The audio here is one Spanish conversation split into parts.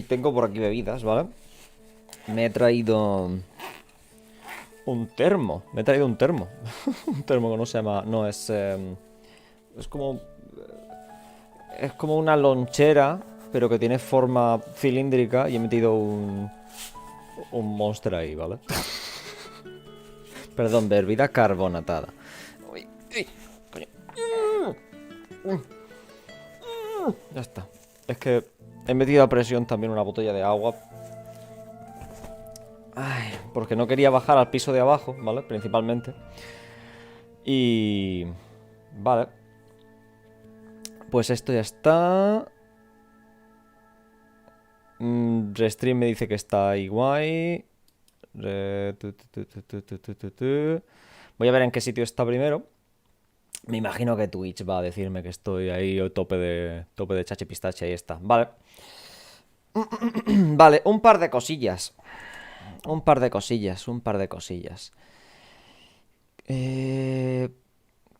Tengo por aquí bebidas, ¿vale? Me he traído un termo. Me he traído un termo. Un termo que no se llama... No, es como... Es como una lonchera, pero que tiene forma cilíndrica y he metido un monster ahí, ¿vale? Perdón, bebida carbonatada. Uy, uy, coño. Ya está. Es que he metido a presión también una botella de agua. Ay, porque no quería bajar al piso de abajo, ¿vale? Principalmente. Y... Vale. Pues esto ya está. Restream me dice que está ahí guay. Voy a ver en qué sitio está primero. Me imagino que Twitch va a decirme que estoy ahí tope de chachi pistache. Ahí está. Vale. Vale, un par de cosillas. Un par de cosillas, un par de cosillas. Eh,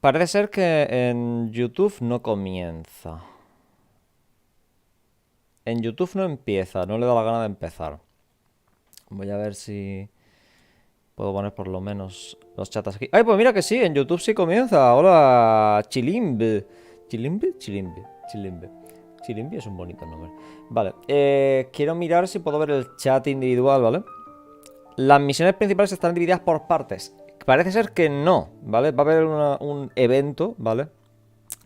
Parece ser que en YouTube no comienza. En YouTube no empieza, no le da la gana de empezar. Voy a ver si puedo poner por lo menos los chats aquí. ¡Ay, pues mira que sí! En YouTube sí comienza. ¡Hola! Chilimbe. ¿Chilimbe? Chilimbe. Chilimbe. Chilimbe es un bonito nombre. Vale. Quiero mirar si puedo ver el chat individual, ¿vale? Las misiones principales están divididas por partes. Parece ser que no, ¿vale? Va a haber un evento, ¿vale?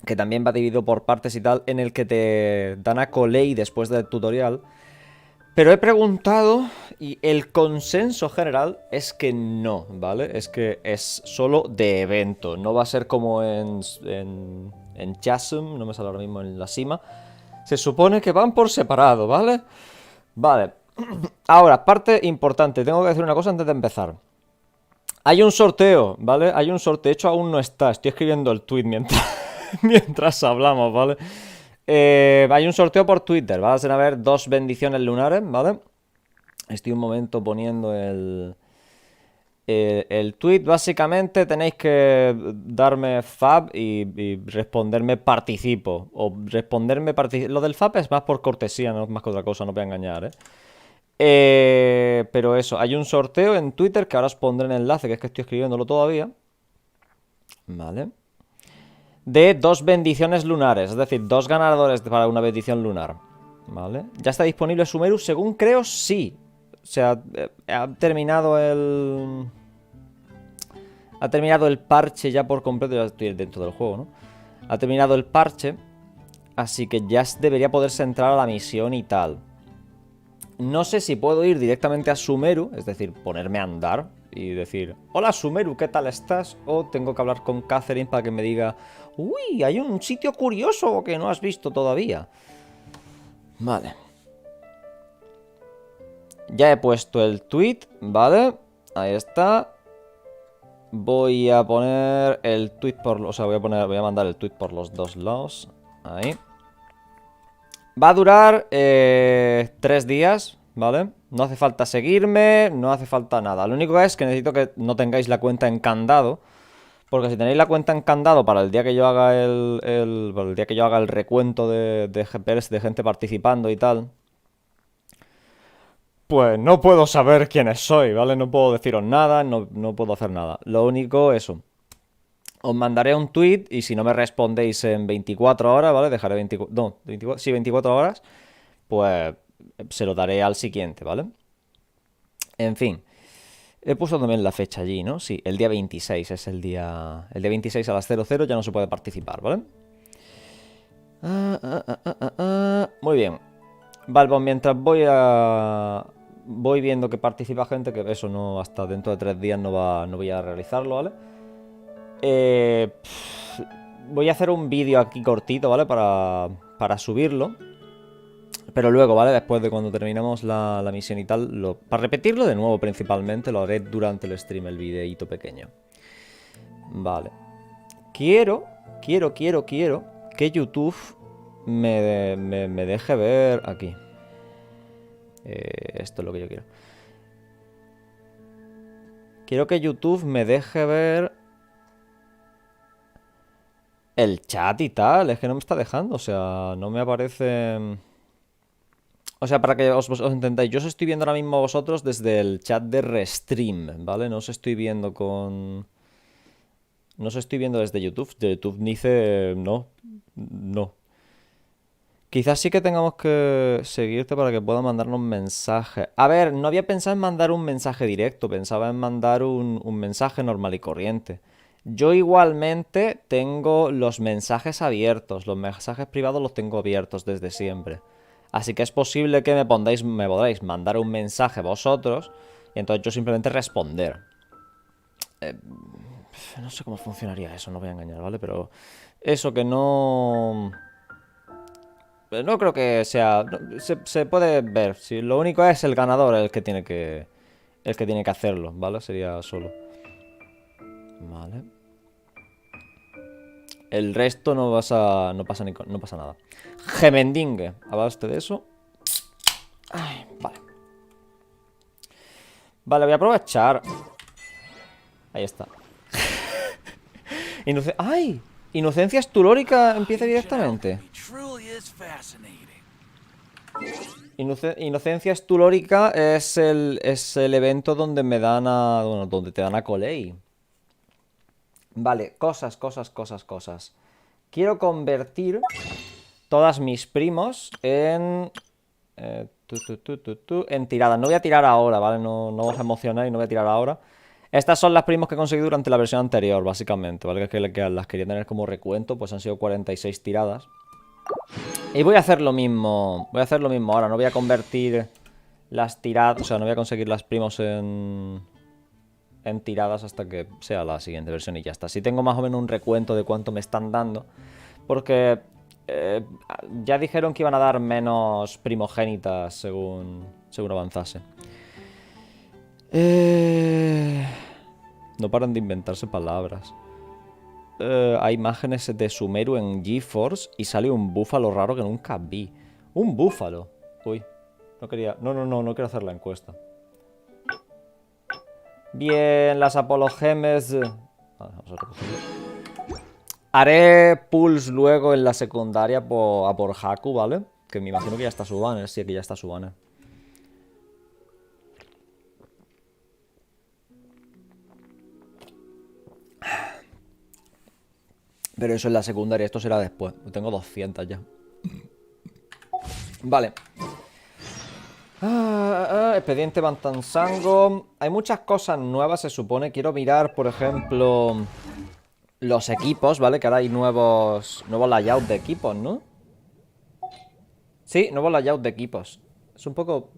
Que también va dividido por partes y tal, en el que te dan a Colei después del tutorial. Pero he preguntado y el consenso general es que no, ¿vale? Es que es solo de evento. No va a ser como en Chasm, no me sale ahora mismo en la cima. Se supone que van por separado, ¿vale? Vale. Ahora, parte importante. Tengo que decir una cosa antes de empezar. Hay un sorteo, ¿vale? Hay un sorteo. De hecho, aún no está. Estoy escribiendo el tweet mientras hablamos, ¿vale? Hay un sorteo por Twitter. Van a haber 2 bendiciones lunares, ¿vale? Estoy un momento poniendo el tweet. Básicamente tenéis que darme fab y responderme participo. O responderme participo. Lo del fab es más por cortesía, no es más que otra cosa, no voy a engañar, ¿eh? Pero eso, hay un sorteo en Twitter que ahora os pondré el enlace, que es que estoy escribiéndolo todavía. Vale. De 2 bendiciones lunares, es decir, 2 ganadores para una bendición lunar. Vale. ¿Ya está disponible Sumeru? Según creo, sí. O sea, ha terminado el... Ha terminado el parche ya por completo. Ya estoy dentro del juego, ¿no? Ha terminado el parche. Así que ya debería poderse entrar a la misión y tal. No sé si puedo ir directamente a Sumeru, es decir, ponerme a andar y decir, hola Sumeru, ¿qué tal estás? O tengo que hablar con Catherine para que me diga, uy, hay un sitio curioso que no has visto todavía. Vale. Ya he puesto el tweet, ¿vale? Ahí está. Voy a poner el tweet por... O sea, voy a mandar el tweet por los 2 lados. Ahí. Va a durar 3 días, ¿vale? No hace falta seguirme, no hace falta nada. Lo único es que necesito que no tengáis la cuenta en candado. Porque si tenéis la cuenta en candado para el día que yo haga para el día que yo haga el recuento de GPs, de gente participando y tal, pues no puedo saber quiénes soy, ¿vale? No puedo deciros nada, no puedo hacer nada. Lo único, eso. Os mandaré un tweet y si no me respondéis en 24 horas, ¿vale? Dejaré 24... No, 24, sí, 24 horas. Pues se lo daré al siguiente, ¿vale? En fin. He puesto también la fecha allí, ¿no? Sí, el día 26 es el día... El día 26 a las 00 ya no se puede participar, ¿vale? Muy bien. Vale, pues mientras voy viendo que participa gente, que eso no, hasta dentro de 3 días no voy a realizarlo, ¿vale? Voy a hacer un vídeo aquí cortito, ¿vale? Para subirlo. Pero luego, ¿vale? Después de cuando terminemos la misión y tal, para repetirlo de nuevo principalmente, lo haré durante el stream, el videíto pequeño. Vale. Quiero que YouTube me deje ver aquí. Esto es lo que yo quiero. Quiero que YouTube me deje ver el chat y tal. Es que no me está dejando, o sea, no me aparece... O sea, para que os entendáis, yo os estoy viendo ahora mismo a vosotros desde el chat de Restream, ¿vale? No os estoy viendo con... No os estoy viendo desde YouTube. De YouTube dice... No. No. Quizás sí que tengamos que seguirte para que pueda mandarnos mensajes. A ver, no había pensado en mandar un mensaje directo, pensaba en mandar un mensaje normal y corriente. Yo igualmente tengo los mensajes abiertos, los mensajes privados los tengo abiertos desde siempre. Así que es posible que me podáis mandar un mensaje vosotros y entonces yo simplemente responder. No sé cómo funcionaría eso, no voy a engañar, ¿vale? Pero eso que no... No creo que sea... Se puede ver. Si lo único es el ganador el que tiene que... El que tiene que hacerlo, ¿vale? Sería solo. Vale. El resto no pasa... No pasa, no pasa nada. Gemendingue. ¿Hablaste de eso? Ay, vale. Vale, voy a aprovechar. Ahí está. ¡Ay! Inocencia estulórica empieza directamente. Inocencia estulórica es el evento donde me dan a... Bueno, donde te dan a Colei. Vale, cosas. Quiero convertir todas mis primos en... en tiradas. No voy a tirar ahora, ¿vale? No os emocionéis, no voy a tirar ahora. Estas son las primos que he conseguido durante la versión anterior, básicamente, ¿vale? Que las quería tener como recuento, pues han sido 46 tiradas. Y voy a hacer lo mismo. Voy a hacer lo mismo ahora. No voy a convertir las tiradas. O sea, no voy a conseguir las primos en tiradas hasta que sea la siguiente versión y ya está. Si tengo más o menos un recuento de cuánto me están dando. Porque ya dijeron que iban a dar menos primogénitas según avanzase. No paran de inventarse palabras. Hay imágenes de Sumeru en GeForce y sale un búfalo raro que nunca vi. ¡Un búfalo! Uy, no quería... No quiero hacer la encuesta. Bien, las apologemes... Vamos a recogerlo. Haré pulls luego en la secundaria a por Haku, ¿vale? Que me imagino que ya está su banner, sí, que ya está su banner. Pero eso es la secundaria, esto será después. Tengo 200 ya. Vale. Expediente Bantansango. Hay muchas cosas nuevas, se supone. Quiero mirar, por ejemplo, los equipos, ¿vale? Que ahora hay nuevos layouts de equipos, ¿no? Sí, nuevos layouts de equipos. Es un poco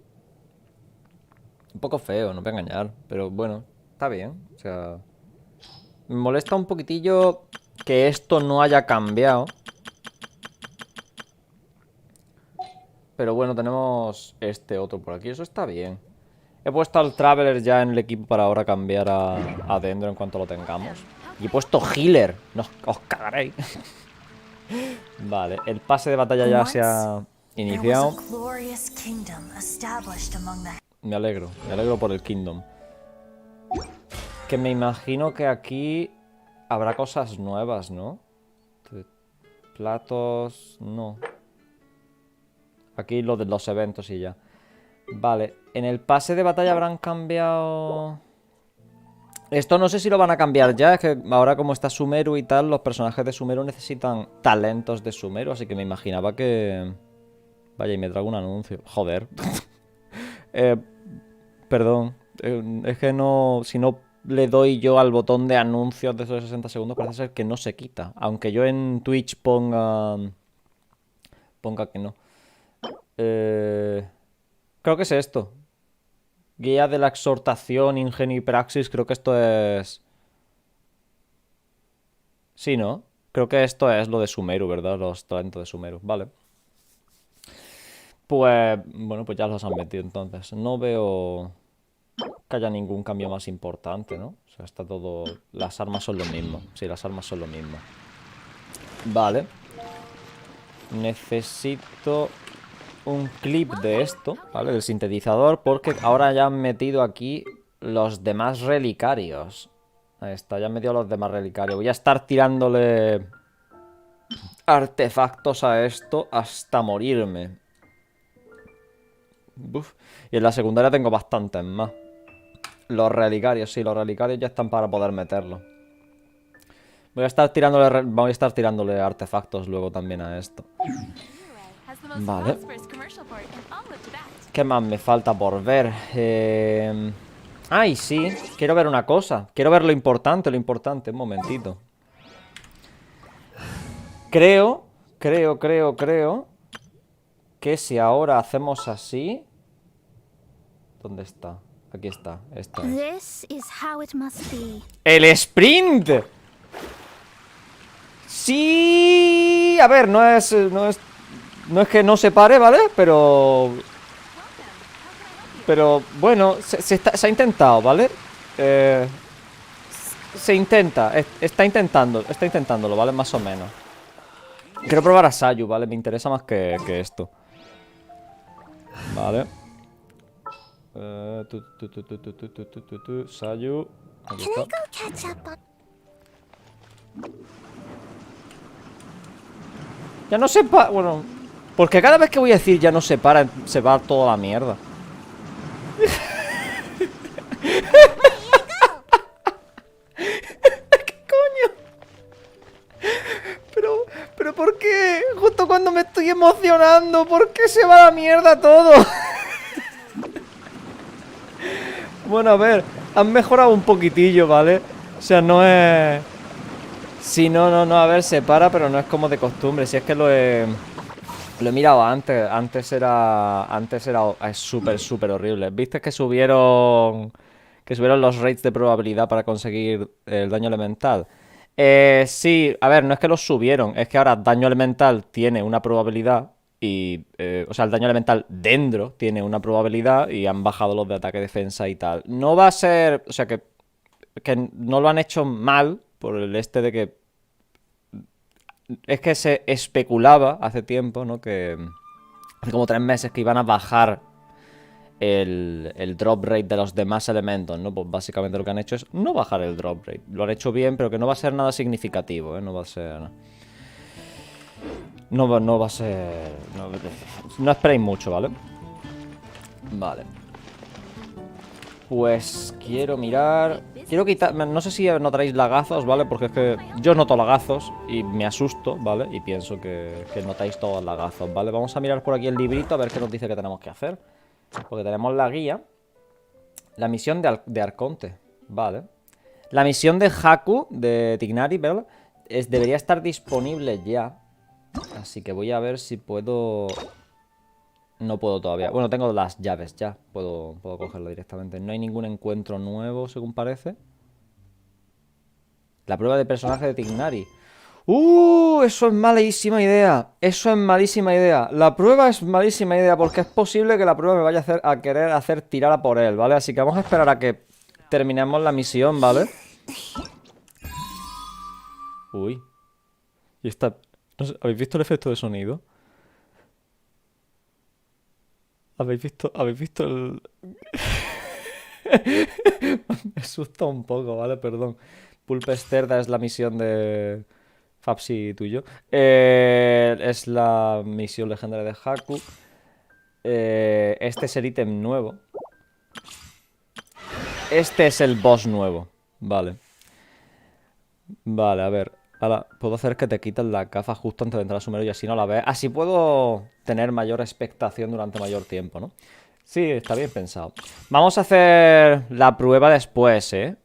feo, no voy a engañar. Pero bueno, está bien. O sea, me molesta un poquitillo que esto no haya cambiado. Pero bueno, tenemos este otro por aquí. Eso está bien. He puesto al Traveler ya en el equipo para ahora cambiar a Dendro en cuanto lo tengamos. Y he puesto Healer. No, os cagaréis. Vale, el pase de batalla ya se ha iniciado. Me alegro por el Kingdom. Que me imagino que aquí habrá cosas nuevas, ¿no? Platos... no. Aquí lo de los eventos y ya. Vale, en el pase de batalla habrán cambiado... Esto no sé si lo van a cambiar ya, es que ahora como está Sumeru y tal, los personajes de Sumeru necesitan talentos de Sumeru, así que me imaginaba que... Vaya, y me trago un anuncio. Joder. Perdón. Es que no... Si no le doy yo al botón de anuncios de esos 60 segundos, parece ser que no se quita. Aunque yo en Twitch ponga que no. Creo que es esto. Guía de la exhortación, ingenio y praxis. Creo que esto es... Sí, ¿no? Creo que esto es lo de Sumeru, ¿verdad? Los talentos de Sumeru. Vale. Pues... Bueno, pues ya los han metido entonces. No veo que haya ningún cambio más importante, ¿no? O sea, está todo... Las armas son lo mismo. Sí, las armas son lo mismo. Vale. Necesito un clip de esto, ¿vale? Del sintetizador, porque ahora ya han metido aquí los demás relicarios. Ahí está, ya han metido los demás relicarios. Voy a estar tirándole artefactos a esto hasta morirme. Buf. Y en la secundaria tengo bastantes más. Los relicarios, sí, los relicarios ya están para poder meterlos. Voy a estar tirándole artefactos luego también a esto. Vale. ¿Qué más me falta por ver? Ay, sí. Quiero ver una cosa. Quiero ver lo importante, lo importante. Un momentito. Creo que si ahora hacemos así... ¿Dónde está? Aquí está. Esta es. ¡El sprint! Sí, a ver, no es que no se pare, ¿vale? Pero bueno, se ha intentado, ¿vale? Se intenta, está intentándolo, ¿vale? Más o menos. Quiero probar a Sayu, ¿vale? Me interesa más que esto. Vale. Sayu. Aquí está. Ya no se para. Bueno, porque cada vez que voy a decir ya no se para, se va toda la mierda. ¿Qué coño? Pero ¿por qué? Justo cuando me estoy emocionando, ¿por qué se va a la mierda todo? Bueno, a ver, han mejorado un poquitillo, ¿vale? O sea, no es... Sí, no, a ver, se para, pero no es como de costumbre. Si es que lo he mirado antes. Antes era... Es súper horrible. ¿Viste que subieron... los rates de probabilidad para conseguir el daño elemental? Sí, a ver, no es que los subieron. Es que ahora daño elemental tiene una probabilidad y... o sea, el daño elemental dentro tiene una probabilidad y han bajado los de ataque, defensa y tal. No va a ser... O sea, que no lo han hecho mal por el este de que... Es que se especulaba hace tiempo, ¿no? Que hace como 3 meses que iban a bajar el drop rate de los demás elementos, ¿no? Pues básicamente lo que han hecho es no bajar el drop rate. Lo han hecho bien, pero que no va a ser nada significativo, ¿eh? No va a ser... No va a ser... No esperéis mucho, ¿vale? Vale. Pues quiero mirar... Quiero quitar... No sé si notaréis lagazos, ¿vale? Porque es que yo noto lagazos y me asusto, ¿vale? Y pienso que notáis todos lagazos, ¿vale? Vamos a mirar por aquí el librito a ver qué nos dice que tenemos que hacer. Porque tenemos la guía. La misión de Arconte, vale. La misión de Haku, de Tighnari, ¿verdad? Debería estar disponible ya. Así que voy a ver si puedo... No puedo todavía. Bueno, tengo las llaves ya. Puedo cogerlo directamente. No hay ningún encuentro nuevo, según parece. La prueba de personaje de Tighnari. Eso es malísima idea. Eso es malísima idea. La prueba es malísima idea porque es posible que la prueba me vaya a querer hacer tirar a por él, ¿vale? Así que vamos a esperar a que terminemos la misión, ¿vale? Uy. Y esta... No sé, ¿habéis visto el efecto de sonido? ¿Habéis visto el...? Me asusta un poco, ¿vale? Perdón. Pulpesterda es la misión de... Fapsi tuyo. Es la misión legendaria de Haku. Este es el ítem nuevo. Este es el boss nuevo. Vale. Vale, a ver. Ahora, puedo hacer que te quiten la gafa justo antes de entrar a Sumeru y así no la ves. Así puedo tener mayor expectación durante mayor tiempo, ¿no? Sí, está bien pensado. Vamos a hacer la prueba después, ¿eh?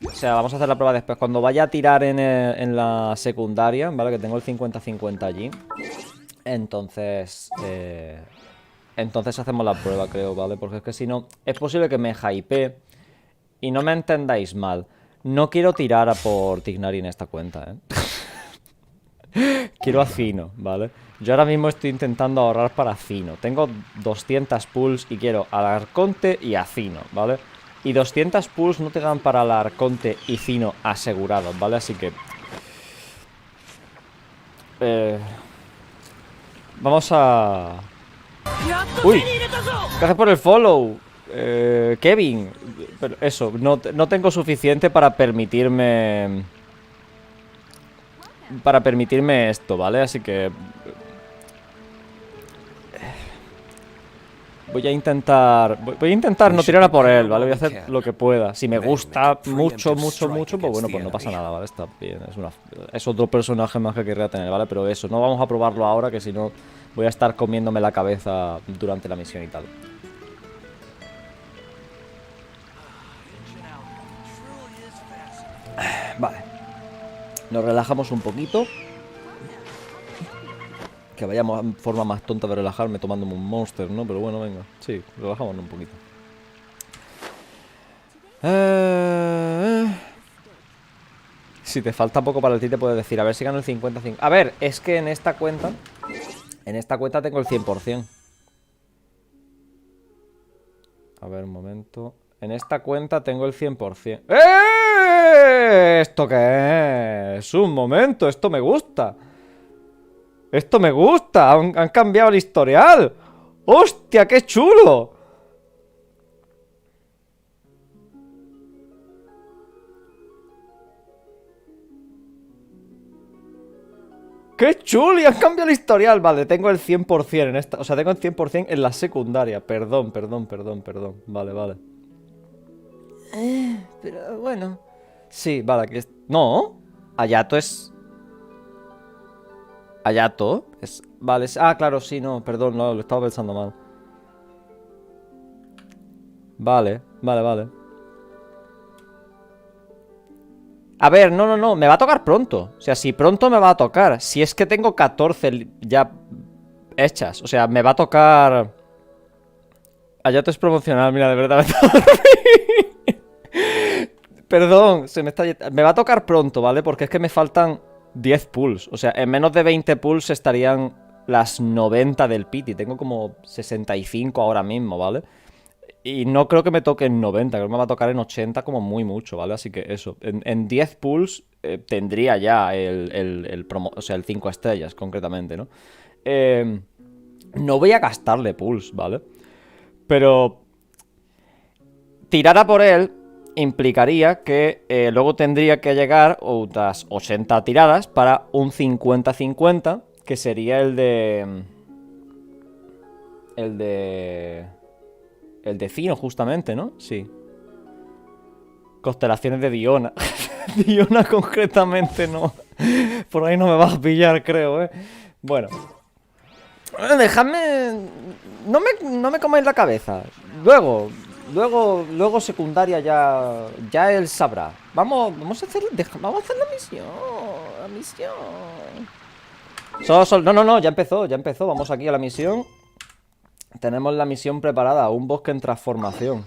O sea, vamos a hacer la prueba después. Cuando vaya a tirar en la secundaria, ¿vale? Que tengo el 50-50 allí. Entonces... entonces hacemos la prueba, creo, ¿vale? Porque es que si no... Es posible que me hypee. Y no me entendáis mal. No quiero tirar a por Tighnari en esta cuenta, ¿eh? Quiero a Fino, ¿vale? Yo ahora mismo estoy intentando ahorrar para Fino. Tengo 200 pulls y quiero al Arconte y a Fino, ¿vale? Y 200 pulls no te dan para el Arconte y Fino asegurados, ¿vale? Así que... vamos a... ¡Uy! Gracias por el follow, Kevin. Pero eso, no tengo suficiente para permitirme... esto, ¿vale? Así que... Voy a intentar no tirar a por él, ¿vale? Voy a hacer lo que pueda. Si me gusta mucho, mucho, mucho, pues bueno, pues no pasa nada, ¿vale? Está bien, es otro personaje más que querría tener, ¿vale? Pero eso, no vamos a probarlo ahora, que si no voy a estar comiéndome la cabeza durante la misión y tal. Vale. Nos relajamos un poquito. Que vayamos a forma más tonta de relajarme tomándome un monster, ¿no? Pero bueno, venga. Sí, relajámonos un poquito. Si te falta poco para el ti, te puedes decir. A ver si gano el 50-50. A ver, es que en esta cuenta tengo el 100%. A ver, un momento. En esta cuenta tengo el 100%. ¿Esto qué es? Un momento, esto me gusta. ¡Esto me gusta! ¡Han cambiado el historial! ¡Hostia, qué chulo! ¡Qué chulo! Y han cambiado el historial. Vale, tengo el 100% en esta. O sea, tengo el 100% en la secundaria. Perdón. Vale, vale. Pero bueno. Sí, vale, aquí es. No. Ayato es. Ayato es. Vale, ah, claro, sí, no, perdón, no, lo estaba pensando mal. Vale. A ver, no, me va a tocar pronto. O sea, si pronto me va a tocar. Si es que tengo 14 ya hechas. O sea, me va a tocar. Ayato es promocional, mira, de verdad. Perdón, me va a tocar pronto, ¿vale? Porque es que me faltan 10 pulls. O sea, en menos de 20 pulls estarían las 90 del pity. Tengo como 65 ahora mismo, ¿vale? Y no creo que me toque en 90, creo que me va a tocar en 80 como muy mucho, ¿vale? Así que eso, en 10 pulls tendría ya o sea, el 5 estrellas, concretamente, ¿no? No voy a gastarle pulls, ¿vale? Pero tirar a por él implicaría que luego tendría que llegar otras 80 tiradas para un 50-50, que sería el de... El de Fino, justamente, ¿no? Sí. Constelaciones de Diona. Diona concretamente no. Por ahí no me vas a pillar, creo, ¿eh? Bueno. Dejadme... No me comáis la cabeza. Luego secundaria ya él sabrá. Vamos a hacer la misión. La misión. No, ya empezó. Vamos aquí a la misión. Tenemos la misión preparada, un bosque en transformación.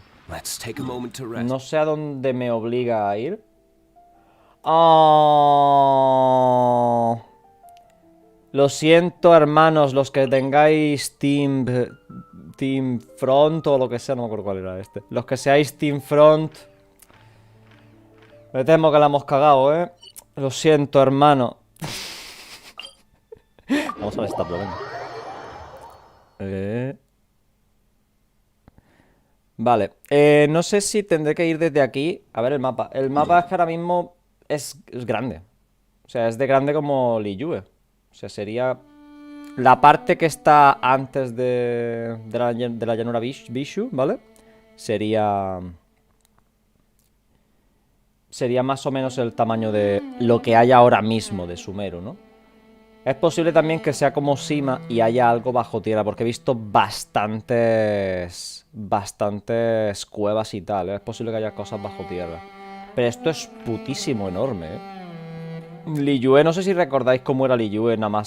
No sé a dónde me obliga a ir. Oh. Lo siento, hermanos, los que tengáis Team Front o lo que sea, no me acuerdo cuál era este. Los que seáis Team Front. Me temo que la hemos cagado, ¿eh? Lo siento, hermano. Vamos a ver esta problema. Vale, no sé si tendré que ir desde aquí. A ver el mapa. El mapa es que ahora mismo es grande. O sea, es de grande como Liyue. O sea, sería la parte que está antes de la llanura Bishu, ¿vale? Sería más o menos el tamaño de lo que hay ahora mismo de Sumeru, ¿no? Es posible también que sea como Sima y haya algo bajo tierra, porque he visto bastantes cuevas y tal, ¿eh? Es posible que haya cosas bajo tierra. Pero esto es putísimo enorme, ¿eh? Liyue, no sé si recordáis cómo era Liyue, nada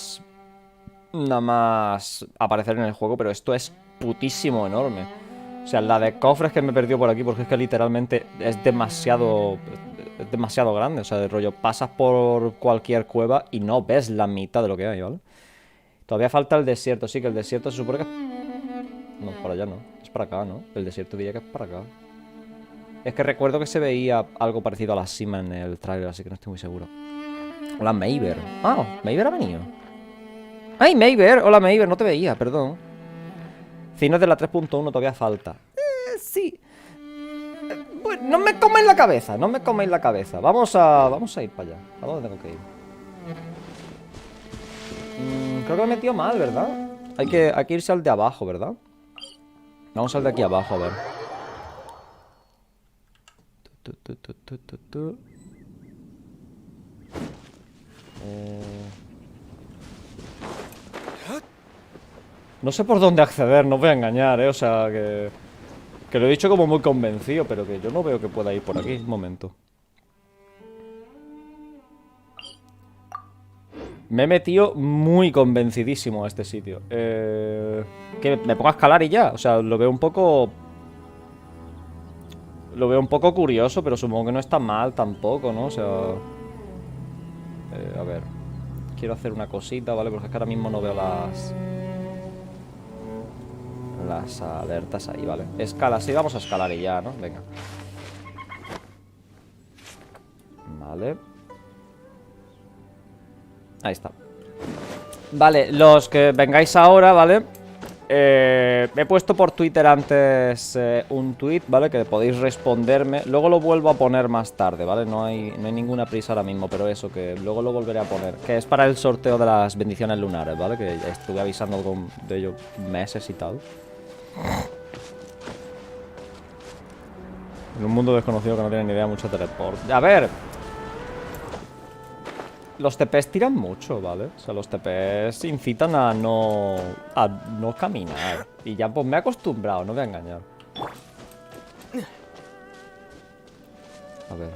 más aparecer en el juego, pero esto es putísimo enorme. O sea, la de cofres que me perdió por aquí, porque es que literalmente es demasiado grande. O sea, de rollo, pasas por cualquier cueva y no ves la mitad de lo que hay, ¿vale? Todavía falta el desierto, sí, que el desierto se supone que... No, para allá no, es para acá, ¿no? El desierto diría que es para acá. Es que recuerdo que se veía algo parecido a la cima en el trailer, así que no estoy muy seguro. Hola, Mayber. Ah, Mayber ha venido. ¡Ay, Mayber! Hola, Mayber, no te veía, perdón. Cines de la 3.1 todavía falta. Sí. Pues no me coméis la cabeza, Vamos a ir para allá. ¿A dónde tengo que ir? Creo que me he metido mal, ¿verdad? Hay que irse al de abajo, ¿verdad? Vamos al de aquí abajo, a ver. No sé por dónde acceder, no os voy a engañar, o sea, que lo he dicho como muy convencido, pero que yo no veo que pueda ir por aquí. Un momento. Me he metido muy convencidísimo a este sitio. Que me ponga a escalar y ya. O sea, lo veo un poco... Lo veo un poco curioso, pero supongo que no está mal tampoco, ¿no? O sea... a ver. Quiero hacer una cosita, ¿vale? Porque es que ahora mismo no veo las alertas ahí, ¿vale? Escala, sí, vamos a escalar y ya, ¿no? Venga. Vale. Ahí está. Vale, los que vengáis ahora, ¿vale? He puesto por Twitter antes un tweet, ¿vale? Que podéis responderme. Luego lo vuelvo a poner más tarde, ¿vale? No hay ninguna prisa ahora mismo, pero eso, que luego lo volveré a poner. Que es para el sorteo de las bendiciones lunares, ¿vale? Que ya estuve avisando de ello meses y tal. En un mundo desconocido que no tiene ni idea mucho de teleport. A ver... Los TPs tiran mucho, ¿vale? O sea, los TPs incitan a no caminar. Y ya pues me he acostumbrado, no voy a engañar. A ver.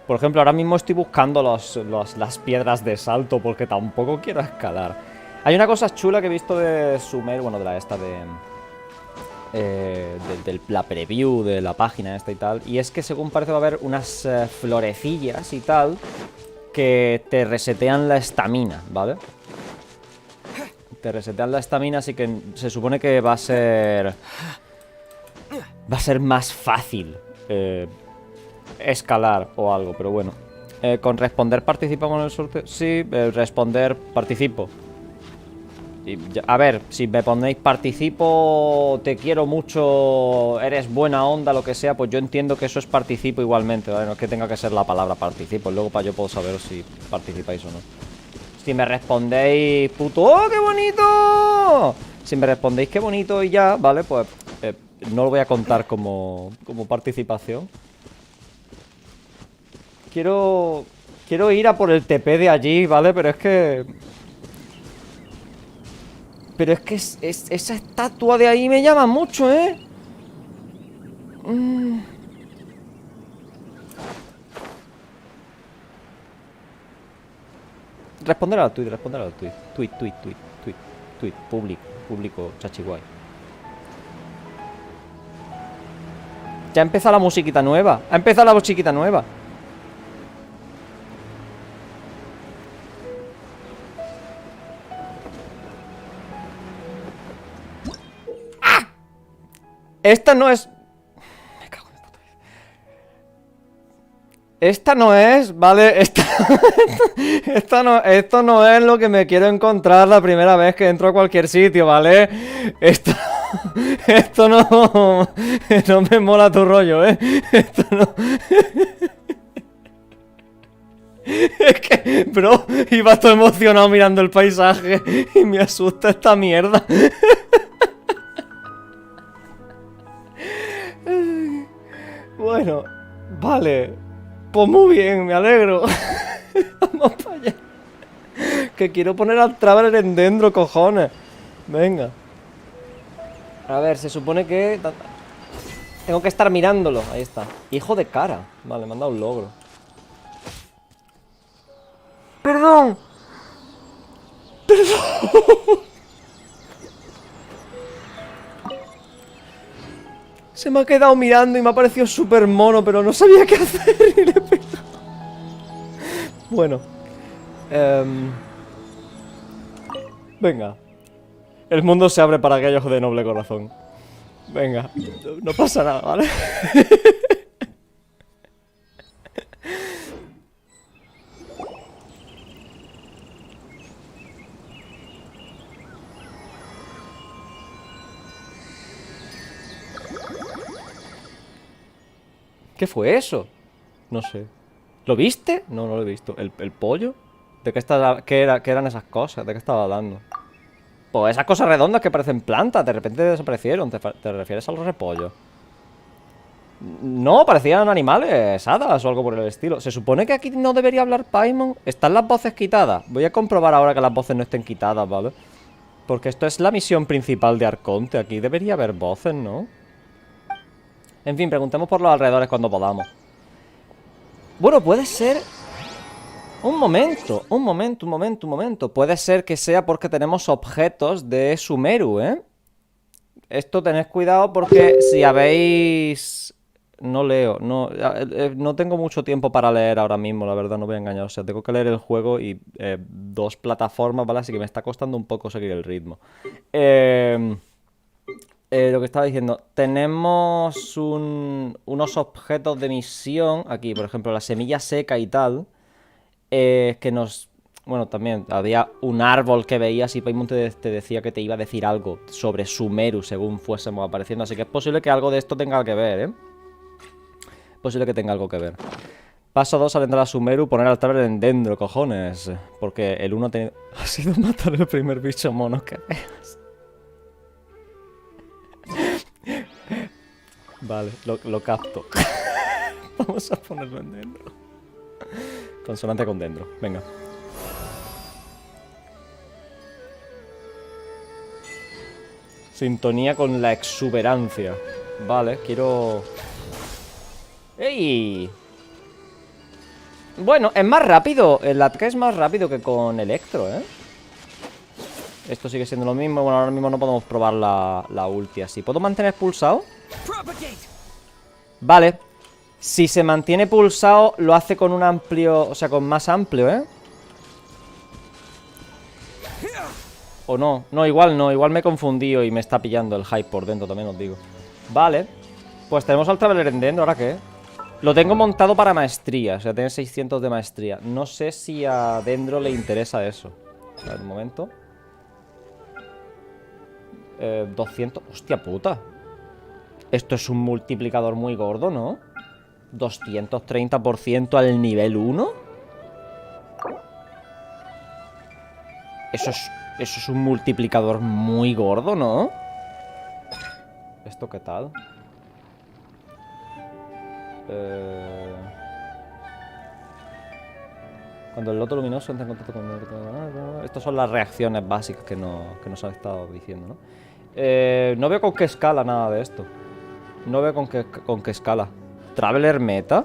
Por ejemplo, ahora mismo estoy buscando las piedras de salto porque tampoco quiero escalar. Hay una cosa chula que he visto de Sumeru, bueno, de la preview de la página esta y tal. Y es que según parece va a haber unas florecillas y tal que te resetean la estamina, ¿vale? Te resetean la estamina, así que se supone que va a ser más fácil escalar o algo, pero bueno. Con responder participamos en el sorteo. Sí, responder participo. Y a ver, si me ponéis participo, te quiero mucho, eres buena onda, lo que sea, pues yo entiendo que eso es participo igualmente, ¿vale? No es que tenga que ser la palabra participo, luego para yo puedo saber si participáis o no. Si me respondéis puto, ¡oh, qué bonito! Si me respondéis qué bonito y ya, ¿vale? Pues no lo voy a contar como participación. Quiero ir a por el TP de allí, ¿vale? Pero es que esa estatua de ahí me llama mucho, ¿eh? Responder al tweet, tweet, público, chachiguay. Ya ha empezado la musiquita nueva. Ha empezado la musiquita nueva. ¡Ah! Esta no es... Me cago en puta vida. Esta no es, ¿vale? Esto no es lo que me quiero encontrar la primera vez que entro a cualquier sitio, ¿vale? Esto no me mola tu rollo, ¿eh? Esto no... Es que, bro, iba todo emocionado mirando el paisaje y me asusta esta mierda. Bueno, vale. Pues muy bien, me alegro. Vamos para allá. Que quiero poner al Traveler en dentro, cojones. Venga. A ver, se supone que... Tengo que estar mirándolo. Ahí está. Hijo de cara. Vale, me han dado un logro. ¡Perdón! ¡Perdón! Se me ha quedado mirando y me ha parecido súper mono, pero no sabía qué hacer y le he pegado. Bueno. Venga. El mundo se abre para aquellos de noble corazón. Venga. No pasa nada, ¿vale? ¿Qué fue eso? No sé. ¿Lo viste? No, no lo he visto. ¿El pollo? ¿De qué eran esas cosas? ¿De qué estaba hablando? Pues esas cosas redondas que parecen plantas, de repente desaparecieron. ¿Te refieres a los repollos? No, parecían animales, hadas o algo por el estilo. Se supone que aquí no debería hablar Paimon. ¿Están las voces quitadas? Voy a comprobar ahora que las voces no estén quitadas, ¿vale? Porque esto es la misión principal de Arconte. Aquí debería haber voces, ¿no? En fin, preguntemos por los alrededores cuando podamos. Bueno, puede ser... Un momento. Puede ser que sea porque tenemos objetos de Sumeru, ¿eh? Esto tened cuidado porque si habéis... No leo, no tengo mucho tiempo para leer ahora mismo, la verdad, no voy a engañar. O sea, tengo que leer el juego y 2 plataformas, ¿vale? Así que me está costando un poco seguir el ritmo. Lo que estaba diciendo, tenemos unos objetos de misión aquí, por ejemplo, la semilla seca y tal, que nos... Bueno, también había un árbol que veías y Paimon te decía que te iba a decir algo sobre Sumeru según fuésemos apareciendo, así que es posible que algo de esto tenga que ver, ¿eh? Posible que tenga algo que ver. Paso 2 al entrar a Sumeru, poner al tabler en dendro, cojones. Porque el 1 ha sido matar el primer bicho mono que veas. Vale, lo capto. Vamos a ponerlo en dendro. Consonante con dendro, venga. Sintonía con la exuberancia. Vale, quiero... ¡Ey! Bueno, es más rápido. El ataque es más rápido que con Electro, ¿eh? Esto sigue siendo lo mismo. Bueno, ahora mismo no podemos probar la ulti así. ¿Puedo mantener pulsado? Vale. Si se mantiene pulsado, lo hace con un amplio... O sea, con más amplio, ¿eh? ¿O no? No, igual no. Igual me he confundido y me está pillando el hype por dentro, también os digo. Vale. Pues tenemos al Traveler en dentro. ¿Ahora qué? Lo tengo montado para maestría, o sea, tiene 600 de maestría. No sé si a Dendro le interesa eso. A ver, un momento. 200... ¡Hostia puta! Esto es un multiplicador muy gordo, ¿no? 230% al nivel 1. Eso es un multiplicador muy gordo, ¿no? ¿Esto qué tal? Cuando el loto luminoso entra en contacto con... Estas son las reacciones básicas que nos han estado diciendo, ¿no? No veo con qué escala nada de esto. No veo con qué escala. ¿Traveler meta?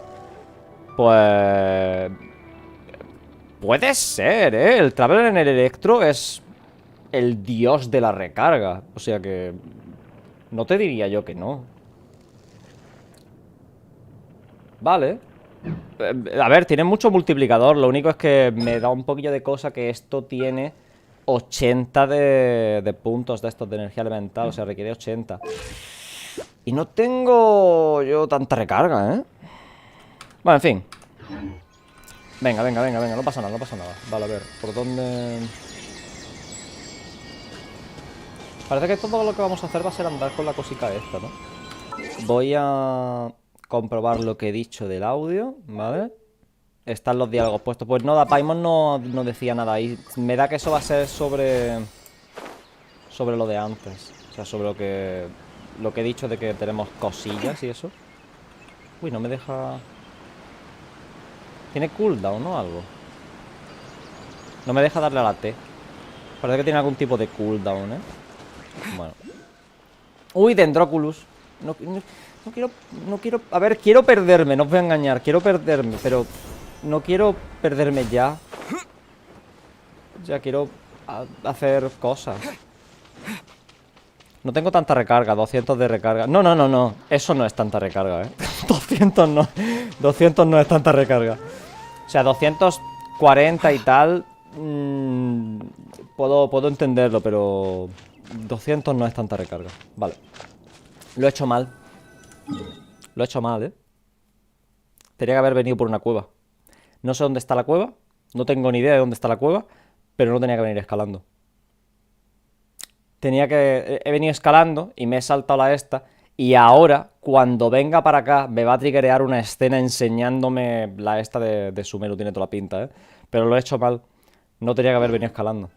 Pues... Puede ser, ¿eh? El Traveler en el Electro es el dios de la recarga. O sea que... No te diría yo que no. Vale. A ver, tiene mucho multiplicador. Lo único es que me da un poquillo de cosa que esto tiene 80 de puntos de estos de energía elemental. O sea, requiere 80. Y no tengo yo tanta recarga, ¿eh? Bueno, en fin. Venga. No pasa nada. Vale, a ver, ¿por dónde...? Parece que todo lo que vamos a hacer va a ser andar con la cosica esta, ¿no? Voy a... comprobar lo que he dicho del audio, ¿vale? Están los diálogos puestos. Pues no, Paimon no decía nada. Y me da que eso va a ser sobre lo de antes. O sea, sobre lo que he dicho de que tenemos cosillas y eso. Uy, no me deja... Tiene cooldown, ¿no? Algo. No me deja darle a la T. Parece que tiene algún tipo de cooldown, ¿eh? Bueno. Uy, Dendroculus. No quiero... A ver, quiero perderme, no os voy a engañar. Quiero perderme, pero no quiero perderme ya. Ya quiero hacer cosas. No tengo tanta recarga, 200 de recarga. No. Eso no es tanta recarga, ¿eh? 200 no. 200 no es tanta recarga. O sea, 240 y tal... puedo entenderlo, pero... 200 no es tanta recarga. Vale. Lo he hecho mal. Lo he hecho mal, ¿eh? Tenía que haber venido por una cueva. No sé dónde está la cueva. No tengo ni idea de dónde está la cueva. Pero no tenía que venir escalando. He venido escalando y me he saltado la esta. Y ahora, cuando venga para acá, me va a triggerear una escena enseñándome la esta de Sumeru. Tiene toda la pinta, ¿eh? Pero lo he hecho mal. No tenía que haber venido escalando.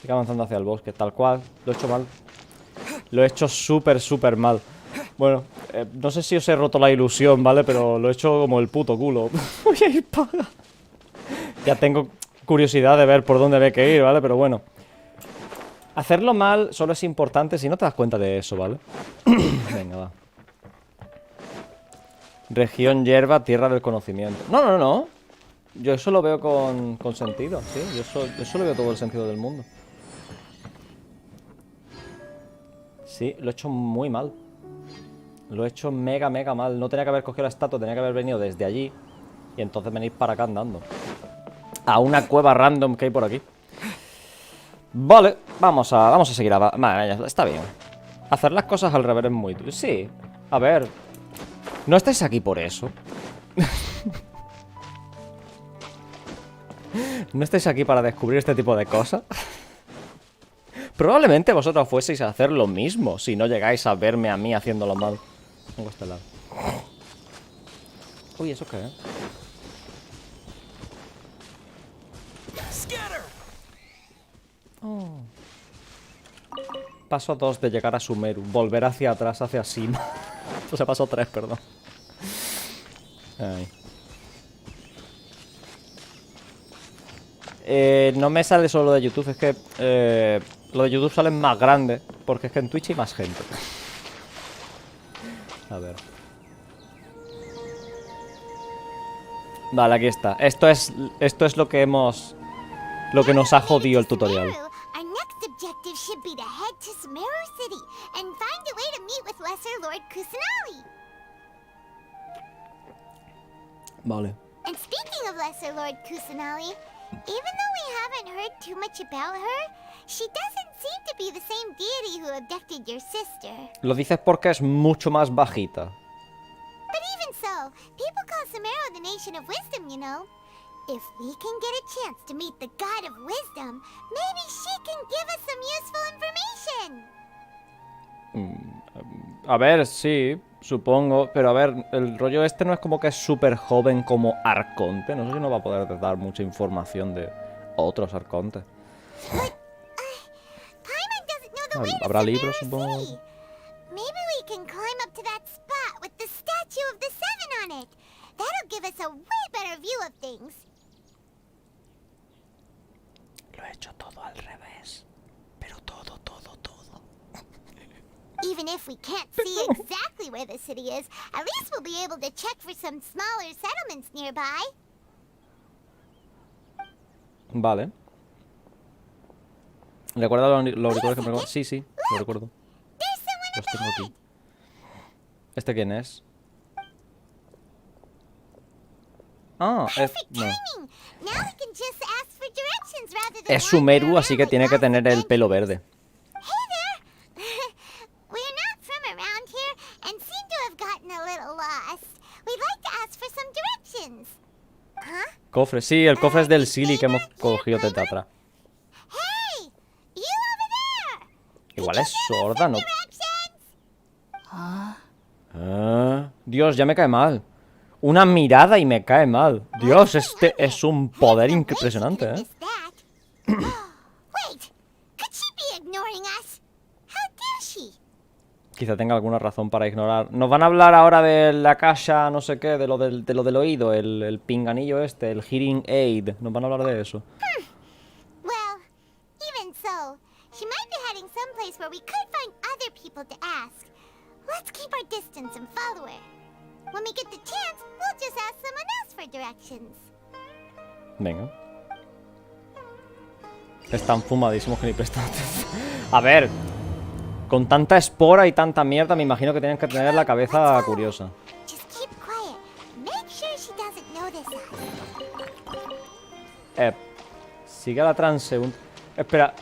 Sigue avanzando hacia el bosque, tal cual. Lo he hecho mal. Lo he hecho súper mal. Bueno, no sé si os he roto la ilusión, ¿vale? Pero lo he hecho como el puto culo. Voy a ir para... Ya tengo curiosidad de ver por dónde hay que ir, ¿vale? Pero bueno. Hacerlo mal solo es importante si no te das cuenta de eso, ¿vale? Venga, va. Región hierba, tierra del conocimiento. No. Yo eso lo veo con sentido, sí. Yo eso le veo todo el sentido del mundo. Sí, lo he hecho muy mal. Lo he hecho mega mal. No tenía que haber cogido la estatua, tenía que haber venido desde allí. Y entonces venir para acá andando. A una cueva random que hay por aquí. Vale, vamos a seguir abajo. Vale, está bien. Hacer las cosas al revés es muy... Sí, a ver. No estáis aquí por eso. No estáis aquí para descubrir este tipo de cosas. Probablemente vosotros fueseis a hacer lo mismo si no llegáis a verme a mí haciéndolo mal. Tengo este lado. Uy, ¿eso qué? Oh. Paso 2 de llegar a Sumeru. Volver hacia atrás, hacia Sima. O sea, paso 3, perdón. Ay. No me sale solo de YouTube, es que lo de YouTube sale más grande, porque es que en Twitch hay más gente. A ver. Vale, aquí está. Esto es lo que hemos... Lo que nos ha jodido el tutorial. Our next objective should be to head to Sumeru City and find a way to meet with Lesser Lord Kusanali. Vale. And speaking of Lesser Lord Kusanali, even though we haven't heard too much about her, she doesn't seem to be the same deity who abducted your sister. Lo dices porque es mucho más bajita. But even so, people call Sumeru the Nation of Wisdom, you know. If we can get a chance to meet the God of Wisdom, maybe she can give us some useful information. A ver, sí, supongo. Pero a ver, el rollo este no es como que es súper joven como arconte. No sé si nos va a poder dar mucha información de otros arcontes. Habrá libros, supongo. Maybe we can climb up to that spot with the statue of the Seven on it. That'll give us a way better view of things. Lo he hecho todo al revés. Pero todo. Even if we can't see exactly where the city is, at least we'll be able to check for some smaller settlements nearby. Vale. ¿Recuerda los auriculares que me recuerdan? Sí, lo recuerdo. Los tengo aquí. ¿Este quién es? Ah, es Sumeru, así que tiene que tener el pelo verde. Cofre, sí, el cofre es del Silly que hemos cogido desde atrás. Igual es sorda, ¿no? Dios, ya me cae mal. Una mirada y me cae mal. Dios, este es un poder impresionante, ¿eh? Quizá tenga alguna razón para ignorar. Nos van a hablar ahora de la caja, no sé qué, de lo del oído, el pinganillo este, el hearing aid. Nos van a hablar de eso. Well, even so, she might be heading someplace where we could find other people to ask. Let's keep our distance and follow her. When we get the chance, we'll just ask someone else for directions. Venga. Están fumadísimos que ni prestan atención. A ver, con tanta espora y tanta mierda, me imagino que tienen que tener la cabeza curiosa. Sigue a la transeúnte. Espera.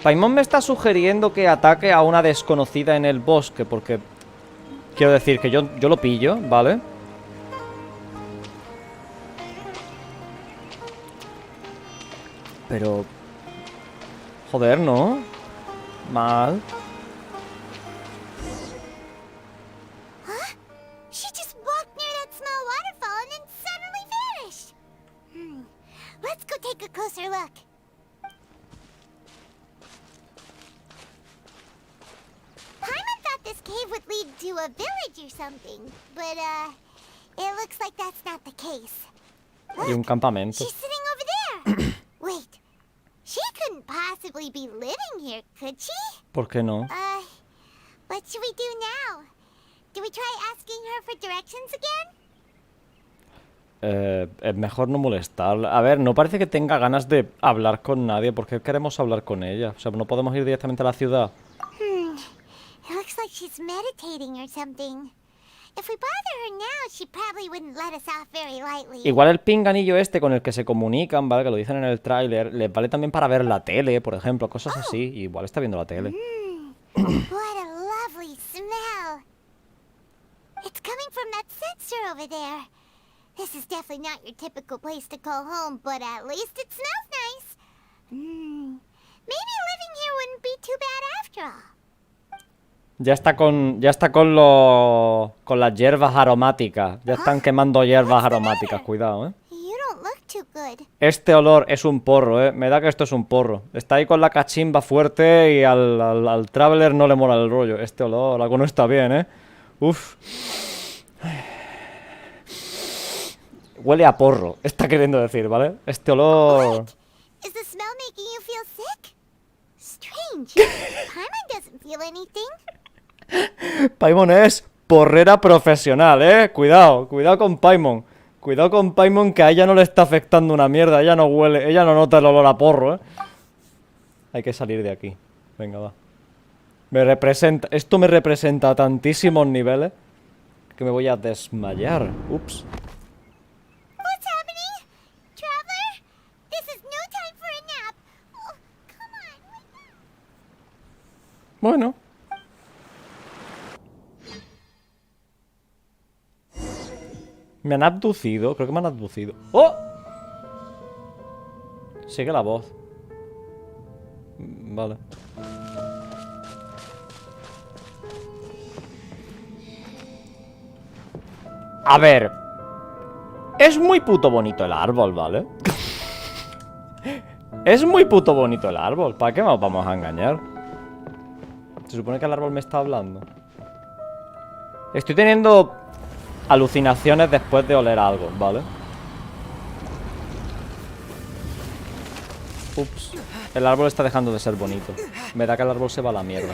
Paimon me está sugiriendo que ataque a una desconocida en el bosque, porque... Quiero decir que yo lo pillo, ¿vale? Pero... Joder, ¿no? Mal. cave would lead to a village or something, but it looks like that's not the case. Y un campamento. She's sitting over there. Wait, she couldn't possibly be living here, could she? ¿Por qué no? What should we do now? Do we try asking her for directions again? Es mejor no molestarla. A ver, no parece que tenga ganas de hablar con nadie. ¿Por qué queremos hablar con ella? O sea, no podemos ir directamente a la ciudad. It looks like she's meditating or something. If we bother her now, she probably wouldn't let us off very lightly. Igual el pinganillo este con el que se comunican, ¿vale? Que lo dicen en el tráiler, les vale también para ver la tele, por ejemplo, cosas así. Y igual está viendo la tele. What a lovely smell. It's coming from that sensor over there. This is definitely not your typical place to call home, but at least it smells nice. Maybe living here wouldn't be too bad after all. Ya está con las hierbas aromáticas. Ya están quemando hierbas aromáticas, cuidado, ¿eh? You don't look too good. Este olor es un porro, ¿eh? Me da que esto es un porro. Está ahí con la cachimba fuerte y al Traveler no le mola el rollo. Este olor, algo no está bien, ¿eh? Uf. Huele a porro, está queriendo decir, ¿vale? Este olor... What? Is the smell making you feel sick? Strange. Paimon doesn't feel anything. Paimon es porrera profesional, ¿eh? Cuidado, cuidado con Paimon. Cuidado con Paimon, que a ella no le está afectando una mierda. Ella no huele, ella no nota el olor a porro, ¿eh? Hay que salir de aquí. Venga, va. Esto me representa a tantísimos niveles que me voy a desmayar. Ups. What's happening? Traveler? This is no time for a nap. Oh, come on. Bueno. Me han abducido, creo que me han abducido. ¡Oh! Sigue la voz. Vale. A ver. Es muy puto bonito el árbol, ¿vale? Es muy puto bonito el árbol. ¿Para qué nos vamos a engañar? Se supone que el árbol me está hablando. Estoy teniendo alucinaciones después de oler algo, ¿vale? Ups. El árbol está dejando de ser bonito. Me da que el árbol se va a la mierda.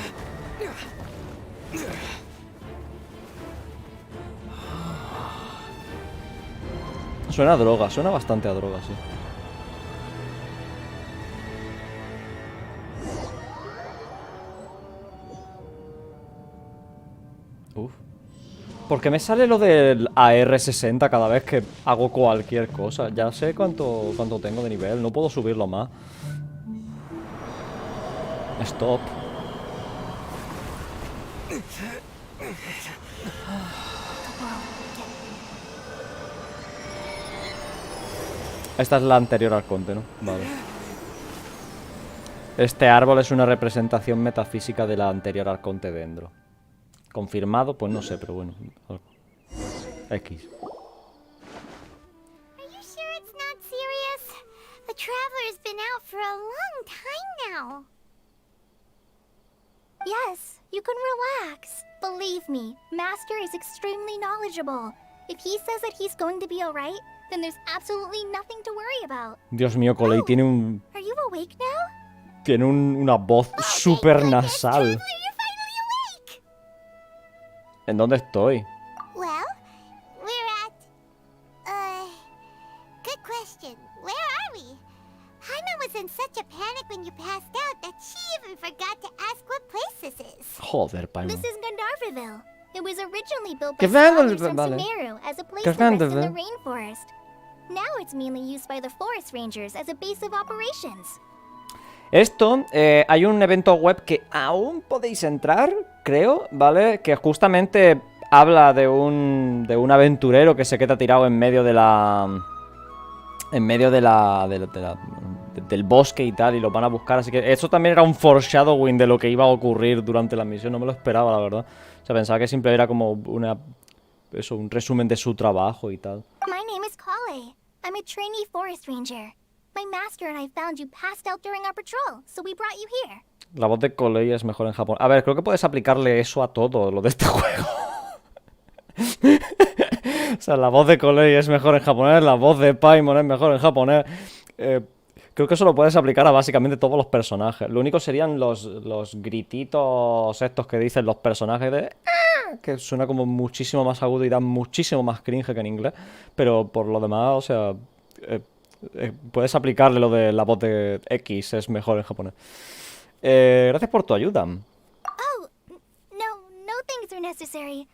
Suena a droga, suena bastante a droga, sí. Uf. ¿Por qué me sale lo del AR60 cada vez que hago cualquier cosa? Ya sé cuánto tengo de nivel, no puedo subirlo más. Stop. Esta es la anterior arconte, ¿no? Vale. Este árbol es una representación metafísica de la anterior arconte dentro. ¿Confirmado? Pues no sé, pero bueno. X. Are you sure it's not serious? The Traveler's been out for a long time now. Yes, you can relax. Believe me, Master is extremely knowledgeable. If he says that he's going to be alright, then there's absolutely nothing to worry about. Dios mío, Coley tiene un... Are you awake now? Tiene una voz súper nasal. Traveler, you're finally awake! ¿En dónde estoy? Well, we're at... good question. Where are we? Paimon was in such a panic when you passed out that she even forgot to ask what place this is. Joder, Paimon. This is Gandharville. It was originally built Que by scholars from vale. Sumeru as a place Que to rest in the vale. rainforest. Now it's mainly used by the forest rangers as a base of operations. Esto, hay un evento web que aún podéis entrar, creo, ¿vale? Que justamente habla de un aventurero que se queda tirado en medio de la... En medio del bosque y tal, y lo van a buscar. Así que eso también era un foreshadowing de lo que iba a ocurrir durante la misión. No me lo esperaba, la verdad. O sea, pensaba que siempre era como un resumen de su trabajo y tal. My name is Kale. I'm a trainee forest ranger. My master and I found you passed out during our patrol, so we brought you here. La voz de Colei es mejor en japonés. A ver, creo que puedes aplicarle eso a todo lo de este juego. O sea, la voz de Colei es mejor en japonés, la voz de Paimon es mejor en japonés. Creo que eso lo puedes aplicar a básicamente todos los personajes. Lo único serían los grititos estos que dicen los personajes de... que suena como muchísimo más agudo y da muchísimo más cringe que en inglés. Pero por lo demás, o sea... puedes aplicarle lo de la voz de X, es mejor en japonés. Gracias por tu ayuda. Oh, no thanks are necessary.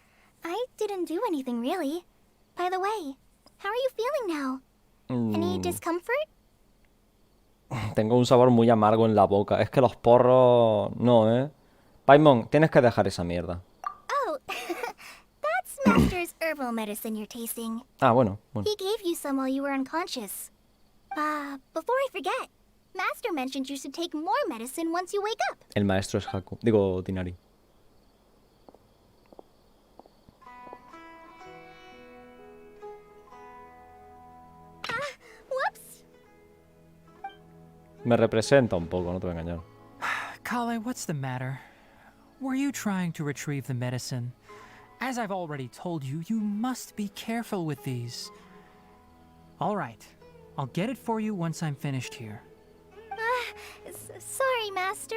I didn't do anything really. By the way, how are you feeling now? Any discomfort? Tengo un sabor muy amargo en la boca. Es que los porros... No, Paimon, tienes que dejar esa mierda. Oh, that's Master's herbal medicine you're tasting. Ah, bueno. He gave you some while you were unconscious. Before I forget, Master mentioned you should take more medicine once you wake up. El maestro es Haku. Digo, Tighnari. Whoops. Me representa un poco, no te voy a engañar. Kale, what's the matter? Were you trying to retrieve the medicine? As I've already told you, you must be careful with these. All right, I'll get it for you once I'm finished here. Sorry, Master.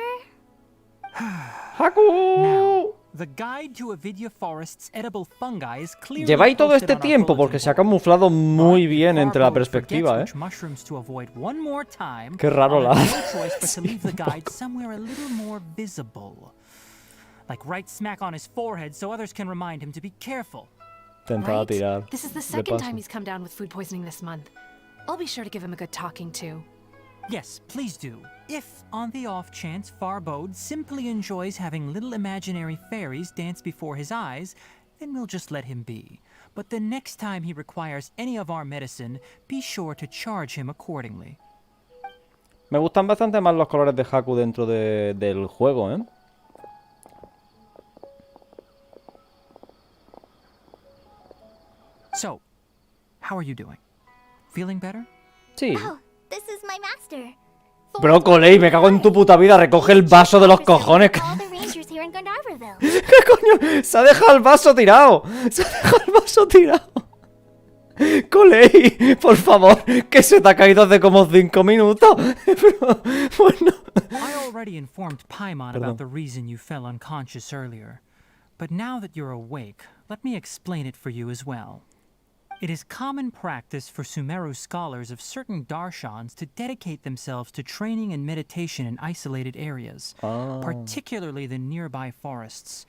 ¡Haku! Now, the guide to Avidya Forest's edible fungi is clearly Lleváis todo posted este on our tiempo bulletin porque se ha board. camuflado muy But bien if entre la Farbold forgets perspectiva, which mushrooms to avoid one more time, Qué raro I'll la have no choice but to leave the guide somewhere a little more visible. Like right smack on his forehead so others can remind him to be careful. Intentaba tirar. This is the de second paso. time he's come down with food poisoning this month. I'll be sure to give him a good talking to. Yes, please do. If, on the off chance, Farbode simply enjoys having little imaginary fairies dance before his eyes, then we'll just let him be. But the next time he requires any of our medicine, be sure to charge him accordingly. Me gustan bastante más los colores de Haku dentro del juego, ¿eh? So, how are you doing? Feeling better? Sí. Oh, this is my master. Brócoli, me cago en tu puta vida. Recoge el vaso de los cojones. All the rangers here in Gandharville. ¿Qué coño? Se ha dejado el vaso tirado. Se ha dejado el vaso tirado. Colei, por favor, que se te ha caído hace como 5 minutos. Pero, bueno. I already informed Paimon about the reason you fell unconscious earlier. But now that you're awake, let me explain it for you as well. It is common practice for Sumeru scholars of certain darshans to dedicate themselves to training and meditation in isolated areas, particularly the nearby forests.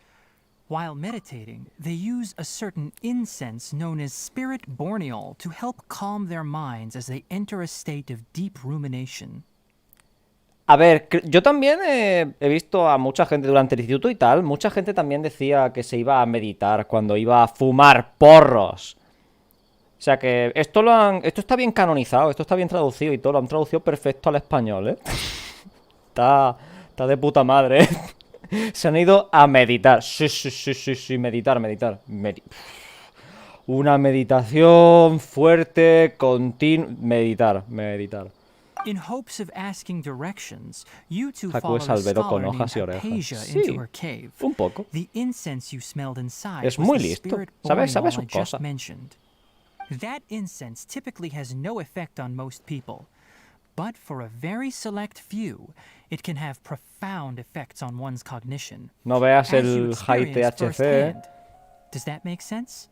While meditating, they use a certain incense known as spirit borneol to help calm their minds as they enter a state of deep rumination. A ver, yo también he visto a mucha gente durante el instituto y tal. Mucha gente también decía que se iba a meditar cuando iba a fumar porros. O sea que esto está bien canonizado, esto está bien traducido y todo, lo han traducido perfecto al español, ¿eh? Está de puta madre, ¿eh? Se han ido a meditar. Sí, meditar. Una meditación fuerte, continua. Meditar. In hopes of asking directions, you two Haku follow es a albedo con scholar named hojas y orejas. Hypatia Sí, into her cave. un poco. The incense you smelled inside Es was muy the listo. spirit Sabe borneol sus I just cosas. mentioned. That incense typically has no effect on most people, but for a very select few, it can have profound effects on one's cognition. No veas As you el high experience THC, ¿eh? firsthand. Does that make sense?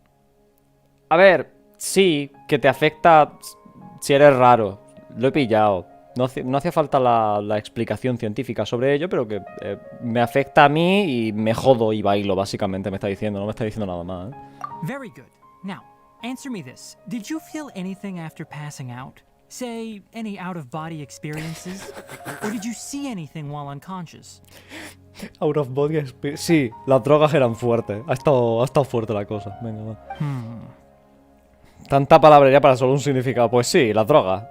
A ver, sí, que te afecta si eres raro. Lo he pillado. No hacía falta la explicación científica sobre ello, pero que me afecta a mí y me jodo y bailo, básicamente, me está diciendo. No me está diciendo nada más, ¿eh? Very good. Now, answer me this. Did you feel anything after passing out? Say, any out-of-body experiences? Or did you see anything while unconscious? Out of body experience. Sí, las drogas eran fuertes. Ha estado fuerte la cosa. Venga, va. Tanta palabrería para solo un significado. Pues sí, las drogas.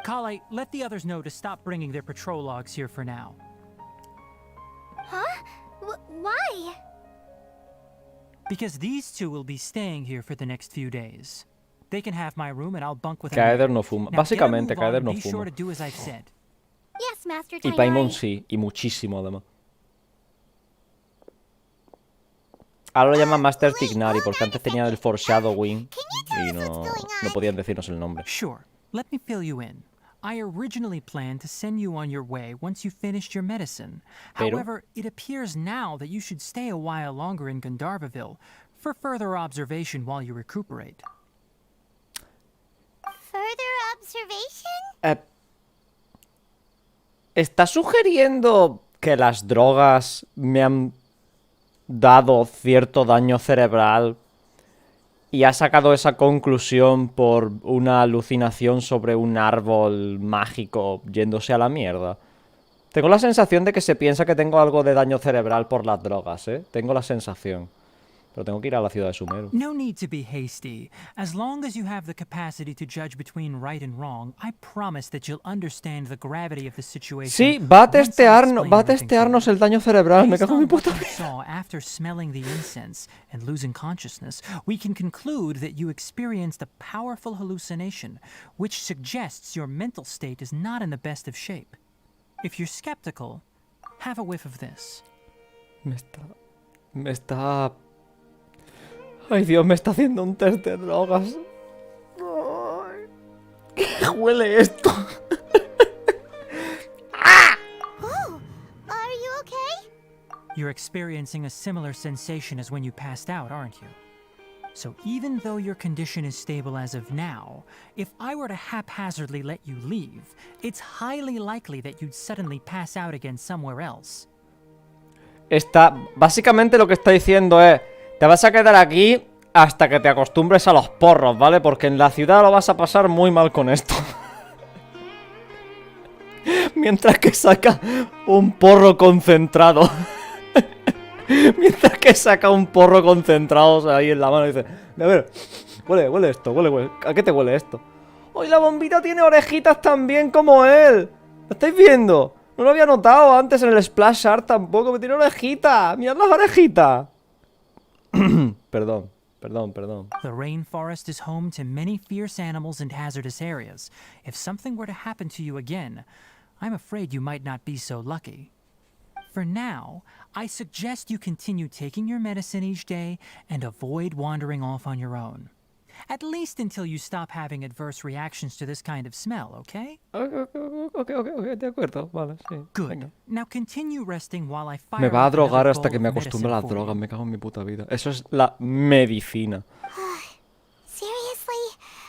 Kale, let the others know to stop bringing their patrol logs here for now. Huh? Why? Because these two will be staying here for the next few days. They can have my room and I'll bunk with them. Kaeder no fuma. Now, Básicamente, get a move on Kaeder and no be sure fuma. to do as I've said. Yes, Master Y Paimon Tighnari. sí, y muchísimo además. Ahora lo llaman Master Tighnari porque antes tenían el foreshadowing y no podían decirnos el nombre. Sure. Let me fill you in. I originally planned to send you on your way once you finished your medicine. Pero- However, it appears now that you should stay a while longer in Gandharvaville for further observation while you recuperate. Further observation? ¿Está sugiriendo que las drogas me han dado cierto daño cerebral y ha sacado esa conclusión por una alucinación sobre un árbol mágico yéndose a la mierda? Tengo la sensación de que se piensa que tengo algo de daño cerebral por las drogas, ¿eh? Tengo la sensación. Pero tengo que ir a la ciudad de Sumeru. No need to be hasty. As long as you have the capacity to judge between right and wrong, I promise that you'll understand the gravity of the situation. Sí, va a once I testearnos, explain va a everything to testearnos you. el daño cerebral. Me Based cago en mi on what puta you vida. saw after smelling the incense and losing consciousness, we can conclude that you experienced a powerful hallucination, which suggests your mental state is not in the best of shape. If you're skeptical, have a whiff of this. Me está... Ay, Dios, me está haciendo un test de drogas. Ay, ¿qué huele esto? Oh, are you okay? You're experiencing a similar sensation as when you passed out, aren't you? So even though your condition is stable as of now, if I were to haphazardly let you leave, it's highly likely that you'd suddenly pass out again somewhere else. Básicamente lo que está diciendo es: te vas a quedar aquí hasta que te acostumbres a los porros, ¿vale? Porque en la ciudad lo vas a pasar muy mal con esto. Mientras que saca un porro concentrado. Mientras que saca un porro concentrado, o sea, ahí en la mano y dice: a ver, huele esto, huele. ¿A qué te huele esto? ¡Uy, la bombita tiene orejitas también como él! ¿Lo estáis viendo? No lo había notado antes en el splash art tampoco, me tiene orejitas. Mirad las orejitas. Perdón. The rainforest is home to many fierce animals and hazardous areas. If something were to happen to you again, I'm afraid you might not be so lucky. For now, I suggest you continue taking your medicine each day and avoid wandering off on your own. At least until you stop having adverse reactions to this kind of smell, okay? Ok, de acuerdo, vale, sí. Good. Venga. Now continue resting while I fire Me va a up another drogar hasta bowl que me of acostumbre a las medicine for drogas, you. me cago en mi puta vida. Eso es la medicina. Seriously?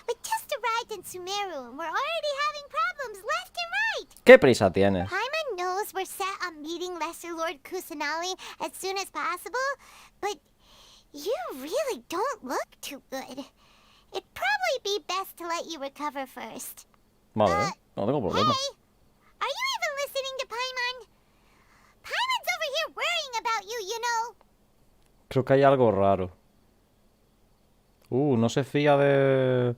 We just arrived in Sumeru and we're already having problems left and right. ¿Qué prisa tienes? Paimon knows we're set on meeting Lesser Lord Kusanali as soon as possible, but you really don't look too good. It'd probably be best to let you recover first. Vale, no tengo problema. Hey, are you even listening to Paimon? Paimon's over here worrying about you, you know. Creo que hay algo raro. No se fía de...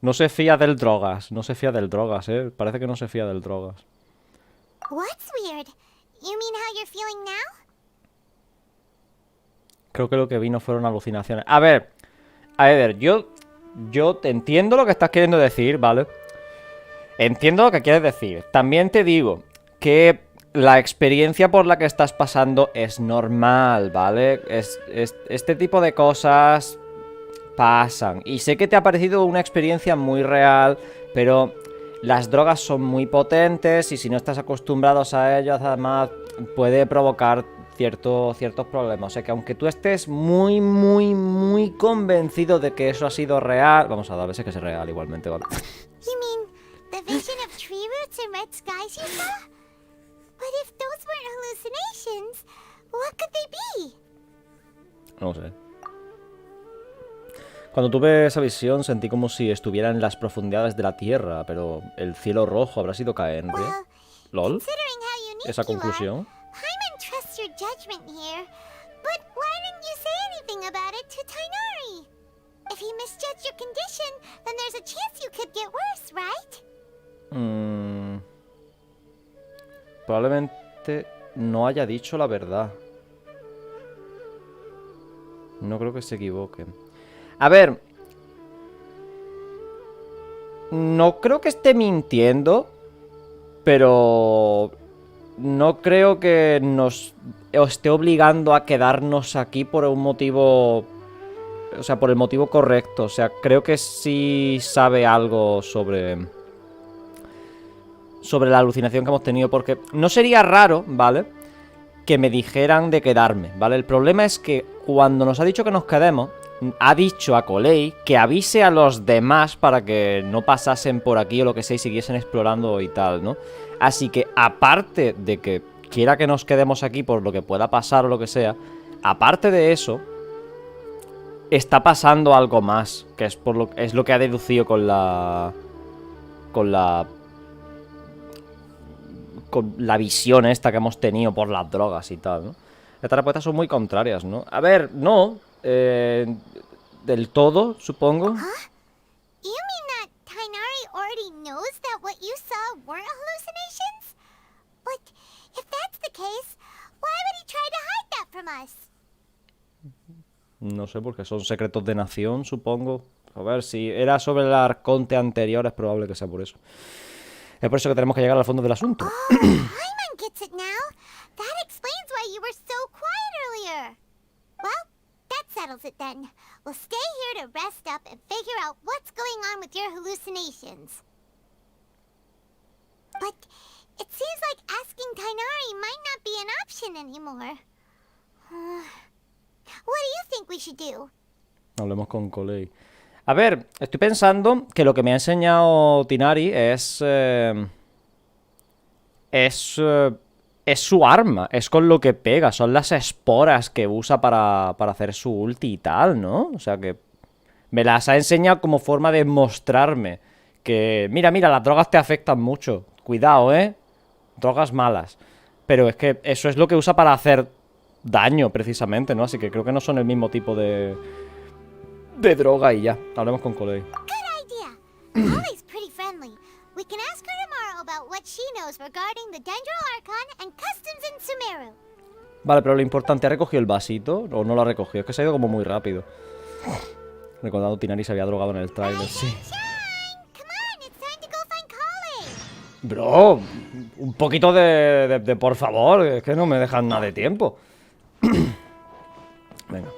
No se fía del drogas. No se fía del drogas, Parece que no se fía del drogas. What's weird? You mean how you're feeling now? Creo que lo que vino fueron alucinaciones. A ver, yo te entiendo lo que estás queriendo decir, ¿vale? Entiendo lo que quieres decir. También te digo que la experiencia por la que estás pasando es normal, ¿vale? Este tipo de cosas pasan. Y sé que te ha parecido una experiencia muy real, pero las drogas son muy potentes y si no estás acostumbrados a ellas, además puede provocar ciertos problemas. O sea que aunque tú estés muy convencido de que eso ha sido real... Vamos a dar veces que es real igualmente, ¿vale? You mean the vision of tree roots and red skies you saw? But if those weren't hallucinations, what could they be? No sé. Cuando tuve esa visión sentí como si estuviera en las profundidades de la tierra, pero el cielo rojo habrá sido caer. Well, ¿Lol? considering how unique Esa you are, conclusión. Paimon trusts your judgment here. But why didn't you say anything about it to Tighnari? If he misjudged your condition, then there's a chance you could get worse, right? Probablemente no haya dicho la verdad. No creo que se equivoque. A ver, no creo que esté mintiendo, pero no creo que nos esté obligando a quedarnos aquí por un motivo... O sea, por el motivo correcto. O sea, creo que sí sabe algo sobre la alucinación que hemos tenido. Porque no sería raro, ¿vale? Que me dijeran de quedarme, ¿vale? El problema es que cuando nos ha dicho que nos quedemos, ha dicho a Colei que avise a los demás para que no pasasen por aquí o lo que sea y siguiesen explorando y tal, ¿no? Así que aparte de que quiera que nos quedemos aquí por lo que pueda pasar o lo que sea, aparte de eso, está pasando algo más, que es lo que ha deducido con la visión esta que hemos tenido por las drogas y tal, ¿no? Estas respuestas son muy contrarias, ¿no? A ver, no. Del todo, supongo. You mean that Tighnari already knows that what you saw weren't hallucinations? But if that's the case, why would he try to hide that from us? No sé, porque son secretos de nación, supongo. A ver, si era sobre el arconte anterior, es probable que sea por eso. Es por eso que tenemos que llegar al fondo del asunto. Paimon gets it now. That explains why you were so quiet earlier. Well, that settles it then. We'll stay here to rest up and figure out what's going on with your hallucinations. But it seems like asking Tighnari might not be an option anymore. What do you think we should do? Hablemos con Colei. A ver, estoy pensando que lo que me ha enseñado Tighnari es su arma, es con lo que pega, son las esporas que usa para hacer su ulti y tal, ¿no? O sea que me las ha enseñado como forma de mostrarme que, mira, las drogas te afectan mucho, cuidado, drogas malas, pero es que eso es lo que usa para hacer daño, precisamente, ¿no? Así que creo que no son el mismo tipo de droga y ya. Hablemos con Colei. Good idea. Holly's pretty friendly. We can ask her tomorrow about what she knows regarding the Dendro Archon and customs in Sumeru. Vale, pero lo importante, ¿ha recogido el vasito o no lo ha recogido? Es que se ha ido como muy rápido. Recordando, Tighnari se había drogado en el trailer, sí. Come on, it's time to go find Holly. Bro, un poquito de por favor, es que no me dejan nada de tiempo. Venga.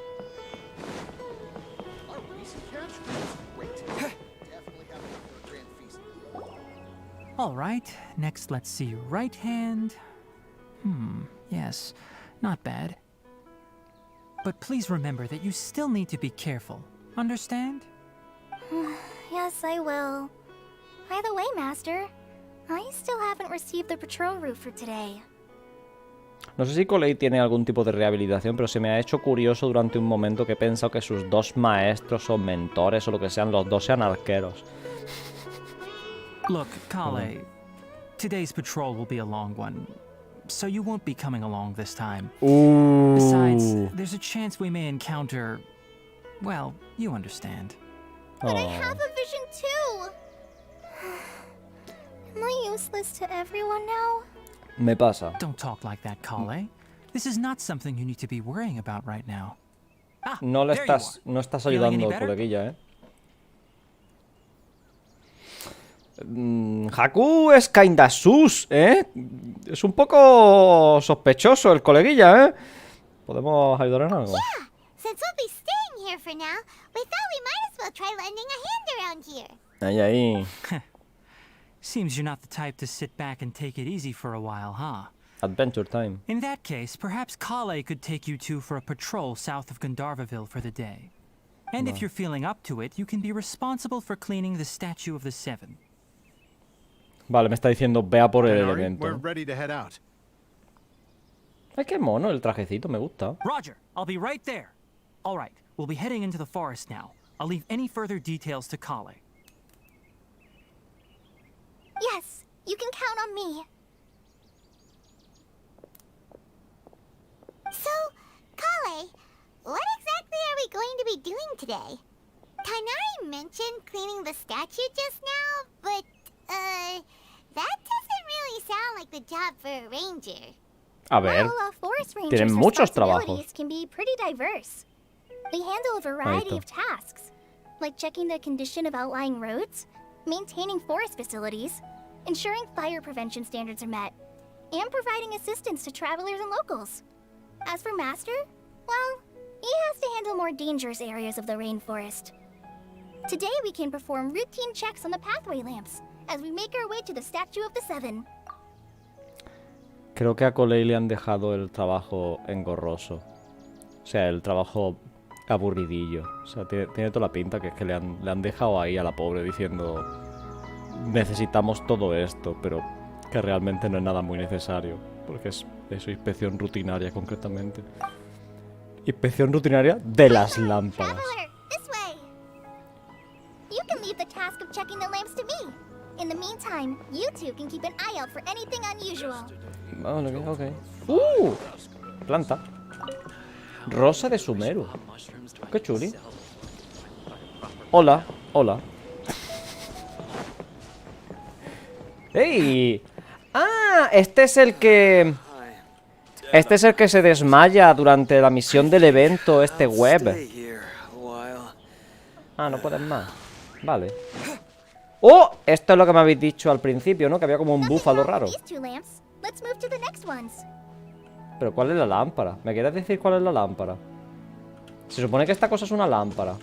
All right, next let's see. Right hand. Yes, not bad. But please remember that you still need to be careful. Understand? Yes, I will. By the way, Master, I still haven't received the patrol route for today. No sé si Colei tiene algún tipo de rehabilitación, pero se me ha hecho curioso durante un momento que he pensado que sus dos maestros o mentores o lo que sean, los dos sean arqueros. Look, Kale, today's patrol will be a long one, so you won't be coming along this time. Besides, there's a chance we may encounter... Well, you understand. But I have a vision too! Am I useless to everyone now? Me pasa. Don't talk like that, Kale. This is not something you need to be worrying about right now. Ah, No there you are. no estás Feeling any ayudando, better? coleguilla, Haku es kinda sus, Es un poco sospechoso el coleguilla, ¿Podemos ayudar en algo? Yeah, since we'll be staying here for now, we thought we might as well try lending a hand around here. Ahí. Seems you're not the type to sit back and take it easy for a while, huh? Adventure time. In that case, perhaps Kale could take you two for a patrol south of Gandharvaville for the day. And if you're feeling up to it, you can be responsible for cleaning the Statue of the Seven. Vale, me está diciendo, vea por el Tighnari, elemento. we're ready to head out. Ay, qué mono el trajecito, me gusta. Roger, I'll be right there. All right, we'll be heading into the forest now. I'll leave any further details to Kale. Yes, you can count on me. So, Kale, what exactly are we going to be doing today? Tighnari mentioned cleaning the statue just now, but, that doesn't really sound like the job for a ranger. A ver, Well, a forest ranger's tienen muchos responsibilities trabajos. can be pretty diverse. They handle a variety está. of tasks, like checking the condition of outlying roads, maintaining forest facilities, ensuring fire prevention standards are met, and providing assistance to travelers and locals. As for Master, well, he has to handle more dangerous areas of the rainforest. Today we can perform routine checks on the pathway lamps as we make our way to the Statue of the Seven. Creo que a Coley le han dejado el trabajo engorroso. O sea, el trabajo aburridillo. O sea, tiene toda la pinta que es que le han dejado ahí a la pobre diciendo necesitamos todo esto, pero que realmente no es nada muy necesario. Porque es eso, inspección rutinaria concretamente. Inspección rutinaria de las lámparas. Traveler, this way. You can leave the task of checking the lamps to me. In the meantime, you two can keep an eye out for anything unusual. Vale, ok. Planta. Rosa de Sumeru. Qué chuli. Hola, hola. ¡Ey! ¡Ah! Este es el que se desmaya durante la misión del evento, este web. Ah, no puedes más. Vale. ¡Oh! Esto es lo que me habéis dicho al principio, ¿no? Que había como un búfalo raro. Pero ¿cuál es la lámpara? ¿Me quieres decir cuál es la lámpara? Se supone que esta cosa es una lámpara.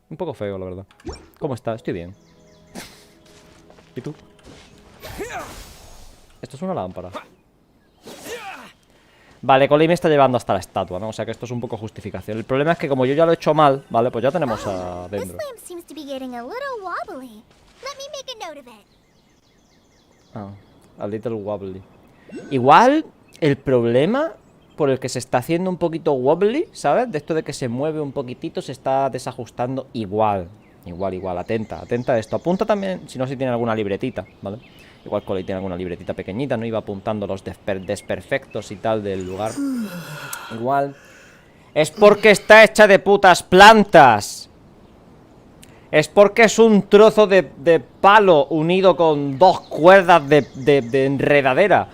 Un poco feo, la verdad. ¿Cómo está? Estoy bien. ¿Y tú? Esto es una lámpara. Vale, Coley me está llevando hasta la estatua, ¿no? O sea que esto es un poco justificación. El problema es que como yo ya lo he hecho mal, ¿vale? Pues ya tenemos adentro. Ah, a little wobbly. Igual, el problema por el que se está haciendo un poquito wobbly, ¿sabes? De esto de que se mueve un poquitito, se está desajustando igual. Igual. Atenta a esto. Apunta también, si no, si tiene alguna libretita, ¿vale? Igual Coley tiene alguna libretita pequeñita, ¿no? Iba apuntando los desperfectos y tal del lugar. Igual. Es porque está hecha de putas plantas. Es porque es un trozo de palo unido con dos cuerdas de enredadera.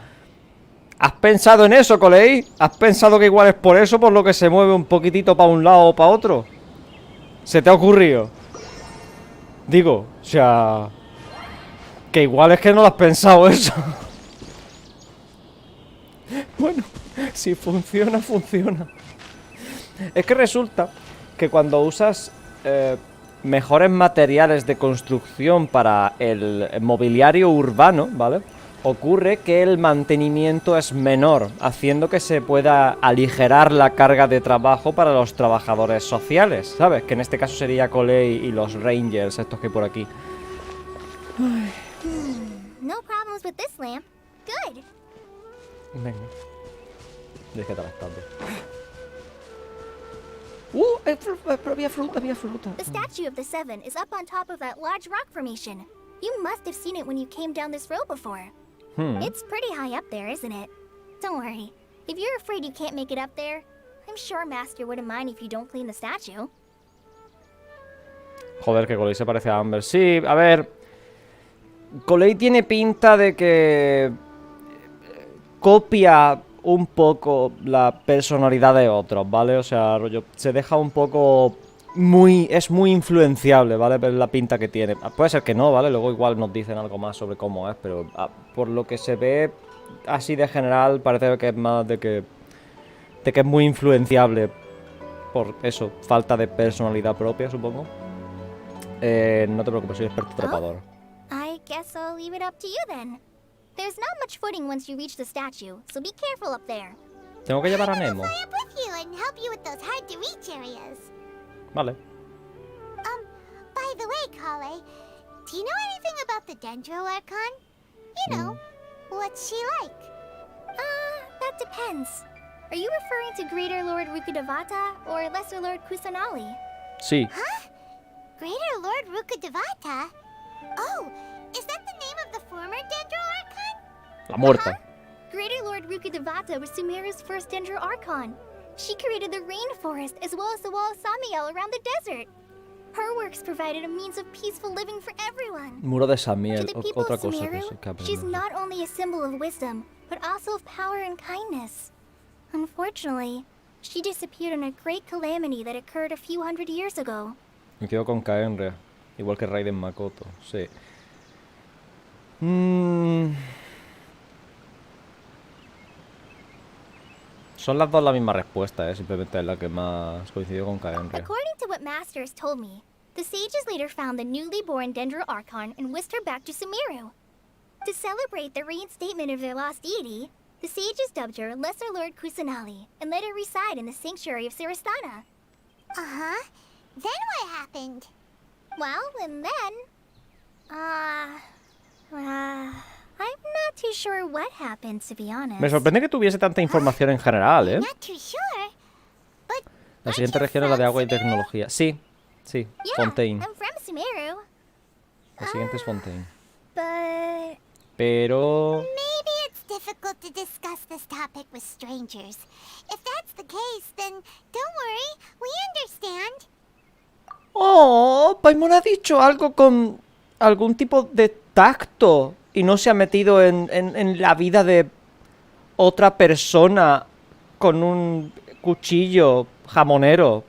¿Has pensado en eso, Coley? ¿Has pensado que igual es por eso por lo que se mueve un poquitito para un lado o para otro? ¿Se te ha ocurrido? Digo, o sea... Que igual es que no lo has pensado eso. Bueno, si funciona, funciona. Es que resulta que cuando usas mejores materiales de construcción para el mobiliario urbano, ¿vale? Ocurre que el mantenimiento es menor, haciendo que se pueda aligerar la carga de trabajo para los trabajadores sociales, ¿sabes? Que en este caso sería Coley y los Rangers, estos que hay por aquí. Ay. No problems with this lamp. Good. Venga. Déjate la estatua. Había fruta. The Statue of the Seven is up on top of that large rock formation. You must have seen it when you came down this road before. It's pretty high up there, isn't it? Don't worry. If you're afraid you can't make it up there, I'm sure Master wouldn't mind if you don't clean the statue. Joder, que Coley se parece a Amber. Sí, a ver... Coley tiene pinta de que copia un poco la personalidad de otros, ¿vale? O sea, rollo, se deja un poco es muy influenciable, ¿vale? Pero la pinta que tiene. Puede ser que no, ¿vale? Luego igual nos dicen algo más sobre cómo es, pero por lo que se ve así de general parece que es más de que es muy influenciable por eso, falta de personalidad propia, supongo. No te preocupes, soy experto trepador. I guess I'll leave it up to you then. There's not much footing once you reach the statue, so be careful up there. Tengo que llevar a Nemo. Fly up with you and help you with those hard to reach areas. Vale. By the way, Kale, do you know anything about the Dendro Archon? You know, what's she like? That depends. Are you referring to Greater Lord Rukkhadevata or Lesser Lord Kusanali? Sí. Huh? Greater Lord Rukkhadevata? Oh, is that the name of the former Dendro Archon? La muerta. Greater Lord Rukkhadevata was Sumeru's first Dendro Archon. She created the rainforest as well as the wall of Samiel around the desert. Her works provided a means of peaceful living for everyone. Muro de Samiel, To the people otra of cosa Sumeru, que aprendo. she's not only a symbol of wisdom, but also of power and kindness. Unfortunately, she disappeared in a great calamity that occurred a few hundred years ago. Me quedo con Kaenria, igual que Raiden Makoto, sí. Son las dos la misma respuesta, simplemente es la que más coincidió con Kaenri. According to what Masters told me, the sages later found the newly born Dendro Archon and whisked her back to Sumeru. To celebrate the reinstatement of their lost deity, the sages dubbed her Lesser Lord Kusanali and let her reside in the sanctuary of Sarastana. Uh-huh. Then what happened? Well, and then... I'm not too sure what happened, to be honest. Me sorprende que tuviese tanta información en general, ¿eh? Not too sure. But La siguiente región es la de agua y tecnología. Sí, sí, Yeah, Fontaine. I'm from Sumeru. La siguiente es Fontaine. But... Pero... maybe it's difficult to discuss this topic with strangers. If that's the case, then don't worry, we understand. Oh, Paimon ha dicho algo con algún tipo de tacto y no se ha metido en la vida de otra persona con un cuchillo jamonero.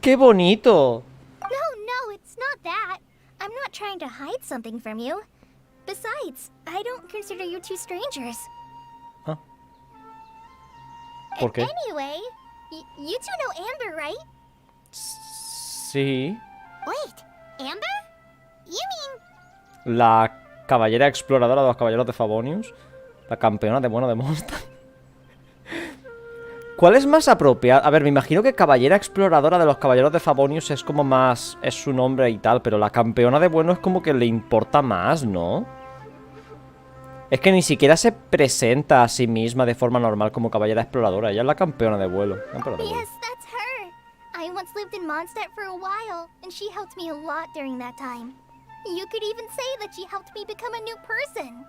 ¡Qué bonito! No, it's not that. I'm not trying to hide something from you. Besides, I don't consider you two strangers. Ah. ¿Por qué? Anyway, you two know Amber, right? Sí. Wait, Amber? You mean... La caballera exploradora de los caballeros de Favonius. La campeona de Mondstadt. ¿Cuál es más apropiado? A ver, me imagino que caballera exploradora de los caballeros de Favonius es como más... es su nombre y tal, pero la campeona de bueno es como que le importa más, ¿no? Es que ni siquiera se presenta a sí misma de forma normal como caballera exploradora. Ella es la campeona de vuelo. Yes, that's her. I once lived in Mondstadt for a while, and she helped me a lot during that time. You could even say that she helped me become a new person.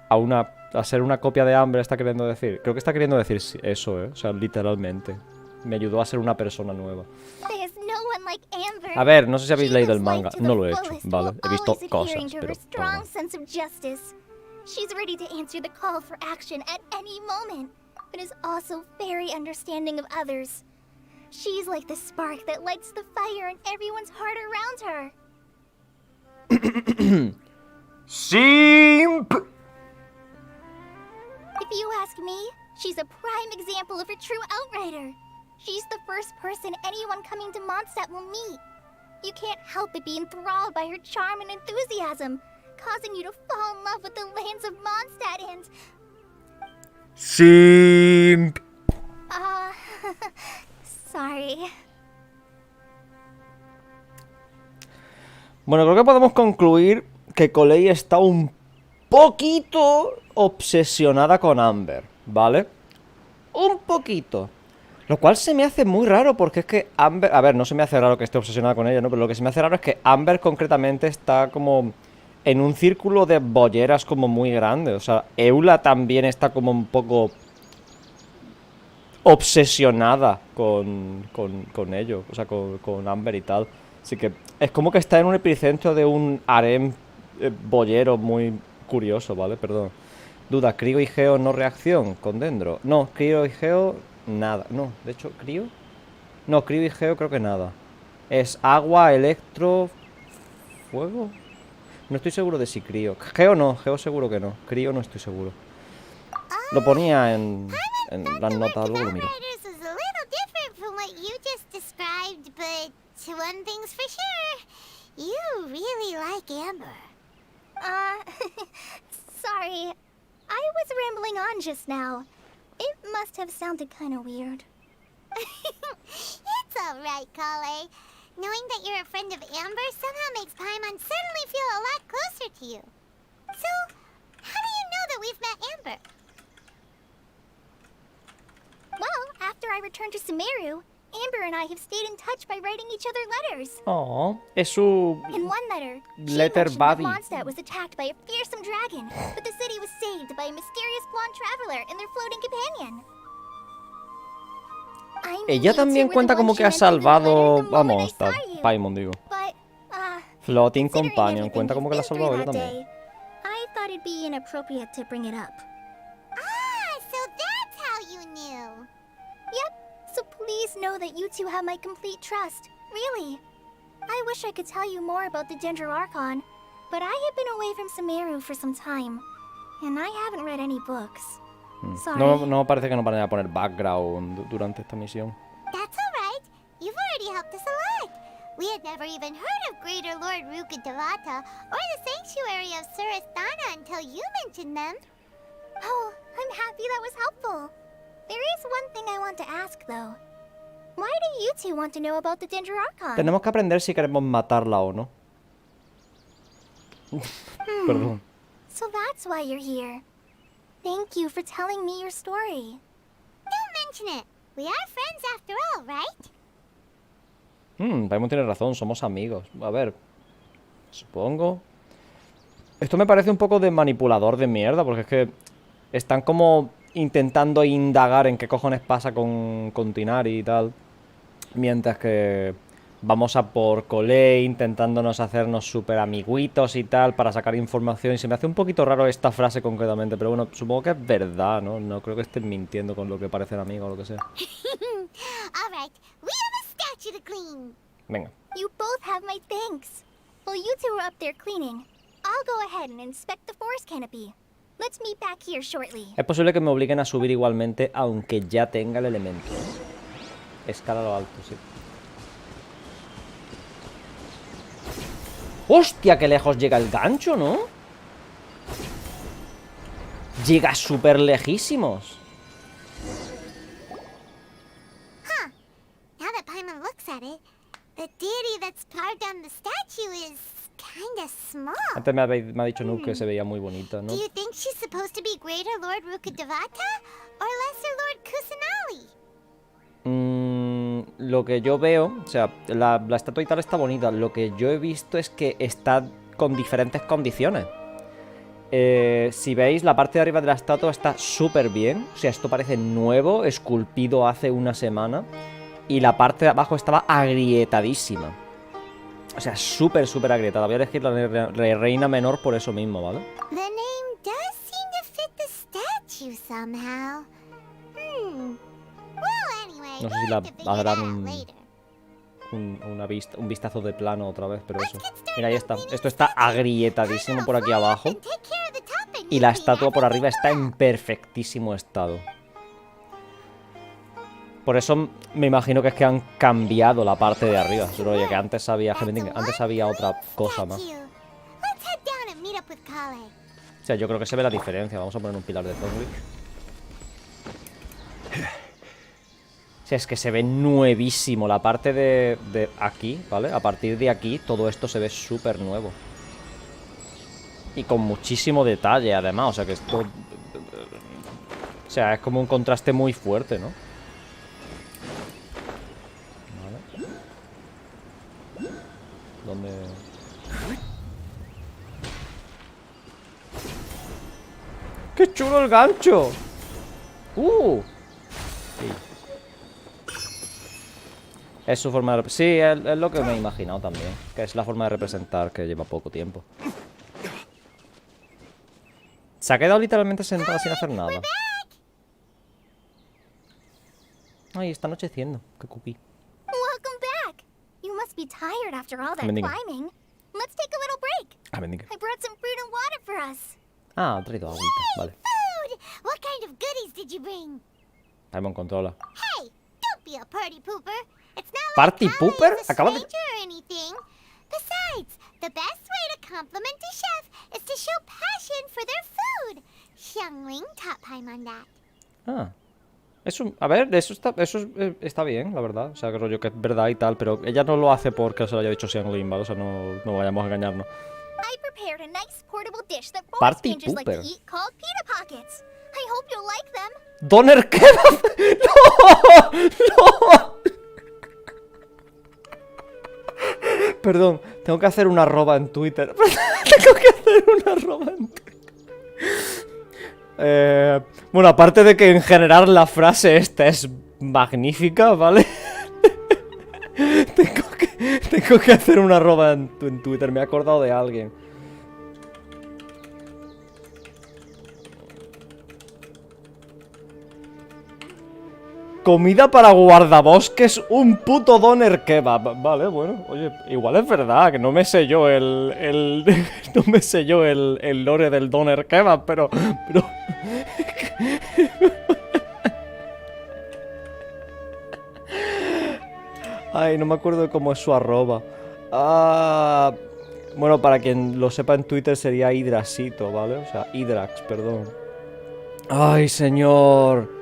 A ser una copia de Amber está queriendo decir. Creo que está queriendo decir eso, ¿eh? O sea, literalmente. Me ayudó a ser una persona nueva. There's no one like Amber. A ver, no sé si habéis She leído el lives manga. life to the No lo he hecho, fullest ¿vale? while He visto always cosas, adhering to pero... her strong sense of justice. She's ready to answer the call for action at any moment, but is also very understanding of others. She's like the spark that lights the fire in everyone's heart around her. ¡Simp! If you ask me, she's a prime example of a true outrider. She's the first person anyone coming to Mondstadt will meet. You can't help but be enthralled by her charm and enthusiasm, causing you to fall in love with the lands of Mondstadt and... Simp. Sorry. Bueno, creo que podemos concluir que Colei está un poquito obsesionada con Amber, ¿vale? Un poquito. Lo cual se me hace muy raro porque es que Amber... A ver, no se me hace raro que esté obsesionada con ella, ¿no? Pero lo que se me hace raro es que Amber concretamente está como en un círculo de bolleras como muy grande. O sea, Eula también está como un poco obsesionada con ello. O sea, con Amber y tal. Así que es como que está en un epicentro de un harem bollero muy curioso, ¿vale? Perdón. Duda, Crío y Geo no reacción con Dendro. No, Crío y Geo nada. No, de hecho, ¿Crío? No, Crío y Geo creo que nada. Es agua, electro, fuego. No estoy seguro de si Crío. Geo no, Geo seguro que no. Crío no estoy seguro. Lo ponía en las notas, luego lo miro. Outriders is a little different from what you just described, but one thing's for sure. You really like Amber. Sorry. I was rambling on just now. It must have sounded kind of weird. It's alright, Kale. Knowing that you're a friend of Amber somehow makes Paimon suddenly feel a lot closer to you. So, how do you know that we've met Amber? Well, after I returned to Sumeru, Amber and I have stayed in touch by writing each other letters. Oh, es su In one letter, she letter mentioned that buddy. Mondstadt was attacked by a fearsome dragon, but the city was saved by a mysterious blonde traveler and their floating companion. I knew Ella you two también were the cuenta ones como she que ha mentioned in the letter salvado... the moment Vamos, I está saw you. Paimon, digo. But, Floating considering Companion, everything cuenta como que la ha you've been salvado through ella that también. day, I thought it'd be inappropriate to bring it up. Ah, so that's how you knew. Yep, so please know that you two have my complete trust. Really. I wish I could tell you more about the Dendro Archon, but I have been away from Sumeru for some time, and I haven't read any books. Sorry. No parece que nos van a poner background durante esta misión. That's alright. You've already helped us a lot. We had never even heard of Greater Lord Rukkhadevata or the Sanctuary of Surasthana until you mentioned them. Oh, I'm happy that was helpful. There is one thing I want to ask, though. Why do you two want to know about the Danger Archon? Tenemos que aprender si queremos matarla o no. Perdón. So that's why you're here. Thank you for telling me your story. Don't mention it. We are friends after all, right? Paimon tiene razón, somos amigos. A ver, supongo. Esto me parece un poco de manipulador de mierda, porque es que están como intentando indagar en qué cojones pasa con Tighnari y tal. Mientras que vamos a por Colé intentándonos hacernos súper amiguitos y tal para sacar información. Y se me hace un poquito raro esta frase concretamente, pero bueno, supongo que es verdad, ¿no? No creo que estén mintiendo con lo que parecen amigos o lo que sea. Alright, we have a statue to clean. Venga. You both have my thanks. While you two are up there cleaning, I'll go ahead and inspect the forest canopy. Let's meet back here shortly. Es posible que me obliguen a subir igualmente, aunque ya tenga el elemento. Escala a lo alto, sí. ¡Hostia! ¡Qué lejos llega el gancho!, ¿no? Llega súper lejísimos. Huh. Now that Paimon looks at it, the deity that's carved on the statue is kinda small. Antes me ha dicho Nuke que se veía muy bonita, ¿no? Do you think she's supposed to be Greater Lord Rukkhadevata or Lesser Lord Kusanali? Lo que yo veo, o sea, la estatua y tal está bonita. Lo que yo he visto es que está con diferentes condiciones. Si veis, la parte de arriba de la estatua está súper bien. O sea, esto parece nuevo, esculpido hace una semana. Y la parte de abajo estaba agrietadísima. O sea, súper agrietada. Voy a elegir la reina menor por eso mismo, ¿vale? The name does seem to fit the statue somehow. Well, anyway, No sé si we'll la have to figure it harán out later. un vistazo de plano otra vez, pero eso. Mira, ahí está. Esto está agrietadísimo por aquí abajo. Y la estatua por arriba está en perfectísimo estado. Por eso me imagino que es que han cambiado la parte de arriba. Solo ya que antes había otra cosa más. O sea, yo creo que se ve la diferencia. Vamos a poner un pilar de Thornwick. O sea, es que se ve nuevísimo. La parte de aquí, ¿vale? A partir de aquí, todo esto se ve súper nuevo. Y con muchísimo detalle, además. O sea, que esto... O sea, es como un contraste muy fuerte, ¿no? Vale. ¿Dónde...? ¡Qué chulo el gancho! Sí. Es su forma de... Sí, es lo que me he imaginado también. Que es la forma de representar que lleva poco tiempo. Se ha quedado literalmente sentada sin hacer nada. Ay, está anocheciendo. Qué cupi. Welcome back. You must be tired after all that Bendiga. climbing. Let's take a little break. Ah, bendiga. I brought some fruit and water for us. Ah, ha traído agüita. Vale. Food! What kind of goodies did you bring? Paimon, controla. Hey, don't be a party pooper. It's not ¿Party like Holly pooper? is a Acaba de... stranger or anything. Besides, the best way to compliment a chef is to show passion for their food. Xiangling taught Paimon that. Ah. Eso, a ver, eso está bien, la verdad. O sea, que rollo que es verdad y tal, pero ella no lo hace porque se lo haya dicho Xiangling, ¿vale? O sea, no vayamos a engañarnos. I prepared a nice portable dish that forest Party rangers like to pooper. eat called pita pockets. I hope you'll like them. ¡Doner kebab! ¡No! ¡No! Perdón, tengo que hacer una arroba en Twitter. Tengo que hacer una arroba en Twitter. Bueno, aparte de que en general la frase esta es magnífica, ¿vale? Tengo que hacer una arroba en Twitter. Me he acordado de alguien. Comida para guardabosques, un puto doner kebab. Vale, bueno, oye, igual es verdad que no me sé yo no me sé yo el lore del doner kebab, pero... Ay, no me acuerdo de cómo es su arroba. Bueno, para quien lo sepa en Twitter sería Hidrasito, ¿vale? O sea, Hidrax, perdón. Ay, señor.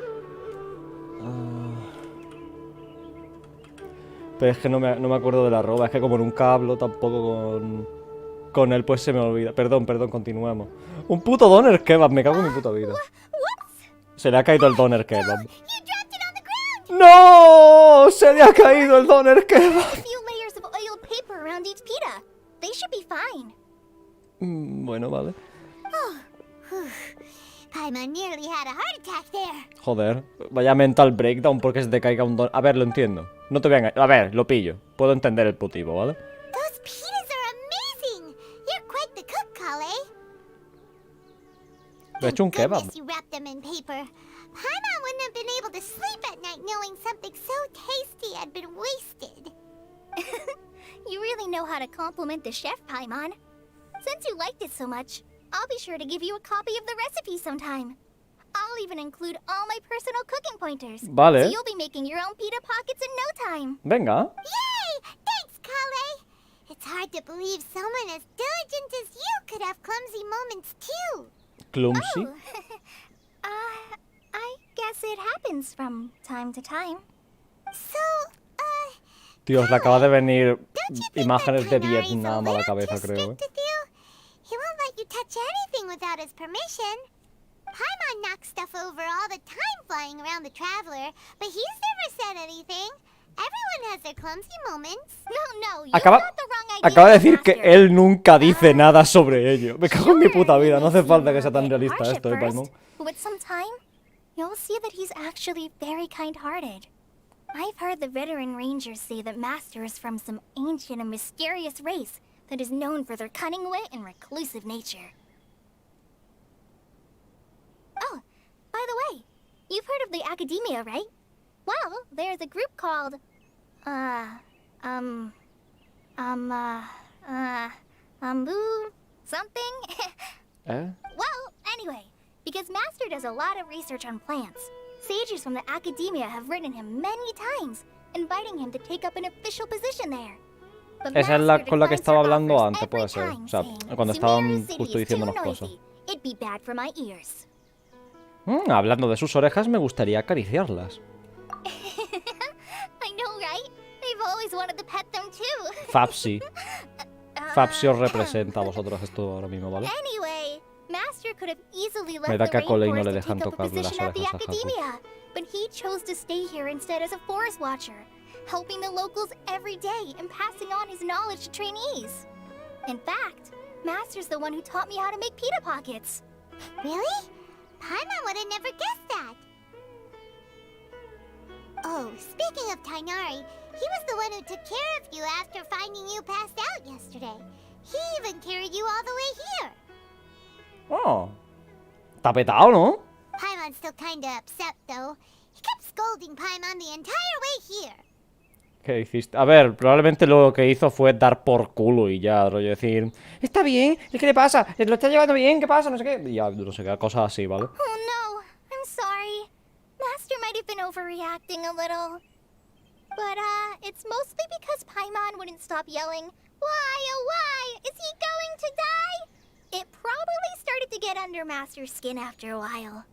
Pero es que no me acuerdo de la arroba. Es que como nunca hablo tampoco con él, pues se me olvida. Perdón, continuemos. Un puto doner kebab, me cago en mi puta vida. Se le ha caído el doner kebab. ¡No! ¡Se le ha caído el doner kebab! A few layers of oiled paper around each pita. They should be fine. Bueno, vale. Paimon nearly had a heart attack there. Joder, vaya mental breakdown porque se te caiga un don... A ver, lo entiendo. No te voy a engañar. A ver, lo pillo. Puedo entender el motivo, ¿vale? Those pitas are amazing. You're quite the cook, Kale. Le he hecho un Thank kebab. goodness you wrapped them in paper. Paimon wouldn't have been able to sleep at night knowing something so tasty had been wasted. You really know how to compliment the chef, Paimon. Since you liked it so much, I'll be sure to give you a copy of the recipe sometime. I'll even include all my personal cooking pointers. Vale. So you'll be making your own pita pockets in no time. Venga. Yay! Thanks, Kale. It's hard to believe someone as diligent as you could have clumsy moments too. Clumsy. I guess it happens from time to time. So, Dios, le acaba de venir don't you think imágenes de that Tighnari's a Vietnam a la little cabeza, too creo. strict with you? He won't let you touch anything without his permission. Paimon knocks stuff over all the time flying around the Traveler, but he's never said anything. Everyone has their clumsy moments. No, you Acaba, got the wrong idea, acaba de decir que Master. él nunca dice nada sobre ello. Me cago en mi puta Sure, vida. it No may hace falta seem que a sea tan bit realista harsh esto, at Paimon. first, but with some time, you'll see that he's actually very kind-hearted. I've heard the veteran rangers say that Master is from some ancient and mysterious race that is known for their cunning wit and reclusive nature. Oh, by the way, you've heard of the Academia, right? Well, there's a group called, something? ¿Eh? Well, anyway, because Master does a lot of research on plants, sages from the Academia have written him many times, inviting him to take up an official position there. But Esa es la Master con la que declines estaba her hablando offers antes, every puede ser. time, O sea, saying, cuando "Sumeru estaban City justo is too diciéndonos cosas. noisy. It'd be bad for my ears." Hablando de sus orejas, me gustaría acariciarlas. I know, right? I've always wanted to pet them too. Fapsi. Fapsi os representa a vosotros esto ahora mismo, ¿vale? Anyway, Master could have easily left Me da the que a Coley no le rainforest to dejan take up a tocarle las position at the orejas a Haku. Academia, but he chose to stay here instead as a forest watcher, helping the locals every day and passing on his knowledge to trainees. In fact, Master's the one who taught me how to make pita pockets. Really? Paimon would have never guessed that. Oh, speaking of Tighnari, he was the one who took care of you after finding you passed out yesterday. He even carried you all the way here. Oh. Está petado, ¿no? Paimon's still kinda upset, though. He kept scolding Paimon the entire way here. ¿Qué hiciste? A ver, probablemente lo que hizo fue dar por culo y ya, rollo decir, está bien, ¿qué le pasa? ¿Lo está llevando bien? ¿Qué pasa? No sé qué. Y ya, no sé qué, cosas así, ¿vale? Oh no, I'm sorry. Master might have been overreacting a little. But, it's mostly because Paimon wouldn't stop yelling, "Why, oh why? Is he going to die?" It probably started to get under Master's skin after a while.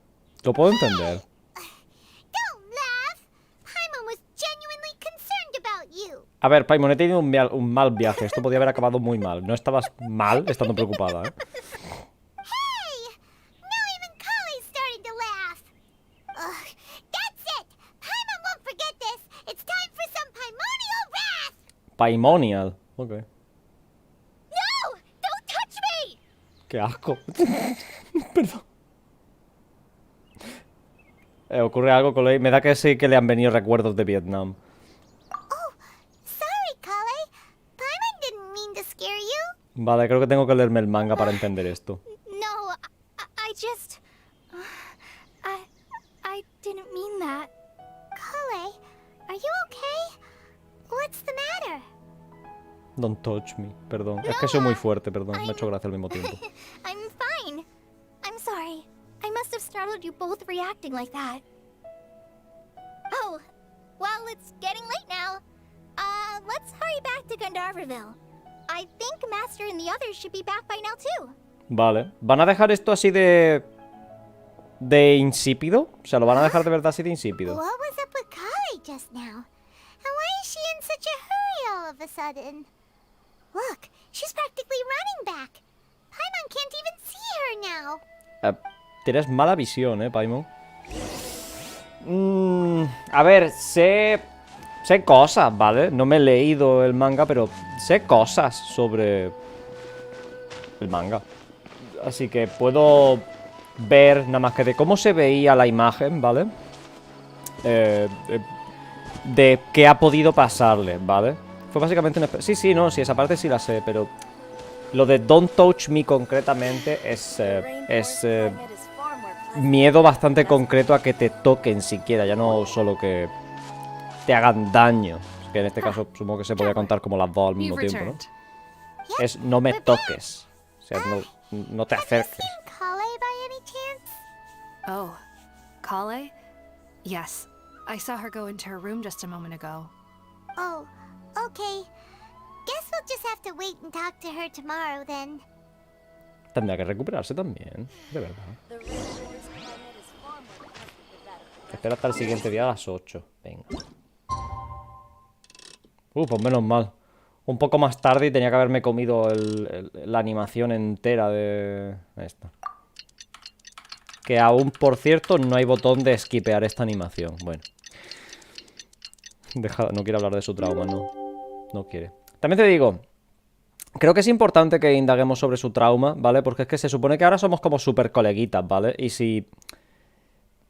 Lo puedo entender. Don't laugh! Paimon was genuinely concerned about you. A ver, Paimon, he tenido un mal viaje. Esto podía haber acabado muy mal. No estabas mal estando preocupada, ¿eh? Hey! Now even Kale's starting to laugh. Ugh, that's it! Paimon won't forget this. It's time for some Paimonial wrath! Paimonial. Ok. No! Don't touch me! Qué asco. Perdón. Ocurre algo con Lei. Me da que sí que le han venido recuerdos de Vietnam. Oh, sorry, Kale. Paimon didn't mean to scare you. Vale, creo que tengo que leerme el manga para entender esto. No, I just... I didn't mean that. Kale, Don't touch me, perdón. Es que soy muy fuerte, perdón. Me ha hecho gracia al mismo tiempo. I'm fine. I'm sorry. I must have startled you both reacting like that. Oh, well, it's getting late now. Let's hurry back to Gandharville. I think Master and the others should be back by now too. Vale. ¿Van a dejar esto así de insípido? O sea, ¿lo van a dejar de verdad así de insípido? What was up with Kali just now? And why is she in such a hurry all of a sudden? Look, she's practically running back. Paimon can't even see her now. Tienes mala visión, Paimon. A ver, sé cosas, ¿vale? No me he leído el manga, pero sé cosas sobre el manga. Así que puedo ver nada más que de cómo se veía la imagen, ¿vale? De qué ha podido pasarle, ¿vale? Fue básicamente una... Sí, no, sí, esa parte sí la sé, pero lo de Don't Touch Me concretamente es miedo bastante concreto a que te toquen siquiera, ya no solo que te hagan daño, que en este caso supongo que se podría contar como las dos al mismo tiempo, ¿no? Es no me toques, o sea, no te acerques. Kale by any chance? Oh, Kale? Yes. I saw her go into her room just a moment ago. Oh, okay. Guess we'll just have to wait and talk to her tomorrow then. Tendrá que recuperarse también, de verdad. Espera hasta el siguiente día a las 8. Venga. Pues menos mal. Un poco más tarde y tenía que haberme comido la animación entera de esta. Que aún, por cierto, no hay botón de skipear esta animación. Bueno. No quiere hablar de su trauma, no. No quiere. También te digo, creo que es importante que indaguemos sobre su trauma, ¿vale? Porque es que se supone que ahora somos como súper coleguitas, ¿vale? Y si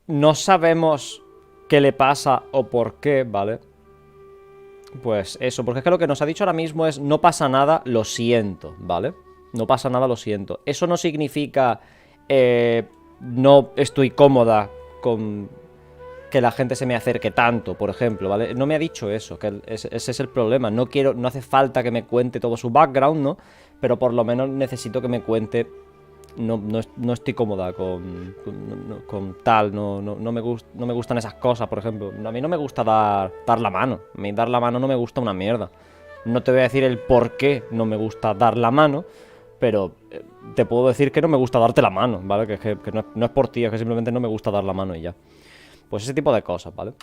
no sabemos qué le pasa o por qué, ¿vale? Pues eso, porque es que lo que nos ha dicho ahora mismo es no pasa nada, lo siento, ¿vale? No pasa nada, lo siento. Eso no significa no estoy cómoda con que la gente se me acerque tanto, por ejemplo, ¿vale? No me ha dicho eso, que ese es el problema. No hace falta que me cuente todo su background, ¿no? Pero por lo menos necesito que me cuente. No estoy cómoda con tal, no me gustan esas cosas, por ejemplo. A mí no me gusta dar la mano. A mí dar la mano no me gusta una mierda. No te voy a decir el por qué no me gusta dar la mano, pero te puedo decir que no me gusta darte la mano, ¿vale? Que no es por ti, es que simplemente no me gusta dar la mano y ya. Pues ese tipo de cosas, ¿vale?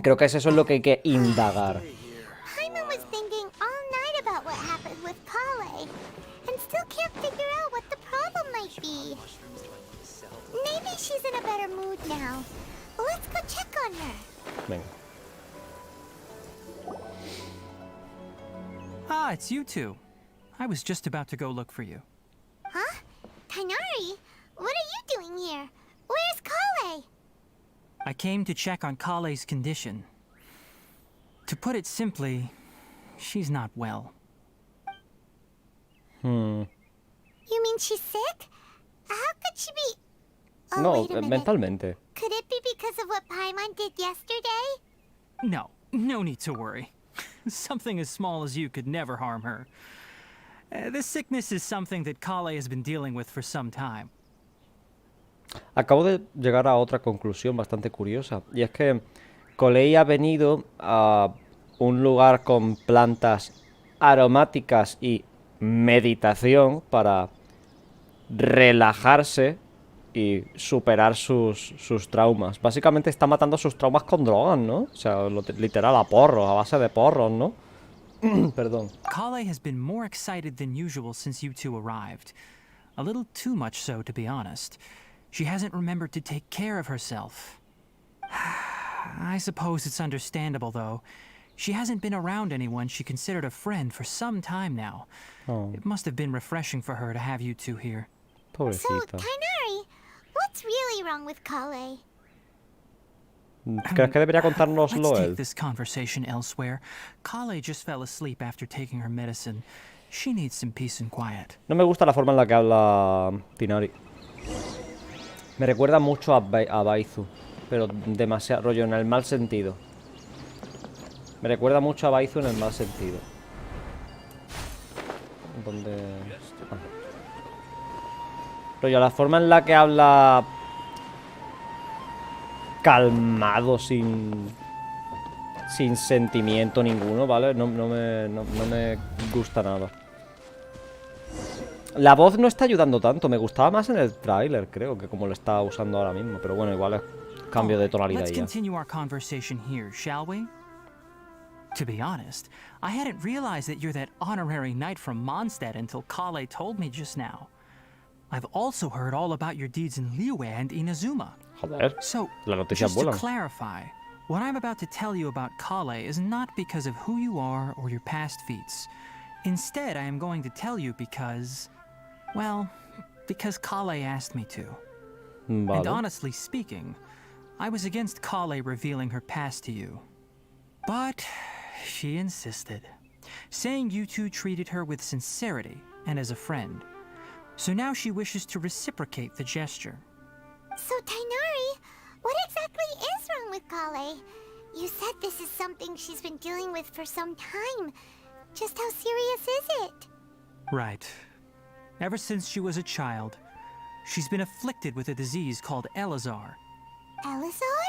Creo que eso es lo que hay que indagar. Paimon was thinking all night about what happened with Kale, and still can't figure out what the problem might be. Maybe she's in a better mood now. Let's go check on her. Venga. Ah, it's you two. I was just about to go look for you. Huh? Tighnari? What are you doing here? Where's Kale? I came to check on Kale's condition. To put it simply, she's not well. You mean she's sick? How could she be... Oh, No, wait a minute. mentalmente. Could it be because of what Paimon did yesterday? No need to worry. Something as small as you could never harm her. This sickness is something that Kale has been dealing with for some time. Acabo de llegar a otra conclusión bastante curiosa. Y es que Colei ha venido a un lugar con plantas aromáticas y meditación para relajarse y superar sus traumas. Básicamente está matando sus traumas con drogas, ¿no? O sea, literal, a porros, a base de porros, ¿no? Perdón. Kale has been more excited than usual since you two arrived. A little too much so, to be honest. She hasn't remembered to take care of herself. I suppose it's understandable, though. She hasn't been around anyone she considered a friend for some time now. Oh, It must have been refreshing for her to have you two here. So, pobrecita. Tighnari, what's really wrong with Kale? ¿Crees que debería contárnoslo Let's él? take this conversation elsewhere. Kale just fell asleep after taking her medicine. She needs some peace and quiet. No me gusta la forma en la que habla Tighnari. Me recuerda mucho a Baizu, pero demasiado rollo en el mal sentido. Me recuerda mucho a Baizu en el mal sentido. ¿Dónde? Ah. Pero ya la forma en la que habla calmado, sin sentimiento ninguno, ¿vale? No me gusta nada. La voz no está ayudando tanto. Me gustaba más en el tráiler, creo, que como lo está usando ahora mismo. Pero bueno, igual es cambio de tonalidad Let's ya. continue our conversation here, shall we? To be honest, I hadn't realized that you're that honorary knight from Mondstadt until Kale told me just now. I've also heard all about your deeds in Liyue and Inazuma. Joder, So, las noticias just to vuelan. clarify, what I'm about to tell you about Kale is not because of who you are or your past feats. Instead, I am going to tell you because, well, because Kale asked me to. And Vale. honestly speaking, I was against Kale revealing her past to you. But she insisted, saying you two treated her with sincerity and as a friend. So now she wishes to reciprocate the gesture. So, Tighnari, what exactly is wrong with Kale? You said this is something she's been dealing with for some time. Just how serious is it? Right. Ever since she was a child, she's been afflicted with a disease called Elazar. Elazar?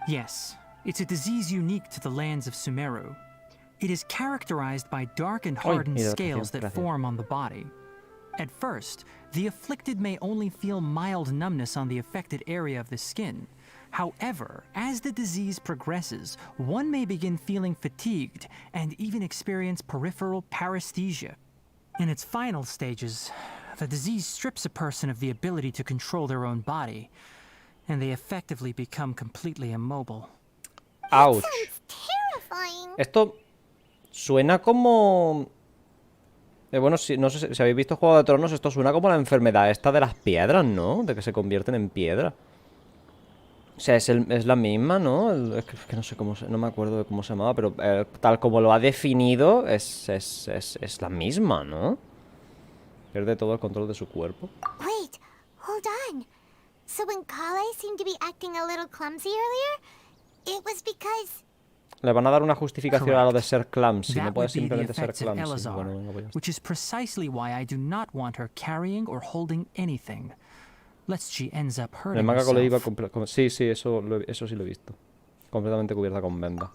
Yes, it's a disease unique to the lands of Sumeru. It is characterized by dark and hardened hidratación, scales that gracias. form on the body. At first, the afflicted may only feel mild numbness on the affected area of the skin. However, as the disease progresses, one may begin feeling fatigued and even experience peripheral paresthesia. In its final stages, the disease strips a person of the ability to control their own body, and they effectively become completely immobile. Ouch. Sounds terrifying. Esto suena como... bueno, no sé si habéis visto Juego de Tronos, esto suena como la enfermedad esta de las piedras, ¿no? De que se convierten en piedra. O sea, es la misma, ¿no? Es que no sé cómo no me acuerdo de cómo se llamaba, pero tal como lo ha definido, es la misma, ¿no? Pierde todo el control de su cuerpo. Wait, hold on. So when Kale seemed to be acting a little clumsy earlier, it was because... Le van a dar una justificación a lo de ser clumsy. No That puede would be the simplemente ser effects of clumsy. Elazar, Bueno, venga, voy a... which is precisely why I do not want her carrying or holding anything, lest she ends up El hurting manga le iba herself. sí, eso sí lo he visto. Completamente cubierta con venda.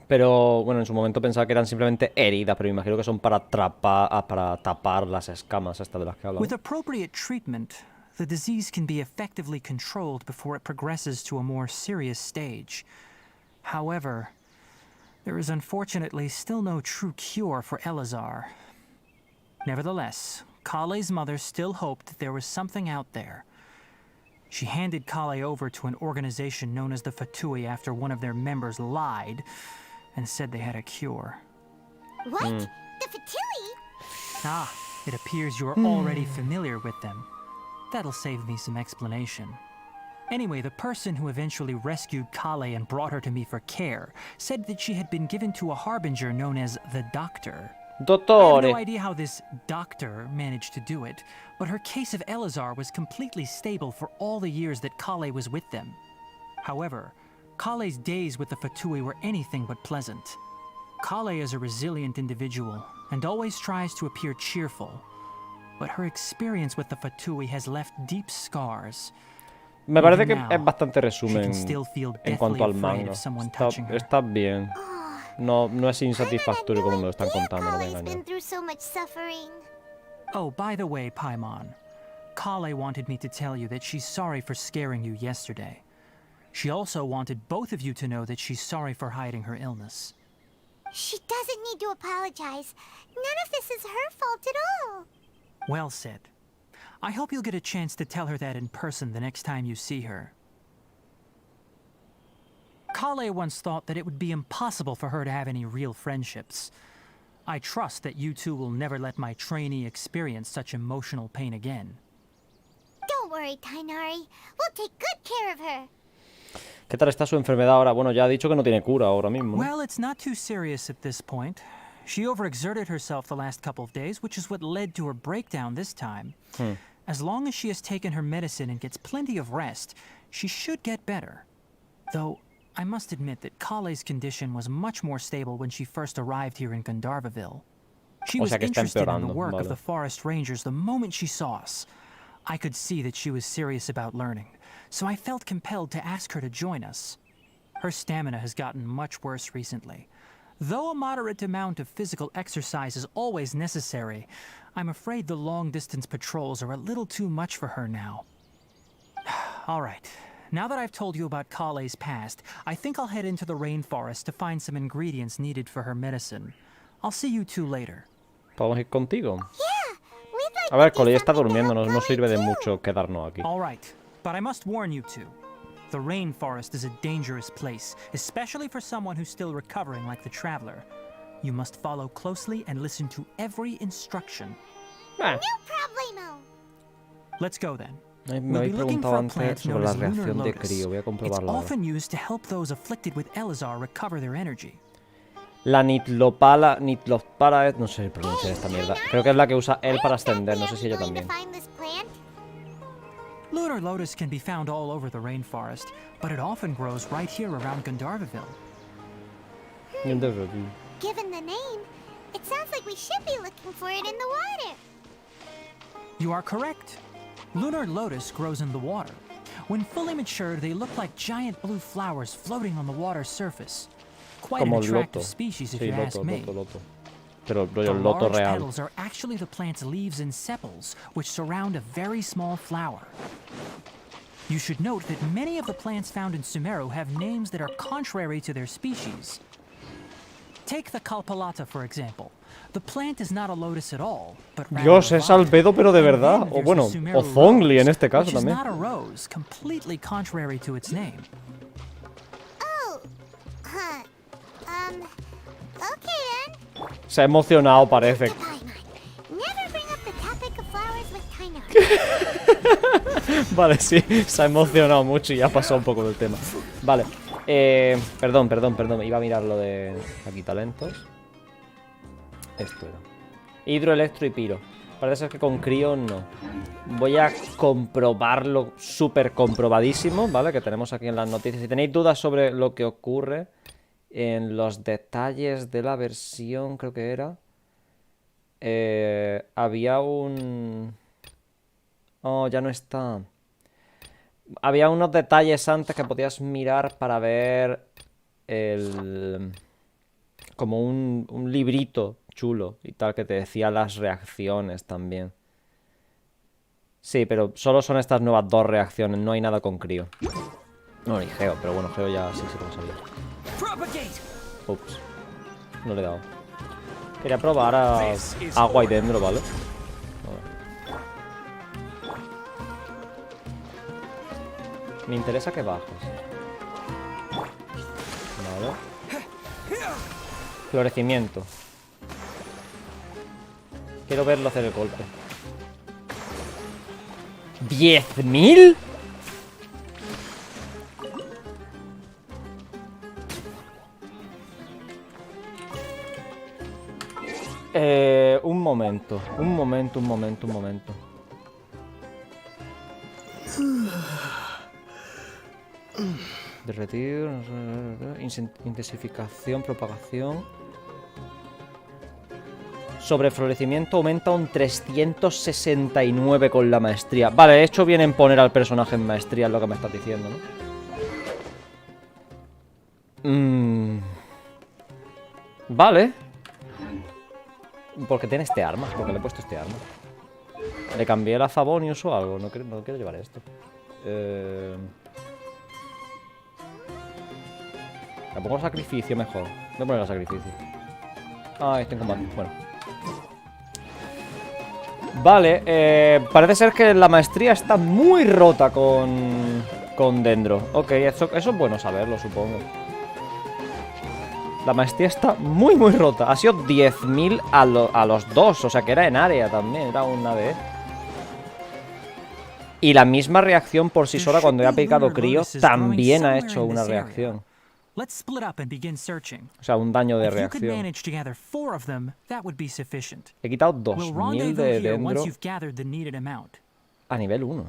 Pero bueno, en su momento pensaba que eran simplemente heridas, pero me imagino que son para tapar las escamas estas de las que hablan. With appropriate treatment, the disease can be effectively controlled before it progresses to a more serious stage. However, there is unfortunately still no true cure for Elazar. Nevertheless, Kale's mother still hoped that there was something out there. She handed Kale over to an organization known as the Fatui after one of their members lied and said they had a cure. What? The Fatui? Ah, it appears you're already familiar with them. That'll save me some explanation. Anyway, the person who eventually rescued Kale and brought her to me for care said that she had been given to a harbinger known as the Doctor. I have Dottore! no idea how this doctor managed to do it, but her case of Elazar was completely stable for all the years that Kale was with them. However, Kale's days with the Fatui were anything but pleasant. Kale is a resilient individual and always tries to appear cheerful, but her experience with the Fatui has left deep scars. Me parece Even que now, es bastante she resumen can still feel en cuanto deathly al afraid manga. of someone touching her. Está bien. No es insatisfactorio como me lo están contando, no voy a Kale's been engañar. through so much suffering. Oh, by the way, Paimon, Kale wanted me to tell you that she's sorry for scaring you yesterday. She also wanted both of you to know that she's sorry for hiding her illness. She doesn't need to apologize. None of this is her fault at all. Well said. I hope you'll get a chance to tell her that in person the next time you see her. Kale once thought that it would be impossible for her to have any real friendships. I trust that you two will never let my trainee experience such emotional pain again. Don't worry, Tighnari. We'll take good care of her. ¿Qué tal está su enfermedad ahora? Bueno, ya ha dicho que no tiene cura ahora mismo, ¿no? Well, it's not too serious at this point. She overexerted herself the last couple of days, which is what led to her breakdown this time. As long as she has taken her medicine and gets plenty of rest, she should get better. Though, I must admit that Kale's condition was much more stable when she first arrived here in Gandharvaville. She was interested in the work of the forest rangers the moment she saw us. I could see that she was serious about learning, so I felt compelled to ask her to join us. Her stamina has gotten much worse recently. Though a moderate amount of physical exercise is always necessary, I'm afraid the long-distance patrols are a little too much for her now. All right. Now that I've told you about Kale's past, I think I'll head into the rainforest to find some ingredients needed for her medicine. I'll see you two later. ¿Podemos ir contigo? Yeah, we'd like A ver, to do Cole ya está something to durmiendo, help no Kale sirve de too. mucho quedarnos aquí. All right, but I must warn you two. The rainforest is a dangerous place, especially for someone who's still recovering like the traveler. You must follow closely and listen to every instruction. Ah, No problemo. Let's go then. me We'll habéis be looking preguntado for a antes plant sobre known la as lunar reacción de lotus. crío. Voy a It's comprobarla ahora. often used to help those afflicted with Elazar recover their energy. La nitlopala es... No sé pronunciar esta mierda. Creo que es la que usa él para ascender. No sé si ella Going to también. find this plant? Lunar lotus can be found all over the rainforest, but it often grows right here around Gandharvaville. Given the name, it sounds like we should be looking for it in the water. You are correct. Lunar lotus grows in the water. When fully matured, they look like giant blue flowers floating on the water's surface. Quite an Como attractive loto. species if Sí, you ask loto, me. loto. Pero The rollo loto large real. petals are actually the plant's leaves and sepals, which surround a very small flower. You should note that many of the plants found in Sumeru have names that are contrary to their species. Take the Kalpalata, for example. The plant is not a lotus at all, but rather Dios, a es vine. albedo pero de And verdad. then O there's bueno, the Sumeru o zongli en rose, este caso which is también. not a rose, completely contrary to its name. Oh, huh. Okay then. Se ha emocionado, parece. Paimon, never bring up the topic of flowers with Tighnari. Vale, sí, se ha emocionado mucho y ya pasó un poco del tema. Vale, perdón. Iba a mirar lo de aquí, talentos. Esto era hidro, electro y piro. Parece ser que con crío no. Voy a comprobarlo, súper comprobadísimo, ¿vale? Que tenemos aquí en las noticias. Si tenéis dudas sobre lo que ocurre en los detalles de la versión, creo que era, había un... Oh, ya no está. Había unos detalles antes que podías mirar para ver el... como un librito chulo y tal que te decía las reacciones también. Sí, pero solo son estas nuevas dos reacciones, no hay nada con crío. No, ni Geo, pero bueno, Geo ya sí se puede salir. Ups, no le he dado. Quería probar a agua y dentro, ¿vale? Me interesa que bajes. Vale. Florecimiento. Quiero verlo hacer el golpe. ¿10.000? Un momento. Derretir, intensificación, propagación. Sobre florecimiento aumenta un 369 con la maestría. Vale, hecho bien en poner al personaje en maestría, es lo que me estás diciendo, ¿no? Vale. Porque tiene este arma, porque le he puesto este arma. Le cambié la Favonius o algo, no quiero llevar esto. Le pongo sacrificio mejor. Voy a poner el sacrificio. Ah, está en combate, bueno. Vale, parece ser que la maestría está muy rota con Dendro. Ok, eso es bueno saberlo, supongo. La maestría está muy rota. Ha sido 10.000 a los dos, o sea que era en área también, era un ADE. Y la misma reacción por sí sola cuando he aplicado crío también ha hecho una reacción. O sea, un daño de reacción. He quitado 2.000 de dentro a nivel 1.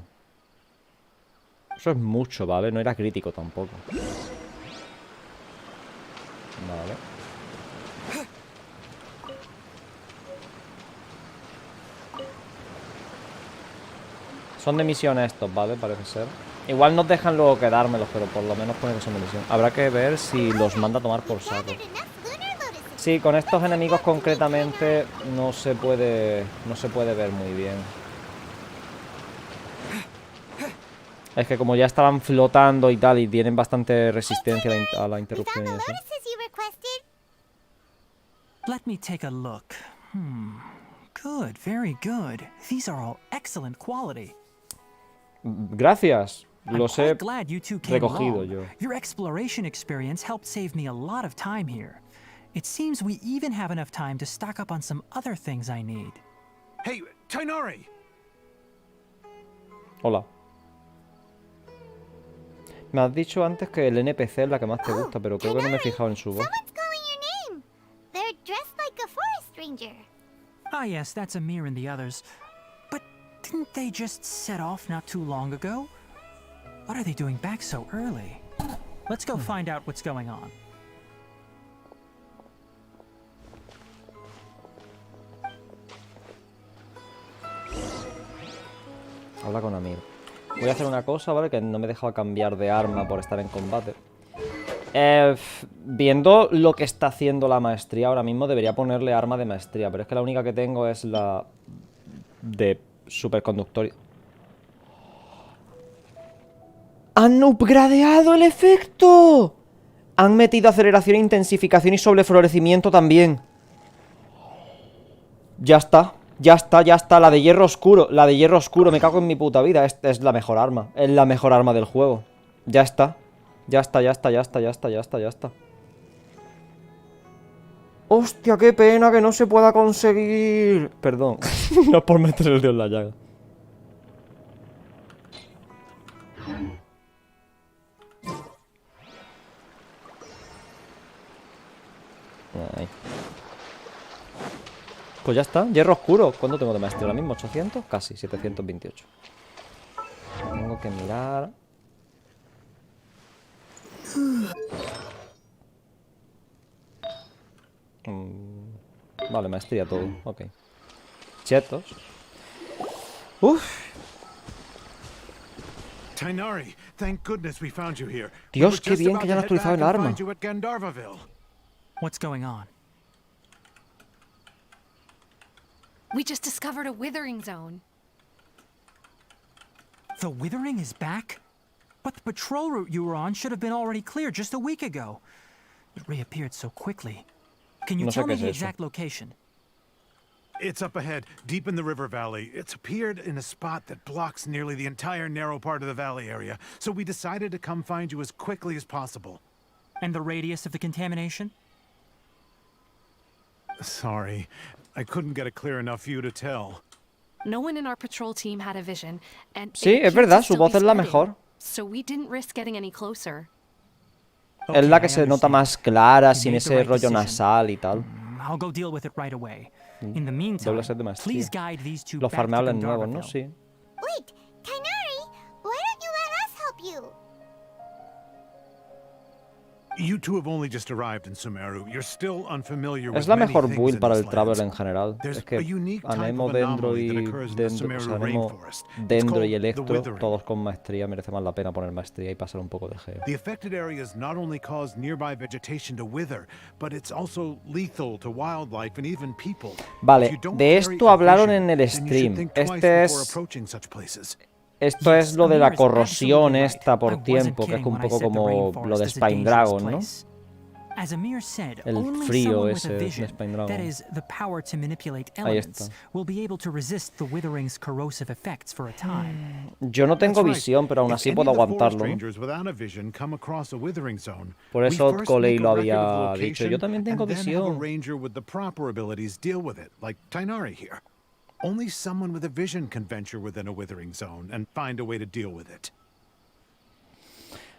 Eso es mucho, ¿vale? No era crítico tampoco. Vale. Son de misión estos, ¿vale? Parece ser. Igual nos dejan luego quedármelos, pero por lo menos pone que son de misión. Habrá que ver si los manda a tomar por saco. Sí, con estos enemigos concretamente no se puede ver muy bien. Es que como ya estaban flotando y tal, y tienen bastante resistencia a la interrupción y eso. Let me take a look. Good, very good. These are all excellent quality. Gracias. Los he I'm quite glad you two came recogido along. yo. Your exploration experience helped save me a lot of time here. It seems we even have enough time to stock up on some other things I need. Hey, Tighnari! Hola. Me has dicho antes que el NPC es la que más te gusta, pero creo que no me he fijado en su voz. Someone's calling your name. They're dressed like a forest ranger. Ah yes, that's Amir and the others. But didn't they just set off not too long ago? What are they doing back so early? Let's go find out what's going on. Habla con Amir. Voy a hacer una cosa, ¿vale? Que no me he dejado cambiar de arma por estar en combate. Viendo lo que está haciendo la maestría ahora mismo, debería ponerle arma de maestría. Pero es que la única que tengo es la de superconductor. ¡Han upgradeado el efecto! Han metido aceleración, intensificación y sobreflorecimiento también. Ya está. Ya está, ya está. La de hierro oscuro. La de hierro oscuro. Me cago en mi puta vida. Esta es la mejor arma. Es la mejor arma del juego. Ya está. Ya está, ya está, ya está, ya está, ya está, ya está. Hostia, qué pena que no se pueda conseguir. Perdón. No es por meter el dedo en la llaga. Ahí. Pues ya está, hierro oscuro. ¿Cuánto tengo de maestría ahora mismo? ¿800? Casi, 728. Tengo que mirar. Vale, maestría todo, ok. Chetos. Uff. Tighnari, thank goodness we found you here. Dios, qué bien que ya han actualizado el arma. What's going on? We just discovered a Withering Zone. The Withering is back? But the patrol route you were on should have been already clear just a week ago. It reappeared so quickly. Can you No sé tell qué me es the eso. exact location? It's up ahead, deep in the river valley. It's appeared in a spot that blocks nearly the entire narrow part of the valley area, so we decided to come find you as quickly as possible. And the radius of the contamination? Sorry, I couldn't get a clear enough view to tell. No one in our patrol team had a vision, and Sí, it es appears to verdad, su still voz be es la spreading, mejor. So we didn't risk getting any closer. Es la Okay, que I se nota understand. más clara, You sin made the ese right rollo decision. nasal y tal. I'll go deal with it right away. In the Doble meantime, set de maestría. please guide these two Los back to farmeables nuevos, ¿no? Gandharville. Sí. Wait, Tighnari, why don't you let us help you? You two have only just arrived in Sumeru. You're still unfamiliar with Es la many mejor things build in para this el travel land. en general. There's Es que a unique type Anemo, of Dendro anomaly that y occurs in the Dendro, o Sumeru sea, Anemo, rainforest. It's Dendro called y the Electro, Withering. todos con maestría, merece más la pena poner maestría y pasar un poco de geo. The affected areas not only cause nearby vegetation to wither, but it's also lethal to wildlife and even people. Vale, If you don't de carry esto a hablaron vision, en el then you should stream. think twice Este before es... approaching such places. Esto Yes, es lo de Amir la is corrosión absolutely esta right. I por wasn't tiempo, que es kidding un when I poco said the como rainforest lo de is a Spine dangerous Dragon, ¿no? place. As Amir said, El only frío someone with ese a de vision, Spine Dragon. that is, the power to manipulate Ahí elements, está. will be able to resist the Withering's corrosive effects for a time. Yo no tengo That's right. visión, pero aún If así any puedo of the forest aguantarlo, ¿no? rangers without a vision come across a Withering Zone, Por we eso first Coley make lo a record of the había dicho. Yo location, también tengo and then have a visión. ranger with the proper abilities deal with it, like Tighnari here. Only someone with a vision can venture within a Withering Zone and find a way to deal with it.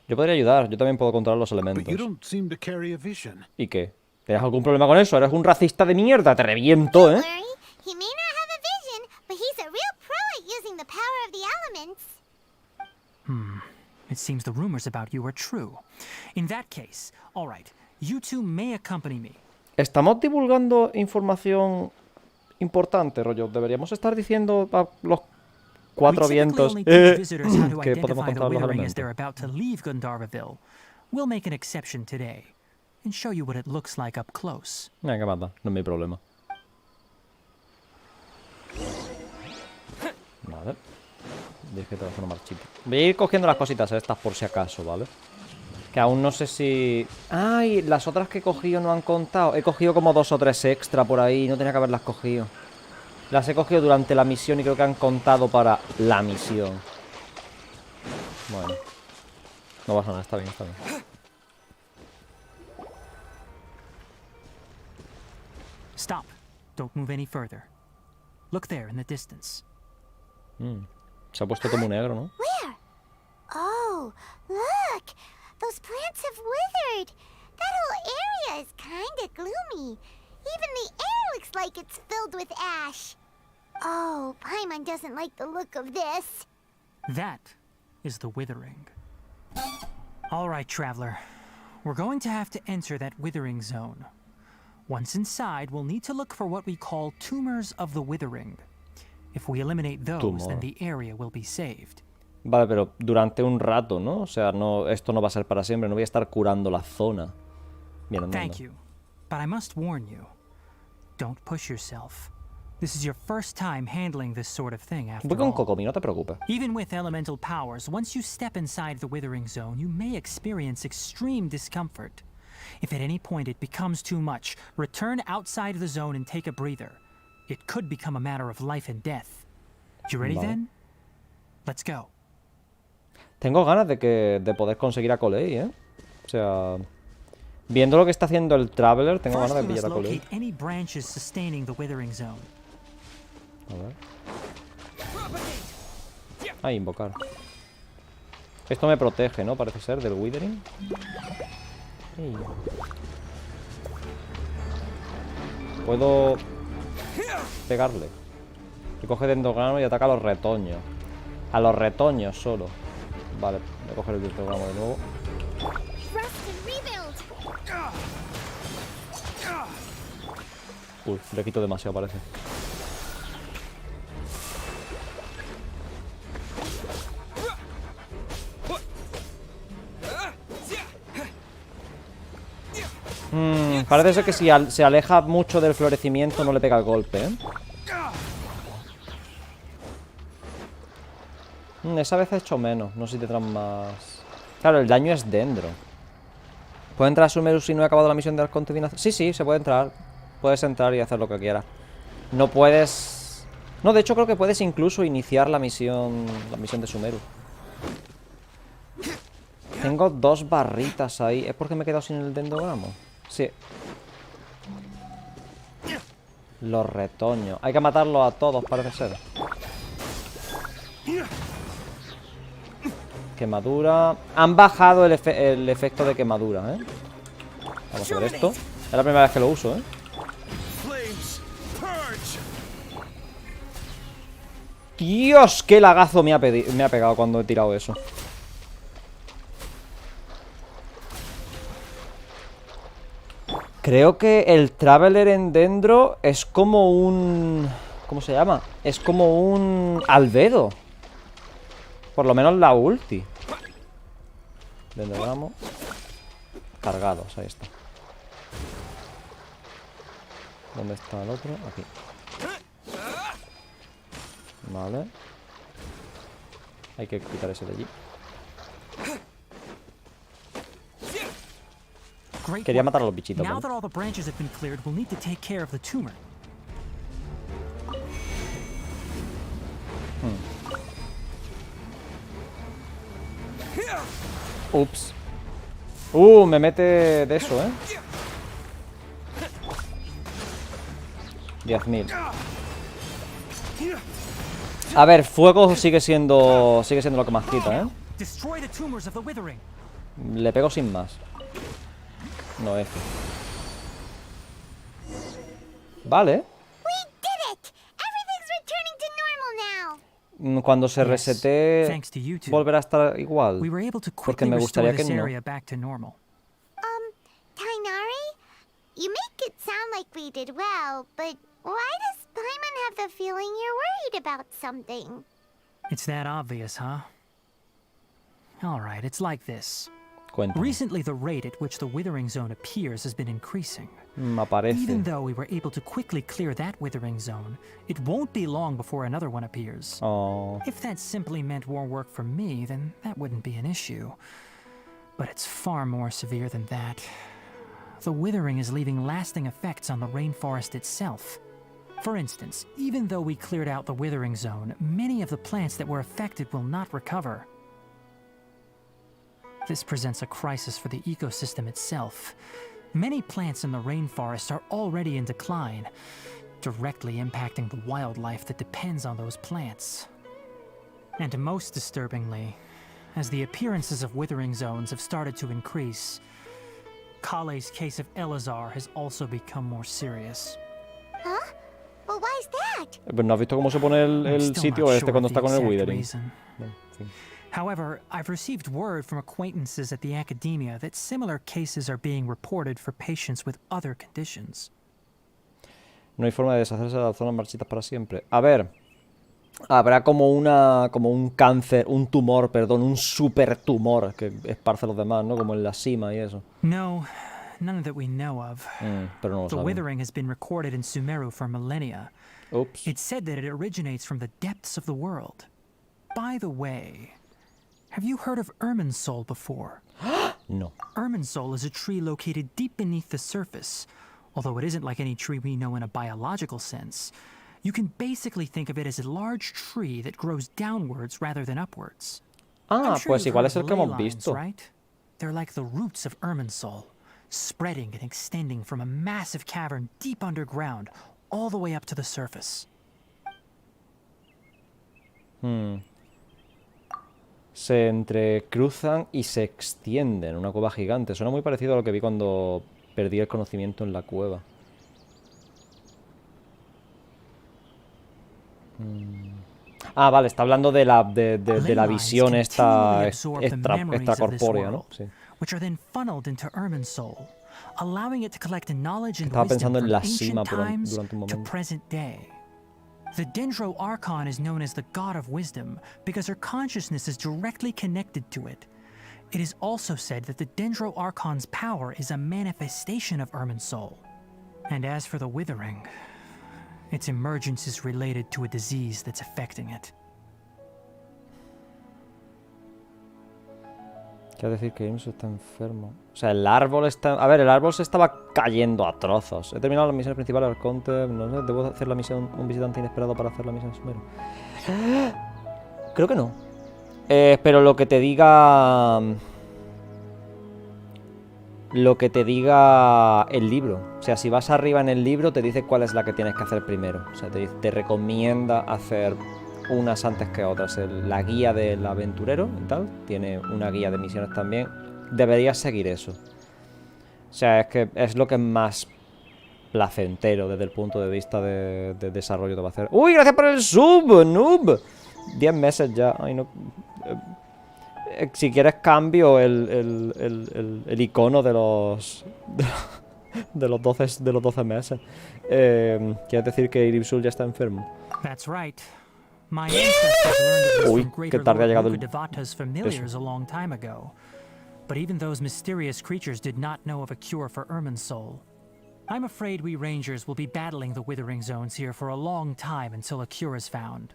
Yo podría ayudar, yo también puedo controlar los But you elementos. don't seem to carry a vision. ¿Y qué? ¿Tienes algún problema con eso? Eres un racista de mierda, te reviento, ¿eh? Worry, he may not have a vision, but he's a real pro at using the power of the elements. It seems the rumors about you are true. In that case, all right, You two may accompany me. Estamos divulgando información importante, rollo. Deberíamos estar diciendo a los cuatro We typically vientos only teach visitors how to que podemos identify the controlar los Withering as elementos. they're about to leave Gandharvaville. We'll make an exception today and show you what it looks like up close. Venga, manda, no es mi problema. Vale. Dije que te vas a hacer una marchita. Voy a ir cogiendo las cositas estas por si acaso, ¿vale? Que aún no sé si... ¡Ay! Las otras que he cogido no han contado. He cogido como 2 o 3 extra por ahí. No tenía que haberlas cogido. Las he cogido durante la misión y creo que han contado para la misión. Bueno. No pasa nada, está bien, está bien. Stop. Don't move any further. Look there in the distance. Se ha puesto como negro, ¿no? Where? Oh, look! Those plants have withered. That whole area is kinda gloomy. Even the air looks like it's filled with ash. Oh, Paimon doesn't like the look of this. That is the Withering. All right, traveler. We're going to have to enter that Withering Zone. Once inside, we'll need to look for what we call tumors of the Withering. If we eliminate those, then the area will be saved. Vale, pero durante un rato, ¿no? O sea, no, esto no va a ser para siempre. No voy a estar curando la zona. Bien, andando. Thank you. But I must warn you. Don't push yourself. This is your first time handling this sort of thing after Voy con all. Kokomi, no te preocupes. Even with elemental powers, once you step inside the Withering Zone, you may experience extreme discomfort. If at any point it becomes too much, return outside the zone and take a breather. It could become a matter of life and death. You ready then? Let's go. Tengo ganas de poder conseguir a Colei, ¿eh? O sea, viendo lo que está haciendo el Traveler, tengo ganas de First, we pillar must a Colei. locate any branches sustaining the Withering Zone. A ver. Ah, invocar. Esto me protege, ¿no? Parece ser, del Withering. Ey. Puedo pegarle. Y coge dendogramo y ataca a los retoños. A los retoños solo. Vale, voy a coger el dendogramo de nuevo. Uy, le quito demasiado, parece. Parece ser que si se aleja mucho del florecimiento no le pega el golpe, ¿eh? Esa vez he hecho menos. No sé si tendrán más... Claro, el daño es dendro. ¿Puede entrar a Sumeru si no he acabado la misión de las contaminaciones? Sí, sí, se puede entrar. Puedes entrar y hacer lo que quieras. No puedes... No, de hecho creo que puedes incluso iniciar la misión de Sumeru. Tengo 2 barritas ahí. ¿Es porque me he quedado sin el dendogramo? Sí. Los retoños. Hay que matarlos a todos, parece ser. Quemadura. Han bajado el efecto de quemadura, ¿eh? Vamos a ver esto. Es la primera vez que lo uso, ¿eh? Dios, qué lagazo me ha pegado cuando he tirado eso. Creo que el Traveler en Dendro es como un... ¿Cómo se llama? Es como un albedo. Por lo menos la ulti. Dendrogramo. Cargados, ahí está. ¿Dónde está el otro? Aquí. Vale. Hay que quitar ese de allí. Quería matar a los bichitos, Now ¿vale? that all the branches have been cleared, we'll need to take care of the tumor. Ups. Me mete de eso, ¿eh? 10.000. A ver, fuego sigue siendo lo que más quita, ¿eh? Destroy the tumors of the Withering. Le pego sin más. No es. Vale. We did it! Everything's returning to normal now. Cuando se Yes, resete, thanks to you two. volverá a estar igual. We were able to Porque quickly me restore gustaría que this no. area back to normal. Tighnari? You make it sound like we did well, but why does Paimon have the feeling you're worried about something? It's that obvious, huh? Alright, it's like this. Cuéntame. Recently, the rate at which the Withering Zone appears has been increasing. Aparece. Even though we were able to quickly clear that Withering Zone, it won't be long before another one appears. Oh. If that simply meant more work for me, then that wouldn't be an issue. But it's far more severe than that. The withering is leaving lasting effects on the rainforest itself. For instance, even though we cleared out the Withering Zone, many of the plants that were affected will not recover. This presents a crisis for the ecosystem itself. Many plants in the rainforest are already in decline, directly impacting the wildlife that depends on those plants. And most disturbingly, as the appearances of Withering Zones have started to increase, Kale's case of Elazar has also become more serious. Huh? Well, why is that? Pero ¿no has visto cómo se pone I'm el still sitio not este sure cuando of está the con el exact Withering? reason. No, en fin. However, I've received word from acquaintances at the academia that similar cases are being reported for patients with other conditions. No hay forma de deshacerse de las zonas marchitas para siempre. A ver, habrá como un cáncer, un tumor, perdón, un super tumor que esparce a los demás, ¿no? Como en la cima y eso. No, none that we know of. Pero no lo The saben. withering has been recorded in Sumeru for millennia. Ups. It's said that it originates from the depths of the world. By the way, have you heard of Irminsul before? No. Irminsul is a tree located deep beneath the surface. Although it isn't like any tree we know in a biological sense, you can basically think of it as a large tree that grows downwards rather than upwards. Ah, I'm sure pues you've igual heard es of el que ley hemos lines, visto. right? They're like the roots of Irminsul, spreading and extending from a massive cavern deep underground all the way up to the surface. Se entrecruzan y se extienden. Una cueva gigante. Suena muy parecido a lo que vi cuando perdí el conocimiento en la cueva. Ah, vale, está hablando de la visión esta extracorpórea, ¿no? Sí. Which are then funneled into Irminsul, allowing it to collect knowledge and Estaba wisdom pensando en from la cima ancient times durante un to momento. present day. The Dendro Archon is known as the God of Wisdom because her consciousness is directly connected to it. It is also said that the Dendro Archon's power is a manifestation of Irminsul. And as for the Withering, its emergence is related to a disease that's affecting it. Quiero decir que James está enfermo. O sea, el árbol está... A ver, el árbol se estaba cayendo a trozos. He terminado las misiones principales del Conte. No sé, debo hacer la misión... Un visitante inesperado para hacer la misión Sumeru. Creo que no. Pero lo que te diga... Lo que te diga el libro. O sea, si vas arriba en el libro, te dice cuál es la que tienes que hacer primero. O sea, te recomienda hacer unas antes que otras. La guía del aventurero y tal. Tiene una guía de misiones también. Deberías seguir eso. O sea, es que es lo que es más placentero desde el punto de vista de desarrollo te va a hacer. ¡Uy, gracias por el sub, noob! 10 meses ya. Ay, no... Si quieres cambio el icono de los... De los 12 meses. ¿Quieres decir que Iribsul ya está enfermo? That's right. My ancestors learned of this Uy, from qué Greater tarde ha Lord llegado Rukadevata's familiars a long time ago. But even those mysterious creatures did not know of a cure for Irminsul. I'm afraid we rangers will be battling the Withering Zones here for a long time until a cure is found.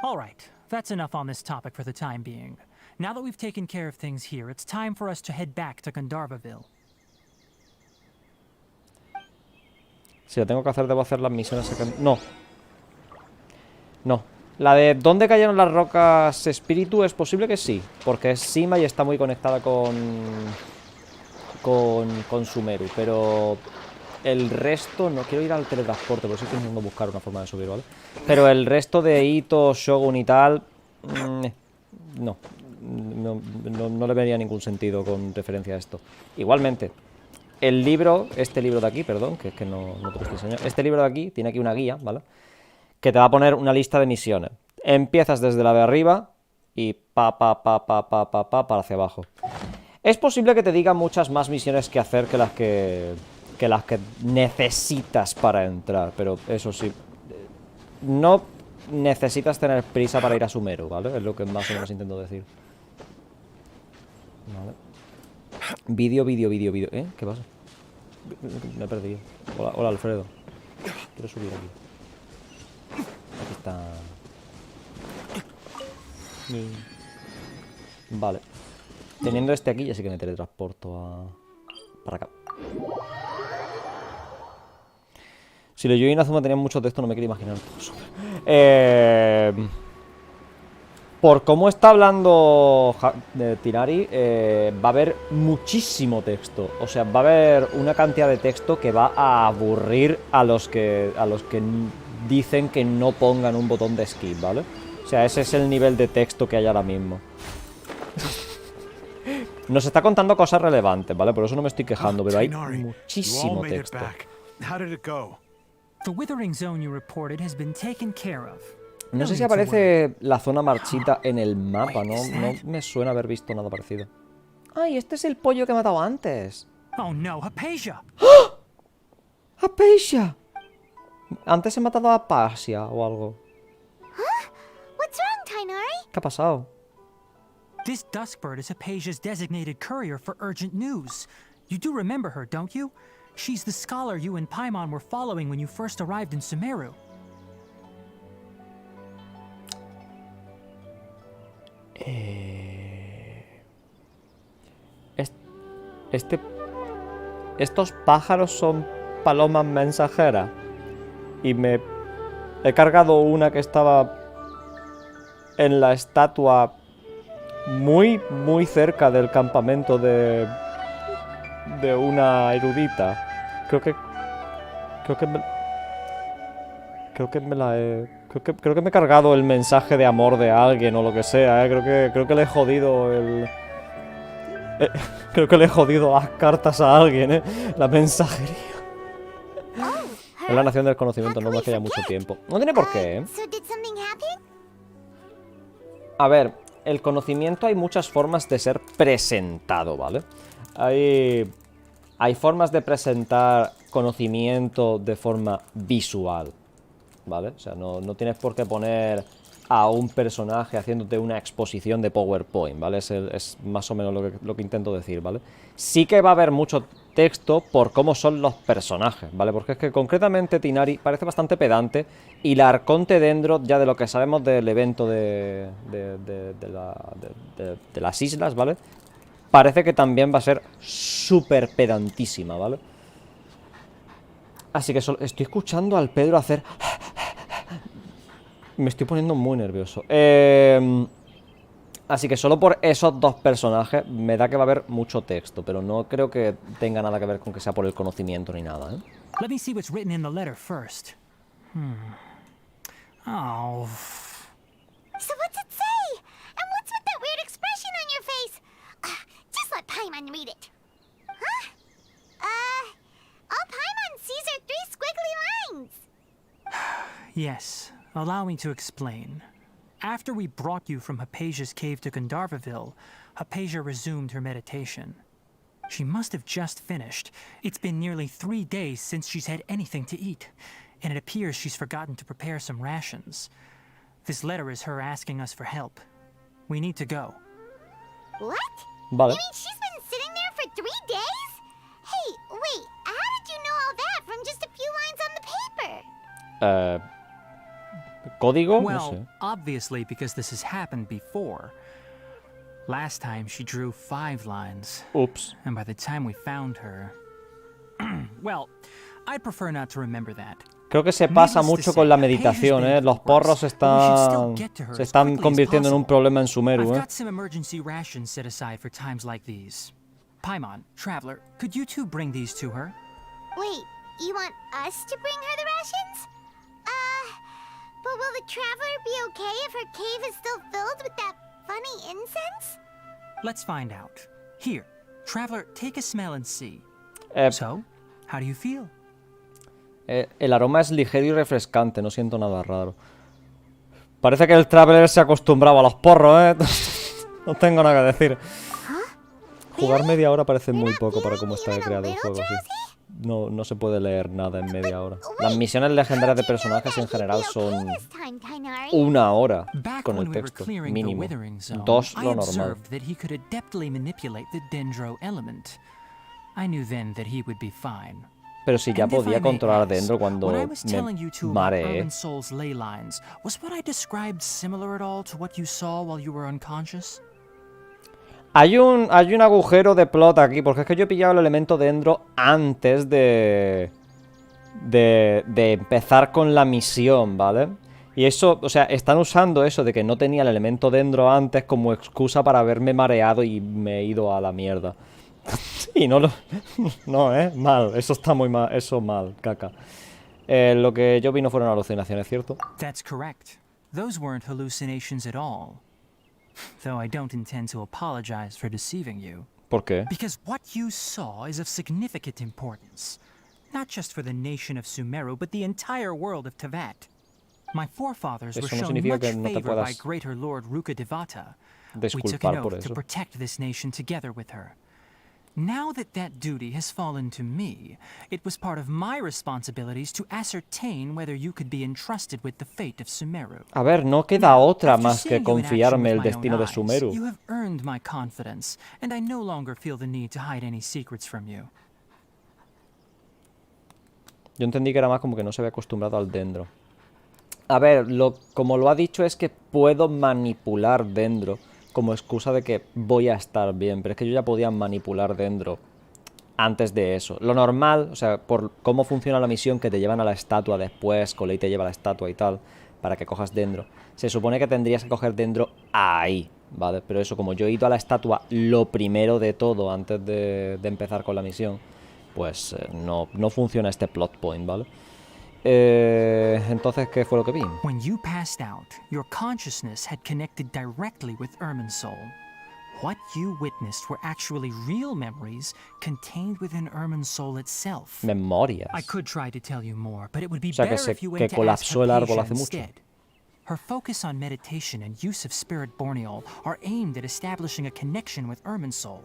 Alright, that's enough on this topic for the time being. Now that we've taken care of things here, it's time for us to head back to Gandharvaville. Si lo tengo que hacer, debo hacer las misiones No. No. La de ¿dónde cayeron las rocas espíritu? Es posible que sí. Porque es Sima y está muy conectada con Sumeru. Pero el resto... No quiero ir al teletransporte, por eso estoy intentando buscar una forma de subir, ¿vale? Pero el resto de Ito, Shogun y tal... No le vería ningún sentido con referencia a esto. Igualmente, el libro, este libro de aquí, perdón, que es que no te lo estoy enseñando. Este libro de aquí tiene aquí una guía, ¿vale? Que te va a poner una lista de misiones. Empiezas desde la de arriba y para hacia abajo. Es posible que te diga muchas más misiones que hacer que que las que necesitas para entrar. Pero eso sí, no necesitas tener prisa para ir a Sumeru, ¿vale? Es lo que más o menos intento decir. Vale. Vídeo. ¿Eh? ¿Qué pasa? Me he perdido. Hola, Alfredo. Quiero subir aquí. Aquí está. Vale. Teniendo este aquí, ya sí que me teletransporto para acá. Si lo yo y Inazuma tenían mucho texto, no me quería imaginar todo. Por cómo está hablando Tighnari, va a haber muchísimo texto. O sea, va a haber una cantidad de texto que va a aburrir a los que dicen que no pongan un botón de skip, ¿vale? O sea, ese es el nivel de texto que hay ahora mismo. Nos está contando cosas relevantes, ¿vale? Por eso no me estoy quejando, pero hay muchísimo texto. The Withering Zone you reported has been taken care of. No sé si aparece la zona marchita en el mapa, ¿no? No me suena haber visto nada parecido. ¡Ay, este es el pollo que he matado antes! Oh no, Hypatia! ¡Ah! ¡Hypatia! Antes he matado a Hypatia o algo. What's wrong, Tighnari? ¿Qué ha pasado? This Duskbird is Hypatia's designated courier for urgent news. You do remember her, don't you? She's the scholar you and Paimon were following when you first arrived in Sumeru. Estos pájaros son palomas mensajeras. Y me he cargado una que estaba en la estatua muy cerca del campamento de una erudita. Creo que me he cargado el mensaje de amor de alguien o lo que sea, creo que le he jodido creo que le he jodido las cartas a alguien, la mensajería. Es la nación del conocimiento, no me queda mucho tiempo. No tiene por qué, A ver, el conocimiento hay muchas formas de ser presentado, ¿vale? Hay formas de presentar conocimiento de forma visual, ¿vale? O sea, no tienes por qué poner a un personaje haciéndote una exposición de PowerPoint, ¿vale? Es más o menos lo que intento decir, ¿vale? Sí que va a haber mucho texto por cómo son los personajes, ¿vale? Porque es que concretamente Tighnari parece bastante pedante y la Arconte Dendro, ya de lo que sabemos del evento de las islas, ¿vale? Parece que también va a ser súper pedantísima, ¿vale? Así que estoy escuchando al Pedro hacer... Me estoy poniendo muy nervioso. Así que solo por esos dos personajes me da que va a haber mucho texto, pero no creo que tenga nada que ver con que sea por el conocimiento ni nada, ¿eh? Let me see what's written in the letter first. Oh. So what's it say? And what's with that weird expression on your face? Just let Paimon read it. Huh? All Paimon sees are 3 squiggly lines. Yes, allow me to explain. After we brought you from Hypatia's cave to Gandharvaville, Hypatia resumed her meditation. She must have just finished. It's been nearly 3 days since she's had anything to eat, and it appears she's forgotten to prepare some rations. This letter is her asking us for help. We need to go. What? Vale. You mean she's been sitting there for 3 days? Hey, wait, how did you know all that from just a few lines on the paper? ¿Código? Well, No sé. obviously because this has happened before. Last time she drew 5 lines. Ups. And by the time we found her... well, I'd prefer not to remember that. Creo que se pasa mucho con la meditación, ¿eh? Los porros se están convirtiendo en un problema en Sumeru, I've ¿eh? got some emergency rations set aside for times like these. Paimon, Traveler, could you two bring these to her? Wait, you want us to bring her the rations? But will the Traveler be okay if her cave is still filled with that funny incense? Let's find out. Here, Traveler, take a smell and see. So, how do you feel? El aroma es ligero y refrescante, no siento nada raro. Parece que el Traveler se ha acostumbrado a los porros, ¿eh? No tengo nada que decir. Jugar media hora parece muy poco para cómo está creado el juego, sí. no se puede leer nada en media hora. Las misiones legendarias de personajes en general son una hora Back con when el we were texto, clearing the mínimo. Withering Zone, 2 I lo normal. observed that he could adeptly manipulate the dendro element. I knew then that he would be fine. Pero si ya And if I podía may controlar ask, dentro cuando when I was telling me you two about mareé. Urban Soul's ley lines, was what I described similar at all to what you saw while you were unconscious? Hay un agujero de plot aquí, porque es que yo he pillado el elemento dendro antes de empezar con la misión, ¿vale? Y eso, o sea, están usando eso de que no tenía el elemento dendro antes como excusa para haberme mareado y me he ido a la mierda. Y no lo... No, mal, eso está muy mal, eso mal, caca. Lo que yo vi no fueron alucinaciones, ¿cierto? That's correct. Those weren't hallucinations at all. Though I don't intend to apologize for deceiving you. ¿Por qué? Because what you saw is of significant importance. Not just for the nation of Sumeru, but the entire world of Tevat. My forefathers were Eso no shown significa much que no te favor by puedas Greater Lord Rukadevata. We took an disculpar por oath to eso. protect this nation together with her. Now that that duty has fallen to me, it was part of my responsibilities to ascertain whether you could be entrusted with the fate of Sumeru. A ver, no queda otra After más que seeing you in action confiarme with el my own destino de eyes, Sumeru. You have earned my confidence, and I no longer feel the need to hide any secrets from you. Yo entendí que era más como que no se había acostumbrado al dendro. A ver, como lo ha dicho es que puedo manipular dendro como excusa de que voy a estar bien. Pero es que yo ya podía manipular dendro antes de eso. Lo normal, o sea, por cómo funciona la misión, que te llevan a la estatua después, Colei te lleva a la estatua y tal, para que cojas dendro. Se supone que tendrías que coger dendro ahí, ¿vale? Pero eso, como yo he ido a la estatua lo primero de todo antes de empezar con la misión, pues no funciona este plot point, ¿vale? Entonces, ¿qué fue lo que vi? When you passed out, your consciousness had connected directly with Irmin's soul. What you witnessed were actually real memories contained within Irmin's soul itself. Memorias. I could try to tell you more, but it would be O sea, que better se- if you que went to ask colapsó el árbol Hypatia hace mucho. instead. Her focus on meditation and use of spirit borneol are aimed at establishing a connection with Irmin's soul,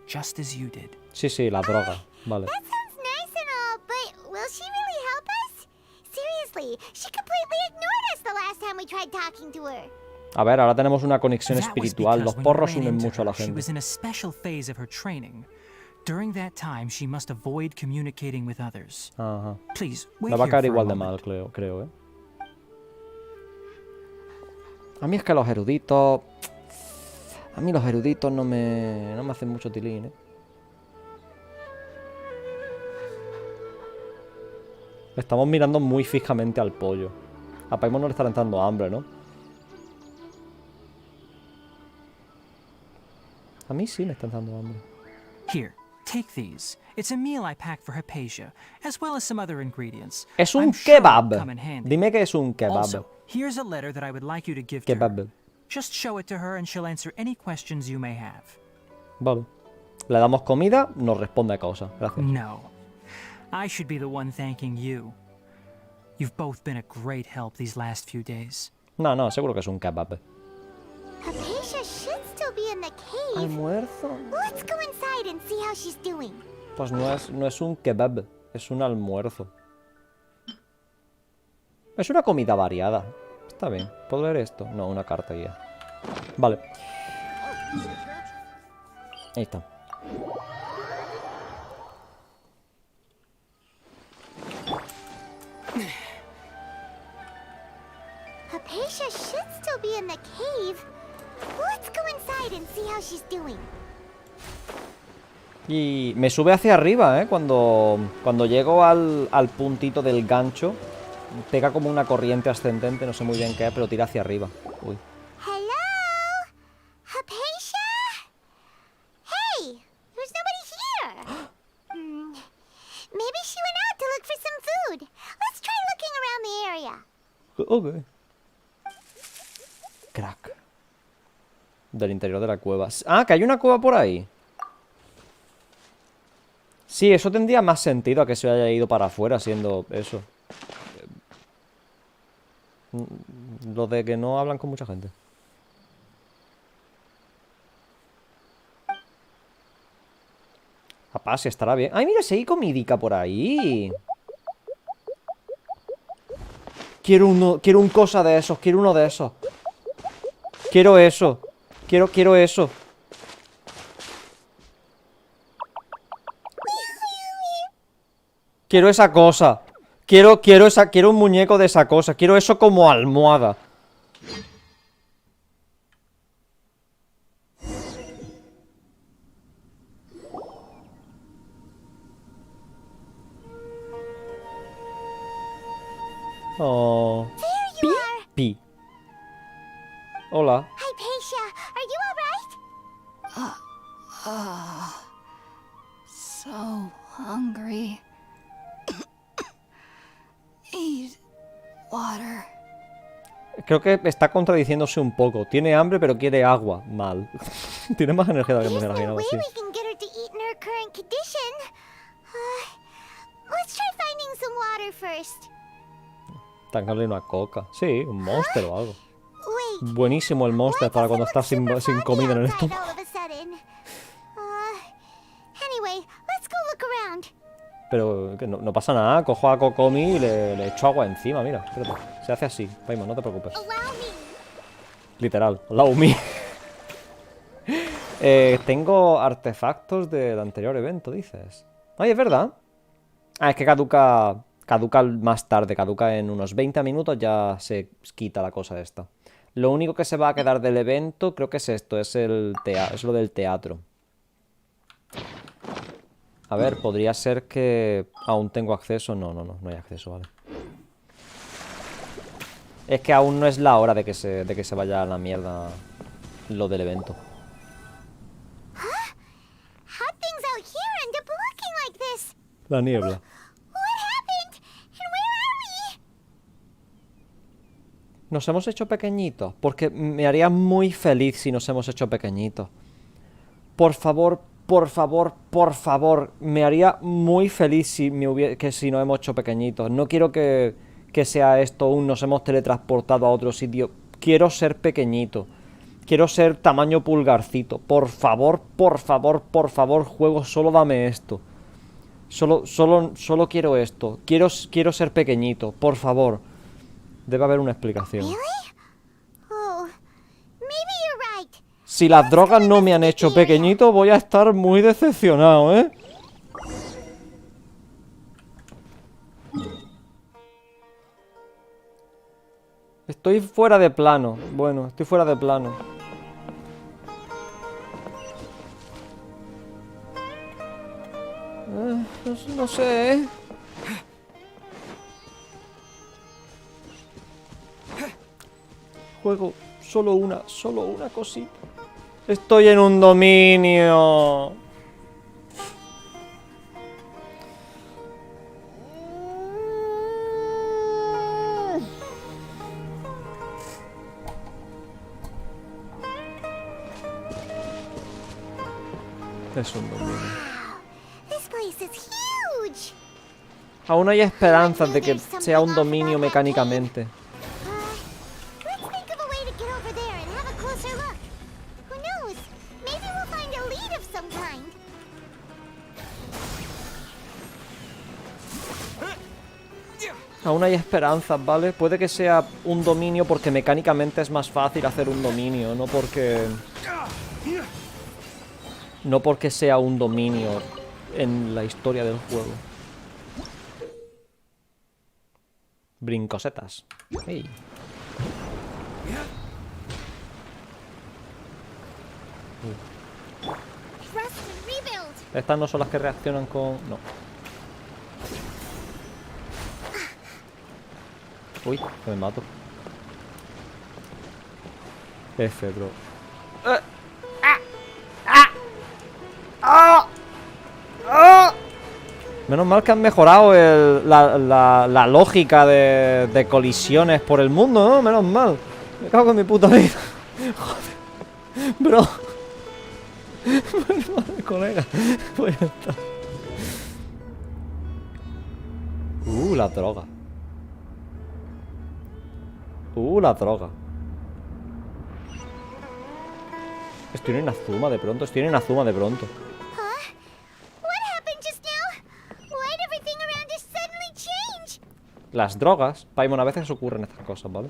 just as you did. Sí, la droga, vale. That sounds nice and all, but will she really help us? Seriously, she completely ignored us the last time we tried talking to her. A ver, ahora tenemos una conexión That was espiritual. because Los when you porros ran unen into mucho a la her, She gente. was in a special phase of her training. During that time, she must avoid communicating with others. Ajá. Please, wait Me va a here caer for a igual de moment. mal, creo, ¿eh? A mí es que los eruditos... A mí los eruditos no me hacen mucho tilín, ¿eh? Estamos mirando muy fijamente al pollo. A Paimon no le está entrando hambre, ¿no? A mí sí me está entrando hambre. Here, take these. It's a meal I packed for Hypatia, as well as some other ingredients. Es un I'm sure it'll kebab. come in handy. Dime que es un kebab. Also, here's a letter that I would like you to give to her. Kebab. Just show it to her and she'll answer any questions you may have. Vale. Le damos comida, nos responde cosas. Gracias. No. I should be the one thanking you. You've both been a great help these last few days. No, seguro que es un kebab. Hypatia should still be in the cave. ¿Almuerzo? Let's go inside and see how she's doing. Pues no es un kebab, es un almuerzo. Es una comida variada. Está bien. ¿Puedo leer esto? No, una carta guía. Vale. Ahí está. Hypatia should still be in the cave. Let's go inside and see how she's doing. Y me sube hacia arriba, ¿eh? Cuando llego al puntito del gancho, pega como una corriente ascendente, no sé muy bien qué es, pero tira hacia arriba. Uy. Hello? Hypatia? Hey, there's nobody here. Maybe she went out to look for some food. Let's try looking around the area. Ok. Crack. Del interior de la cueva. Ah, que hay una cueva por ahí. Sí, eso tendría más sentido a que se haya ido para afuera siendo eso. Lo de que no hablan con mucha gente. Papá, si estará bien. ¡Ay, mira, si hay comidica por ahí! Quiero un cosa de esos. Quiero uno de esos. Quiero eso. Quiero eso. Quiero esa cosa. Quiero un muñeco de esa cosa. Quiero eso como almohada. Oh. There you are! Pi. Hola. Hypatia, are you alright? So hungry. Eat water. Creo que está contradiciéndose un poco. Tiene hambre, pero quiere agua. Mal. Tiene más energía de la que me There's no imaginaba, way sí. we can get her to eat in her current condition. Let's try finding some water first. Tancarle una coca. Sí, un monster o algo. Wait. Buenísimo el monster para cuando estás sin comida en el outside estómago. all of a sudden. Anyway, let's go look around. Pero que no pasa nada. Cojo a Kokomi y le echo agua encima. Mira, espérate. Se hace así. Paimon, no te preocupes. Allow me. Literal. Allow me. Tengo artefactos del anterior evento, dices. Ay, es verdad. Ah, es que caduca más tarde. Caduca en unos 20 minutos. Ya se quita la cosa esta. Lo único que se va a quedar del evento creo que es esto. Es lo del teatro. A ver, podría ser que aún tengo acceso. No hay acceso, vale. Es que aún no es la hora de que se vaya a la mierda lo del evento. How'd things out here end up looking like this? La niebla. What happened? And where are we? Nos hemos hecho pequeñitos. Porque me haría muy feliz si nos hemos hecho pequeñitos. Por favor, por favor, por favor. Me haría muy feliz si nos hemos hecho pequeñitos. No quiero que sea esto nos hemos teletransportado a otro sitio. Quiero ser pequeñito. Quiero ser tamaño pulgarcito. Por favor, por favor, por favor, juego, solo dame esto. Solo quiero esto. Quiero ser pequeñito, por favor. Debe haber una explicación. Really? Oh, maybe you're right. Si las drogas no me han hecho pequeñito, voy a estar muy decepcionado, ¿eh? Estoy fuera de plano. Bueno, estoy fuera de plano. No sé, ¿eh? Juego solo una cosita. Estoy en un dominio. Es un dominio. This place is huge. Aún hay esperanzas de que sea un dominio mecánicamente. Let's think of a way to get over there and have a closer look. Who knows? Maybe we'll find a lead of some kind. Aún hay esperanzas, ¿vale? Puede que sea un dominio porque mecánicamente es más fácil hacer un dominio, no porque sea un dominio en la historia del juego. Brincosetas. Hey. Trust and rebuild. Estas no son las que reaccionan con... No. Uy, que me mato. F, bro. Menos mal que han mejorado la lógica de colisiones por el mundo, ¿no? Menos mal. Me cago en mi puta vida. Joder. Bro. Vale, colega. Pues ya está. La droga. La droga. Estoy en Inazuma de pronto. Huh? What Las drogas. Paimon, a veces ocurren estas cosas, ¿vale?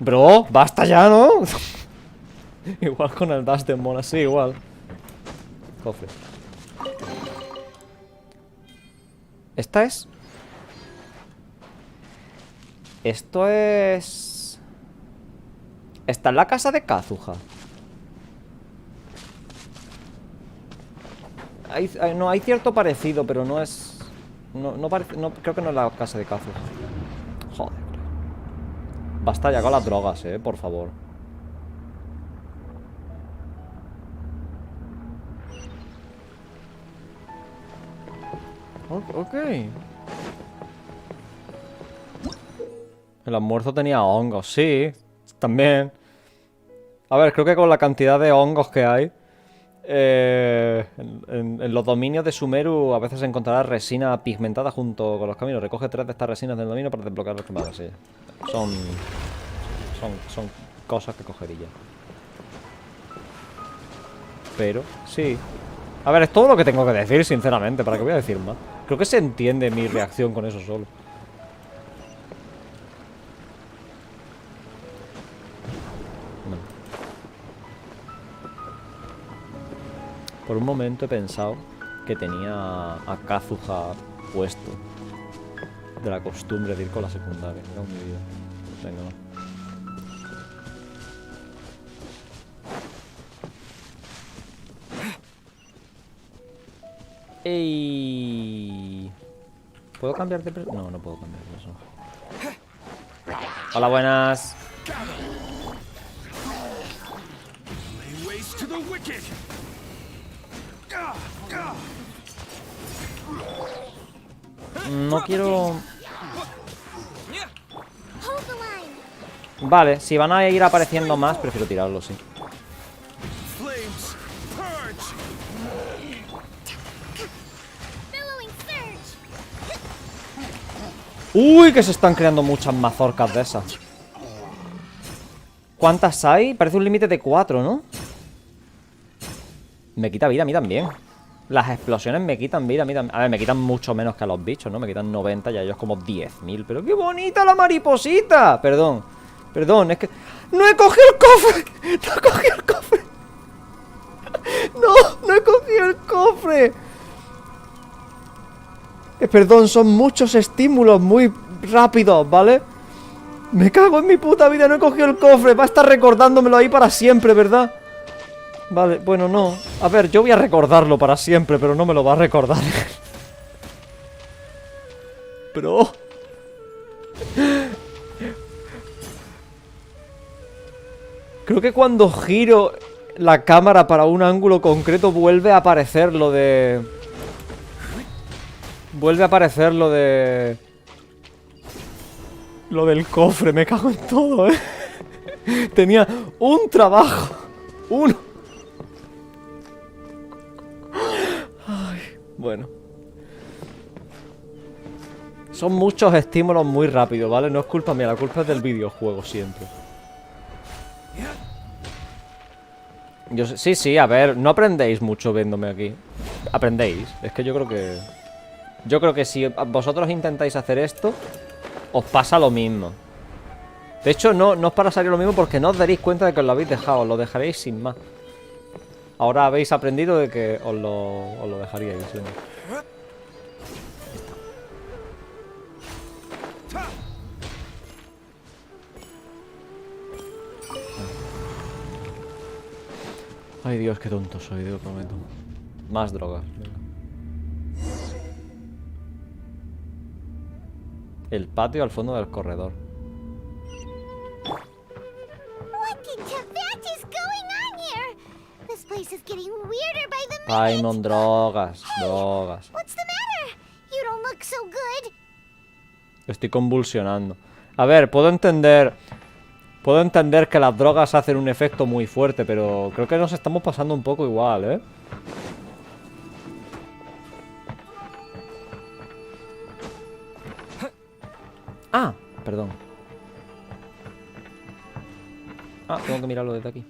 Bro, basta ya, ¿no? Igual con el dash de mona, sí, igual. Cofre. Esta es... Esto es... Está en la casa de Kazuha. No, hay cierto parecido, pero no es... No parece... No, creo que no es la casa de Kazuha. Joder. Basta ya con las drogas, por favor. Ok. El almuerzo tenía hongos, sí. También. A ver, creo que con la cantidad de hongos que hay en los dominios de Sumeru a veces encontrarás resina pigmentada junto con los caminos. Recoge 3 de estas resinas del dominio para desbloquear los quemados, sí. Son cosas que cogería. Pero, sí. A ver, es todo lo que tengo que decir, sinceramente. ¿Para qué voy a decir más? Creo que se entiende mi reacción con eso solo. Bueno. Por un momento he pensado que tenía a Kazuha puesto. De la costumbre de ir con la secundaria. Era mi vida. Venga, va. ¡Ey! ¿Puedo cambiar de personaje? No, no puedo cambiar de personaje. Hola, buenas. No quiero... Vale, si van a ir apareciendo más, prefiero tirarlo, sí. Uy, que se están creando muchas mazorcas de esas. ¿Cuántas hay? Parece un límite de 4, ¿no? Me quita vida a mí también. Las explosiones me quitan vida a mí también. A ver, me quitan mucho menos que a los bichos, ¿no? Me quitan 90 y a ellos como 10.000. Pero qué bonita la mariposita. Perdón. Perdón, es que... ¡No he cogido el cofre! ¡No he cogido el cofre! ¡No! ¡No he cogido el cofre! Perdón, son muchos estímulos muy rápidos, ¿vale? Me cago en mi puta vida, no he cogido el cofre. Va a estar recordándomelo ahí para siempre, ¿verdad? Vale, bueno, no. A ver, yo voy a recordarlo para siempre, pero no me lo va a recordar. Bro. Creo que cuando giro la cámara para un ángulo concreto vuelve a aparecer lo de... Vuelve a aparecer lo de... Lo del cofre, me cago en todo, Tenía un trabajo. Uno. Ay, bueno. Son muchos estímulos muy rápidos, ¿vale? No es culpa mía, la culpa es del videojuego siempre. Sí, sí, a ver, no aprendéis mucho viéndome aquí. Aprendéis, es que yo creo que... Yo creo que si vosotros intentáis hacer esto, os pasa lo mismo. De hecho, no os para salir lo mismo porque no os daréis cuenta de que os lo habéis dejado. Os lo dejaréis sin más. Ahora habéis aprendido de que os lo dejaríais, ¿sí? Ay, Dios, qué tonto soy, Dios, prometo. Más drogas, venga. El patio al fondo del corredor. Paimon, drogas, drogas. Estoy convulsionando. A ver, puedo entender que las drogas hacen un efecto muy fuerte, pero creo que nos estamos pasando un poco igual, ¿eh? Ah, perdón. Ah, tengo que mirarlo desde aquí.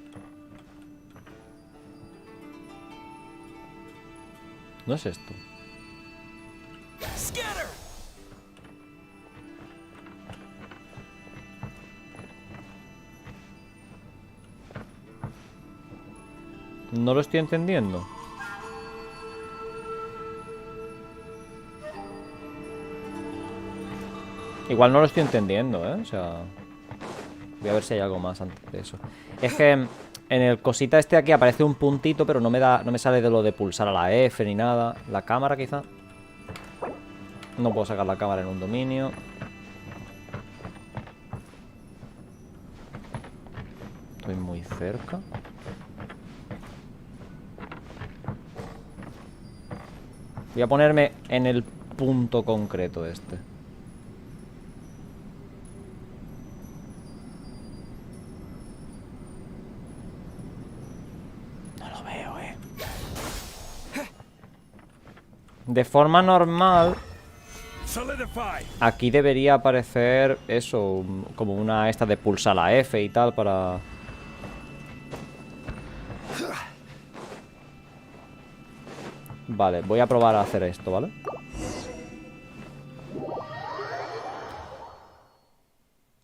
No es esto. No lo estoy entendiendo. Igual no lo estoy entendiendo, ¿eh? O sea... Voy a ver si hay algo más antes de eso. Es que en el cosita este aquí aparece un puntito, pero no me sale de lo de pulsar a la F ni nada. La cámara quizá. No puedo sacar la cámara en un dominio. Estoy muy cerca. Voy a ponerme en el punto concreto este. No lo veo, De forma normal, aquí debería aparecer eso, como una esta de pulsar la F y tal para... Vale, voy a probar a hacer esto, ¿vale?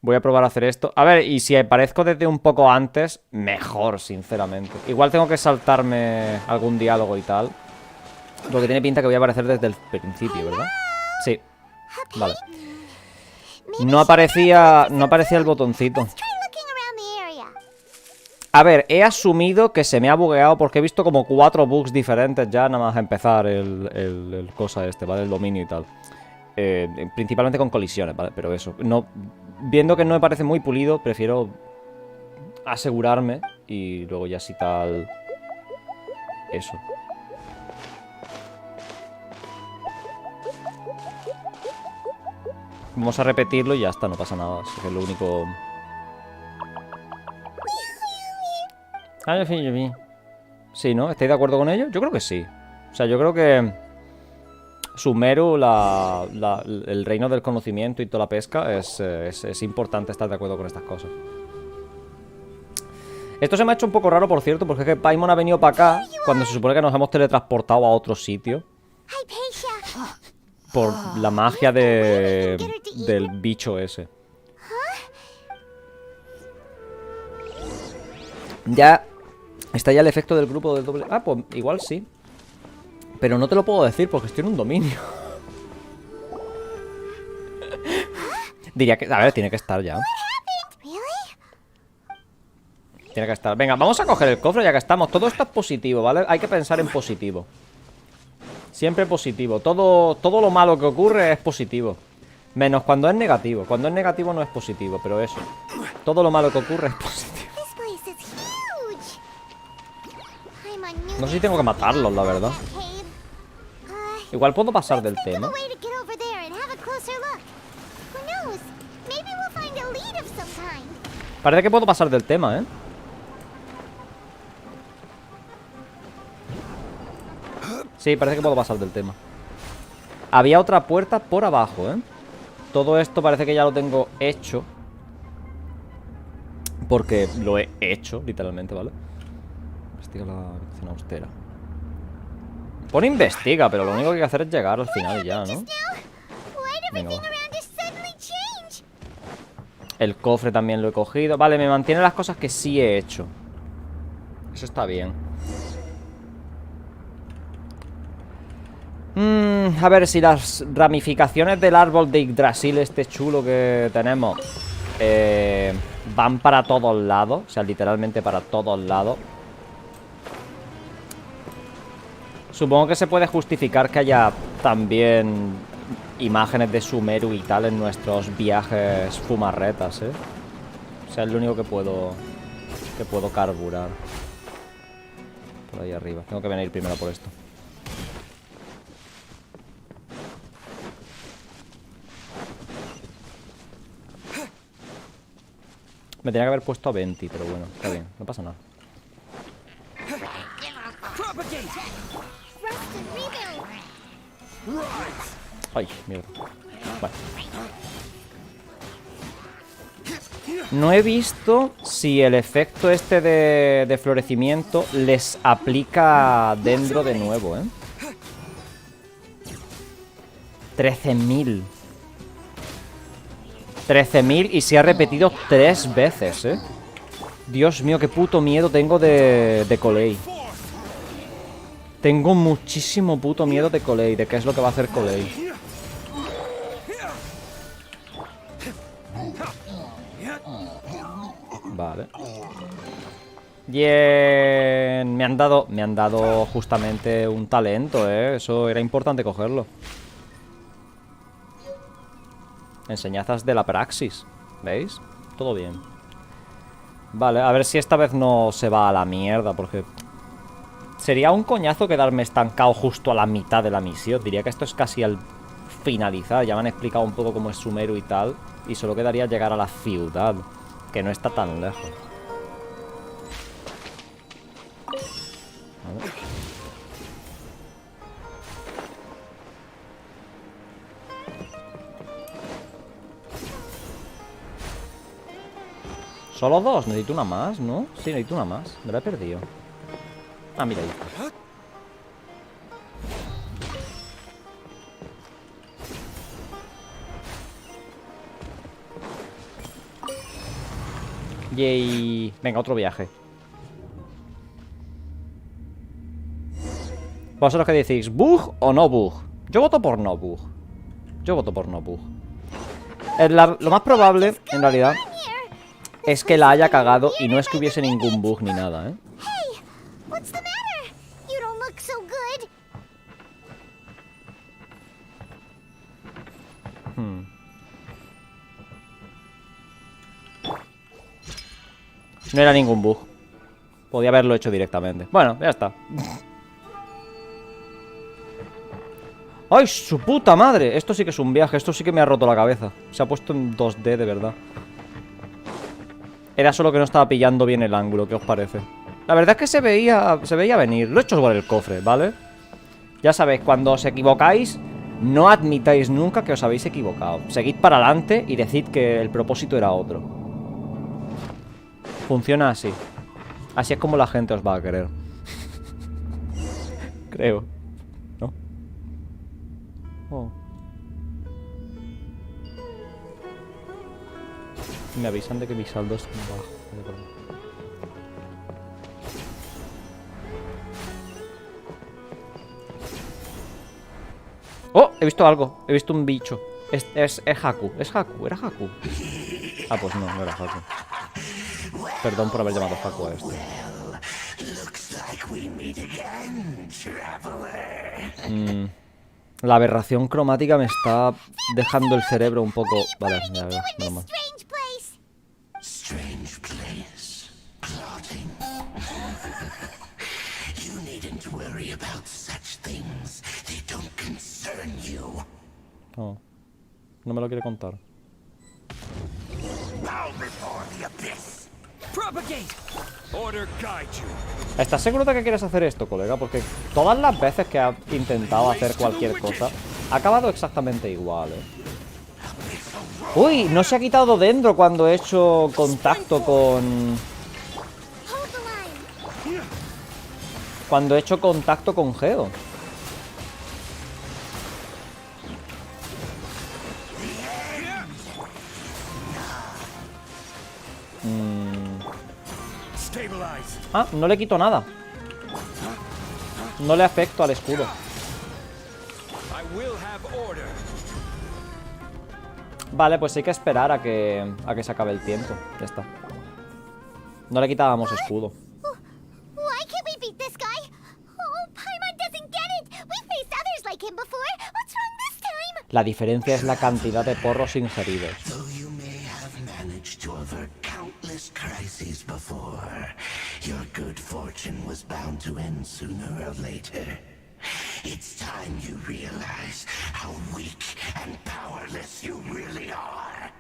Voy a probar a hacer esto. A ver, y si aparezco desde un poco antes, mejor, sinceramente. Igual tengo que saltarme algún diálogo y tal. Porque tiene pinta que voy a aparecer desde el principio, ¿verdad? Sí. Vale. No aparecía el botoncito. A ver, he asumido que se me ha bugueado porque he visto como 4 bugs diferentes ya nada más empezar el cosa este, ¿vale? El dominio y tal. Principalmente con colisiones, ¿vale? Pero eso, no, viendo que no me parece muy pulido, prefiero asegurarme y luego ya si tal... Eso. Vamos a repetirlo y ya está, no pasa nada. Así que es lo único... Sí, ¿no? ¿Estáis de acuerdo con ello? Yo creo que sí. O sea, yo creo que Sumeru, el reino del conocimiento y toda la pesca, es importante estar de acuerdo con estas cosas. Esto se me ha hecho un poco raro, por cierto, porque es que Paimon ha venido para acá cuando se supone que nos hemos teletransportado a otro sitio. Por la magia del bicho ese. Ya está ya el efecto del grupo del doble... Ah, pues igual sí. Pero no te lo puedo decir porque estoy en un dominio. Diría que... A ver, tiene que estar ya. Tiene que estar. Venga, vamos a coger el cofre ya que estamos. Todo esto es positivo, ¿vale? Hay que pensar en positivo. Siempre positivo. Todo lo malo que ocurre es positivo. Menos cuando es negativo. Cuando es negativo no es positivo, pero eso. Todo lo malo que ocurre es positivo. No sé si tengo que matarlos, la verdad. Igual puedo pasar del tema. Parece que puedo pasar del tema, ¿eh? Sí, parece que puedo pasar del tema. Había otra puerta por abajo, ¿eh? Todo esto parece que ya lo tengo hecho. Porque lo he hecho, literalmente, ¿vale? Investiga la habitación austera. Pone investiga, pero lo único que hay que hacer es llegar al final y ya, ¿no? Venga, va. El cofre también lo he cogido. Vale, me mantiene las cosas que sí he hecho. Eso está bien. A ver si las ramificaciones del árbol de Yggdrasil, este chulo que tenemos, van para todos lados. O sea, literalmente para todos lados. Supongo que se puede justificar que haya también imágenes de Sumeru y tal en nuestros viajes fumarretas, ¿eh? O sea, es lo único que puedo carburar. Por ahí arriba. Tengo que venir primero por esto. Me tenía que haber puesto a 20, pero bueno, está bien, no pasa nada. Ay, mierda. Vale. No he visto si el efecto este de florecimiento les aplica dentro de nuevo, ¿eh? 13.000. 13.000 y se ha repetido 3 veces, ¿eh? Dios mío, qué puto miedo tengo de Colei. Tengo muchísimo puto miedo de Colei, de qué es lo que va a hacer Colei. Vale. Bien. Me han dado justamente un talento, ¿eh? Eso era importante cogerlo. Enseñanzas de la praxis. ¿Veis? Todo bien. Vale, a ver si esta vez no se va a la mierda, porque sería un coñazo quedarme estancado justo a la mitad de la misión. Diría que esto es casi al finalizar. Ya me han explicado un poco cómo es Sumeru y tal. Y solo quedaría llegar a la ciudad, que no está tan lejos. A ver. Solo 2, necesito una más, ¿no? Sí, necesito una más, me la he perdido. Ah, mira ahí. Yay. Venga, otro viaje. ¿Vosotros qué decís? ¿Bug o no bug? Yo voto por no bug. Yo voto por no bug. Lo más probable, en realidad, es que la haya cagado y no es que hubiese ningún bug ni nada, ¿eh? Hey, what's the matter? You don't look so good. No era ningún bug. Podía haberlo hecho directamente. Bueno, ya está. ¡Ay, su puta madre! Esto sí que es un viaje. Esto sí que me ha roto la cabeza. Se ha puesto en 2D de verdad. Era solo que no estaba pillando bien el ángulo. ¿Qué os parece? La verdad es que se veía venir. Lo he hecho por el cofre, ¿vale? Ya sabéis, cuando os equivocáis, no admitáis nunca que os habéis equivocado. Seguid para adelante y decid que el propósito era otro. Funciona así. Así es como la gente os va a querer. Creo. ¿No? Oh. Me avisan de que mi saldo está bajo. ¡Oh! He visto algo. He visto un bicho. Es Haku. ¿Es Haku? ¿Era Haku? Ah, pues no, no era Haku. Perdón por haber llamado Haku a esto. La aberración cromática me está dejando el cerebro un poco... Vale, ya veo, normal. Strange place. Plotting. You needn't worry about such things. They don't concern you. No, no me lo quiere contar. Bow before the abyss. Propagate. Order guide you. ¿Estás seguro de que quieres hacer esto, colega? Porque todas las veces que ha intentado hacer cualquier cosa ha acabado exactamente igual, ¿eh? Uy, no se ha quitado dentro cuando he hecho contacto con... Cuando he hecho contacto con Geo. Ah, no le quito nada. No le afecto al escudo. Vale, pues hay que esperar a que se acabe el tiempo. Ya está. No le quitábamos escudo. Why can't we beat this guy? Oh, Paimon doesn't get it. We've faced others like him before. What's wrong this time? La diferencia es la cantidad de porros ingeridos. Though you may have managed to avert countless crises before, your good fortune was bound to end sooner or later. It's time you realize how weak and powerless you really are.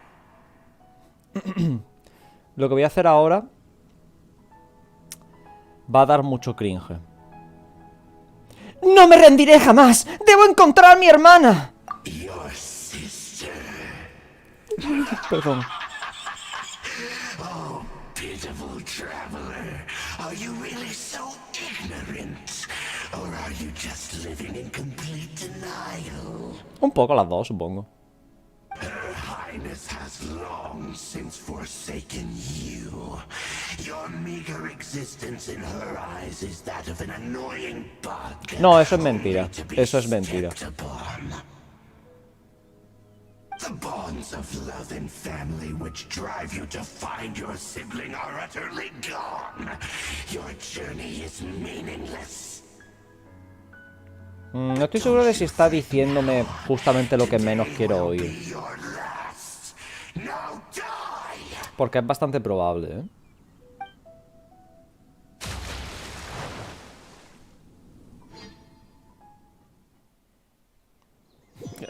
Lo que voy a hacer ahora va a dar mucho cringe. ¡No me rendiré jamás! ¡Debo encontrar a mi hermana! Your sister. Perdón. Oh, pitiful traveler. Are you really so ignorant? Or are you just living in complete denial? Un poco las dos, supongo. Her Highness has long since forsaken you. Your meager existence in her eyes is that of an annoying bug. No, eso es mentira. Eso es mentira. The bonds of love and family which drive you to find your sibling are utterly gone. Your journey is meaningless. No estoy seguro de si está diciéndome justamente lo que menos quiero oír. Porque es bastante probable, ¿eh?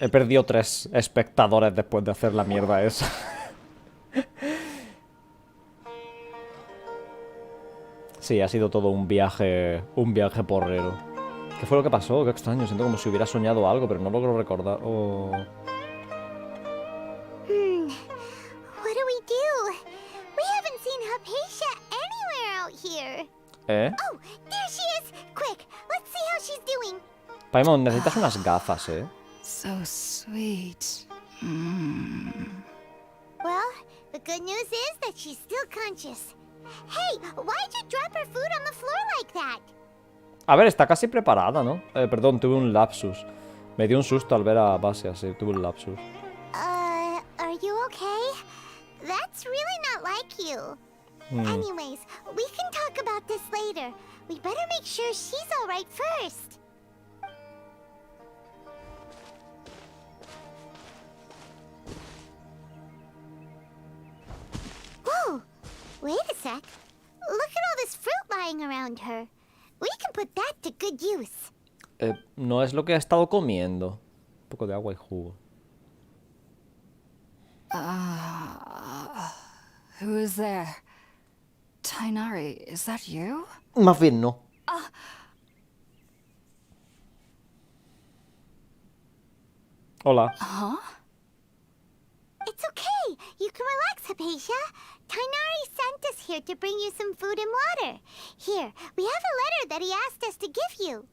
He perdido 3 espectadores después de hacer la mierda esa. Sí, ha sido todo un viaje porrero. ¿Qué fue lo que pasó? Qué extraño, siento como si hubiera soñado algo, pero no logro recordar. Oh. What do we do? We haven't seen Hypatia anywhere out here. ¿Eh? Oh, there she is! Quick, let's see how she's doing. Paimon, necesitas unas gafas, ¿eh? So sweet. Well, the good news is that she's still conscious. Hey, why'd you drop her food on the floor like that? A ver, está casi preparada, ¿no? Perdón, tuve un lapsus. Me dio un susto al ver a Basia, sí, tuve un lapsus. Are you okay? That's really not like you. Anyways, we can talk about this later. We better make sure she's alright first. Whoa! Wait a sec. Look at all this fruit lying around her. We can put that to good use. No es lo que he estado comiendo. Un poco de agua y jugo. Who is there? Tighnari, is that you? Más bien no. Hola. Huh? It's okay. You can relax, Hypatia. Tighnari sent us here to bring you some food and water. Here, we have a letter that he asked us to give you.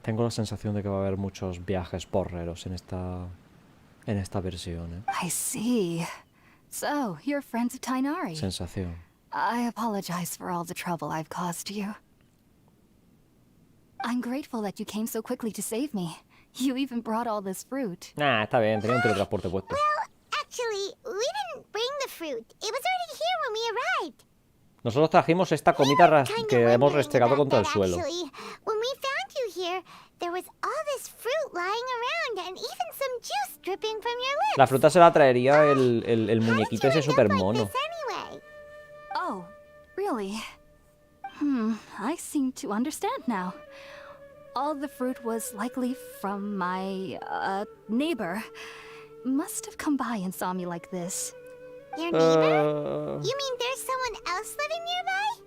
Tengo la sensación de que va a haber muchos viajes porreros en esta versión, ¿eh? I see. So, you're friends of Tighnari. Sensación. I apologize for all the trouble I've caused you. I'm grateful that you came so quickly to save me. You even brought all this fruit. Nah, está bien, tenía un teletransporte puesto. Well, actually, we didn't bring the fruit. It was already here when we arrived. Nosotros trajimos esta comida que hemos restregado contra el suelo. Actually, when we found you here, there was all this fruit lying around and even some juice dripping from your lips. La fruta se la traería el muñequito ese super mono. Anyway? Oh, really? I seem to understand now. All the fruit was likely from my, neighbor. Must have come by and saw me like this. Your neighbor? You mean there's someone else living nearby?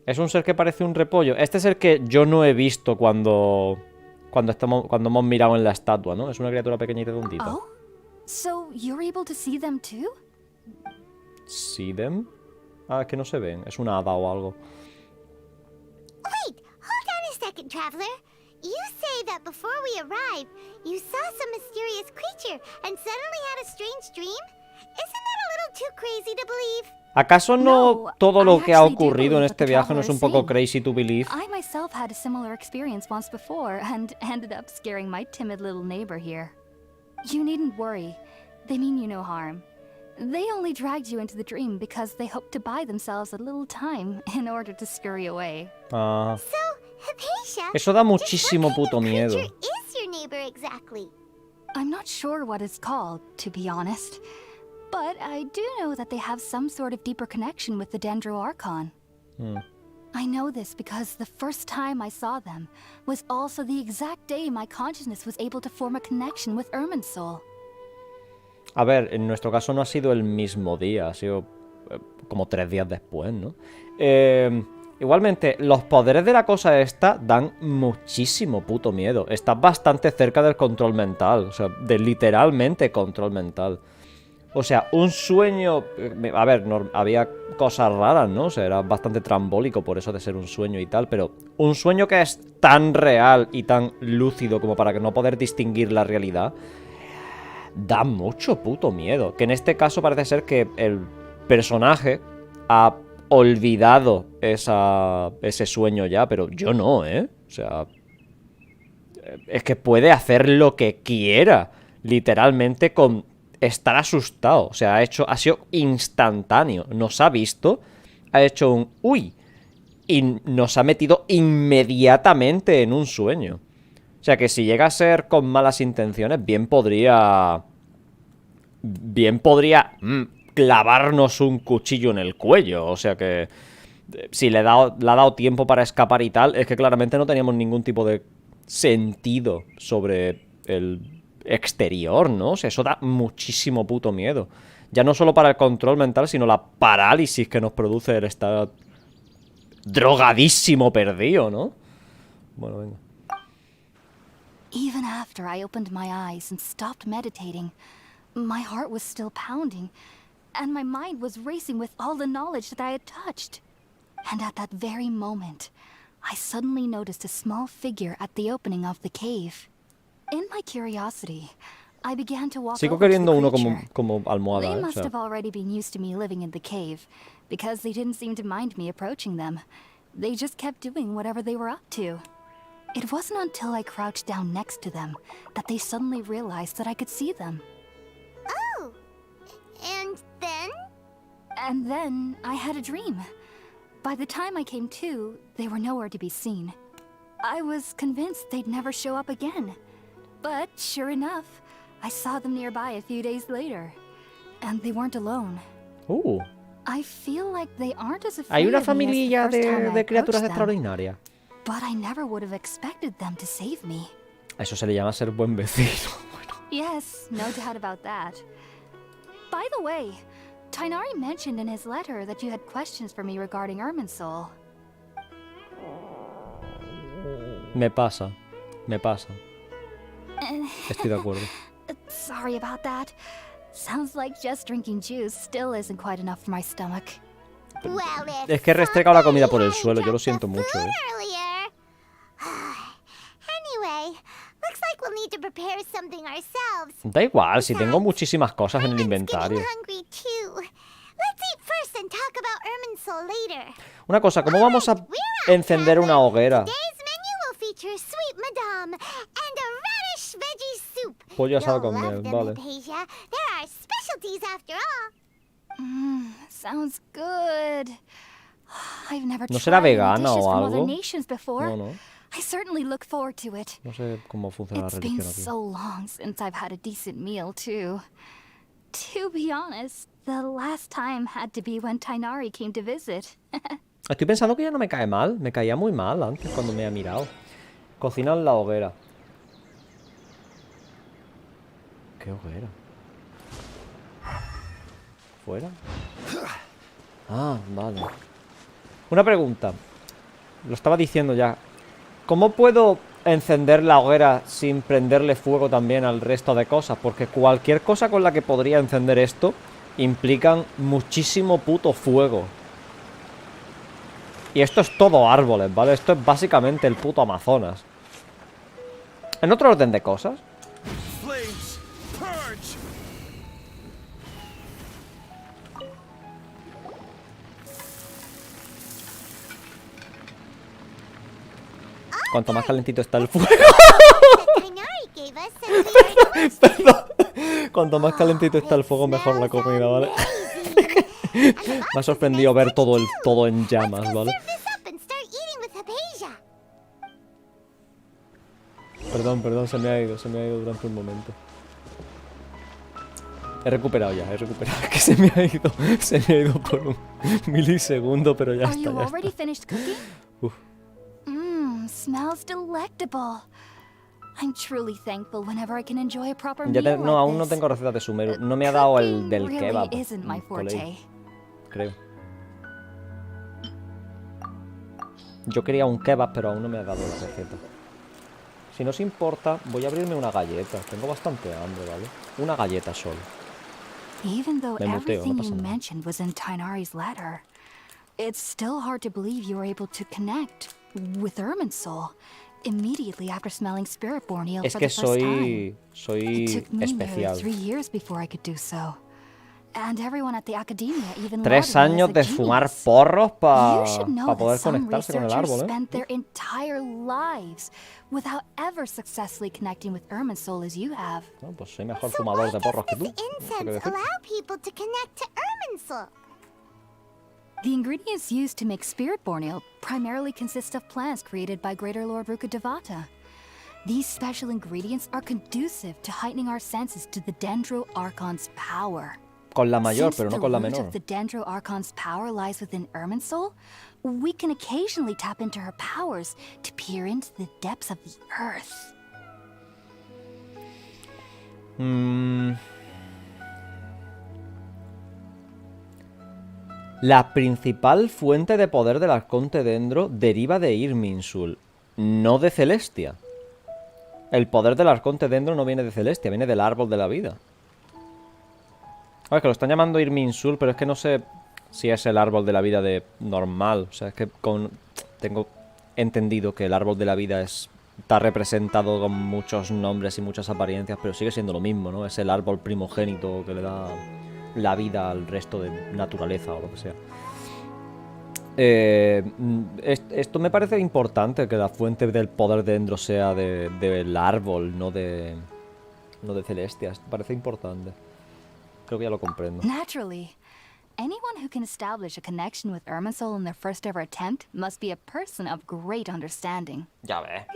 Es un ser que parece un repollo. Este es el que yo no he visto cuando hemos mirado en la estatua, ¿no? Es una criatura pequeña y redondita. Oh? So you're able to see them too? ¿See them? Ah, es que no se ven. Es una hada o algo. Wait, hold on a second, traveler. You say that before we arrived, you saw some mysterious creature and suddenly had a strange dream? Isn't that a little too crazy to believe? ¿Acaso no todo lo que ha ocurrido en este viaje no es un poco crazy crazy to believe? I myself had a similar experience once before and ended up scaring my timid little neighbor here. You needn't worry. They mean you no harm. They only dragged you into the dream because they hoped to buy themselves a little time in order to scurry away. Ah. So, Hypatia, Eso da just what muchísimo kind puto of miedo. creature is your neighbor exactly? I'm not sure what it's called, to be honest. But I do know that they have some sort of deeper connection with the Dendro Archon. I know this because the first time I saw them was also the exact day my consciousness was able to form a connection with Irminsul. A ver, en nuestro caso no ha sido el mismo día, ha sido como 3 días después, ¿no? Igualmente, los poderes de la cosa esta dan muchísimo puto miedo. Estás bastante cerca del control mental. O sea, de literalmente control mental. O sea, un sueño... A ver, había cosas raras, ¿no? O sea, era bastante trambólico por eso de ser un sueño y tal. Pero un sueño que es tan real y tan lúcido como para que no poder distinguir la realidad... Da mucho puto miedo. Que en este caso parece ser que el personaje ha olvidado ese sueño ya, pero yo no, ¿eh? O sea, es que puede hacer lo que quiera, literalmente con estar asustado. O sea, ha sido instantáneo. Nos ha visto, ha hecho un uy y nos ha metido inmediatamente en un sueño. O sea, que si llega a ser con malas intenciones, bien podría clavarnos un cuchillo en el cuello. O sea que si le ha dado tiempo para escapar y tal, es que claramente no teníamos ningún tipo de sentido sobre el exterior, ¿no? O sea, eso da muchísimo puto miedo. Ya no solo para el control mental, sino la parálisis que nos produce el estar drogadísimo perdido, ¿no? Bueno, venga. Even after I opened my eyes and stopped meditating, my heart was still pounding, and my mind was racing with all the knowledge that I had touched. And at that very moment, I suddenly noticed a small figure at the opening of the cave. In my curiosity, I began to walk Sigo over to queriendo the uno creature. como almohada, They o must sea. have already been used to me living in the cave, because they didn't seem to mind me approaching them. They just kept doing whatever they were up to. It wasn't until I crouched down next to them that they suddenly realized that I could see them. Oh, and then? And then I had a dream. By the time I came to, they were nowhere to be seen. I was convinced they'd never show up again. But sure enough, I saw them nearby a few days later. And they weren't alone. I feel like they aren't as Hay afraid una of me as the familia first time I de criaturas approached them. extraordinarias. But I never would have expected them to save me. A eso se le llama ser buen vecino. Bueno. Yes, no doubt about that. By the way, Tighnari mentioned in his letter that you had questions for me regarding Irminsul. Me pasa. Estoy de acuerdo. Sorry about that. Sounds like just drinking juice still isn't quite enough for my stomach. Well, Es que he restregado la comida por el suelo, yo lo siento mucho, Anyway, looks like we'll need to prepare something ourselves. Da igual, si tengo muchísimas cosas en el inventario. Hungry too. Let's eat first and talk about Irminsul later. Una cosa, ¿cómo vamos a encender una hoguera? Today's menu will feature sweet madame and a radish veggie soup. Pollo asado You'll con love miel, them, vale. Hypatia. There are specialties after all. Sounds good. I've never ¿No será tried any vegana dishes o from other algo? nations before. No, no. I certainly look forward to it. No sé cómo funciona la It's been religión aquí. so long since I've had a decent meal, too. To be honest, the last time had to be when Tighnari came to visit. Estoy pensando que ya no me cae mal. Me caía muy mal antes cuando me ha mirado. Cocina en la hoguera. ¿Qué hoguera? ¿Fuera? Ah, vale. Una pregunta. Lo estaba diciendo ya. ¿Cómo puedo encender la hoguera sin prenderle fuego también al resto de cosas? Porque cualquier cosa con la que podría encender esto implican muchísimo puto fuego. Y esto es todo árboles, ¿vale? Esto es básicamente el puto Amazonas. En otro orden de cosas. Flames, purge! Cuanto más calentito está el fuego. Tighnari gave us since we already Perdón. Cuanto más calentito está el fuego, mejor la comida, ¿vale? Me ha sorprendido ver todo en llamas, ¿vale? serve this up and start eating with Hypatia. Perdón, se me ha ido durante un momento. He recuperado. Es que se me ha ido por un milisegundo, pero ya Are está, you ya already está. finished cooking? Uf. Smells delectable. I'm truly thankful whenever I can enjoy a proper Ya meal no, aún like no this. tengo receta de Sumeru. No me ha dado el Cooking del really kebab. isn't my por ahí, forte. creo. Yo quería un kebab, pero aún no me ha dado la receta. Si no os importa, voy a abrirme una galleta. Tengo bastante hambre, ¿vale? Una galleta solo. Even though Me muteo, no everything pasa you nada. mentioned was in Tighnari's letter, it's still hard to believe you were able to connect with Irminsul immediately after smelling Spiritborn Ale Es for que the first time. It soy took me nearly especial. 3 years before I could do so. And everyone at the academia even 3 lauded me años as a de fumar genius. porros You para should know poder that some conectarse con el researchers árbol, ¿eh? spent their entire lives without ever successfully connecting with Irminsul as you have. No, pues soy mejor So why fumador de does porros que tú. this No sé qué incense decir. allow people to connect to Irminsul? The ingredients used to make Spiritborn Ale primarily consist of plants created by Greater Lord Rukkhadevata. These special ingredients are conducive to heightening our senses to the Dendro Archon's power. Con la mayor, Since pero no the con la root menor. of the Dendro Archon's power lies within Irminsul, we can occasionally tap into her powers to peer into the depths of the earth. La principal fuente de poder del Arconte Dendro deriva de Irminsul, no de Celestia. El poder del Arconte Dendro no viene de Celestia, viene del árbol de la vida. A ver, que lo están llamando Irminsul, pero es que no sé si es el árbol de la vida de normal. O sea, es que tengo entendido que el árbol de la vida está representado con muchos nombres y muchas apariencias, pero sigue siendo lo mismo, ¿no? Es el árbol primogénito que le da la vida al resto de naturaleza o lo que sea. Esto me parece importante, que la fuente del poder de Dendro sea del árbol, no de Celestia. Esto parece importante. Creo que ya lo comprendo. Naturally, anyone who can establish a connection with Irminsul in their first ever attempt must be a person of great understanding. Ya ves.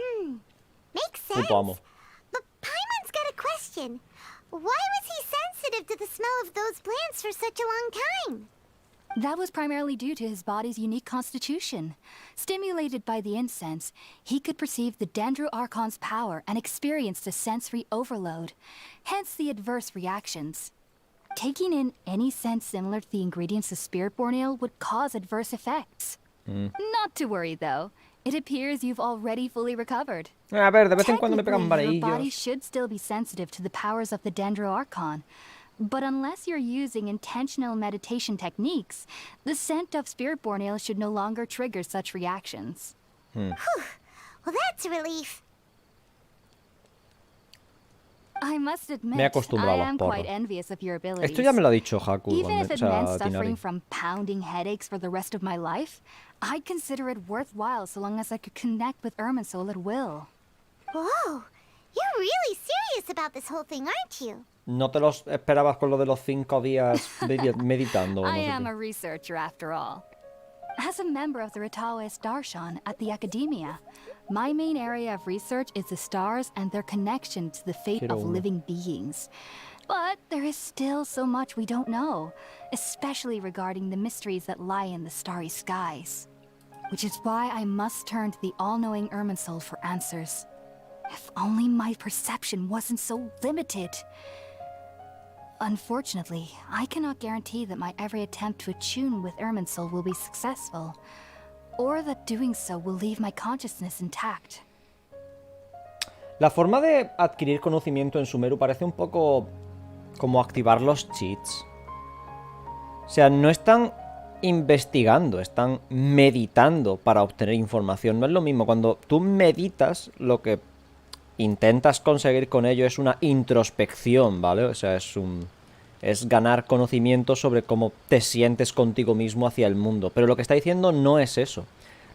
Makes sense. Puto amo. But Paimon's got a question. Why was he sensitive to the smell of those plants for such a long time? That was primarily due to his body's unique constitution. Stimulated by the incense, he could perceive the Dendro Archon's power and experienced a sensory overload, hence the adverse reactions. Taking in any scent similar to the ingredients of Spiritborn Ale would cause adverse effects. Not to worry, though. It appears you've already fully recovered. A ver, de vez en cuando me pegan Technically, your body varillos. should still be sensitive to the powers of the Dendro Archon. But unless you're using intentional meditation techniques, the scent of Spiritborn Ale should no longer trigger such reactions. Well, that's a relief. I must Me he admit, acostumbrado I a los am porros. quite envious of your abilities. Esto ya me lo ha dicho Haku, Even if o it sea, meant suffering Tighnari. from pounding headaches for the rest of my life, I'd consider it worthwhile so long as I could connect with Irminsul at will. Whoa, you're really serious about this whole thing, aren't you? ¿No te los esperabas con lo de los 5 días meditando? O no I sé am qué? a researcher after all. As a member of the Ritaoes Darshan at the Academia, my main area of research is the stars and their connection to the fate Quiero of uno. living beings. But there is still so much we don't know, especially regarding the mysteries that lie in the starry skies. Which is why I must turn to the all-knowing Irminsul for answers. If only my perception wasn't so limited. Unfortunately, I cannot guarantee that my every attempt to attune with Irminsul will be successful, or that doing so will leave my consciousness intact. La forma de adquirir conocimiento en Sumeru parece un poco como activar los cheats. O sea, no están investigando, están meditando para obtener información. No es lo mismo. Cuando tú meditas, lo que intentas conseguir con ello es una introspección, ¿vale? O sea, es ganar conocimiento sobre cómo te sientes contigo mismo hacia el mundo. Pero lo que está diciendo no es eso.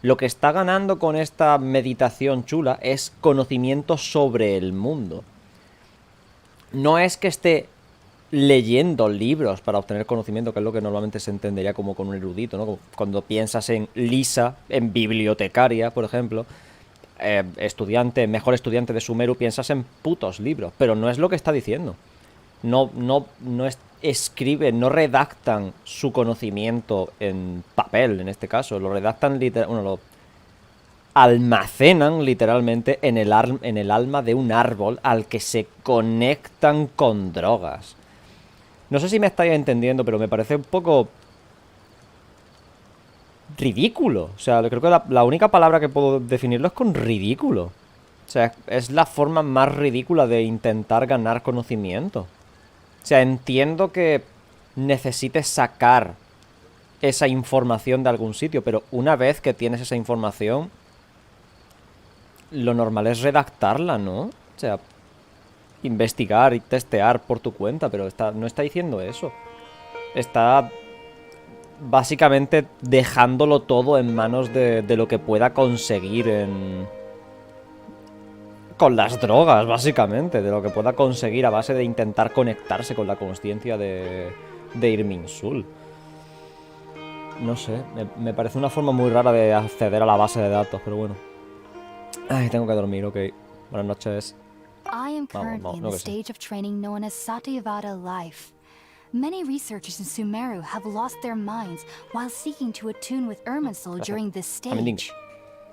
Lo que está ganando con esta meditación chula es conocimiento sobre el mundo. No es que esté leyendo libros para obtener conocimiento, que es lo que normalmente se entendería como con un erudito, ¿no? Cuando piensas en Lisa, en bibliotecaria, por ejemplo, mejor estudiante de Sumeru, piensas en putos libros, pero no es lo que está diciendo. No escriben, no redactan su conocimiento en papel, en este caso, lo redactan lo almacenan literalmente en el alma de un árbol al que se conectan con drogas. No sé si me estáis entendiendo, pero me parece un poco ridículo. O sea, creo que la única palabra que puedo definirlo es con ridículo. O sea, es la forma más ridícula de intentar ganar conocimiento. O sea, entiendo que necesites sacar esa información de algún sitio, pero una vez que tienes esa información, lo normal es redactarla, ¿no? O sea, investigar y testear por tu cuenta, pero no está diciendo eso. Está básicamente dejándolo todo en manos de lo que pueda conseguir con las drogas, básicamente. De lo que pueda conseguir a base de intentar conectarse con la consciencia de Irmin Sul. No sé, me parece una forma muy rara de acceder a la base de datos, pero bueno. Ay, tengo que dormir, ok. Buenas noches. I am currently in the stage of training known as Satyavada life. Many researchers in Sumeru have lost their minds while seeking to attune with Irminsul during this stage.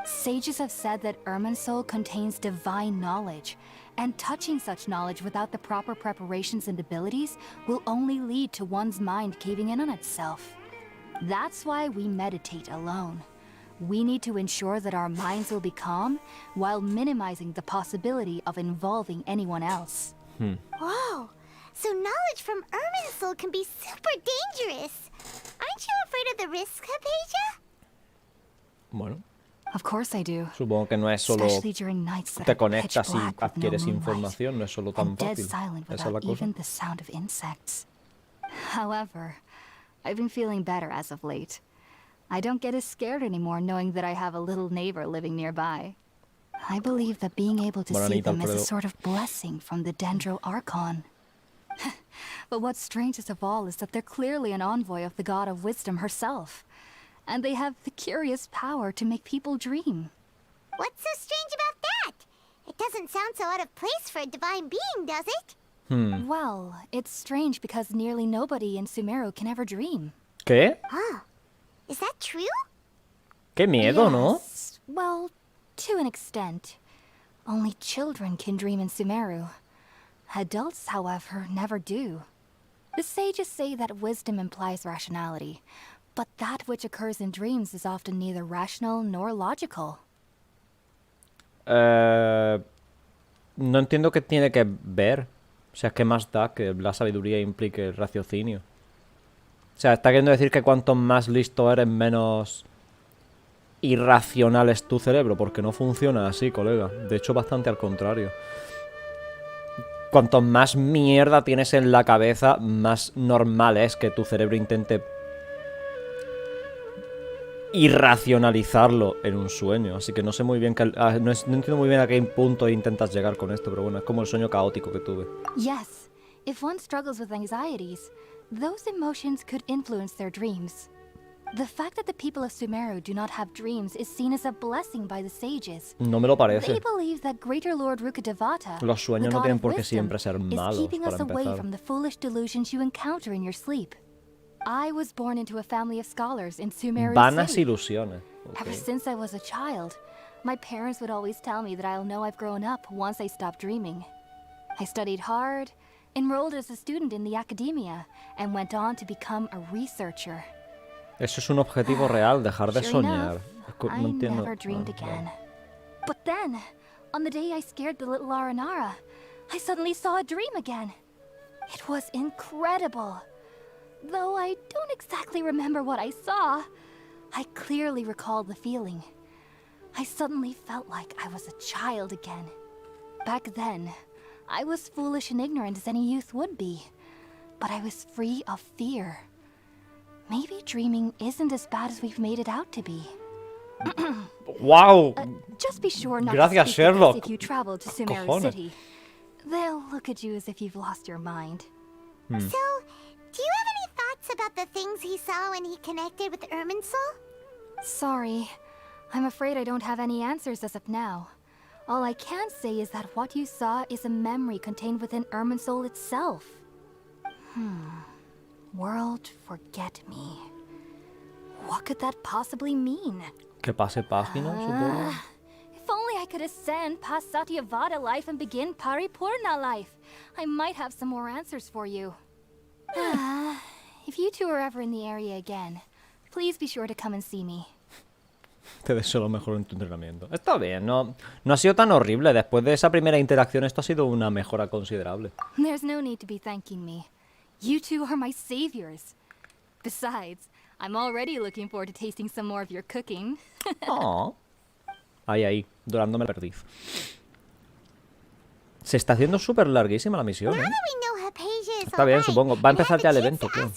Sages have said that Irminsul contains divine knowledge, and touching such knowledge without the proper preparations and abilities will only lead to one's mind caving in on itself. That's why we meditate alone. We need to ensure that our minds will be calm while minimizing the possibility of involving anyone else. Whoa! So knowledge from Irminsul can be super dangerous. Aren't you afraid of the risks, Hypatia? Bueno, Of course I do. supongo que no es solo Especially during nights that te are pitch conectas y black with no adquieres moonlight, información, no es solo tan and dead fácil. silent Esa es la without cosa. even the sound of insects. However, I've been feeling better as of late. I don't get as scared anymore knowing that I have a little neighbor living nearby. I believe that being able to see them is a sort of blessing from the Dendro Archon. But what's strangest of all is that they're clearly an envoy of the God of Wisdom herself. And they have the curious power to make people dream. What's so strange about that? It doesn't sound so out of place for a divine being, does it? Well, it's strange because nearly nobody in Sumeru can ever dream. ¿Qué? Oh. Is that true? Qué miedo, ¿no? Yes, well, to an extent. Only children can dream in Sumeru. Adults, however, never do. The sages say that wisdom implies rationality, but that which occurs in dreams is often neither rational nor logical. No entiendo qué tiene que ver. O sea, ¿qué más da que la sabiduría implique el raciocinio? O sea, está queriendo decir que cuanto más listo eres, menos irracional es tu cerebro, porque no funciona así, colega. De hecho, bastante al contrario. Cuanto más mierda tienes en la cabeza, más normal es que tu cerebro intente irracionalizarlo en un sueño. Así que no sé muy bien no entiendo muy bien a qué punto intentas llegar con esto, pero bueno, es como el sueño caótico que tuve. Yes, if one struggles with anxieties, those emotions could influence their dreams. The fact that the people of Sumeru do not have dreams is seen as a blessing by the sages. No me lo They parece. believe that Greater Lord Rukkhadevata, Los sueños the no god tienen of por qué wisdom, siempre ser malos, is keeping para us away empezar. from the foolish delusions you encounter in your sleep. I was born into a family of scholars in Sumeru Vanas City. ilusiones. Ever Ok. since I was a child, my parents would always tell me that I'll know I've grown up once I stop dreaming. I studied hard, enrolled as a student in the academia, and went on to become a researcher. Eso es un objetivo real, dejar de Sure soñar. enough, No I entiendo. never dreamed Ah, again. vale. But then, on the day I scared the little Aranara, I suddenly saw a dream again. It was incredible. Though I don't exactly remember what I saw, I clearly recall the feeling. I suddenly felt like I was a child again. Back then, I was foolish and ignorant as any youth would be, but I was free of fear. Maybe dreaming isn't as bad as we've made it out to be. ¡Wow! Just be sure not Gracias, to speak to Sherlock. this if you travel to Sumeru Cojones. City. They'll look at you as if you've lost your mind. So, do you have any thoughts about the things he saw when he connected with Irminsul? Sorry, I'm afraid I don't have any answers as of now. All I can say is that what you saw is a memory contained within Irminsul itself. World forget me. What could that possibly mean? Que pase página, supongo. If only I could ascend past Satyavada life and begin Paripurna life, I might have some more answers for you. If you two are ever in the area again, Please be sure to come and see me. Te deseo lo mejor en tu entrenamiento. Está bien, no ha sido tan horrible. Después de esa primera interacción, esto ha sido una mejora considerable. There's no need to be thanking me. You two are my saviors. Besides, I'm already looking forward to tasting some more of your cooking. Oh. Ahí, dorándome la perdiz. Se está haciendo súper larguísima la misión, ¿eh? Está bien, supongo. Va a empezar ya el evento, creo.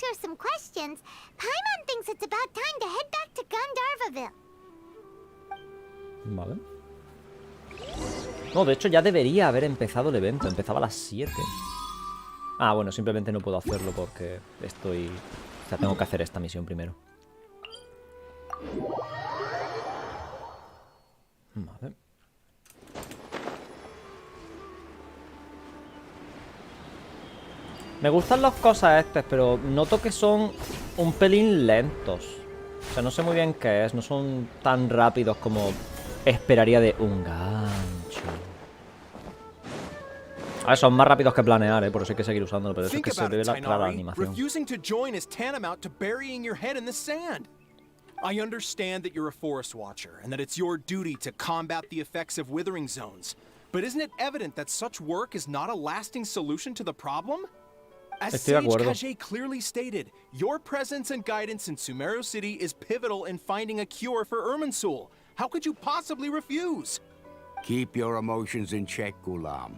Vale. No, de hecho ya debería haber empezado el evento. Empezaba a las 7. Ah, bueno, simplemente no puedo hacerlo porque estoy... O sea, tengo que hacer esta misión primero. Vale. Me gustan las cosas estas, pero noto que son un pelín lentos. O sea, no sé muy bien qué es. No son tan rápidos como esperaría de un gancho. A ver, son más rápidos que planear, por eso hay que seguir usándolo. Pero eso es que se debe la clara animación. Refusing to join is tantamount to burying your head in the sand. I understand that you're a forest watcher and that it's your duty to combat the effects of withering zones. But isn't it evident that such work is not a lasting solution to the problem? As Sage Kage clearly stated, your presence and guidance in Sumeru City is pivotal in finding a cure for Irminsul. How could you possibly refuse? Keep your emotions in check, Ghulam.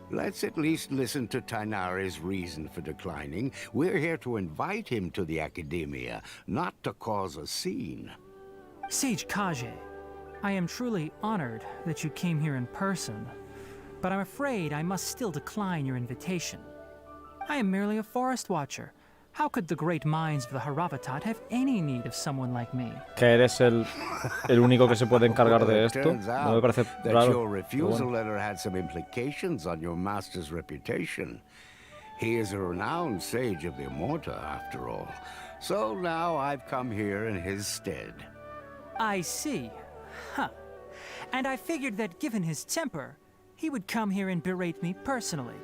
Let's at least listen to Tighnari's reason for declining. We're here to invite him to the academia, not to cause a scene. Sage Kage, I am truly honored that you came here in person, but I'm afraid I must still decline your invitation. I am merely a forest watcher. How could the great minds of the Haravatat have any need of someone like me? Que eres el único que se puede encargar de esto. No me parece raro. Your refusal letter had some implications on your master's reputation. He is a renowned sage of the Immorta, after all. So now I've come here in his stead. I see. Huh. And I figured that given his temper, he would come here and berate me personally.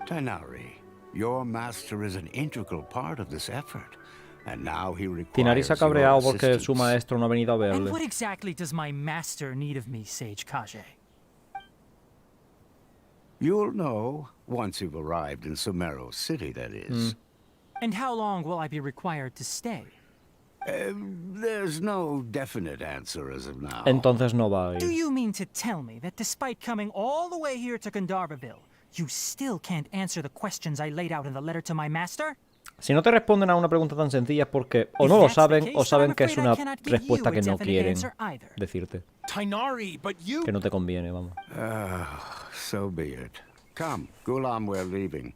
Tighnari, your master is an integral part of this effort, and now he requires Tighnari se ha cabreado porque su maestro no ha venido a verle. And what exactly does my master need of me, Sage Kage? You'll know once you've arrived in Sumeru City, that is. And how long will I be required to stay? There's no definite answer as of now. Entonces no va a ir. Do you mean to tell me that despite coming all the way here to Gandharvaville, you still can't answer the questions I laid out in the letter to my master? Si no te responden a una pregunta tan sencilla es porque o no lo saben o saben que es una respuesta que no quieren decirte. Que no te conviene, vamos. So be it. Come, Ghulam, we're leaving.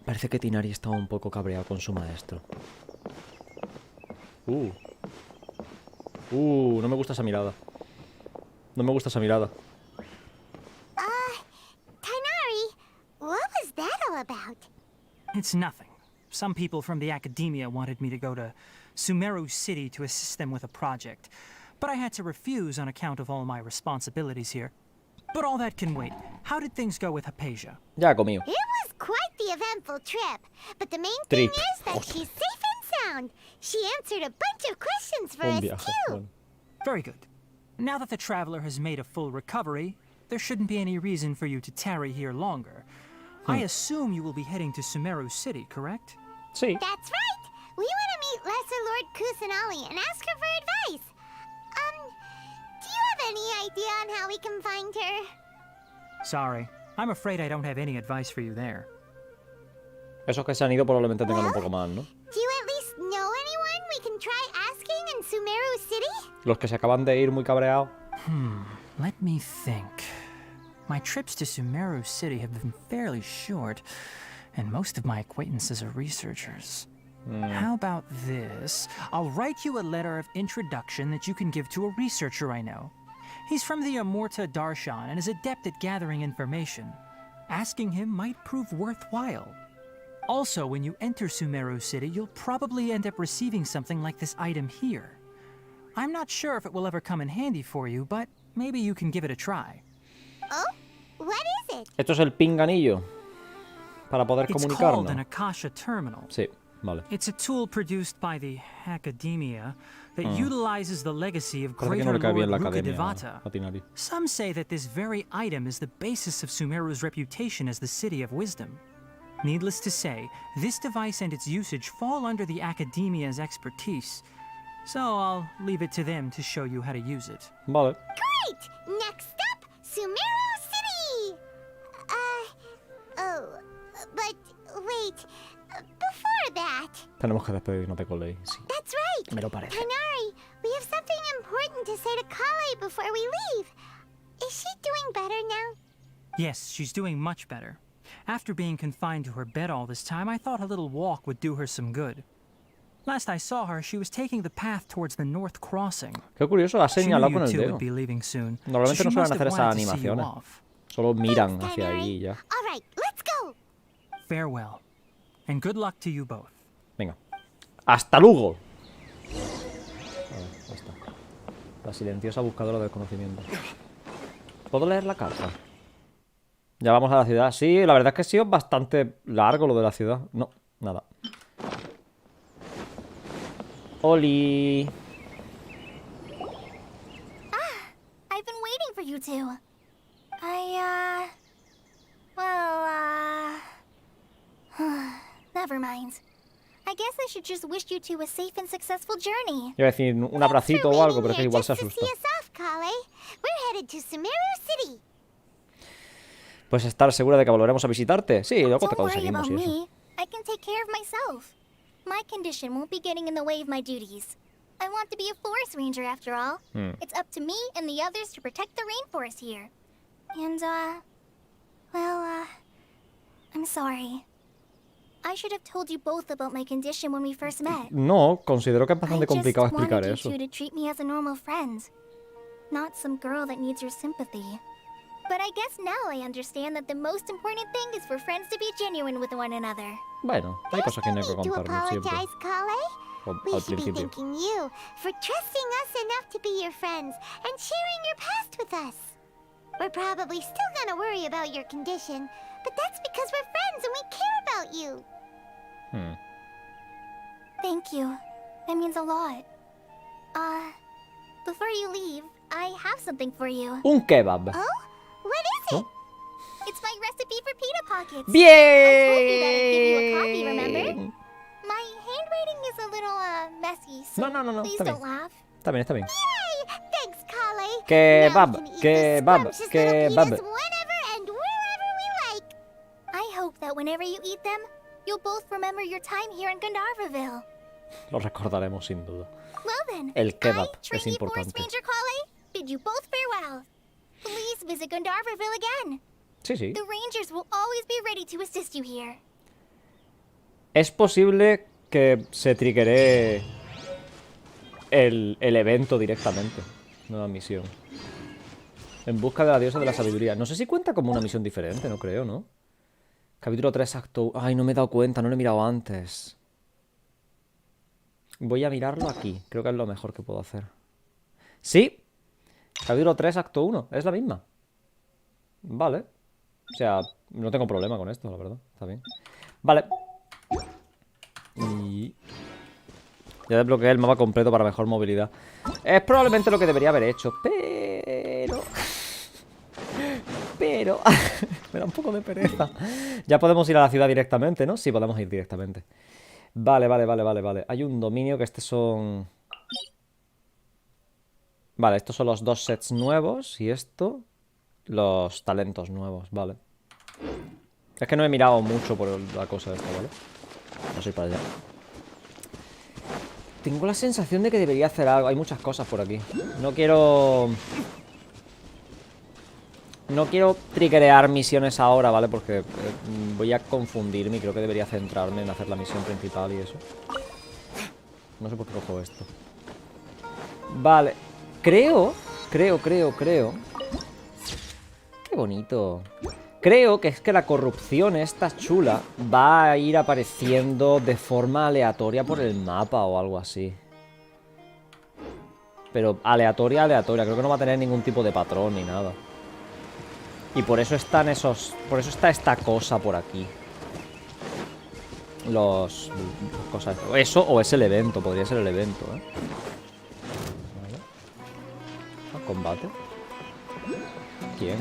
Parece que Tighnari estaba un poco cabreado con su maestro. No me gusta esa mirada. No me gusta esa mirada. Tighnari, what was that all about? It's nothing. Some people from the academia wanted me to go to Sumeru City to assist them with a project, but I had to refuse on account of all my responsibilities here. But all that can wait. How did things go with Hypatia? Ya comido. It was quite the eventful trip, but the main thing is that she's safe and sound. She answered a bunch of questions for us too. Very good. Now that the traveler has made a full recovery, there shouldn't be any reason for you to tarry here longer. I assume you will be heading to Sumeru City, correct? Sí. That's right. We want to meet Lesser Lord Kusanali and ask her for advice. Do you have any idea on how we can find her? Sorry. I'm afraid I don't have any advice for you there. Esos que se han ido probablemente tengan un poco más, ¿no? Do you at least know anyone we can try asking in Sumeru City? Los que se acaban de ir muy cabreados. Let me think. My trips to Sumeru City have been fairly short, and most of my acquaintances are researchers. How about this? I'll write you a letter of introduction that you can give to a researcher I know. He's from the Immorta Darshan and is adept at gathering information. Asking him might prove worthwhile. Also, when you enter Sumeru City, you'll probably end up receiving something like this item here. I'm not sure if it will ever come in handy for you, but maybe you can give it a try. Oh? What is it? Esto es el pinganillo. para poder It's called comunicarnos. an Akasha terminal. Sí, vale. It's a tool produced by the academia that utilizes the legacy of Parece que Greater no le cae bien Lord la Ruka academia Devata. a Tighnari. Some say that this very item is the basis of Sumeru's reputation as the City of Wisdom. Needless to say, this device and its usage fall under the academia's expertise, so I'll leave it to them to show you how to use it. Vale. Great! Next up, Sumeru City! Oh, but wait, before that... Tenemos que despedirnos de Collei, sí. That's right! Me lo parece. Tighnari, we have something important to say to Kale before we leave. Is she doing better now? Yes, she's doing much better. After being confined to her bed all this time, I thought a little walk would do her some good. Last I saw her, she was taking the path towards the North Crossing. Qué curioso, ha She knew señalado con you el two dedo. would be leaving soon, so Normalmente she no suelen must hacer have esas wanted to see you animaciones. off. Solo miran Thanks, hacia Tighnari. ahí y ya. All right, let's go! Farewell, and good luck to you both. Venga. ¡Hasta luego! Ahí está. La silenciosa buscadora del conocimiento. ¿Puedo leer la carta? Ya vamos a la ciudad. Sí, la verdad es que ha sido bastante largo lo de la ciudad. No, nada. Oli. I've been waiting for you two. Never mind. I guess I should just wish you two a safe and successful journey. Iba a decir un abracito o algo, pero es que igual se asusta. We're headed to Sumeru City. Puedes estar segura de que volveremos a visitarte. Sí, luego te Don't worry conseguimos about y eso. me. I can take care of myself. My condition won't be getting in the way of my duties. I want to be a forest ranger after all. It's up to me and the others to protect the rainforest here. And, I'm sorry. I should have told you both about my condition when we first met. No, considero que es bastante I complicado just explicar wanted eso. you two to treat me as a normal friend. Not some girl that needs your sympathy. But I guess now I understand that the most important thing is for friends to be genuine with one another. Bueno, hay cosas que no hay que Need to contarnos siempre. apologize, Kale. We Al should be principio. thanking you for trusting us enough to be your friends and sharing your past with us. We're probably still gonna worry about your condition, but that's because we're friends and we care about you. Thank you. That means a lot. Before you leave, I have something for you. Un kebab. Oh? What is it? It's my recipe for pita pockets. I told you that I'd give you a copy, remember? Bien. My handwriting is a little, messy, so No, please está bien. don't laugh. Está bien, está bien. Yay! Thanks, Kale. Kebab, Now we can eat kebab, the scrumptious little kebab. pitas whenever and wherever we like. I hope that whenever you eat them, you'll both remember your time here in Gandharvaville. Lo recordaremos sin duda. Well then, El kebab I, es trainee Forest importante. Ranger Kale, bid you both farewell. Please visit Gandharvaville again. Sí, sí. The Rangers will always be ready to assist you here. Es posible que se triggeree el evento directamente. Nueva misión. En busca de la diosa de la sabiduría. No sé si cuenta como una misión diferente, no creo, ¿no? Capítulo 3, acto... Ay, no me he dado cuenta, no lo he mirado antes. Voy a mirarlo aquí. Creo que es lo mejor que puedo hacer. ¡Sí! Capítulo 3, acto 1. Es la misma. Vale. O sea, no tengo problema con esto, la verdad. Está bien. Vale. Y... ya desbloqueé el mapa completo para mejor movilidad. Es probablemente lo que debería haber hecho. Pero... me da un poco de pereza. Ya podemos ir a la ciudad directamente, ¿no? Sí, podemos ir directamente. Vale. Hay un dominio que estos son... Vale, estos son los dos sets nuevos. Y esto... los talentos nuevos, vale. Es que no he mirado mucho por la cosa esta, ¿vale? No soy para allá. Tengo la sensación de que debería hacer algo. Hay muchas cosas por aquí. No quiero triggerear misiones ahora, ¿vale? Porque voy a confundirme y creo que debería centrarme en hacer la misión principal y eso. No sé por qué cojo esto. Vale. Creo. Qué bonito. Creo que es que la corrupción esta chula va a ir apareciendo de forma aleatoria por el mapa o algo así. Pero aleatoria. Creo que no va a tener ningún tipo de patrón ni nada. Y por eso están esos... por eso está esta cosa por aquí. los cosas. Eso o es el evento, podría ser el evento, ¿eh? Vale. Ah, combate. ¿Quién?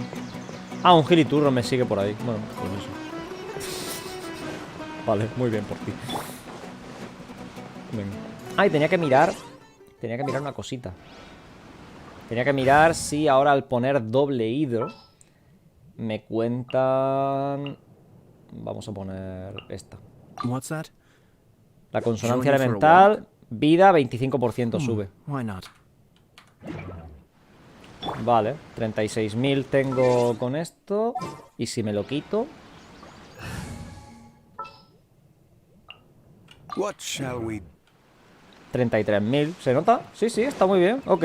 Ah, un giliturro me sigue por ahí. Bueno, pues eso. Vale, muy bien por ti. Venga. Ay, tenía que mirar una cosita. Tenía que mirar si ahora al poner doble hidro me cuentan... Vamos a poner esta. What's that? La consonancia elemental, vida 25% sube. Why not? Vale, 36.000 tengo con esto. Y si me lo quito... What shall we 33.000, ¿se nota? Sí, sí, está muy bien, ok.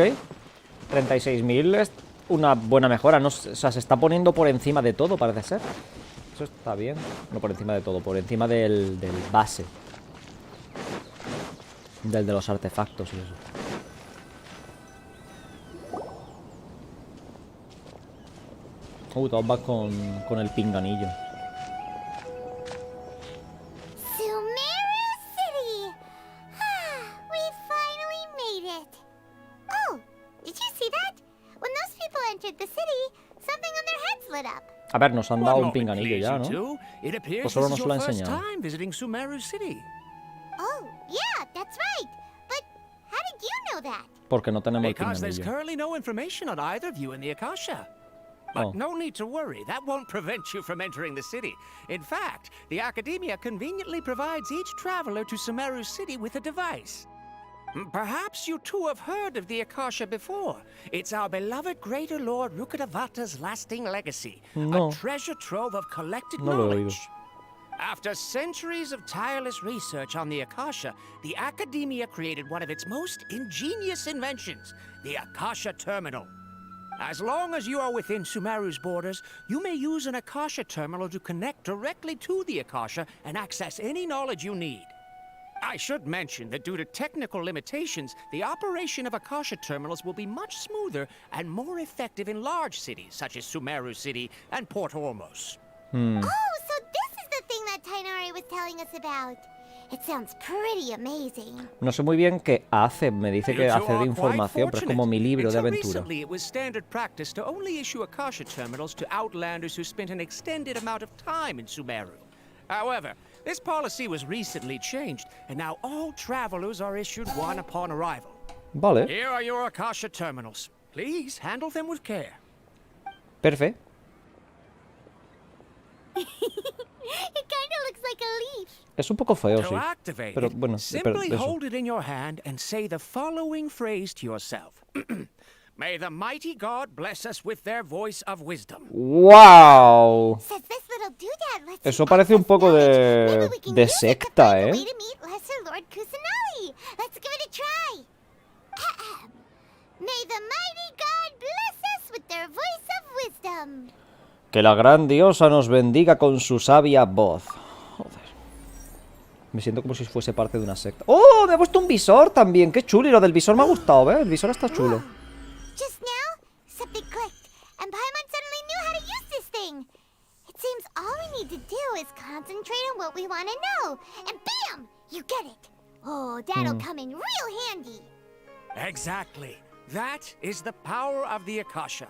36.000 es una buena mejora, ¿no? O sea, se está poniendo por encima de todo, parece ser. Eso está bien. No por encima de todo, por encima del base. Del de los artefactos y eso. Todos van con el pinganillo. Sumeru City! We finally made it. Oh, did you see that? When those people entered the city, something on their heads lit up. A ver, nos han dado un pinganillo ya, ¿no? Pues solo nos lo ha enseñado. Oh, yeah, that's right. But how did you know that? Porque no tenemos el Because there's pinganillo. currently no information on either of you in the Akasha. Oh. But no need to worry, that won't prevent you from entering the city. In fact, the Academia conveniently provides each traveler to Sumeru City with a device. Perhaps you two have heard of the Akasha before. It's our beloved Greater Lord Rukkhadevata's lasting legacy. No. A treasure trove of collected No lo he oído. knowledge. After centuries of tireless research on the Akasha, the Academia created one of its most ingenious inventions, the Akasha Terminal. As long as you are within Sumeru's borders, you may use an Akasha terminal to connect directly to the Akasha and access any knowledge you need. I should mention that due to technical limitations, the operation of Akasha terminals will be much smoother and more effective in large cities such as Sumeru City and Port Ormos. Oh, so this is the thing that Tighnari was telling us about. It sounds pretty amazing. No sé muy bien qué hace. Me dice que You two hace de are información, quite pero es como mi libro de Until aventura. recently, it was standard practice to only issue Akasha terminals to outlanders who spent an extended amount of time in Sumeru. However, this policy was recently changed, and now all travelers are issued one upon arrival. Vale, Here are your Akasha terminals. Please handle them with care. perfecto. It kinda looks like a leaf. Es un poco feo, sí. To activate Pero it, bueno, simply eso. hold it in your hand and say the following phrase to yourself. May the mighty God bless us with their voice of wisdom. ¡Wow! Says this little doodad lets Eso you parece un access poco knowledge. Maybe we can de use it to secta, find a ¿eh? way to meet Lesser Lord Kusanali. Let's give it a try. Ahem. May the mighty God bless us with their voice of wisdom. Que la gran diosa nos bendiga con su sabia voz. Joder. Me siento como si fuese parte de una secta. ¡Oh! Me ha puesto un visor también. ¡Qué chulo! Y lo del visor me ha gustado, ¿ves? El visor está chulo. Just now, something clicked, and Paimon suddenly knew how to use this thing. It seems all we need to do is concentrate on what we want to know, and bam! You get it. Oh, that'll come in real handy. Exactly. That is the power of the Akasha.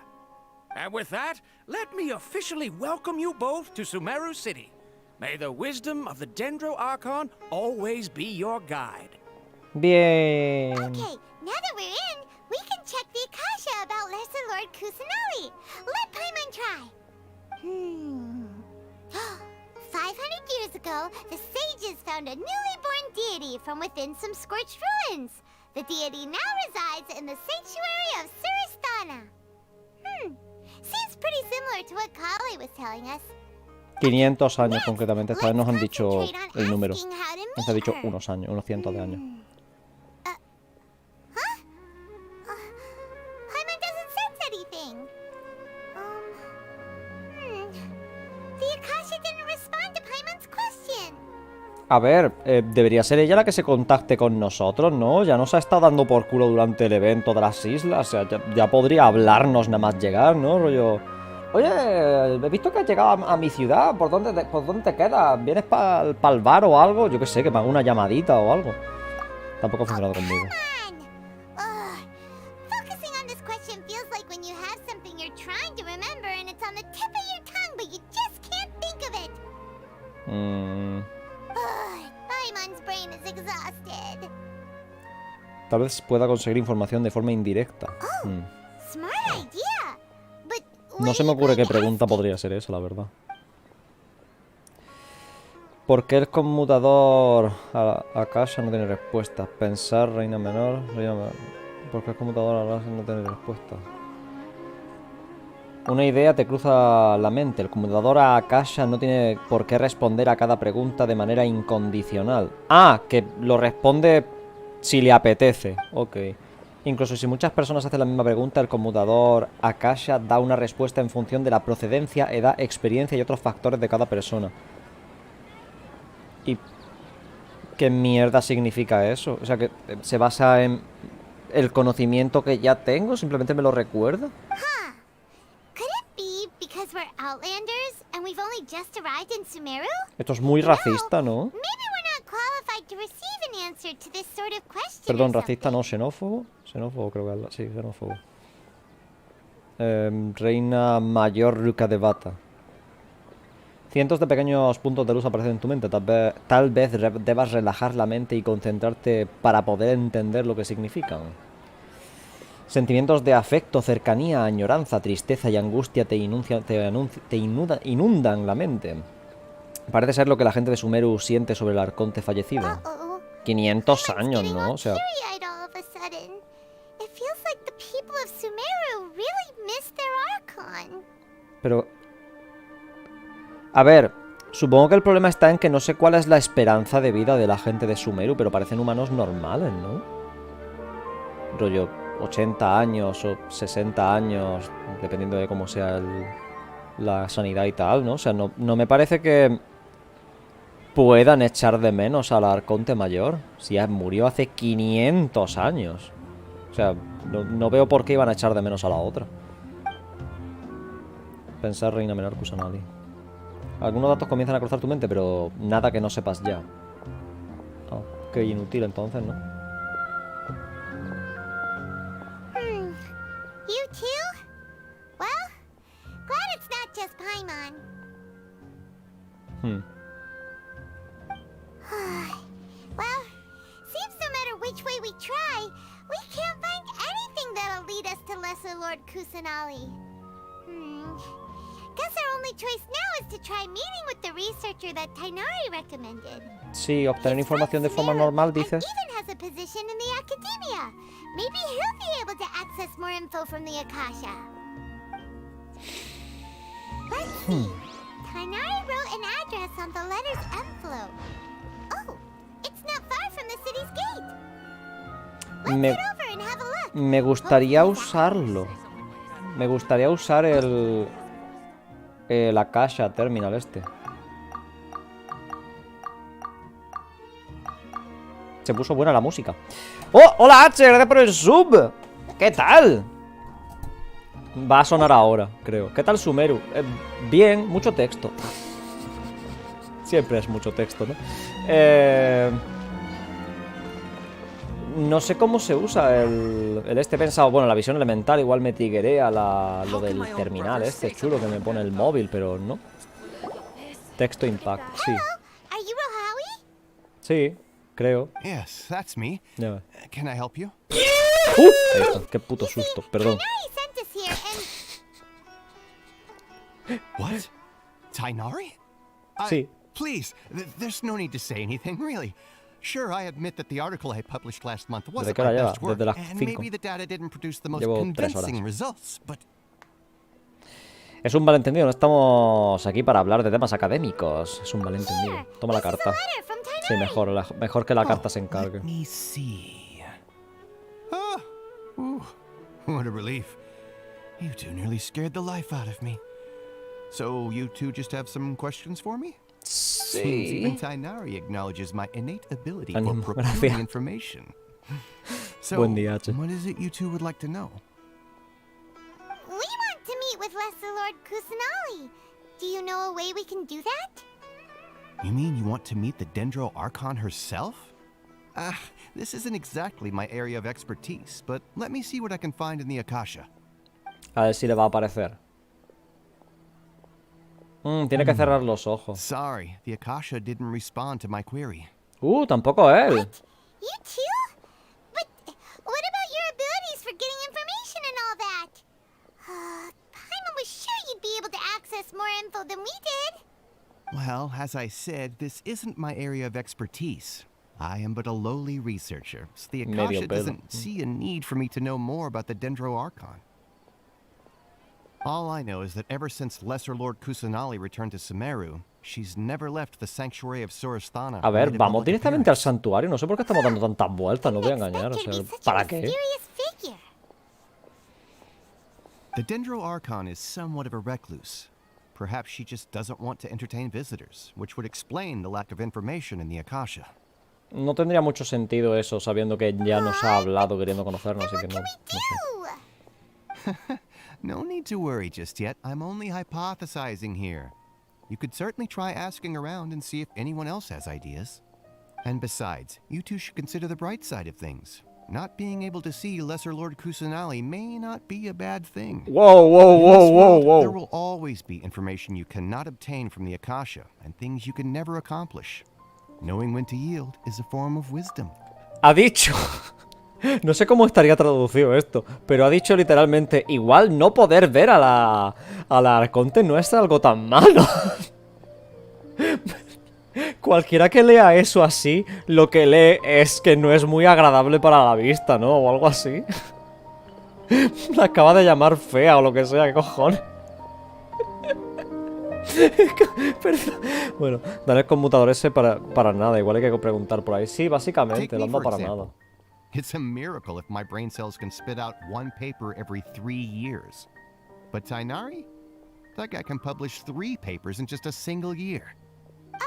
And with that, let me officially welcome you both to Sumeru City. May the wisdom of the Dendro Archon always be your guide. Bien. Okay, now that we're in, we can check the Akasha about Lesser Lord Kusanali. Let Paimon try. 500 years ago, the sages found a newly born deity from within some scorched ruins. The deity now resides in the sanctuary of Suristana. Seems pretty similar to what Kali was telling us. 500 años concretamente. Esta vez nos han dicho el número. Nos ha dicho unos años, unos cientos de años. Paimon doesn't sense anything. The Akasha didn't respond to Paimon's question. A ver, debería ser ella la que se contacte con nosotros, ¿no? Ya nos ha estado dando por culo durante el evento de las islas. O sea, ya podría hablarnos nada más llegar, ¿no? Rollo... Oye, he visto que has llegado a mi ciudad. ¿Por dónde te quedas? ¿Vienes para el bar o algo? Yo qué sé, que me haga una llamadita o algo. Tampoco ha funcionado conmigo. Focusing on this question feels like when you have something you're trying to remember and it's on the tip of your tongue, but you just can't think of it. Paimon's brain is exhausted. Tal vez pueda conseguir información de forma indirecta. Smart idea. But No se me ocurre qué pregunta podría ser esa, la verdad. ¿Por qué el conmutador a casa no tiene respuesta? Pensar, reina menor, ¿Por qué el conmutador a casa no tiene respuesta? Una idea te cruza la mente. El conmutador a Akasha no tiene por qué responder a cada pregunta de manera incondicional. Ah, que lo responde si le apetece. Ok. Incluso si muchas personas hacen la misma pregunta, el conmutador Akasha da una respuesta en función de la procedencia, edad, experiencia y otros factores de cada persona. ¿Y qué mierda significa eso? O sea, que se basa en el conocimiento que ya tengo, simplemente me lo recuerda. could it be because we're Outlanders and we've only just arrived in Sumeru? Esto es muy racista, ¿no? Maybe we're not qualified to receive an answer to this sort of question. Perdón, or racista something. no, xenófobo. Xenófobo creo que es, sí, xenófobo. Reina mayor Ruka de Bata. Cientos de pequeños puntos de luz aparecen en tu mente. Tal vez debas relajar la mente y concentrarte para poder entender lo que significan. Sentimientos de afecto, cercanía, añoranza, tristeza y angustia te inundan la mente. Parece ser lo que la gente de Sumeru siente sobre el arconte fallecido. 500 años, ¿no? O sea, Teary-eyed all of a sudden. It feels like the people of Sumeru really miss their Archon. pero... A ver, supongo que el problema está en que no sé cuál es la esperanza de vida de la gente de Sumeru, pero parecen humanos normales, ¿no? Rollo 80 años o 60 años, dependiendo de cómo sea la sanidad y tal, ¿no? O sea, no me parece que puedan echar de menos al arconte mayor. Si ya murió hace 500 años. O sea, no veo por qué iban a echar de menos a la otra. Pensar reina menor Kusanali. Algunos datos comienzan a cruzar tu mente, pero nada que no sepas ya. Oh, qué inútil entonces, ¿no? You too? Well, glad it's not just Paimon. Well, seems no matter which way we try, we can't find anything that'll lead us to Lesser Lord Kusanali. Guess our only choice now is to try meeting with the researcher that Tighnari recommended. Sí, obtener información de forma normal, dices. Even has a position in the academia. Maybe he'll be able to access more info from the Akasha. Let's see. Tighnari wrote an address on the letter's envelope. Oh, it's not far from the city's gate. Let's head over and have a look. Me gustaría usarlo. Me gustaría usar el Akasha Terminal este. Se puso buena la música. ¡Oh! ¡Hola H! ¡Gracias por el sub! ¿Qué tal? Va a sonar ahora, creo. ¿Qué tal Sumeru? Bien, mucho texto. Siempre es mucho texto, ¿no? No sé cómo se usa el este. He pensado, bueno, la visión elemental igual me triggerea lo del terminal este chulo que me pone el móvil, pero no. Texto Impact, sí. Are you Rohawi? Sí, creo. Yes, that's me. Ya. Can I help you? Ahí está, qué puto susto, perdón. Tighnari sent us here and... What? Tighnari? Sí. Please, there's no need to say anything, really. Sure, I admit that the article I published last month ¿Desde wasn't qué my hora best lleva? work, Desde las and 5. maybe the data didn't produce the most Llevo 3 convincing horas. results, but... Es un malentendido, no estamos aquí para hablar de temas académicos. Es un malentendido. Toma la carta. Sí, mejor que la carta se encargue. Let me see. Ah, what a relief. You two nearly scared the life out of me. So you two just have some questions for me? Seems even Tighnari acknowledges my innate ability for procuring information. So, Buen día, H. what is it you two would like to know? We want to meet with Lesser Lord Kusanali. Do you know a way we can do that? You mean you want to meet the Dendro Archon herself? This isn't exactly my area of expertise, but let me see what I can find in the Akasha. A ver si le va a aparecer. Tiene que cerrar los ojos. Sorry, the Akasha didn't respond to my query. Tampoco él. What? You too? But what about your abilities for getting information and all that? Paimon was sure you'd be able to access more info than we did. Well, as I said, this isn't my area of expertise. I am but a lowly researcher, so the Akasha doesn't see a need for me to know more about the Dendro Archon. All I know is that ever since Lesser Lord Kusanali returned to Sumeru, she's never left the Sanctuary of Sorasthana. A ver, vamos directamente al santuario. No sé por qué estamos dando tantas vueltas, no voy a engañar. O sea, ¿para qué? The Dendro Archon is somewhat of a recluse. Perhaps she just doesn't want to entertain visitors, which would explain the lack of information in the Akasha. No tendría mucho sentido eso, sabiendo que ya nos ha hablado queriendo conocernos, así que no sé. No need to worry just yet. I'm only hypothesizing here. You could certainly try asking around and see if anyone else has ideas. And besides, you two should consider the bright side of things. Not being able to see Lesser Lord Kusanali may not be a bad thing. Whoa. There will always be information you cannot obtain from the Akasha, and things you can never accomplish. Knowing when to yield is a form of wisdom. Ha dicho... No sé cómo estaría traducido esto, pero ha dicho literalmente, igual no poder ver a la Arconte no es algo tan malo. Cualquiera que lea eso así, lo que lee es que no es muy agradable para la vista, ¿no? O algo así. La acaba de llamar fea o lo que sea, ¿qué cojones? Perdón. Bueno, dar el conmutador ese para nada, igual hay que preguntar por ahí. Sí, básicamente, lo ando para nada. It's a miracle if my brain cells can spit out one paper every 3 years. But Tighnari? That guy can publish 3 papers in just a single year. Okay.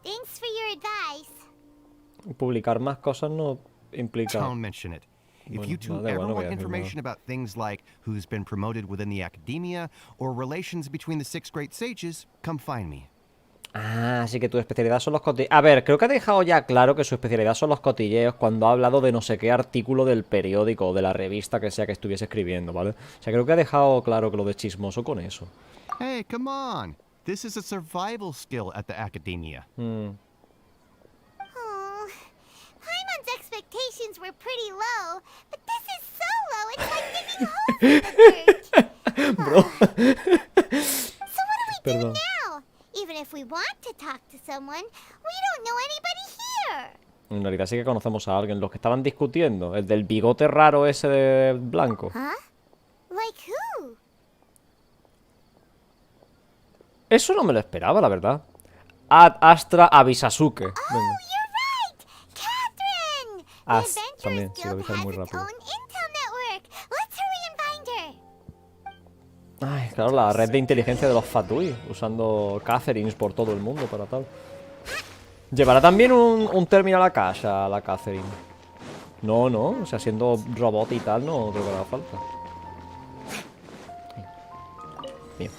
Thanks for your advice. Publicar más cosas no implica... Don't mention it. If you two ever want information about things like who's been promoted within the academia or relations between the 6 great sages, come find me. Ah, así que tu especialidad son los cotilleos. A ver, creo que ha dejado ya claro que su especialidad son los cotilleos cuando ha hablado de no sé qué artículo del periódico o de la revista que sea que estuviese escribiendo, ¿vale? O sea, creo que ha dejado claro que lo de chismoso con eso. Hey, come on. This is a survival skill at the academia. Paimon's expectations were pretty low, but this is so low, it's like digging a hole in the dirt. So what do we do now? Even if we want to talk to someone, we don't know anybody here. En realidad sí que conocemos a alguien. Los que estaban discutiendo, el del bigote raro ese de blanco. Like who? Eso no me lo esperaba, la verdad. Ad Astra Abisasuke. Oh, you're right! Catherine! The También, Adventurers sí, lo Guild avisas has muy its rápido. own intel network. Let's hurry and find her. Ay, claro, la red de inteligencia de los Fatui, usando Catherines por todo el mundo para tal. ¿Llevará también un terminal a casa la Catherine? No, o sea, siendo robot y tal, no creo que le haga falta. Bien.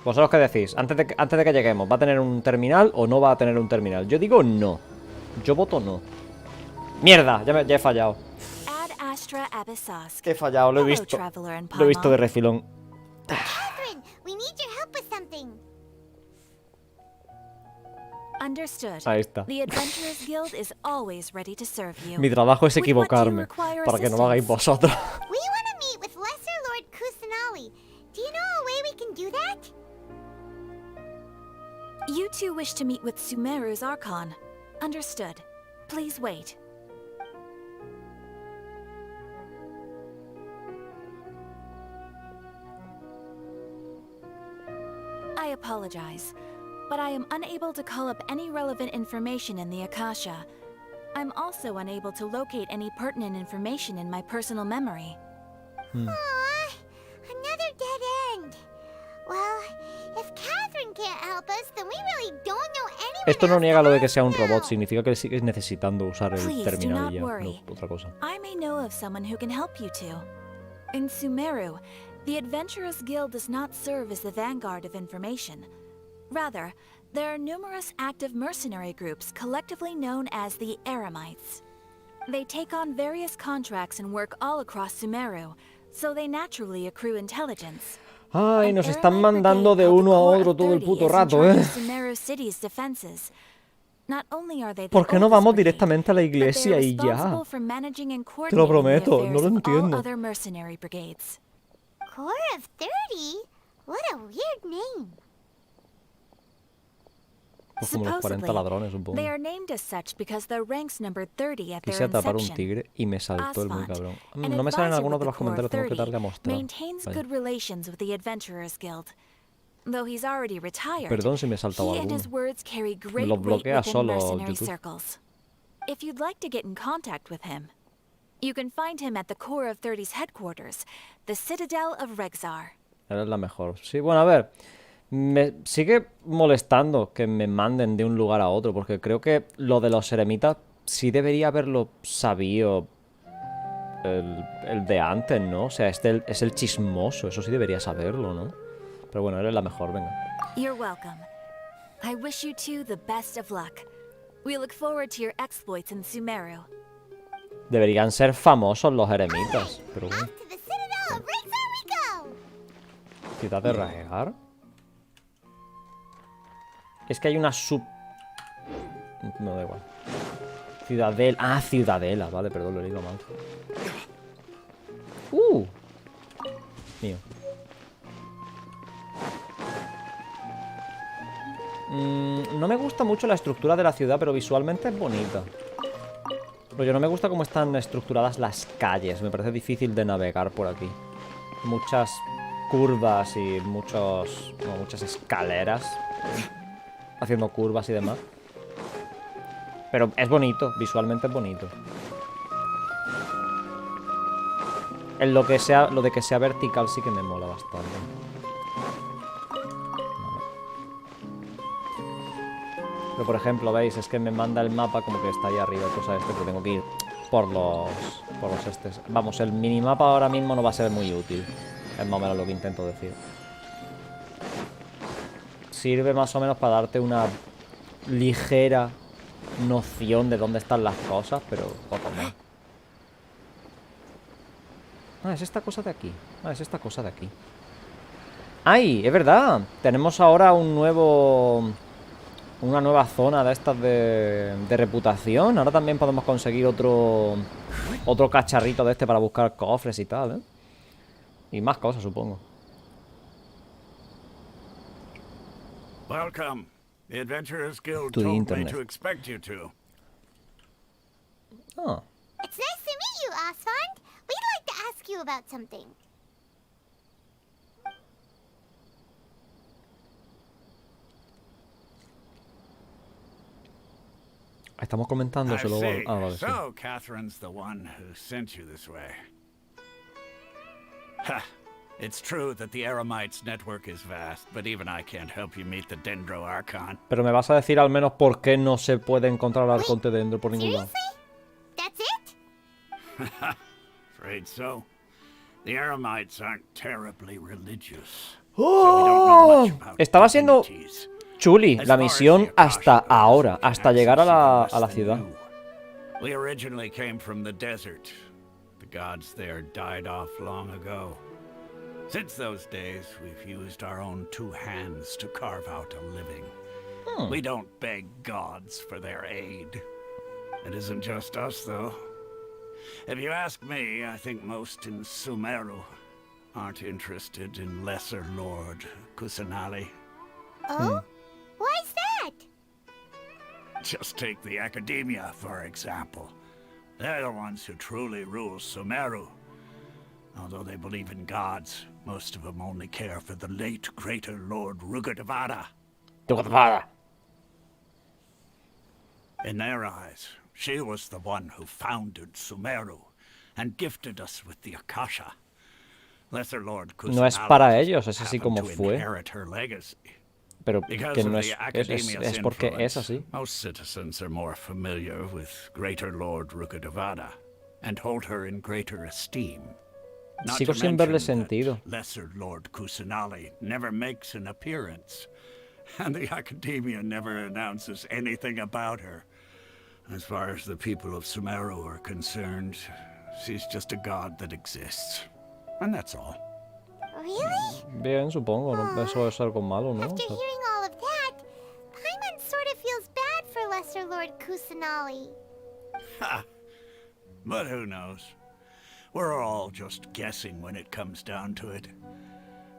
¿Vosotros qué decís? Antes de que lleguemos, ¿va a tener un terminal o no va a tener un terminal? Yo digo no. Yo voto no. ¡Mierda! Ya he fallado. He fallado, lo he visto. Lo he visto de refilón. Catherine, we need your help with something. Understood. Ahí está. The Adventurers Guild is always ready to serve you. Mi trabajo es equivocarme, para que no lo hagáis vosotros. We want to meet with Lesser Lord Kusanali. Do you know a way we can do that? You two wish to meet with Sumeru's Archon. Understood. Please wait. I apologize, but I am unable to call up any relevant information in the Akasha. I'm also unable to locate any pertinent information in my personal memory. Aww, another dead end. Well, if Catherine can't help us, then we really don't know Esto no niega lo de que sea un robot, significa que sigues necesitando usar el Please do terminal not y ya, no worry. otra cosa. I may know of someone who can help you two. In Sumeru, the Adventurers Guild does not serve as the vanguard of information. Rather, there are numerous active mercenary groups collectively known as the Eremites. They take on various contracts and work all across Sumeru, so they naturally accrue intelligence. Ay, nos están mandando de uno a otro todo el puto rato, ¿eh? ¿Por qué no vamos directamente a la iglesia y ya? Te lo prometo, no lo entiendo. Core of 30? What a weird name. Pues como los 40 ladrones, supongo. They are named as such because their ranks numbered 30 at their Quise atrapar un inception. tigre y me saltó el muy Asphalt, cabrón. an No me salen advisor algunos with de the los Core comentarios, tengo que 30, darle a mostrar. maintains Vaya. good relations with the Adventurers Guild. Though he's already retired, Perdón si me he saltado he and alguno. his words carry great Los weight bloquea within solo mercenary YouTube. circles. If you'd like to get in contact with him, you can find him at the Core of 30's headquarters, the Citadel of Rexar. Eres la mejor. Sí, bueno, a ver. Me sigue molestando que me manden de un lugar a otro, porque creo que lo de los eremitas sí debería haberlo sabido el de antes, ¿no? O sea, este es el chismoso, eso sí debería saberlo, ¿no? Pero bueno, eres la mejor, venga. You're welcome. I wish you two the best of luck. We look forward to your exploits in Sumeru. Deberían ser famosos los eremitas, pero bueno. Off to the Citadel of Rexar we go! Ciudad de Raegar. Es que hay una No, da igual. Ciudadela. Ah, Ciudadela. Vale, perdón, lo he leído mal. Mío. No me gusta mucho la estructura de la ciudad, pero visualmente es bonita. Pero no me gusta cómo están estructuradas las calles. Me parece difícil de navegar por aquí. Muchas curvas y muchas escaleras haciendo curvas y demás. Pero es bonito, visualmente es bonito. Lo de que sea vertical sí que me mola bastante. Pero por ejemplo, veis, es que me manda el mapa como que está ahí arriba, cosa pero tengo que ir por los estes. Vamos, el minimapa ahora mismo no va a ser muy útil. Es más o menos lo que intento decir. Sirve más o menos para darte una ligera noción de dónde están las cosas, pero poco más. Ah, es esta cosa de aquí. Ah, es esta cosa de aquí. ¡Ay! Es verdad. Tenemos ahora una nueva zona de estas de reputación. Ahora también podemos conseguir otro cacharrito de este para buscar cofres y tal, ¿eh? Y más cosas, supongo. Welcome. The Adventurers Guild To the told me internet. to expect you two. Ah. It's nice to meet you, Asfand. We'd like to ask you about something. Estamos comentando I solo. see. Ah, vale, sí. So, Catherine's the one who sent you this way. Ha! It's true that the Eremites' network is vast, but even I can't help you meet the Dendro Archon. Pero me vas a decir al menos por qué no se puede encontrar al arconte dentro por ningún lado. That's it? Afraid so. The Eremites aren't terribly religious. ¡Oh! Estaba siendo chuli la misión hasta ahora, hasta llegar a la ciudad. We originally came from the desert. The gods there died off long ago. Since those days, we've used our own two hands to carve out a living. We don't beg gods for their aid. It isn't just us, though. If you ask me, I think most in Sumeru aren't interested in Lesser Lord Kusanali. Oh? Why's that? Just take the Academia, for example. They're the ones who truly rule Sumeru. Although they believe in gods, most of them only care for the late greater Lord Rugadavada. In their eyes, she was the one who founded Sumeru and gifted us with the Akasha. Lesser Lord No es para ellos, es así como fue. Pero Because que of no the es Academia's porque es influence, así. most citizens are more familiar with Greater Lord Rukkhadevada and hold her in greater esteem. Not Sigo to sin verle mention that sentido. Lesser Lord Kusanali never makes an appearance, and the Academia never announces anything about her. As far as the people of Sumeru are concerned, she's just a god that exists. And that's all. Really? Bien, supongo. ¿No? Eso es algo malo, ¿no? After hearing all of that, Paimon sort of feels bad for Lesser Lord Kusanali. Ha! But who knows? We're all just guessing when it comes down to it.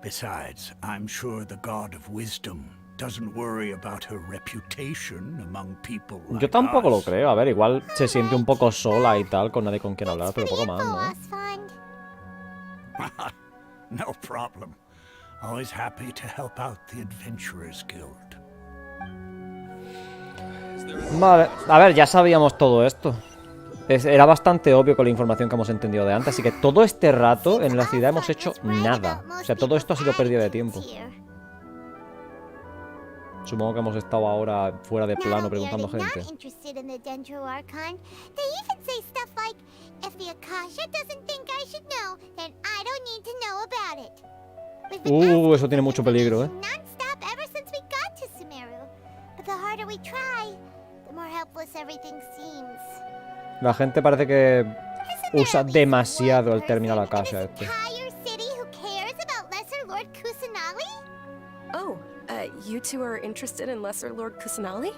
Besides, I'm sure the God of Wisdom doesn't worry about her reputation among people like Yo tampoco lo us. creo. A ver, igual se siente un poco sola y tal, con nadie con quien hablar, pero poco más, ¿no? No problem. Always happy to help out the Adventurers Guild. Vale, a ver, ya sabíamos todo esto. Era bastante obvio con la información que hemos entendido de antes, así que todo este rato en la ciudad hemos hecho nada. O sea, todo esto ha sido pérdida de tiempo. Supongo que hemos estado ahora fuera de plano preguntando gente. Eso tiene mucho peligro, ¿eh? La gente parece que usa demasiado el término Akasha este. Oh, you two are interested in Lesser Lord Kusanali?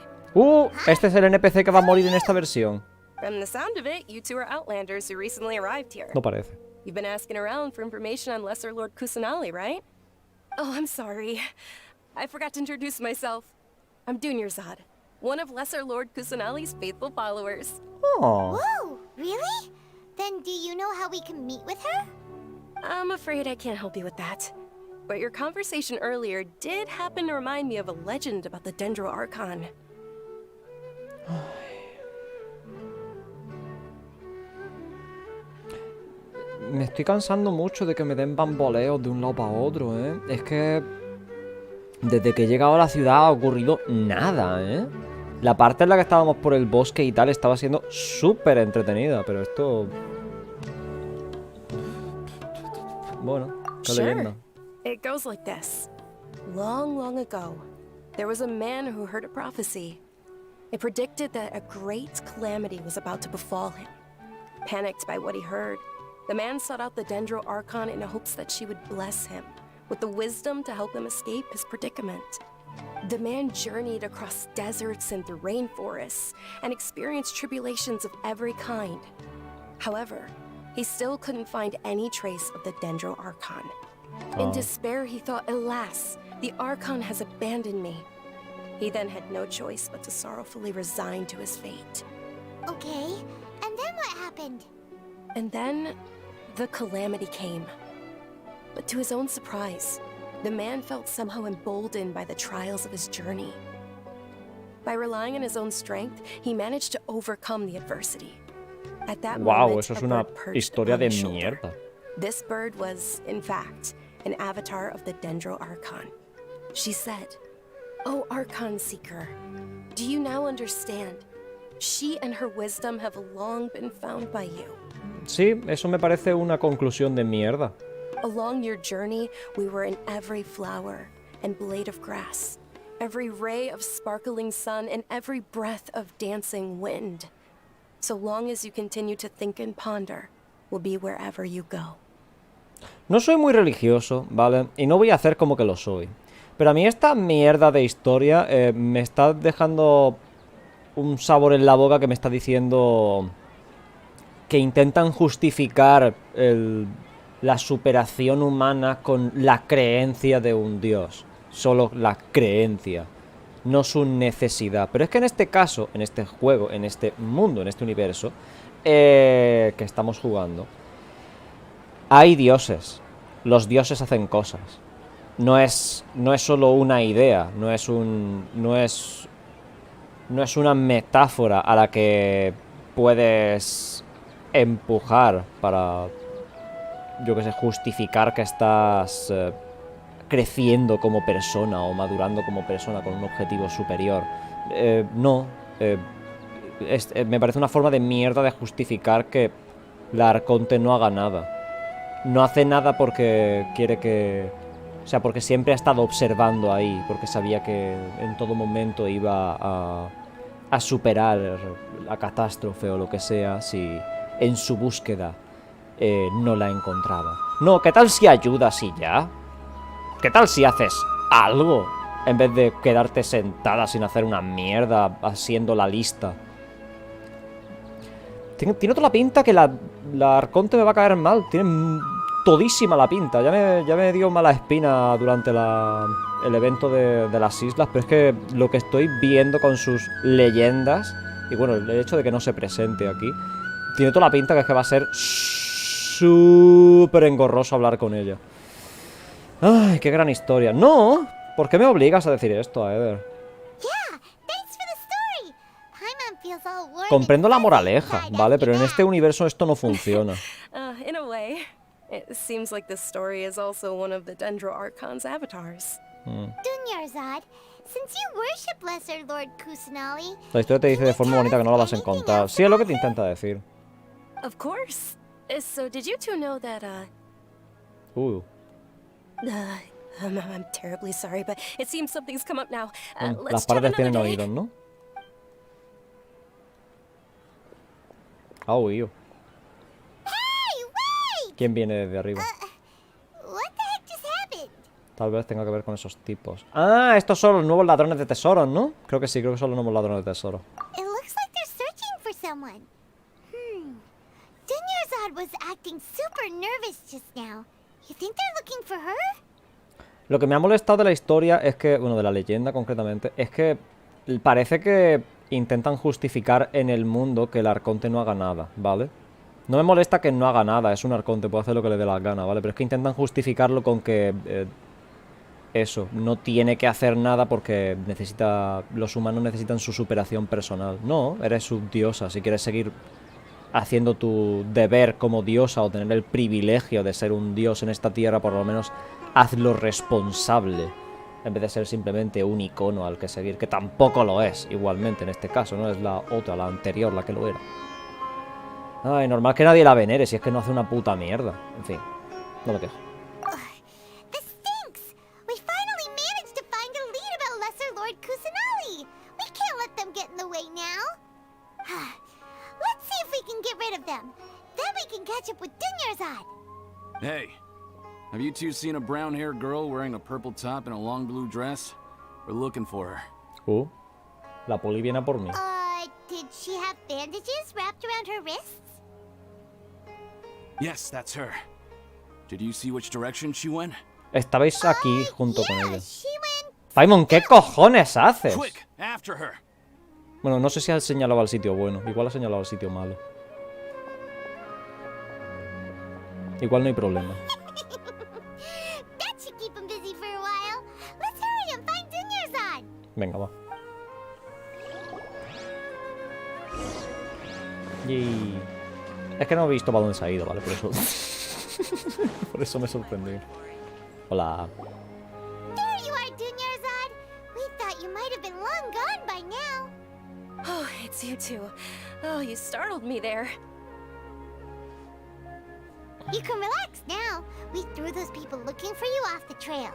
Este es el NPC que va a morir en esta versión. From the sound of it, you two are outlanders who recently arrived here. No parece. You've been asking around for information on Lesser Lord Kusanali, right? Oh, I'm sorry. I forgot to introduce myself. I'm Dunyarzad, one of Lesser Lord Kusanali's faithful followers. Oh. Whoa, really? Then do you know how we can meet with her? I'm afraid I can't help you with that. But your conversation earlier did happen to remind me of a legend about the Dendro Archon. Me estoy cansando mucho de que me den bamboleos de un lado para otro, ¿eh? Es que desde que he llegado a la ciudad ha ocurrido nada, ¿eh? La parte en la que estábamos por el bosque y tal estaba siendo súper entretenida, pero esto... Bueno, qué leyenda. It goes like this. Long, long ago, there was a man who heard a prophecy. It predicted that a great calamity was about to befall him. Panicked by what he heard, the man sought out the Dendro Archon in hopes that she would bless him with the wisdom to help him escape his predicament. The man journeyed across deserts and through rainforests and experienced tribulations of every kind. However, he still couldn't find any trace of the Dendro Archon. In despair, he thought, alas, the Archon has abandoned me. He then had no choice but to sorrowfully resign to his fate. Okay, and then what happened? And then, the calamity came. But to his own surprise, the man felt somehow emboldened by the trials of his journey. By relying on his own strength, he managed to overcome the adversity. At that moment, eso es a una bird perched historia upon de his shoulder. mierda. This bird was, in fact, an avatar of the Dendro Archon. She said, "Oh, Archon Seeker, do you now understand? She and her wisdom have long been found by you. Sí, eso me parece una conclusión de mierda. Along your journey, we were in every flower and blade of grass, every ray of sparkling sun, and every breath of dancing wind. So long as you continue to think and ponder, we'll be wherever you go." No soy muy religioso, ¿vale? Y no voy a hacer como que lo soy. Pero a mí esta mierda de historia me está dejando un sabor en la boca que me está diciendo que intentan justificar la superación humana con la creencia de un dios. Solo la creencia, no su necesidad. Pero es que en este caso, en este juego, en este mundo, en este universo que estamos jugando, hay dioses. Los dioses hacen cosas. No es solo una idea, no es una metáfora a la que puedes empujar para, yo que sé, justificar que estás creciendo como persona o madurando como persona con un objetivo superior. No. Me parece una forma de mierda de justificar que la Arconte no haga nada. No hace nada porque quiere que... O sea, porque siempre ha estado observando ahí, porque sabía que en todo momento iba a superar la catástrofe o lo que sea si en su búsqueda no la encontraba. No, ¿qué tal si ayudas y ya? ¿Qué tal si haces algo en vez de quedarte sentada sin hacer una mierda haciendo la lista? Tiene toda la pinta que la Arconte me va a caer mal. Tiene todísima la pinta. Ya me dio mala espina durante el evento de las islas, pero es que lo que estoy viendo con sus leyendas, y bueno, el hecho de que no se presente aquí, tiene toda la pinta que es que va a ser súper engorroso hablar con ella. Ay, qué gran historia. ¡No! ¿Por qué me obligas a decir esto, a Eder? Comprendo la moraleja, ¿vale? Pero en este universo esto no funciona. In a way, it seems like this story is also one of the Dendro Archon's avatars. Dunyarzad, since you worship Lesser Lord Kusanali, La historia te dice de forma bonita que no la vas a encontrar. Sí, es lo que te intenta decir. Of course. So did you two know that, I'm terribly sorry, but it seems something's come up now. Las paredes tienen oídos, ¿no? Ah, oído. ¿Quién viene desde arriba? Tal vez tenga que ver con esos tipos. Ah, estos son los nuevos ladrones de tesoros, ¿no? Creo que sí, creo que son los nuevos ladrones de tesoros. It looks like they're searching for someone. Dunyarzad was acting super nervous just now. You think they're looking for her? Lo que me ha molestado de la historia es que, bueno, de la leyenda concretamente, es que parece que intentan justificar en el mundo que el Arconte no haga nada, ¿vale? No me molesta que no haga nada, es un Arconte, puede hacer lo que le dé la gana, ¿vale? Pero es que intentan justificarlo con que... eso, no tiene que hacer nada porque los humanos necesitan su superación personal. No, eres subdiosa, si quieres seguir haciendo tu deber como diosa o tener el privilegio de ser un dios en esta tierra, por lo menos hazlo responsable, en vez de ser simplemente un icono al que seguir, que tampoco lo es, igualmente en este caso, no es la otra, la anterior, la que lo era. Ay, normal que nadie la venere, si es que no hace una puta mierda. En fin, no me quejo. This stinks! We finally managed to find a lead about Lesser Lord Kusanali! We can't let them get in the way now! Let's see if we can get rid of them. Then we can catch up with Dunyarzad! Hey, have you two seen a brown-haired girl wearing a purple top and a long blue dress? We're looking for her. La poli viene a por mí. Did she have bandages wrapped around her wrists? Yes, that's her. Did you see which direction she went? Estabais aquí junto con ella. Paimon, ¿qué cojones haces? Quick, after her. Bueno, no sé si has señalado al sitio bueno. Igual ha señalado al sitio malo. Igual no hay problema. That should keep him busy for a while. Let's hurry and find Dunyarzad. Venga, va. Y... es que no he visto para dónde se ha ido, ¿vale? Por eso... por eso me sorprendí. Hola. There you are, Dunyarzad. We thought you might have been long gone by now. Oh, it's you two. Oh, you startled me there. You can relax now. We threw those people looking for you off the trail.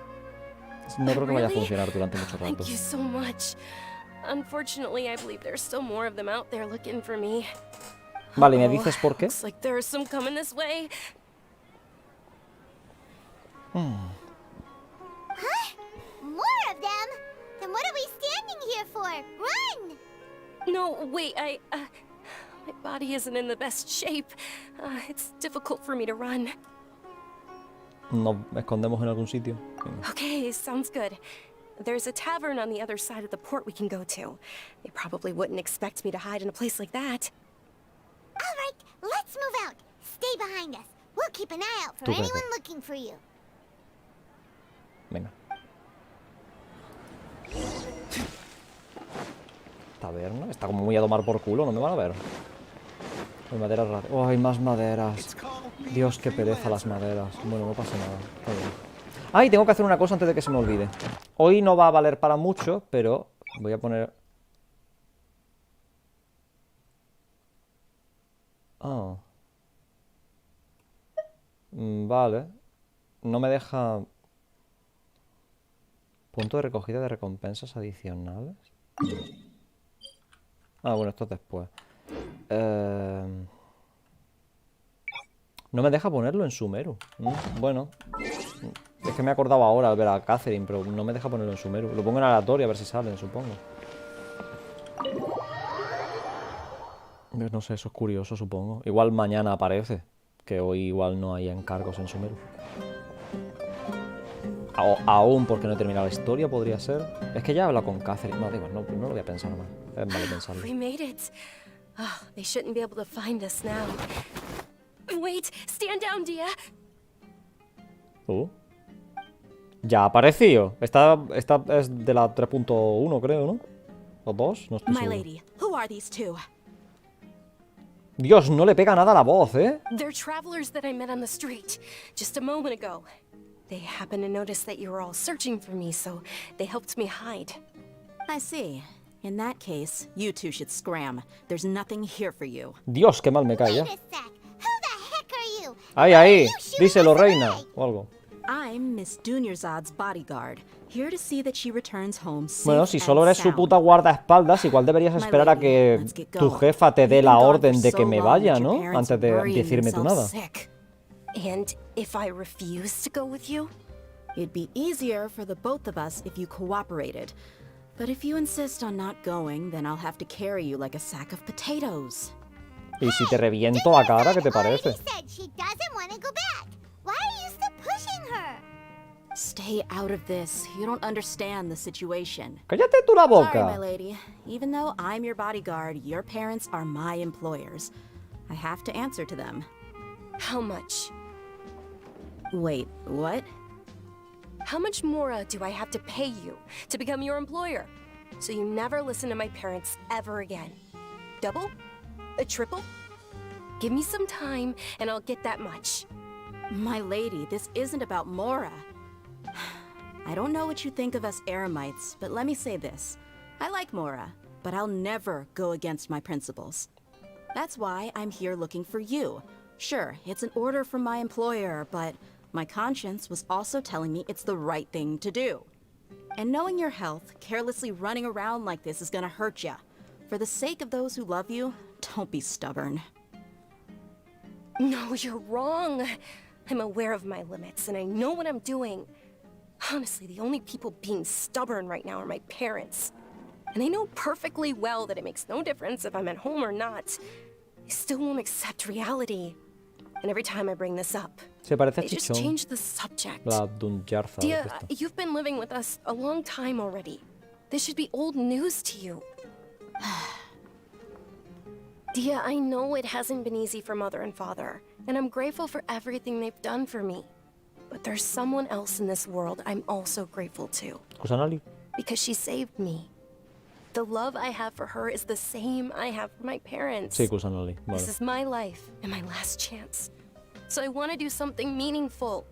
No creo que vaya a funcionar durante mucho rato. Thank you so much. Unfortunately, I believe there's still more of them out there looking for me. Vale, ¿me dices por qué? Looks like there's some coming this way. Huh? More of them? Then what are we standing here for? Run! No, wait, my body isn't in the best shape. It's difficult for me to run. ¿Nos escondemos en algún sitio? Okay, sounds good. There's a tavern on the other side of the port we can go to. They probably wouldn't expect me to hide in a place like that. All right, let's move out. Stay behind us. We'll keep an eye out for anyone looking for you. Venga. Taberna. Está como muy a tomar por culo, no me van a ver. Hay maderas raras. Oh, hay más maderas. Dios, qué pereza las maderas. Bueno, no pasa nada. Está bien. Ay, tengo que hacer una cosa antes de que se me olvide. Hoy no va a valer para mucho, pero voy a poner... Ah. Vale. No me deja... Punto de recogida de recompensas adicionales. Ah, bueno, esto es después. No me deja ponerlo en Sumeru. Bueno. Es que me he acordado ahora al ver a Catherine, pero no me deja ponerlo en Sumeru. Lo pongo en aleatorio a ver si salen, supongo. No sé, eso es curioso, supongo. Igual mañana aparece. Que hoy igual no hay encargos en Sumeru. Aún porque no he terminado la historia, podría ser. Es que ya he hablado con Catherine. No, digo, no lo voy a pensar más. Es malo pensarlo. We made it. Oh, they shouldn't be able to find us now. Wait, stand down, Dia. Ya ha aparecido. Esta es de la 3.1, creo, ¿no? ¿O 2? No estoy My seguro. lady, who are these two? Dios, no le pega nada la voz, ¿eh? They're travelers that I met on the street just a moment ago. They happened to notice that you were all searching for me, so they helped me hide. I see. In that case, you two should scram. There's nothing here for you. Dios, qué mal me cae ya. Wait a sec. Who the heck are you? Ahí, ahí. Díselo, reina. O algo. I'm Miss Dunyarzad's bodyguard, here to see that she returns home safe Bueno, si solo and eres su sound. puta guardaespaldas, igual deberías esperar a que tu jefa te dé la orden de que me vaya, ¿no? Antes de decirme tú nada. And if I refuse to go with you? It'd be easier for the both of us if you cooperated. But if you insist on not going, then I'll have to carry you like a sack of potatoes. Y si te reviento la cara, ¿qué te parece? Said she doesn't want to go back. Why are you still pushing her? Stay out of this. You don't understand the situation. Cállate tú la Sorry, my boca. lady. Even though I'm your bodyguard, your parents are my employers. I have to answer to them. How much? Wait, what? How much more do I have to pay you to become your employer? So you never listen to my parents ever again. Double? A triple? Give me some time and I'll get that much. My lady, this isn't about Mora. I don't know what you think of us Eremites, but let me say this. I like Mora, but I'll never go against my principles. That's why I'm here looking for you. Sure, it's an order from my employer, but my conscience was also telling me it's the right thing to do. And knowing your health, carelessly running around like this is gonna hurt ya. For the sake of those who love you, don't be stubborn. No, you're wrong. I'm aware of my limits and I know what I'm doing. Honestly, the only people being stubborn right now are my parents. And I know perfectly well that it makes no difference if I'm at home or not. They still won't accept reality. And every time I bring this up, Se parece a they just Chichón. change the subject. La Dunyarzad. Dia, esta. you've been living with us a long time already. This should be old news to you. Dia, I know it hasn't been easy for Mother and Father, and I'm grateful for everything they've done for me. But there's someone else in this world I'm also grateful to. Kusanali. Because she saved me. The love I have for her is the same I have for my parents. Sí, Kusanali. Vale. This is my life and my last chance. So I want to do something meaningful.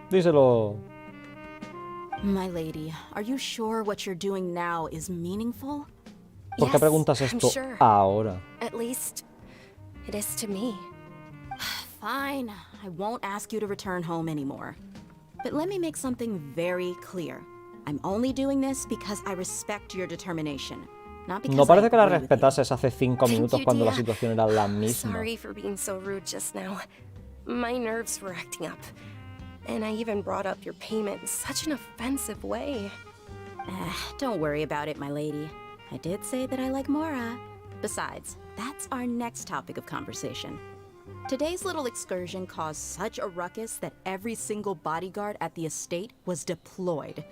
Díselo. My lady, are you sure what you're doing now is meaningful? ¿Por qué Yes, preguntas I'm esto sure. ahora? At least, it is to me. Fine, I won't ask you to return home anymore. But let me make something very clear. I'm only doing this because I respect your determination. Not because No parece que la I agree with you. respetases hace 5 minutos you, cuando la Dia. situación era la misma. Sorry for being so rude just now. My nerves were acting up. And I even brought up your payment in such an offensive way. Don't worry about it, my lady. I did say that I like Mora. Besides, that's our next topic of conversation. Today's little excursion caused such a ruckus that every single bodyguard at the estate was deployed.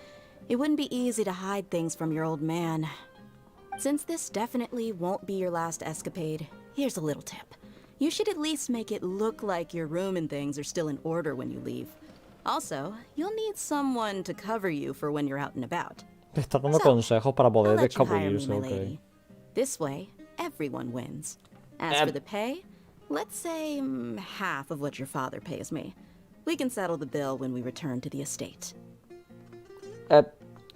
It wouldn't be easy to hide things from your old man. Since this definitely won't be your last escapade, here's a little tip. You should at least make it look like your room and things are still in order when you leave. Also, you'll need someone to cover you for when you're out and about. Te está dando So, consejos para I'll poder let you hire me, escabullirse, my ok. lady. This way, everyone wins. As for the pay, let's say half of what your father pays me. We can settle the bill when we return to the estate.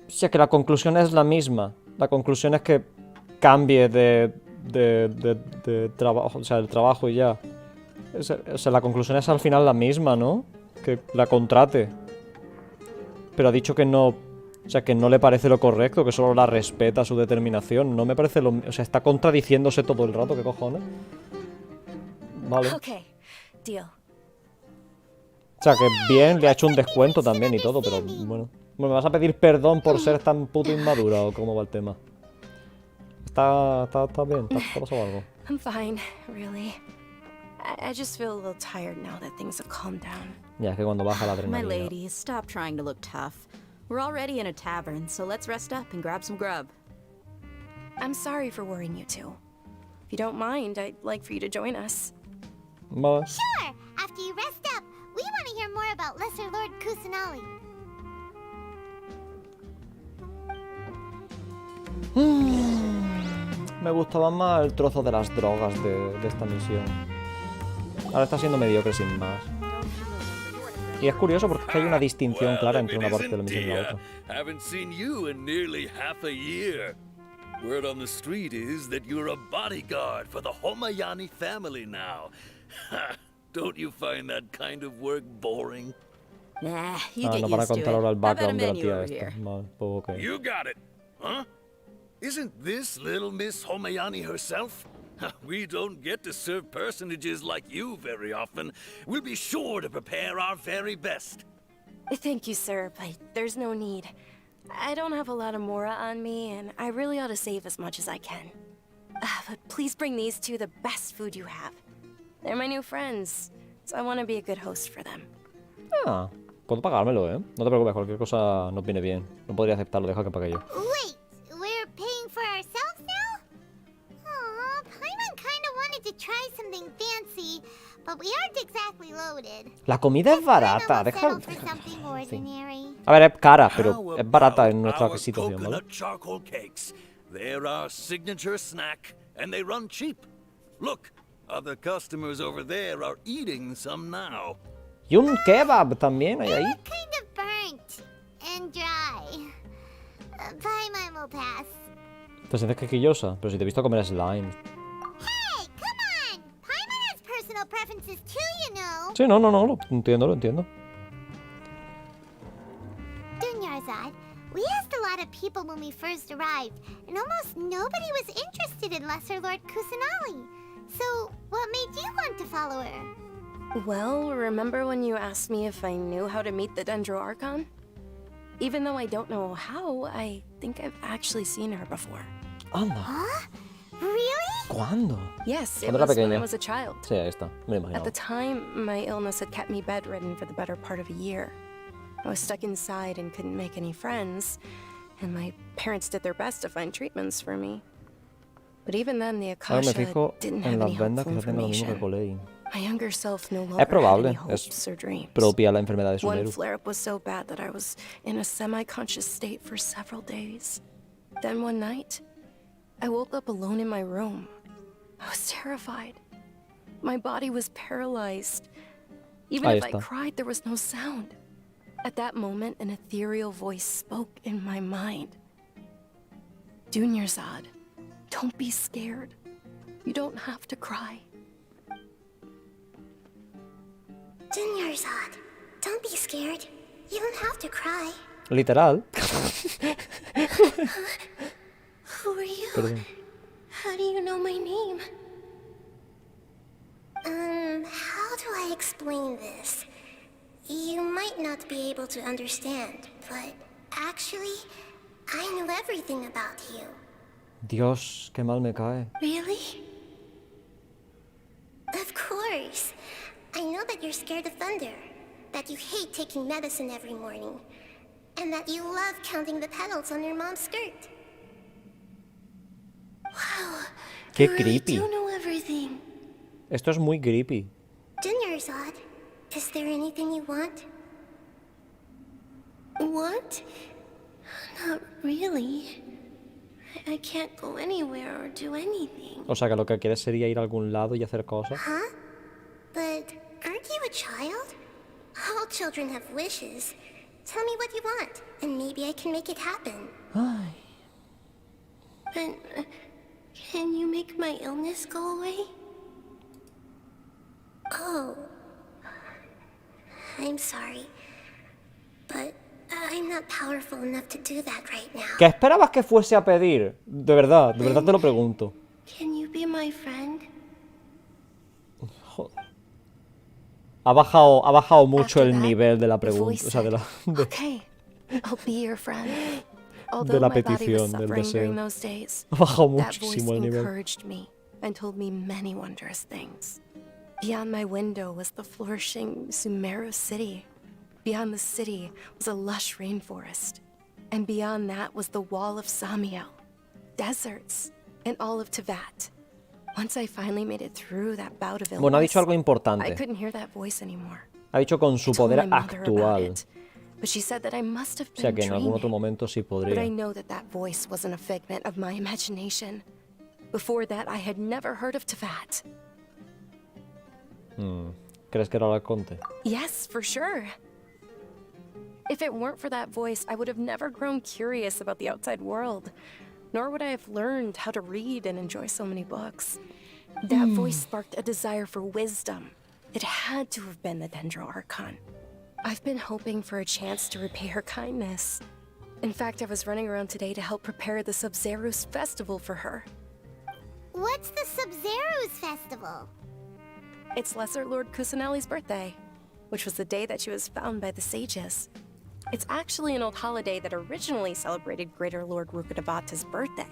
Si es que la conclusión es la misma. La conclusión es que cambie de trabajo, o sea, el trabajo y ya. O sea, la conclusión es al final la misma, ¿no? Que la contrate. Pero ha dicho que no... O sea, que no le parece lo correcto, que solo la respeta su determinación. No me parece lo... O sea, está contradiciéndose todo el rato, ¿qué cojones? Vale. Okay, deal. O sea, que bien, le ha hecho un descuento también y todo, pero bueno. ¿Me vas a pedir perdón por ser tan puto inmadura o cómo va el tema? Está bien, ¿te ha pasado algo? I'm fine, really. I just feel a little tired now that things have calmed down. Ya, es que cuando baja la My adrenalina. lady, stop trying to look tough. We're already in a tavern, so let's rest up and grab some grub. I'm sorry for worrying you two. If you don't mind, I'd like for you to join us. Vale. Sure! After you rest up, we want to hear more about Lesser Lord Kusanali. Me gustaba más el trozo de las drogas de esta misión. Ahora está siendo mediocre sin más. Y es curioso porque es que hay una distinción clara entre una parte de la misión y la otra. Haven't seen you in nearly half a year. Word on the street is that you're a bodyguard for the Homayani family now. Don't you find that kind of work boring? Nah, you Ah, get no van a used to contar it. ahora el How about a background de la menu tía over esta. here? Vale, pues ok. You got it, huh? Isn't this little Miss Homayani herself? We don't get to serve personages like you very often. We'll be sure to prepare our very best. Thank you, sir, but there's no need. I don't have a lot of Mora on me, and I really ought to save as much as I can. But please bring these two the best food you have. They're my new friends, so I want to be a good host for them. Ah, puedo pagármelo, ¿eh? No te preocupes, cualquier cosa nos viene bien. No podría aceptarlo, deja que pague yo. Wait, we're paying for ourselves now? Aw, Paimon kinda wanted to try something fancy, but we aren't exactly loaded. La comida es barata, deja... Settle for something ordinary. A ver, es cara, pero es barata en nuestra situación, ¿vale? Coconut charcoal cakes. They're our signature snack, and they run cheap. Look, other customers over there are eating some now. Y un kebab también hay ahí. Kind of burnt and dry. Paimon will pass. Te sientes quequillosa, pero si te he visto comer slime. Hey, come on! Paimon has personal preferences too, you know. Sí, no, lo entiendo, lo entiendo. Dunyarzad, we asked a lot of people when we first arrived, and almost nobody was interested in Lesser Lord Kusanali. So, what made you want to follow her? Well, remember when you asked me if I knew how to meet the Dendro Archon? Even though I don't know how, I think I've actually seen her before. Anda. Huh? Really? ¿Cuándo? Yes, it Cuando era was when I pequeña. was a child. Sí, ahí está. Me lo At the imaginaba. time, my illness had kept me bedridden for the better part of a year. I was stuck inside and couldn't make any friends, and my parents did their best to find treatments for me. But even then, the Ahora me Akasha fijo didn't en have any las vendas helpful que tengo lo mismo que information. Colei. My younger self no longer Es probable, had any es hopes or dreams. propia la enfermedad de One Sumeru. flare-up was so bad that I was in a semi-conscious state for several days. Then one night, I woke up alone in my room. I was terrified. My body was paralyzed. Even Ahí if I está. cried, there was no sound. At that moment, an ethereal voice spoke in my mind. Dunyarzad, don't be scared. You don't have to cry. Dunyarzad, don't be scared. You don't have to cry. Literal. Who are you? Perdón. How do you know my name? How do I explain this? You might not be able to understand, but actually, I know everything about you. Dios, qué mal me cae. Really? Of course. I know that you're scared of thunder, that you hate taking medicine every morning, and that you love counting the petals on your mom's skirt. Wow. Qué you really creepy. do know everything. Esto es muy creepy. Dunyarzad, is there anything you want? Want? Not really. I can't go anywhere or do anything. O sea que lo que quieres sería ir a algún lado y hacer cosas. Huh? But aren't you a child? How children have wishes. Tell me what you want, and maybe I can make it happen. Ay. But, can you make my illness go away? Oh. I'm sorry. But I'm not powerful enough to do that right now. ¿Qué esperabas que fuese a pedir? De verdad te lo pregunto. Can you be my friend? Joder. Ha bajado mucho el nivel de la pregunta, o sea, Okay, I'll be your friend. de Although la my body was petición, del suffering during deseo. those days, Ha bajado that voice muchísimo el nivel. encouraged me and told me many wondrous things. Beyond my window was the flourishing Sumeru city. Beyond the city was a lush rainforest. And beyond that was the wall of Samiel, deserts, and all of Teyvat. Once I finally made it through that bout of illness, Bueno, ha dicho algo importante. I couldn't hear that voice anymore. Ha dicho con su I told poder my mother about actual. it, but she said that I must have O sea been que en algún otro dreaming. momento sí But I podría. know that that voice wasn't a figment of my imagination. Before that, I had never heard of Teyvat. ¿Crees que era el Arconte? Yes, for sure. If it weren't for that voice, I would have never grown curious about the outside world, nor would I have learned how to read and enjoy so many books. That voice sparked a desire for wisdom. It had to have been the Dendro Archon. I've been hoping for a chance to repay her kindness. In fact, I was running around today to help prepare the Subzeros Festival for her. What's the Subzeros Festival? It's Lesser Lord Kusanali's birthday, which was the day that she was found by the sages. It's actually an old holiday that originally celebrated Greater Lord Rukkhadevata's birthday.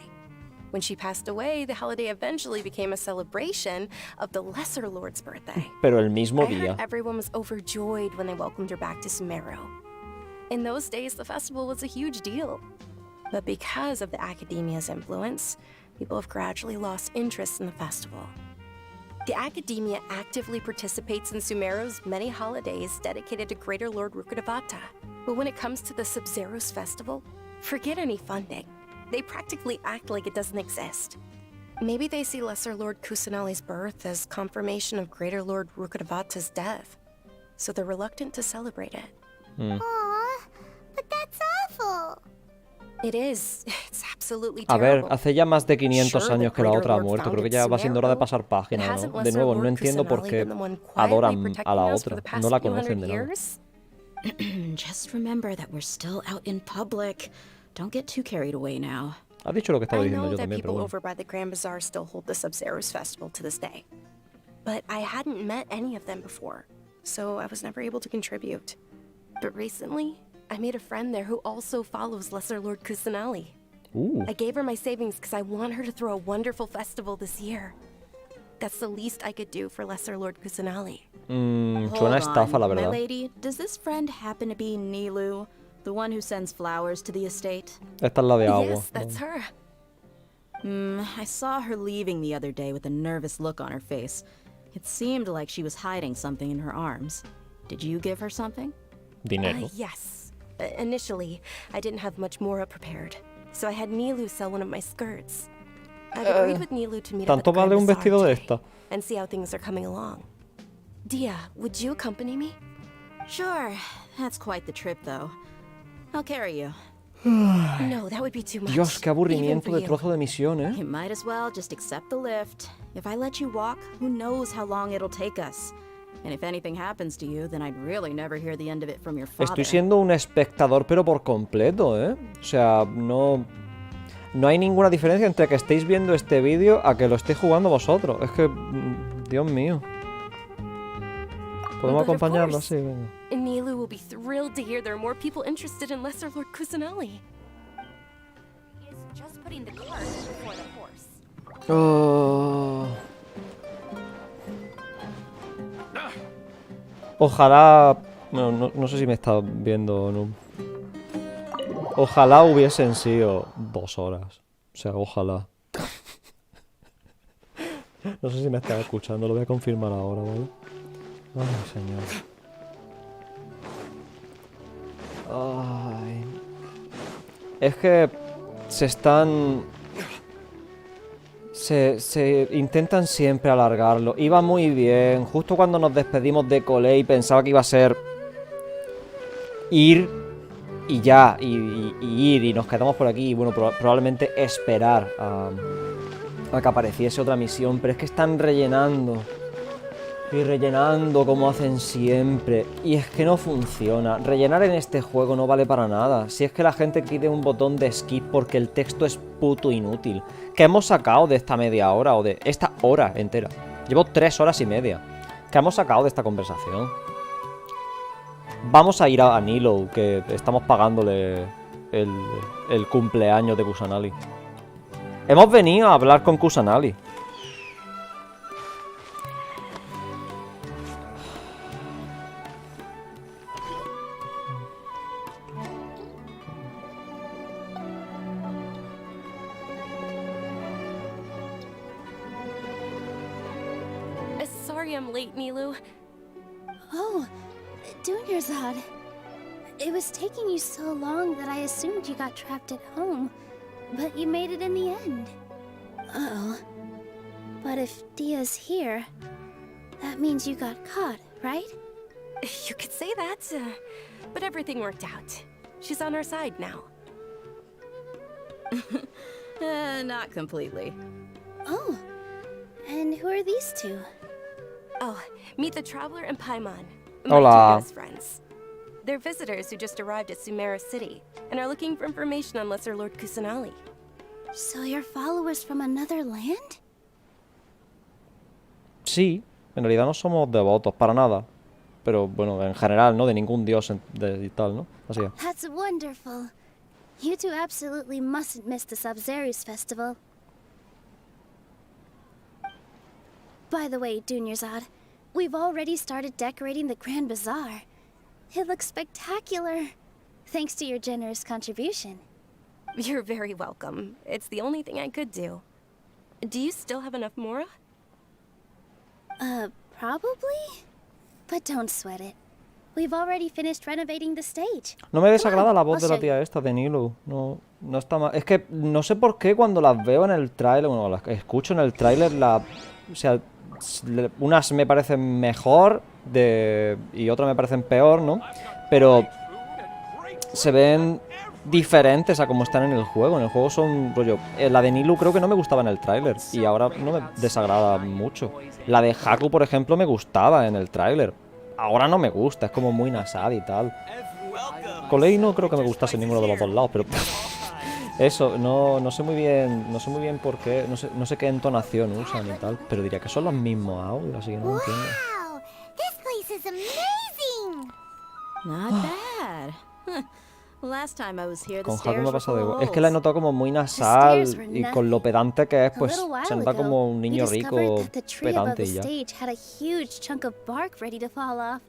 When she passed away, the holiday eventually became a celebration of the Lesser Lord's birthday. Pero el mismo I heard día. everyone was overjoyed when they welcomed her back to Sumeru. In those days, the festival was a huge deal. But because of the Academia's influence, people have gradually lost interest in the festival. The Academia actively participates in Sumeru's many holidays dedicated to Greater Lord Rukkhadevata. But when it comes to the Subzeros Festival, forget any funding. They practically act like it doesn't exist. Maybe they see Lesser Lord Kusanali's birth as confirmation of Greater Lord Rukkhadevata's death, so they're reluctant to celebrate it. Aw, but that's awful. It is. It's absolutely A ver, terrible. hace ya más de 500 Sure, años the que la Greater otra ha Lord muerto. Creo que founded ya va siendo hora de Sumeru, pasar but página, hasn't ¿no? De Lesser nuevo, no Lord entiendo por Kusanali qué been the one quietly adoran a protecting la us for otra. the past No la few conocen hundred de nada. years? Just remember that we're still out in public. Don't get too carried away now. Ha dicho lo que estaba I diciendo know yo that también, pero people bueno. over by the Grand Bazaar still hold the Subzeros Festival to this day. But I hadn't met any of them before, so I was never able to contribute. But recently, I made a friend there who also follows Lesser Lord Kusanali. Ooh. I gave her my savings because I want her to throw a wonderful festival this year. That's the least I could do for Lesser Lord Kusanali. Suena a estafa, la My verdad. lady, does this friend happen to be Nilu, the one who sends flowers to the estate? Esta es la de agua. Yes, that's her. I saw her leaving the other day with a nervous look on her face. It seemed like she was hiding something in her arms. Did you give her something? Dinero. Yes. Initially, I didn't have much more prepared, so I had Nilu sell one of my skirts. I've agreed with Nilu to meet up at Tanto the Grand vale un Bazaar vestido de today esta. and see how things are coming along. Dia, would you accompany me? Sure. That's quite the trip, though. I'll carry you. No, that would be too much. Dios, qué aburrimiento even for de you. trozo de misión, ¿eh? You might as well just accept the lift. If I let you walk, who knows how long it'll take us. And if anything happens to you, then I'd really never hear the end of it from your father. Estoy siendo un espectador, pero por completo, ¿eh? O sea, no hay ninguna diferencia entre que estéis viendo este vídeo a que lo estéis jugando vosotros. Es que, Dios mío. ¿Podemos But of acompañarlo course. así? Venga. Nilu will be thrilled to hear there are more people interested in Lesser Lord Kusanali. Is just putting the cart before the horse. Oh. Ojalá... Bueno, no sé si me está viendo o no. Ojalá hubiesen sido 2 horas. O sea, ojalá. No sé si me está escuchando, lo voy a confirmar ahora, ¿vale? Ay, señor. Ay. Es que se están... Se intentan siempre alargarlo. Iba muy bien. Justo cuando nos despedimos de Cole y pensaba que iba a ser ir y ya, y ir, y nos quedamos por aquí, y bueno, probablemente esperar a que apareciese otra misión, pero es que están rellenando y rellenando como hacen siempre, y es que no funciona. Rellenar en este juego no vale para nada. Si es que la gente pide un botón de skip porque el texto es puto inútil. ¿Qué hemos sacado de esta media hora o de esta hora entera? Llevo 3 horas y media. ¿Qué hemos sacado de esta conversación? Vamos a ir a Nilo, que estamos pagándole el cumpleaños de Kusanali. Hemos venido a hablar con Kusanali. Sorry I'm late, Nilu. Oh, Dunyarzad. It was taking you so long that I assumed you got trapped at home, but you made it in the end. Uh-oh. But if Dia's here, that means you got caught, right? You could say that, but everything worked out. She's on our side now. Not completely. Oh, and who are these two? Oh, meet the Traveler and Paimon, my Hola. two best friends. They're visitors who just arrived at Sumeru City and are looking for information on Lesser Lord Kusanali. So you're followers from another land? Sí, en realidad no somos devotos para nada. Pero bueno, en general, ¿no? De ningún dios y tal, ¿no? Así es. That's wonderful. You two absolutely mustn't miss the Subzeros Festival. By the way, Dunyarzad, we've already started decorating the Grand Bazaar. It looks spectacular, thanks to your generous contribution. You're very welcome. It's the only thing I could do. Do you still have enough Mora? Probably? But don't sweat it. We've already finished renovating the stage. No me desagrada la voz de la tía esta, de Nilo. No, no está mal. Es que no sé por qué cuando las veo en el tráiler, bueno, las escucho en el tráiler, o sea, unas me parecen mejor y otras me parecen peor, ¿no? Pero se ven diferentes a como están en el juego. En el juego son, rollo, la de Nilo creo que no me gustaba en el tráiler y ahora no me desagrada mucho. La de Haku, por ejemplo, me gustaba en el tráiler. Ahora no me gusta, es como muy nasal y tal. Colei no creo que me gustase ninguno de los dos lados, pero eso, no sé muy bien por qué, no sé qué entonación usan y tal, pero diría que son los mismos audios, así que no entiendo. Wow, this place is amazing. Not bad. Last time I was here, the Con Haku stairs me were pasa full de... of Es que la he holes. notado como muy nasal y con lo pedante que es, pues se nota como un niño rico pedante y ya. Had a huge chunk of bark ready to fall off.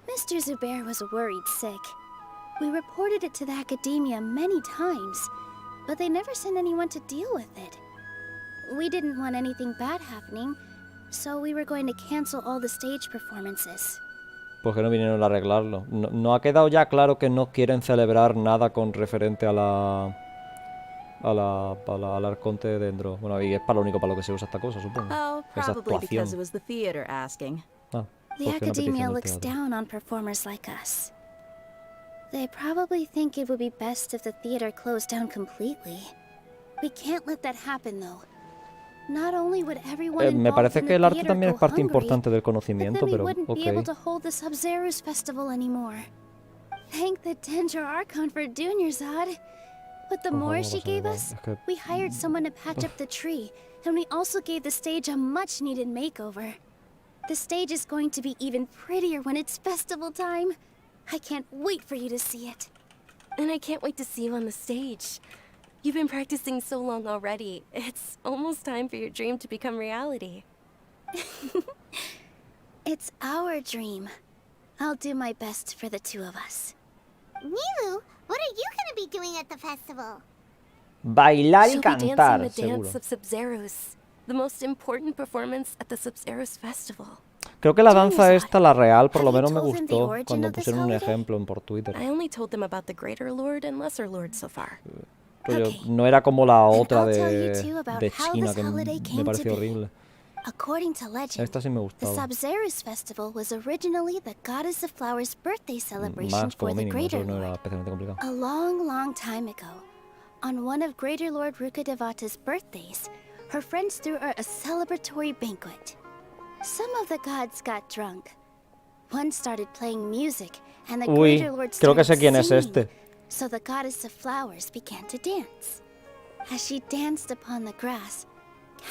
Mr. Zubair was worried sick. We reported it to the academia many times, but they never sent anyone to deal with it. We didn't want anything bad happening, so we were going to cancel all the stage performances. Pues que no vinieron a arreglarlo. No ha quedado ya claro que no quieren celebrar nada con referente al arconte de dentro. Bueno, y es para lo único para lo que se usa esta cosa, supongo. Oh, Esta probably actuación. because it was the theater asking. Ah, The pues que una petición academia del looks teatro. down on performers like us. They probably think it would be best if the theater closed down completely. We can't let that happen, though. Not only would everyone Me involved parece in que the el arte theater también go es parte hungry, importante del but conocimiento, then we pero wouldn't be able ok. to hold the Subzeros Festival anymore. Thank the Dendro Archon for Dunyarzad. With the Ojalá more no she pase gave nada. us, Es que we hired someone to patch up the tree, and we also gave the stage a much-needed makeover. The stage is going to be even prettier when it's festival time. I can't wait for you to see it. And I can't wait to see you on the stage. You've been practicing so long already. It's almost time for your dream to become reality. It's our dream. I'll do my best for the two of us. Nilu, what are you gonna be doing at the festival? Bailar y She'll be dancing cantar, the seguro. dance of Subzeros, the most important performance at the Subzeros Festival. Creo que la danza esta, la real, por lo Have you menos me told them the gustó origin cuando of this pusieron un holiday? ejemplo por Twitter. I only told them about the Greater Lord and Lesser Lord so far. Rollo, no era como la otra I'll tell you de too about how China, this que holiday me came to pareció be. horrible. According to legend, Esta sí me the gustaba. Subzeros Festival was originally the Goddess of Flowers' birthday celebration Más for como the mínimo, Greater eso no era Lord. especialmente complicado. A long, long time ago, on one of Greater Lord Rukadevata's birthdays, her friends threw her a celebratory banquet. Some of the gods got drunk. One started playing music, and the Uy, Greater Lord creo que started sé quién es singing. este. So the Goddess of Flowers began to dance. As she danced upon the grass,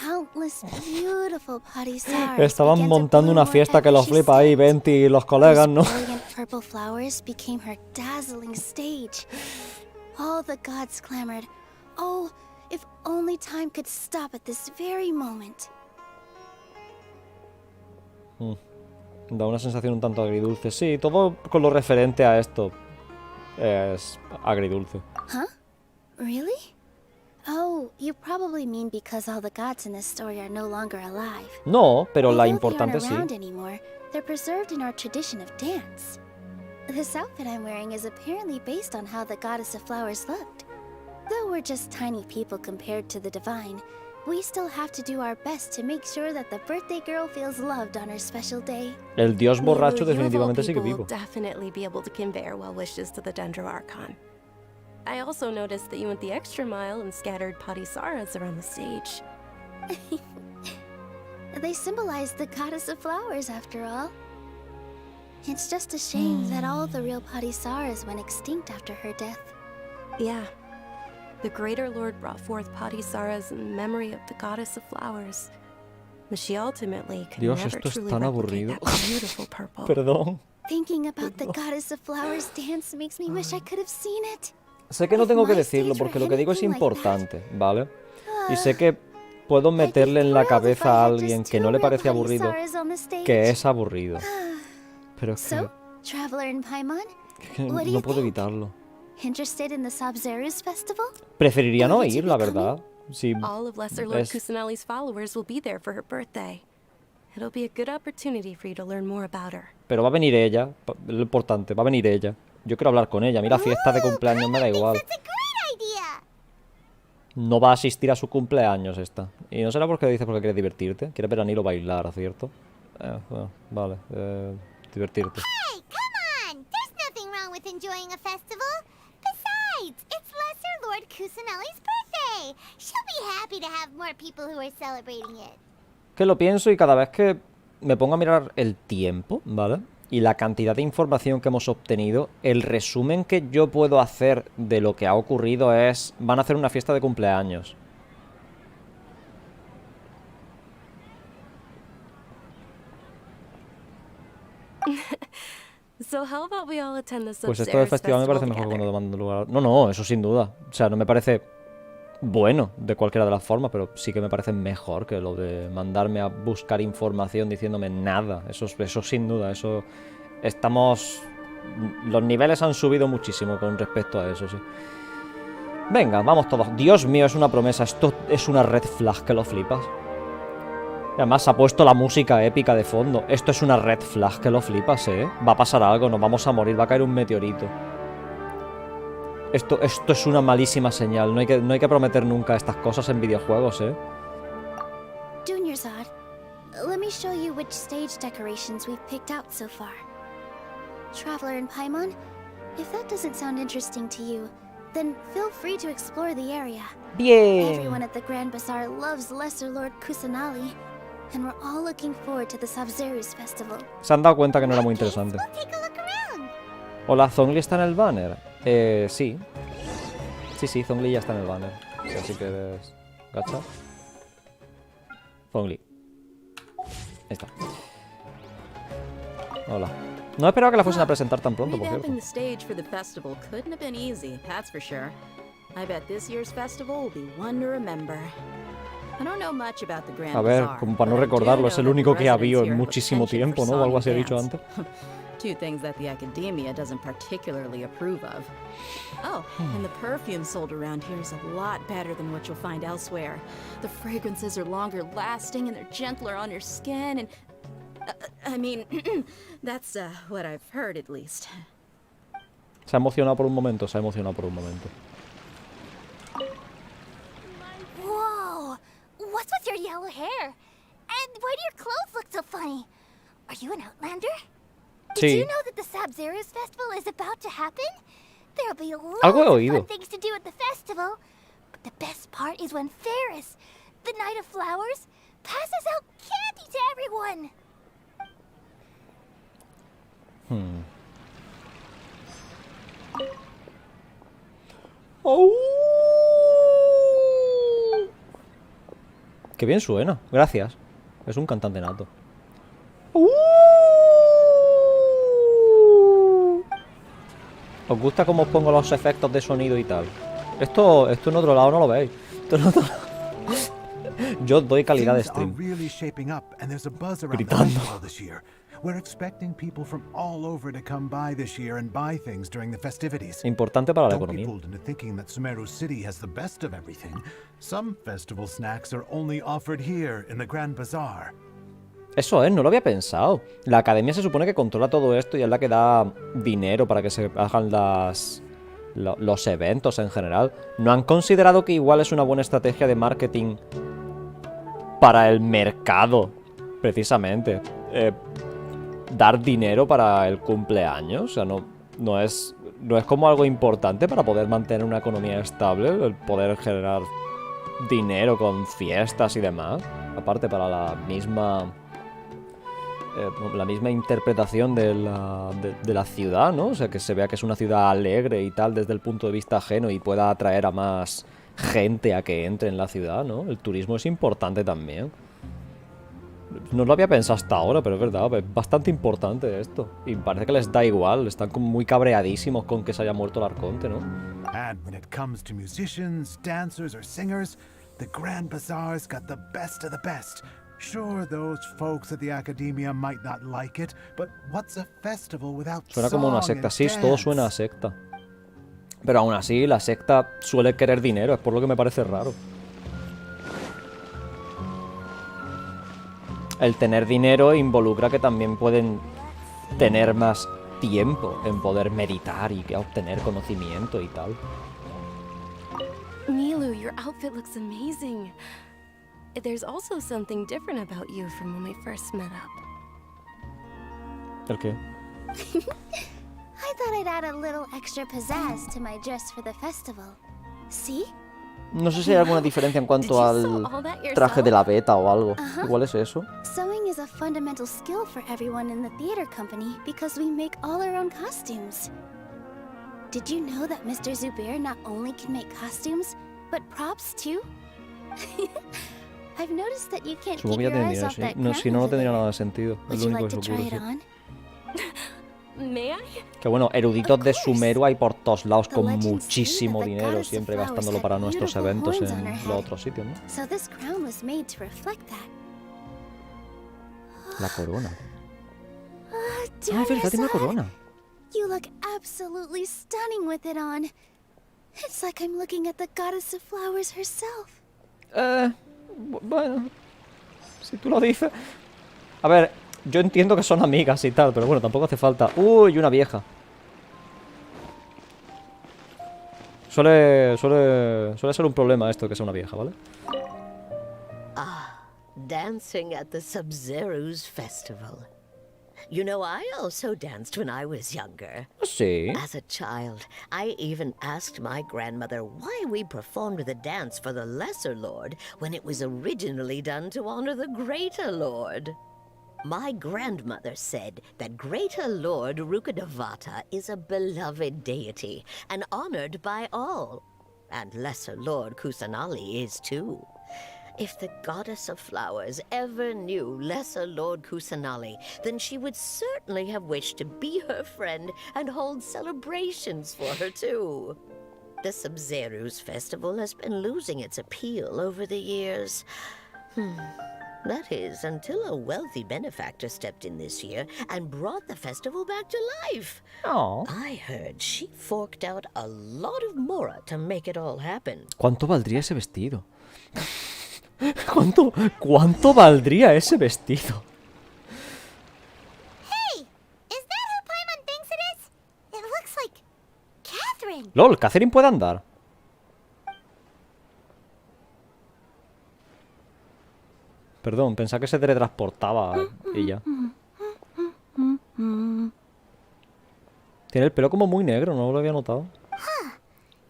countless beautiful parisaras Estaban began to montando bloom una fiesta que wherever los she flipa ahí, stepped. Venti y los colegas, ¿no? Those brilliant purple flowers became her dazzling stage. All the gods clamored, "Oh, if only time could stop at this very moment." Da una sensación un tanto agridulce. Sí, todo con lo referente a esto es agridulce. Huh? Really? Oh, you probably mean because all the gods in this story are no longer alive. No, pero la Although importante they aren't sí. around anymore, they're preserved in our tradition of dance. This outfit I'm wearing is apparently based on how the Goddess of Flowers looked. Though we're just tiny people compared to the divine, we still have to do our best to make sure that the birthday girl feels loved on her special day. El dios borracho Milu, you of all definitivamente sigue people vivo. will definitely be able to convey our well wishes to the Dendro Archon. I also noticed that you went the extra mile and scattered Patisaras around the stage. They symbolize the Goddess of Flowers, after all. It's just a shame that all the real Patisaras went extinct after her death. Yeah. The Greater Lord brought forth Patisaras in memory of the Goddess of Flowers. But she ultimately could Dios, never esto es truly tan replicate aburrido. that beautiful purple. Perdón. Thinking about the Goddess of Flowers dance makes me wish I could have seen it. Sé que no If tengo que my decirlo stage were porque lo que digo es anything like that, importante, ¿vale? Y sé que puedo meterle en la cabeza a alguien que no le parece aburrido que es aburrido. Pero es So, Traveler and Paimon, que what do no you puedo think? evitarlo. Interested in the Subzeros Festival? Preferiría no Will you ir, two la be verdad. Si All of Lesser Lord es- Kusanali's followers will be there for her birthday. It'll be a good opportunity for you to learn more about her. Pero va a venir ella, lo importante, va a venir ella. Yo quiero hablar con ella. A mí la fiesta de cumpleaños me da igual. No va a asistir a su cumpleaños esta. Y no será porque dices porque quieres divertirte. Quieres ver a Nilo bailar, ¿cierto? Bueno, vale. Divertirte. Hey, come on! There's nothing wrong with enjoying a festival. Besides, it's Lesser Lord Kusanali's birthday. She'll be happy to have more people who are celebrating it. Que lo pienso y cada vez que me pongo a mirar el tiempo, ¿vale? Y la cantidad de información que hemos obtenido, el resumen que yo puedo hacer de lo que ha ocurrido es... Van a hacer una fiesta de cumpleaños. So how about we all attend the Pues esto del Subzeros festival me Festival parece mejor together? cuando mandan lugar... No, eso sin duda. O sea, no me parece bueno de cualquiera de las formas, pero sí que me parece mejor que lo de mandarme a buscar información diciéndome nada. Eso sin duda, eso... Estamos... Los niveles han subido muchísimo con respecto a eso, sí. Venga, vamos todos. Dios mío, es una promesa. Esto es una red flag que lo flipas. Y además se ha puesto la música épica de fondo. Esto es una red flag que lo flipas, ¿eh? Va a pasar algo, nos vamos a morir, va a caer un meteorito. Esto es una malísima señal. No hay que prometer nunca estas cosas en videojuegos, ¿eh? Dunyarzad, let me show you which stage decorations we've picked out so far. Traveler and Paimon, if that doesn't sound interesting to you, then feel free to explore the area. Bien. Everyone at the Grand Bazaar loves Lesser Lord Kusanali, and we're all looking forward to the Subzeros Festival. Se han dado cuenta que no era muy interesante. Hola, ¿Zhongli está en el banner? Sí. Sí, Zhongli ya está en el banner. Así que eres... ¿Gacha? Zhongli. Ahí está. Hola. No esperaba que la fuesen a presentar tan pronto, por cierto. Revamping the stage for the festival couldn't have been easy, that's for sure. I bet this year's festival will be one to remember. I don't know much about the Grand A ver, Bazaar, como para no but I do recordarlo, es know el that único the que ha habido residents here en have muchísimo a penchant tiempo, for ¿no? O algo song así he and dicho dance. antes. Two things that the academia doesn't particularly approve of. Oh, and the perfume sold around here is a lot better than what you'll find elsewhere. The fragrances are longer lasting and they're gentler on your skin and... I mean, that's what I've heard at least. Se ha emocionado por un momento, se ha emocionado por un momento. Whoa! What's with your yellow hair? And why do your clothes look so funny? Are you an outlander? Sí. Did you know that the Subzeros Festival is about to happen? There'll be Algo he loads of oído. fun things to do at the festival. But the best part is when Ferris, the Knight of Flowers, passes out candy to everyone. Oh. Qué bien suena, gracias. Es un cantante nato. ¿Os gusta cómo os pongo los efectos de sonido y tal? Esto en otro lado no lo veis. Esto en otro lado. Yo doy calidad de stream. Gritando. We're expecting people from all over to come by this year and buy things during the festivities. Importante para la Don't be economía. fooled into thinking that Sumeru City has the best of everything. Some festival snacks are only offered here in the Grand Bazaar. Eso es, no lo había pensado. La academia se supone que controla todo esto y es la que da dinero para que se hagan los eventos en general. ¿No han considerado que igual es una buena estrategia de marketing para el mercado, precisamente? Dar dinero para el cumpleaños. O sea, no es como algo importante para poder mantener una economía estable, el poder generar dinero con fiestas y demás. Aparte, para la misma interpretación de la ciudad, ¿no? O sea, que se vea que es una ciudad alegre y tal desde el punto de vista ajeno y pueda atraer a más gente a que entre en la ciudad, ¿no? El turismo es importante también. No lo había pensado hasta ahora, pero es verdad, es bastante importante esto. Y parece que les da igual, están como muy cabreadísimos con que se haya muerto el arconte, ¿no? And when it comes to musicians, dancers, or singers, the Grand Bazaar's got the best of the best. Sure, those folks at the academia might not like it, but what's a festival without Suena como una song secta, and sí, todo dance? suena a secta. Pero aún así, la secta suele querer dinero, es por lo que me parece raro. El tener dinero involucra que también pueden tener más tiempo en poder meditar y obtener conocimiento y tal. Milu, your outfit looks amazing. There's also something different about you from when we first met up. ¿El qué? I thought I'd add a little extra pizzazz to my dress for the festival. See? No sé si hay alguna diferencia en cuanto al traje de la beta o algo. Igual es eso. Sewing is a fundamental skill for everyone in the theater company because we make all our own costumes. Did you know that Mr. Zubair not only can make costumes, but props too? I've noticed that you can't Supongo keep que ya your tiene eyes dinero, off sí. that No, crown si no, no over tendría there. nada de sentido. Es Would lo you único like que to se try ocurre, it sí. on? May I? Que bueno, eruditos de Sumeru hay por todos lados The con legends say muchísimo that the dinero, goddess of siempre flowers gastándolo had para nuestros beautiful eventos horns on her en head. los otros sitios, ¿no? So this crown was made to reflect that. La corona. Ah, Ah, es verdad, tiene una corona. You look absolutely stunning with it on. It's like I'm looking at the goddess of flowers herself. Bueno, si tú lo dices. A ver, yo entiendo que son amigas y tal, pero bueno, tampoco hace falta. Uy, una vieja. Suele ser un problema esto que sea una vieja, ¿vale? Dancing at the Subzeros Festival. You know, I also danced when I was younger. Sí. As a child, I even asked my grandmother why we performed the dance for the Lesser Lord when it was originally done to honor the Greater Lord. My grandmother said that Greater Lord Rukkhadevata is a beloved deity and honored by all. And Lesser Lord Kusanali is too. If the goddess of flowers ever knew Lesser Lord Kusanali, then she would certainly have wished to be her friend and hold celebrations for her too. The Subzeros Festival has been losing its appeal over the years. That is, until a wealthy benefactor stepped in this year and brought the festival back to life. Oh. I heard she forked out a lot of mora to make it all happen. ¿Cuánto valdría ese vestido? ¿Cuánto valdría ese vestido? Hey! Is that who Paimon thinks it is? It looks like Catherine. LOL, Catherine puede andar. Perdón, pensaba que se teletransportaba y ya. Tiene el pelo como muy negro, no lo había notado.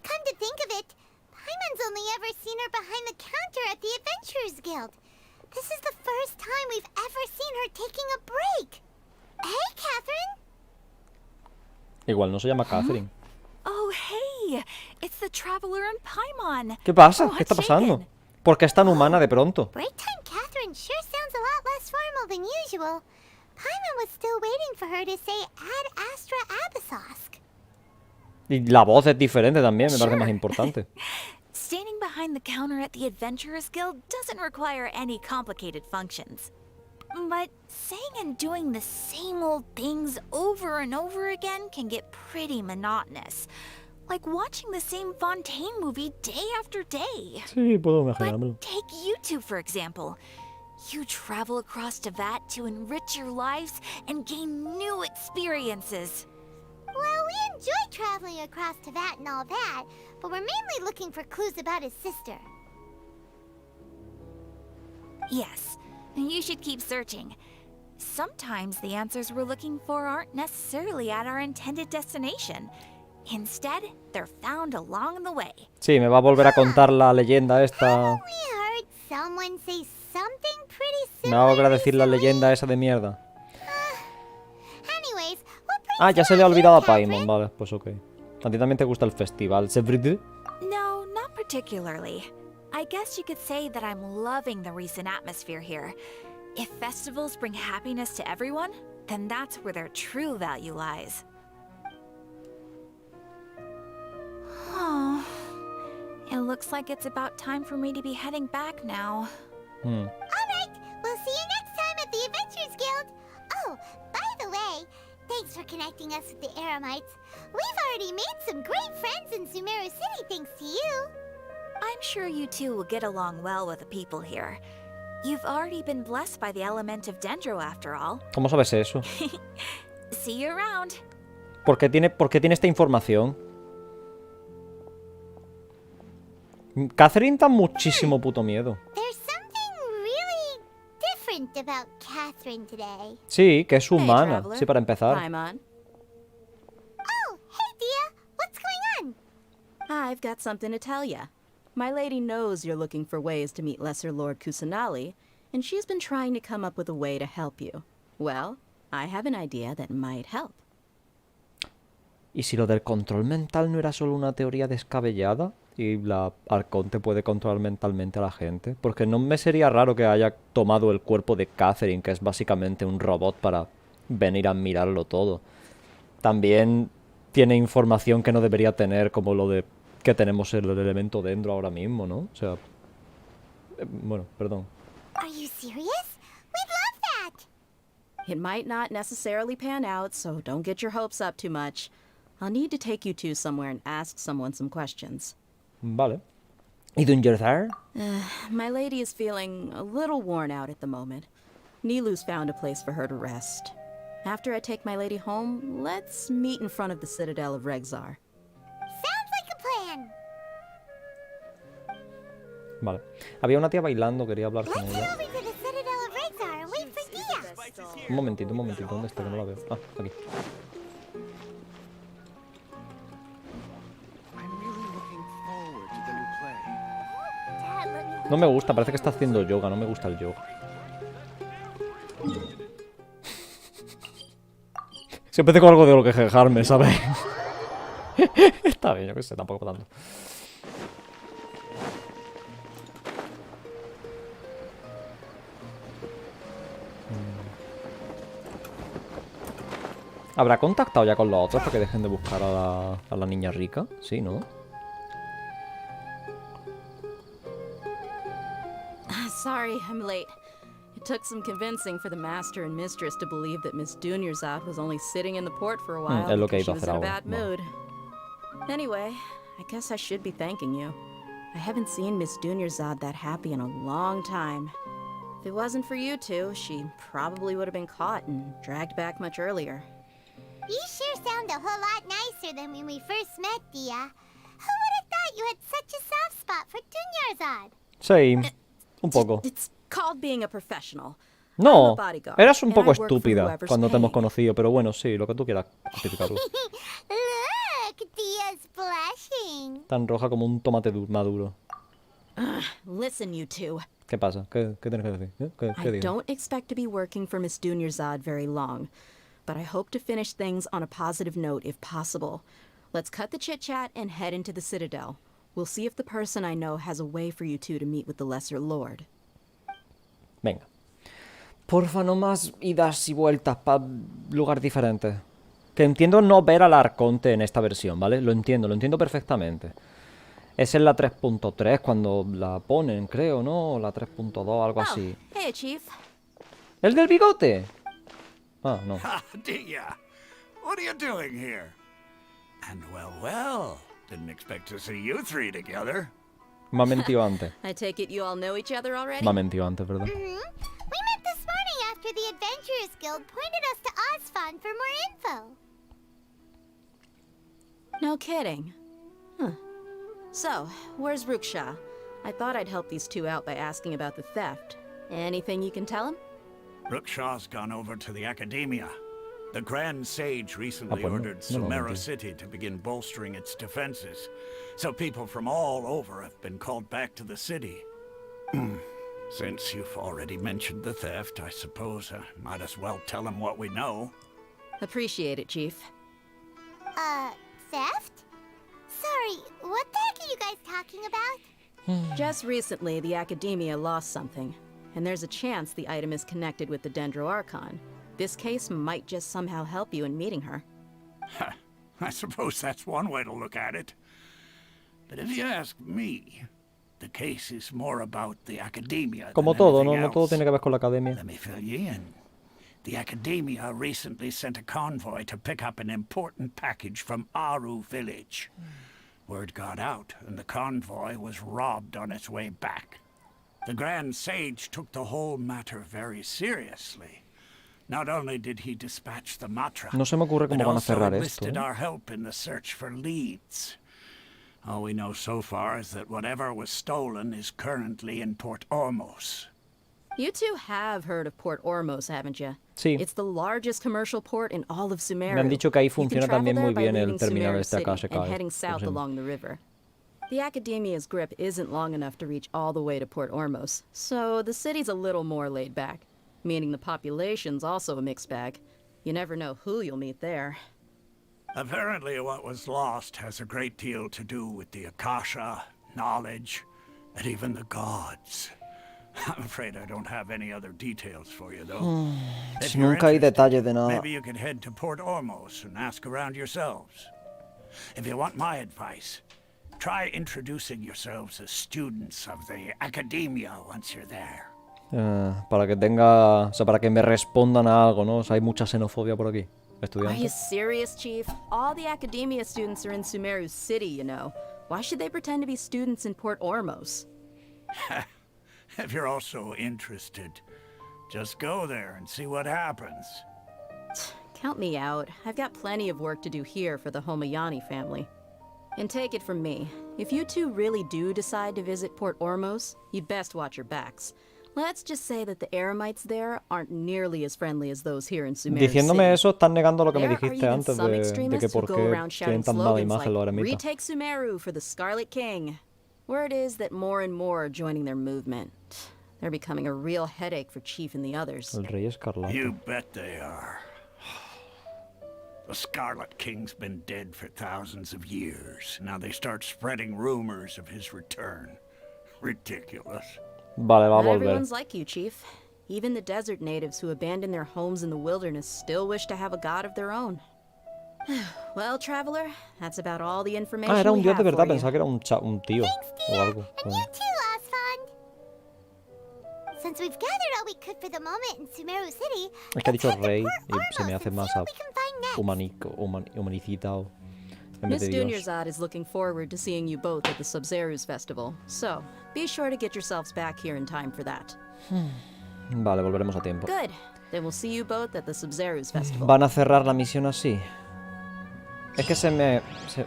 Come to think of it, Paimon's only ever seen her behind the counter at the Adventurers Guild. This is the first time we've ever seen her taking a break. Hey, Catherine. Igual no se llama Catherine. Oh, hey! It's the traveler and Paimon. ¿Qué pasa? Oh, ¿Qué está what's pasando? shaking? ¿Por qué es tan humana de pronto? Break time Catherine sure sounds a lot less formal than usual. Paimon was still waiting for her to say Ad Astra Abyssosk. Y la voz es diferente también, me parece más importante. Standing behind the counter at the Adventurers Guild doesn't require any complicated functions. But saying and doing the same old things over and over again can get pretty monotonous. Like watching the same Fontaine movie day after day. Sí, puedo imaginármelo. Take you two, for example. You travel across Teyvat to enrich your lives and gain new experiences. Well, we enjoy traveling across Teyvat and all that, but we're mainly looking for clues about his sister. Yes, you should keep searching. Sometimes the answers we're looking for aren't necessarily at our intended destination. Instead, they're found along the way. Sí, me va a volver a contar la leyenda esta. We heard someone say something pretty Me va a volver a decir la leyenda esa de mierda. Anyways, what brings Ah, ya you se le ha out olvidado a here, Catherine? Paimon, vale, pues ok. ¿A ti también te gusta el festival? ¿C'est vrai? No, not particularly. I guess you could say that I'm loving the recent atmosphere here. If festivals bring happiness to everyone, then that's where their true value lies. Oh, it looks like it's about time for me to be heading back now. Alright, we'll see you next time at the Adventurers Guild. Oh, by the way, thanks for connecting us with the Eremites. We've already made some great friends in Sumeru City thanks to you. I'm sure you two will get along well with the people here. You've already been blessed by the element of Dendro after all. ¿Cómo sabes eso? See you around. ¿Por qué tiene esta información? Catherine da muchísimo puto miedo. There's something really different about Catherine today. Sí, que es humana. traveler. Sí, para empezar. Paimon. Oh, hey Dia, what's going on? I've got something to tell ya. My lady knows you're looking for ways to meet Lesser Lord Kusanali, and she's been trying to come up with a way to help you. Well, I have an idea that might help. ¿Y si lo del control mental no era solo una teoría descabellada? Y la Arconte puede controlar mentalmente a la gente. Porque no me sería raro que haya tomado el cuerpo de Catherine, que es básicamente un robot, para venir a mirarlo todo. También tiene información que no debería tener, como lo de que tenemos el elemento dentro ahora mismo, ¿no? O sea... bueno, perdón. Are you serious? We'd love that! It might not necessarily pan out, so don't get your hopes up too much. I'll need to take you two somewhere and ask someone some questions. Vale. ¿Y Dungeon there? My lady is feeling a little worn out at the moment. Nilu's found a place for her to rest. After I take my lady home, let's meet in front of the Citadel of Regzar. Sounds like a plan! Vale. Había una tía bailando, quería hablar con Let's head ella. over to the Citadel of Regzar and wait for Dia! Un momentito, ¿dónde está? Que no la veo. Ah, aquí. No me gusta, parece que está haciendo yoga, no me gusta el yoga. Siempre tengo algo de lo que quejarme, ¿sabes? Está bien, yo qué sé, tampoco tanto. ¿Habrá contactado ya con los otros para que dejen de buscar a la niña rica? Sí, ¿no? Sorry, I'm late. It took some convincing for the master and mistress to believe that Miss Dunyarzad was only sitting in the port for a while es lo que because she iba a was hacer in a ahora. bad mood. Anyway, I guess I should be thanking you. I haven't seen Miss Dunyarzad that happy in a long time. If it wasn't for you two, she probably would have been caught and dragged back much earlier. You sure sound a whole lot nicer than when we first met, Dia. Who would have thought you had such a soft spot for Dunyarzad? Sí, un poco. It's Called being a professional. No, I'm a bodyguard, eras un and poco I work for estúpida whoever's cuando te hemos paying. conocido, pero bueno, sí, lo que tú quieras justificarlo. Look, Dia's blushing. Tan roja como un tomate maduro. Listen, you two. ¿Qué pasa? ¿Qué tienes que decir? ¿Qué I digo? don't expect to be working for Miss Dunyarzad very long, but I hope to finish things on a positive note if possible. Let's cut the chit-chat and head into the Citadel. We'll see if the person I know has a way for you two to meet with the Lesser Lord. Venga. Porfa, no más idas y vueltas para lugares diferentes. Que entiendo no ver al Arconte en esta versión, ¿vale? Lo entiendo perfectamente. Es en la 3.3 cuando la ponen, creo, ¿no? O la 3.2, algo así. Hey, Chief. ¿El del bigote? Ah, no. Ha, Dia. What are you doing here? And well, didn't expect to see you three together. Me ha mentido antes. I take it you all know each other already? Me ha mentido antes, ¿verdad? We met this morning after the Adventurers Guild pointed us to Osfon for more info. No kidding. Huh. So, where's Ruksha? I thought I'd help these two out by asking about the theft. Anything you can tell him? Rukshaw's gone over to the Academia. The Grand Sage recently pues no, ordered no lo Sumeru metí. City to begin bolstering its defenses. So people from all over have been called back to the city. Since you've already mentioned the theft, I suppose I might as well tell him what we know. Appreciate it, Chief. Theft? Sorry, what the heck are you guys talking about? Just recently, the Academia lost something, and there's a chance the item is connected with the Dendro Archon. This case might just somehow help you in meeting her. I suppose that's one way to look at it. But if you ask me, the case is more about the Academia Como than todo, anything ¿no? No todo else. tiene que ver con la academia. Let me fill you in. The Academia recently sent a convoy to pick up an important package from Aru village. Word got out, and the convoy was robbed on its way back. The Grand Sage took the whole matter very seriously. Not only did he dispatch the Matra, No se me ocurre but cómo van a also cerrar esto. enlisted our help in the search for leads. All we know so far is that whatever was stolen is currently in Port Ormos. You two have heard of Port Ormos, haven't you? Sí. It's the largest commercial port in all of Sumeru. Me han dicho que ahí You can funciona travel también muy there by bien el leaving terminal Sumeru este acá, City se and cae. heading south along the river. The Academia's grip isn't long enough to reach all the way to Port Ormos, so the city's a little more laid back, meaning the population's also a mixed bag. You never know who you'll meet there. Apparently what was lost has a great deal to do with the Akasha, knowledge, and even the gods. I'm afraid I don't have any other details for you, though. If you're Nunca hay interested, detalles de nada. maybe you could head to Port Ormos and ask around yourselves. If you want my advice, try introducing yourselves as students of the Academia once you're there. Para que tenga... O sea, para que me respondan a algo, ¿no? O sea, hay mucha xenofobia por aquí. Are you Estudiantes. serious, Chief? All the Academia students are in Sumeru City, you know. Why should they pretend to be students in Port Ormos? If you're also interested, just go there and see what happens. Count me out. I've got plenty of work to do here for the Homayani family. And take it from me, if you two really do decide to visit Port Ormos, you'd best watch your backs. Let's just say that the Eremites there aren't nearly as friendly as those here in Sumeru Diciéndome City. eso, están negando lo que me There are dijiste even antes some de que extremists who por go qué around shouting tienen tan mala slogans imagen los like, eremitas. "Retake Sumeru for the Scarlet King." Word is that more and more are joining their movement. They're becoming a real headache for Chief and the others. El Rey Escarlata. You bet they are. The Scarlet King's been dead for thousands of years. Now they start spreading rumors of his return. Ridiculous. Vale, va a Not volver. everyone's like you, Chief. Even the desert natives who abandoned their homes in the wilderness still wish to have a god of their own. Well, traveler, that's about all the information Ah, era un we dios de have verdad, for you. pensaba que era un tío o algo. And you too, Osfond. Since we've gathered all we could for the moment in Sumeru City, Es que ha dicho let's head to rey Port y se me Ormos hace and más see what we can find next. humanicitado en vez Miss de dios. Dunyarzad is looking forward to seeing you both at the Subzeros Festival, so be sure to get yourselves back here in time for that. Vale, volveremos a tiempo. Good. Then we'll see you both at the Subzeros Festival. ¿Van a cerrar la misión así? Es que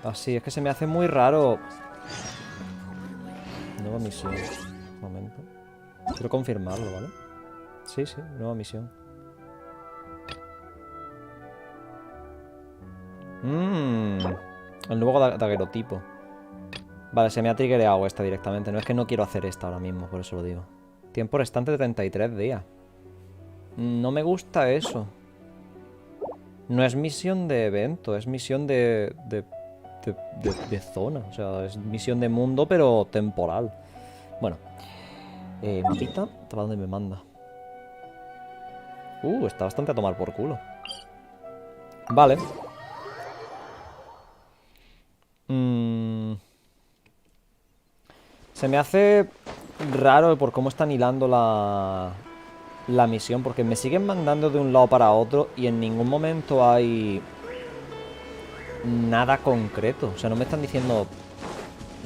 así, es que se me hace muy raro. Nueva misión. Un momento. Quiero confirmarlo, ¿vale? Sí, sí, nueva misión. El nuevo daguerotipo. Vale, se me ha triggereado esta directamente. No es que no quiero hacer esta ahora mismo, por eso lo digo. Tiempo restante de 33 días. No me gusta eso. No es misión de evento, es misión de zona. O sea, es misión de mundo, pero temporal. Bueno. Mapita, ¿para dónde me manda? Está bastante a tomar por culo. Vale. Se me hace raro por cómo están hilando la misión, porque me siguen mandando de un lado para otro y en ningún momento hay nada concreto. O sea, no me están diciendo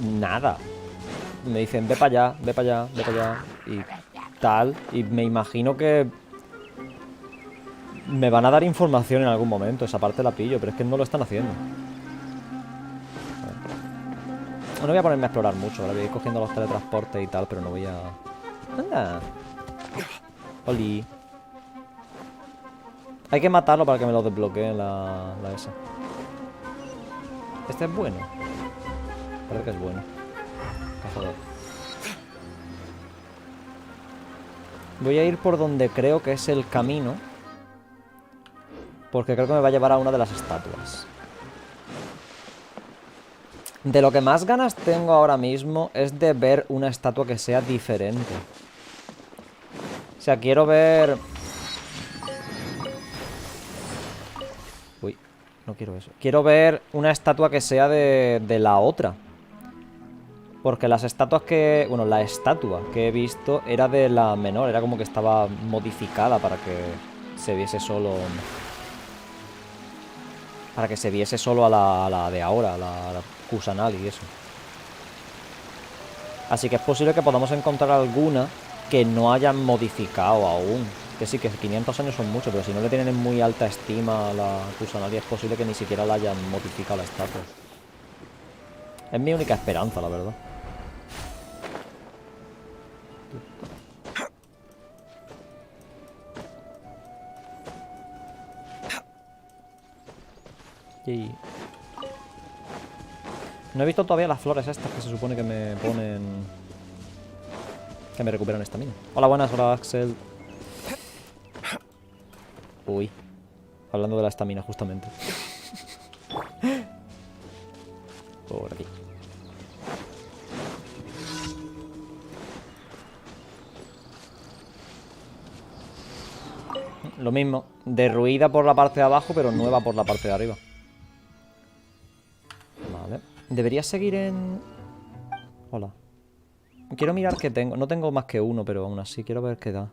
nada. Me dicen, ve para allá, ve para allá, ve para allá y tal. Y me imagino que me van a dar información en algún momento. Esa parte la pillo, pero es que no lo están haciendo. No voy a ponerme a explorar mucho, ahora voy a ir cogiendo los teletransportes y tal, pero no voy a... ¡Anda! ¡Oli! Hay que matarlo para que me lo desbloquee la esa. Este es bueno. Parece que es bueno. Cazador. Voy a ir por donde creo que es el camino, porque creo que me va a llevar a una de las estatuas. De lo que más ganas tengo ahora mismo es de ver una estatua que sea diferente. O sea, quiero ver... Uy, no quiero eso. Quiero ver una estatua que sea de la otra. Porque las estatuas que... Bueno, la estatua que he visto era de la menor. Era como que estaba modificada para que se viese solo... Para que se viese solo a la de ahora, a la Kusanali y eso. Así que es posible que podamos encontrar alguna que no hayan modificado aún. Que sí, que 500 años son muchos, pero si no le tienen en muy alta estima a la Kusanali, es posible que ni siquiera la hayan modificado la estatua. Es mi única esperanza, la verdad. Y... no he visto todavía las flores estas que se supone que me ponen... que me recuperan estamina. Hola, buenas, hola Axel. Uy. Hablando de la estamina, justamente. Por aquí. Lo mismo. Derruida por la parte de abajo, pero nueva por la parte de arriba. Vale. Debería seguir en... Hola. Quiero mirar qué tengo. No tengo más que uno, pero aún así quiero ver qué da.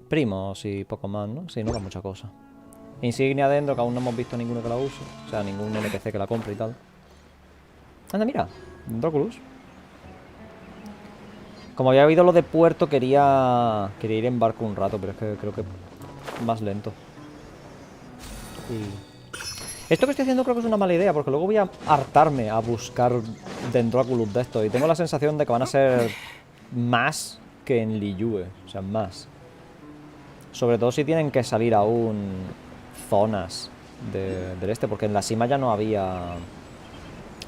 Primos y poco más, ¿no? Sí, no da mucha cosa. Insignia dentro, que aún no hemos visto ninguno que la use. O sea, ningún NPC que la compre y tal. Anda, mira. Droculus. Como había oído lo de puerto, quería ir en barco un rato, pero es que creo que más lento. Y... esto que estoy haciendo creo que es una mala idea, porque luego voy a hartarme a buscar Dendroculus de esto. Y tengo la sensación de que van a ser más que en Liyue. O sea, más. Sobre todo si tienen que salir aún zonas del este, porque en la cima ya no había...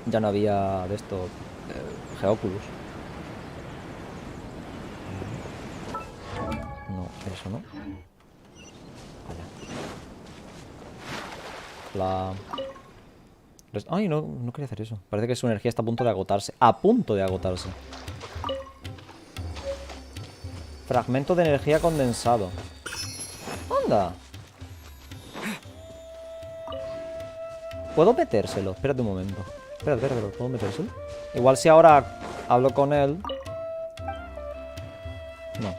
ya no había de esto... Geoculus. No, eso no. Vaya. Ay, no quería hacer eso. Parece que su energía está a punto de agotarse. A punto de agotarse. Fragmento de energía condensado. ¡Anda! ¿Puedo metérselo? Espérate un momento. Espérate, ¿puedo metérselo? Igual si ahora hablo con él... No.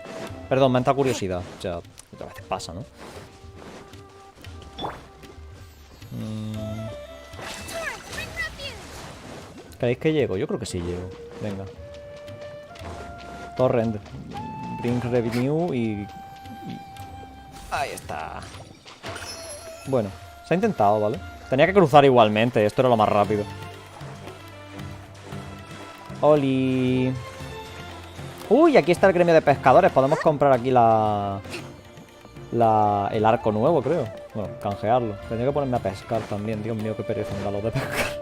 Perdón, me ha entrado curiosidad. O sea, a veces pasa, ¿no? ¿Creéis que llego? Yo creo que sí llego. Venga. Torrent. Bring revenue y... ahí está. Bueno, se ha intentado, ¿vale? Tenía que cruzar igualmente. Esto era lo más rápido. ¡Oli! Uy, aquí está el gremio de pescadores. Podemos comprar aquí el arco nuevo, creo. Bueno, canjearlo. Tendría que ponerme a pescar también. Dios mío, qué pereza me da lo de pescar.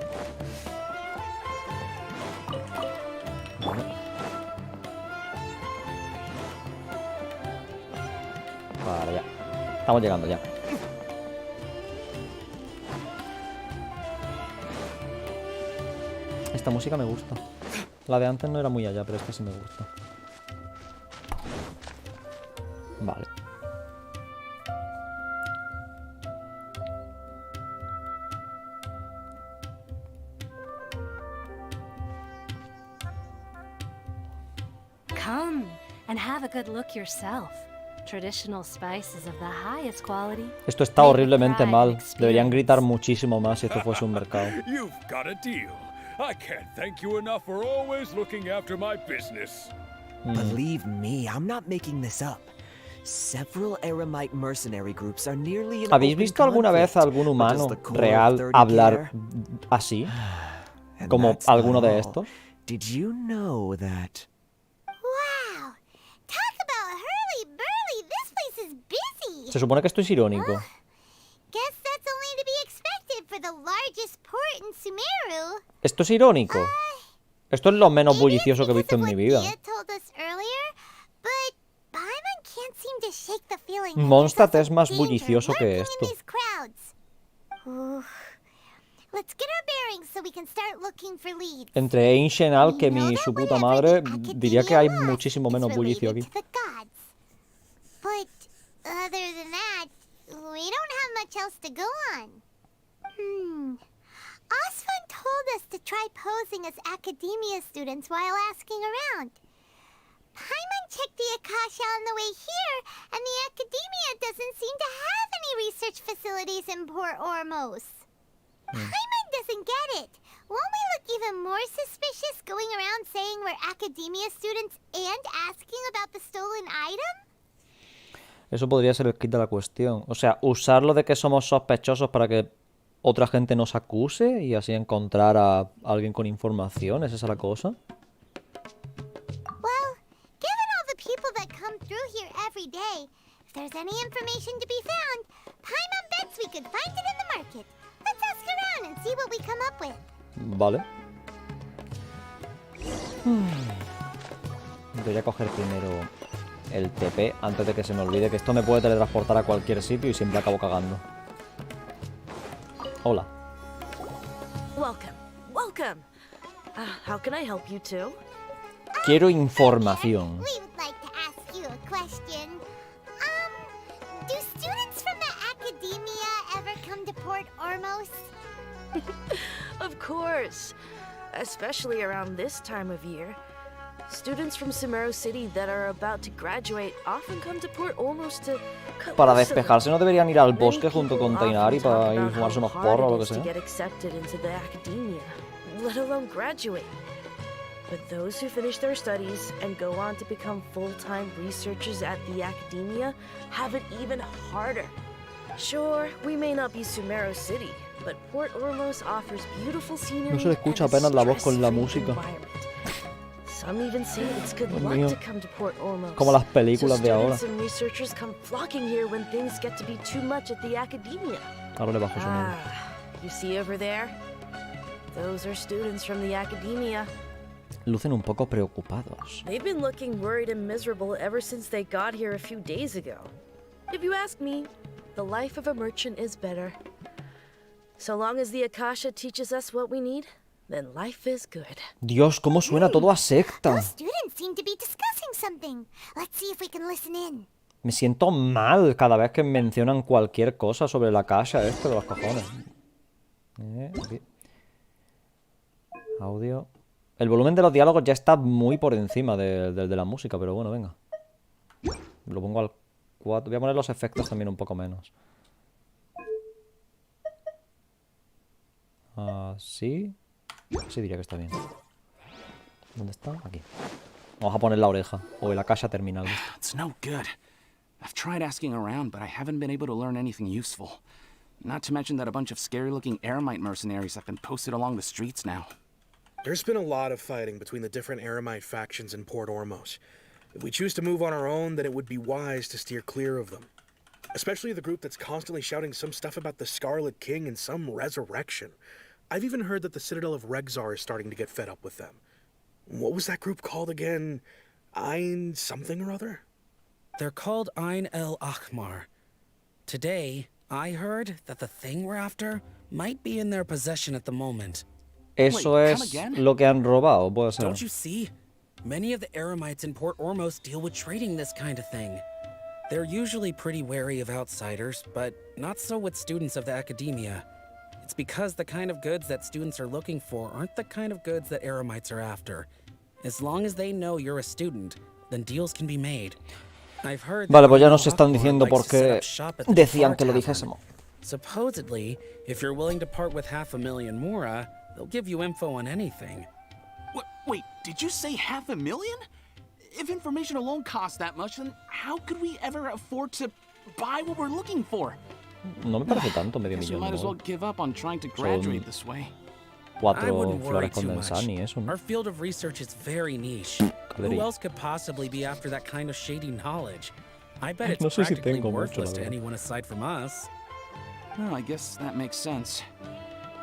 Bueno. Vale, ya. Estamos llegando ya. Esta música me gusta. La de antes no era muy allá, pero esta sí me gusta. Vale. Come and have a good look yourself. Traditional spices of the highest quality. Esto está horriblemente mal. Deberían gritar muchísimo más si esto fuese un mercado. You've got a deal. I can't thank you enough for always looking after my business. Believe me, I'm not making this up. Several Eremite mercenary groups are nearly in ¿Habéis visto alguna vez a algún humano real hablar así? Como alguno de estos. Did you know that? Wow! Talk about hurly-burly! This place is busy! Se supone que esto es irónico. Guess that's only to be expected for the largest port in Sumeru. ¿Esto es irónico? Esto es lo menos bullicioso que he visto en mi vida. Mondstadt es más bullicioso que esto. Entre Ancient Alchemy y su puta madre, diría que hay muchísimo menos bullicio aquí. Osfun told us to try posing as academia students while asking around. Paimon checked the Akasha on the way here, and the academia doesn't seem to have any research facilities in Port Ormos. Paimon doesn't get it. Won't we look even more suspicious going around saying we're academia students and asking about the stolen item? Eso podría ser el kit de la cuestión. O sea, usarlo de que somos sospechosos para que otra gente nos acuse y así encontrar a alguien con información. ¿Es esa la cosa? Well, given all the people that come through here every day, if there's any information to be found, Paimon bets we could find it in the market. Let's ask around and see what we come up with. Vale. Voy a coger primero el TP antes de que se me olvide que esto me puede teletransportar a cualquier sitio y siempre acabo cagando. Hola. Welcome. Welcome. How can I help you too? Quiero información. We would like to ask you a question. Do students from the academia ever come to Port Ormos? Of course. Especially around this time of year. Students from Sumeru City that are about to graduate often come to Port Ormos to... Para despejarse no deberían ir al bosque junto con Tighnari para ir a fumarse unos porros o lo que sea. ...get accepted into the academia, let alone graduate. But those who finish their studies and go on to become full-time researchers at the academia have it even harder. Sure, we may not be Sumeru City, but Port Ormos offers beautiful scenery. No se le escucha apenas la voz con la música. Some even say it's good luck to come to Port Ormos. Como las películas de ahora. Students and researchers come flocking here when things get to be too much at the academia. Ahora le bajo su nombre. You see over there? Those are students from the academia. Lucen un poco preocupados. They've been looking worried and miserable ever since they got here a few days ago. If you ask me, the life of a merchant is better. So long as the Akasha teaches us what we need, then life is good. Dios, cómo suena todo a secta. Those students seem to be discussing something. Let's see if we can listen in. Me siento mal cada vez que mencionan cualquier cosa sobre la caja de los cojones. Audio. El volumen de los diálogos ya está muy por encima del de la música, pero bueno, venga. Lo pongo al 4. Voy a poner los efectos también un poco menos. Así. Sí, diría que está bien. ¿Dónde está? Aquí. Vamos a poner la oreja. O la caja terminal. It's no good. I've tried asking around, but I haven't been able to learn anything useful. Not to mention that a bunch of scary-looking Eremite mercenaries have been posted along the streets now. There's been a lot of fighting between the different Eremite factions in Port Ormos. If we choose to move on our own, then it would be wise to steer clear of them. Especially the group that's constantly shouting some stuff about the Scarlet King and some resurrection. I've even heard that the Citadel of Regzar is starting to get fed up with them. What was that group called again? Ein something or other? They're called Ein El Ahmar. Today, I heard that the thing we're after might be in their possession at the moment. Eso es lo que han robado, puede ser. Don't you see? Many of the Eremites in Port Ormos deal with trading this kind of thing. They're usually pretty wary of outsiders, but not so with students of the academia. It's because the kind of goods that students are looking for aren't the kind of goods that Eremites are after. As long as they know you're a student, then deals can be made. I've heard. Vale, pues ya nos están diciendo por qué decían que lo dijésemos. Supposedly, if you're willing to part with 500,000 mora, they'll give you info on anything. Wait, did you say 500,000? If information alone costs that much, then how could we ever afford to buy what we're looking for? No me parece tanto, medio Guess we millón. might as well give up on trying to graduate this way. 4 I wouldn't worry flores too condensadas much. ni eso, ¿no? Our field of research is very niche. Who else could possibly be after that kind of shady knowledge? I bet it's No sé si practically tengo mucho, worthless la to verdad. anyone aside from us. Well, I guess that makes sense.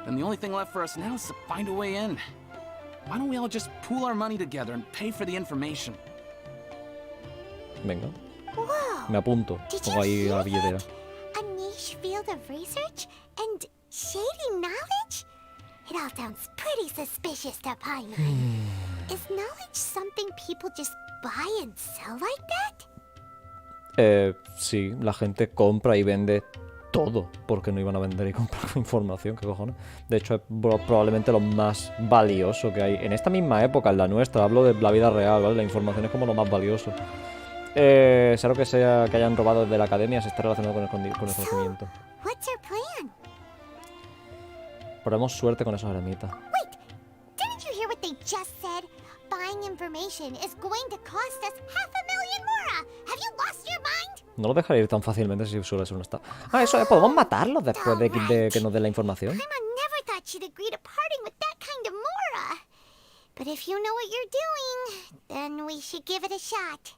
Then the only thing left for us now is to find a way in. Why don't we all just pool our money together and pay for the information? Venga, Whoa! me apunto. Pongo ahí la billetera. A niche field of research and shady knowledge? It all sounds pretty suspicious to Paimon. Is knowledge something people just buy and sell like that? Sí, la gente compra y vende todo, porque no iban a vender y comprar información, ¿qué cojones? De hecho, es probablemente lo más valioso que hay. En esta misma época, en la nuestra, hablo de la vida real, ¿vale? La información es como lo más valioso. Sea lo que sea que hayan robado desde la academia, se está relacionado con el conocimiento. What's your plan? Probemos suerte con esos eremitas. Wait, didn't you hear what they just said? Buying information is going to cost us 500,000 mora. Have you lost your mind? No lo dejaré ir tan fácilmente si suele ser un estado. Ah, eso es, podemos matarlos después de que nos den la información. Paimon never thought she'd agree to parting with that kind of mora. But if you know what you're doing, then we should give it a shot.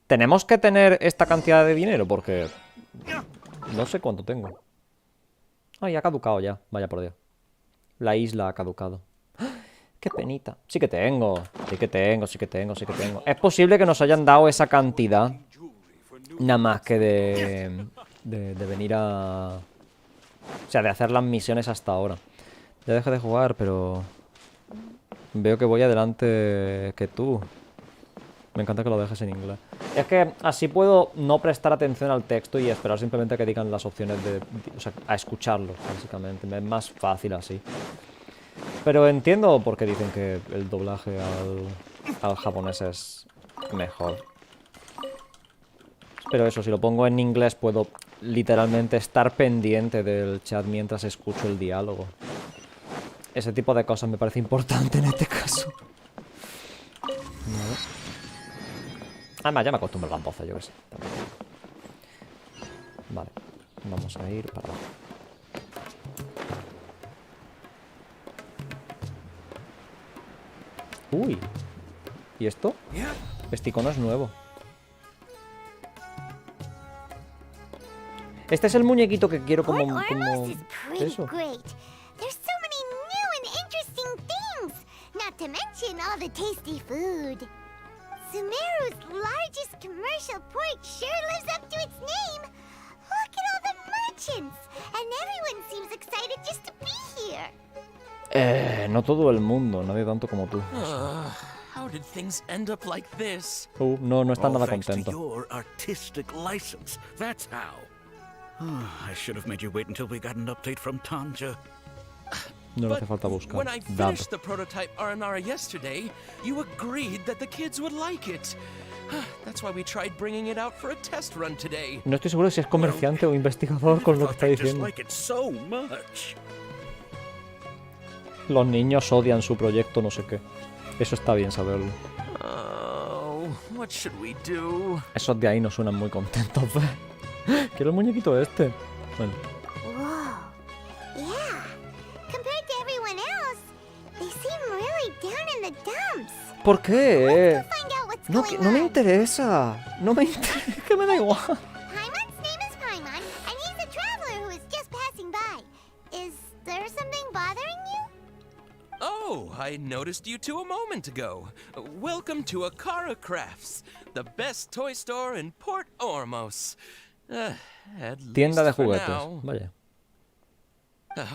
Tenemos que tener esta cantidad de dinero porque no sé cuánto tengo. Ay, ha caducado ya. Vaya por Dios. La isla ha caducado. ¡Ah! ¡Qué penita! Sí que tengo. Sí que tengo, sí que tengo, sí que tengo. Es posible que nos hayan dado esa cantidad nada más que de venir a... O sea, de hacer las misiones hasta ahora. Ya dejé de jugar, pero... Veo que voy adelante que tú. Me encanta que lo dejes en inglés. Es que así puedo no prestar atención al texto y esperar simplemente a que digan las opciones o sea, a escucharlo, básicamente. Es más fácil así. Pero entiendo por qué dicen que el doblaje al japonés es mejor. Pero eso, si lo pongo en inglés puedo literalmente estar pendiente del chat mientras escucho el diálogo. Ese tipo de cosas me parece importante en este caso. Vale. Además, ya me acostumbro a las voces, yo que sé. Vale, vamos a ir para abajo. Uy. ¿Y esto? Este icono es nuevo. Este es el muñequito que quiero como eso. There's so many new and interesting things, not to mention all the tasty food. Sumeru's largest commercial port sure lives up to its name. Look at all the merchants, and everyone seems excited just to be here. No todo el mundo, nadie tanto como tú. How did things end up like this? No está nada thanks to contento. your artistic license. That's how. I should have made you wait until we got an update from Tanja. No le hace falta buscar. When I finished the prototype Aranara yesterday, you agreed that the kids would like it. That's why we tried bringing it out for a test run today. No estoy seguro si es comerciante o investigador con lo que está I just diciendo. like it so much. Los niños odian su proyecto, no sé qué. Eso está bien saberlo. Oh, what should we do? Esos de ahí no suenan muy contentos. Quiero el muñequito este. Bueno. Whoa. Yeah. Compared to everyone else, they ¿Por qué? No, no me interesa. No me interesa. Que me da igual. Paimon's name is Paimon, and he's a traveler who is just passing by. Is there something bothering you? Oh, I noticed you two a moment ago. Welcome to Akara Crafts, the best toy store in Port Ormos. At Tienda de least for juguetes. now. Vaya.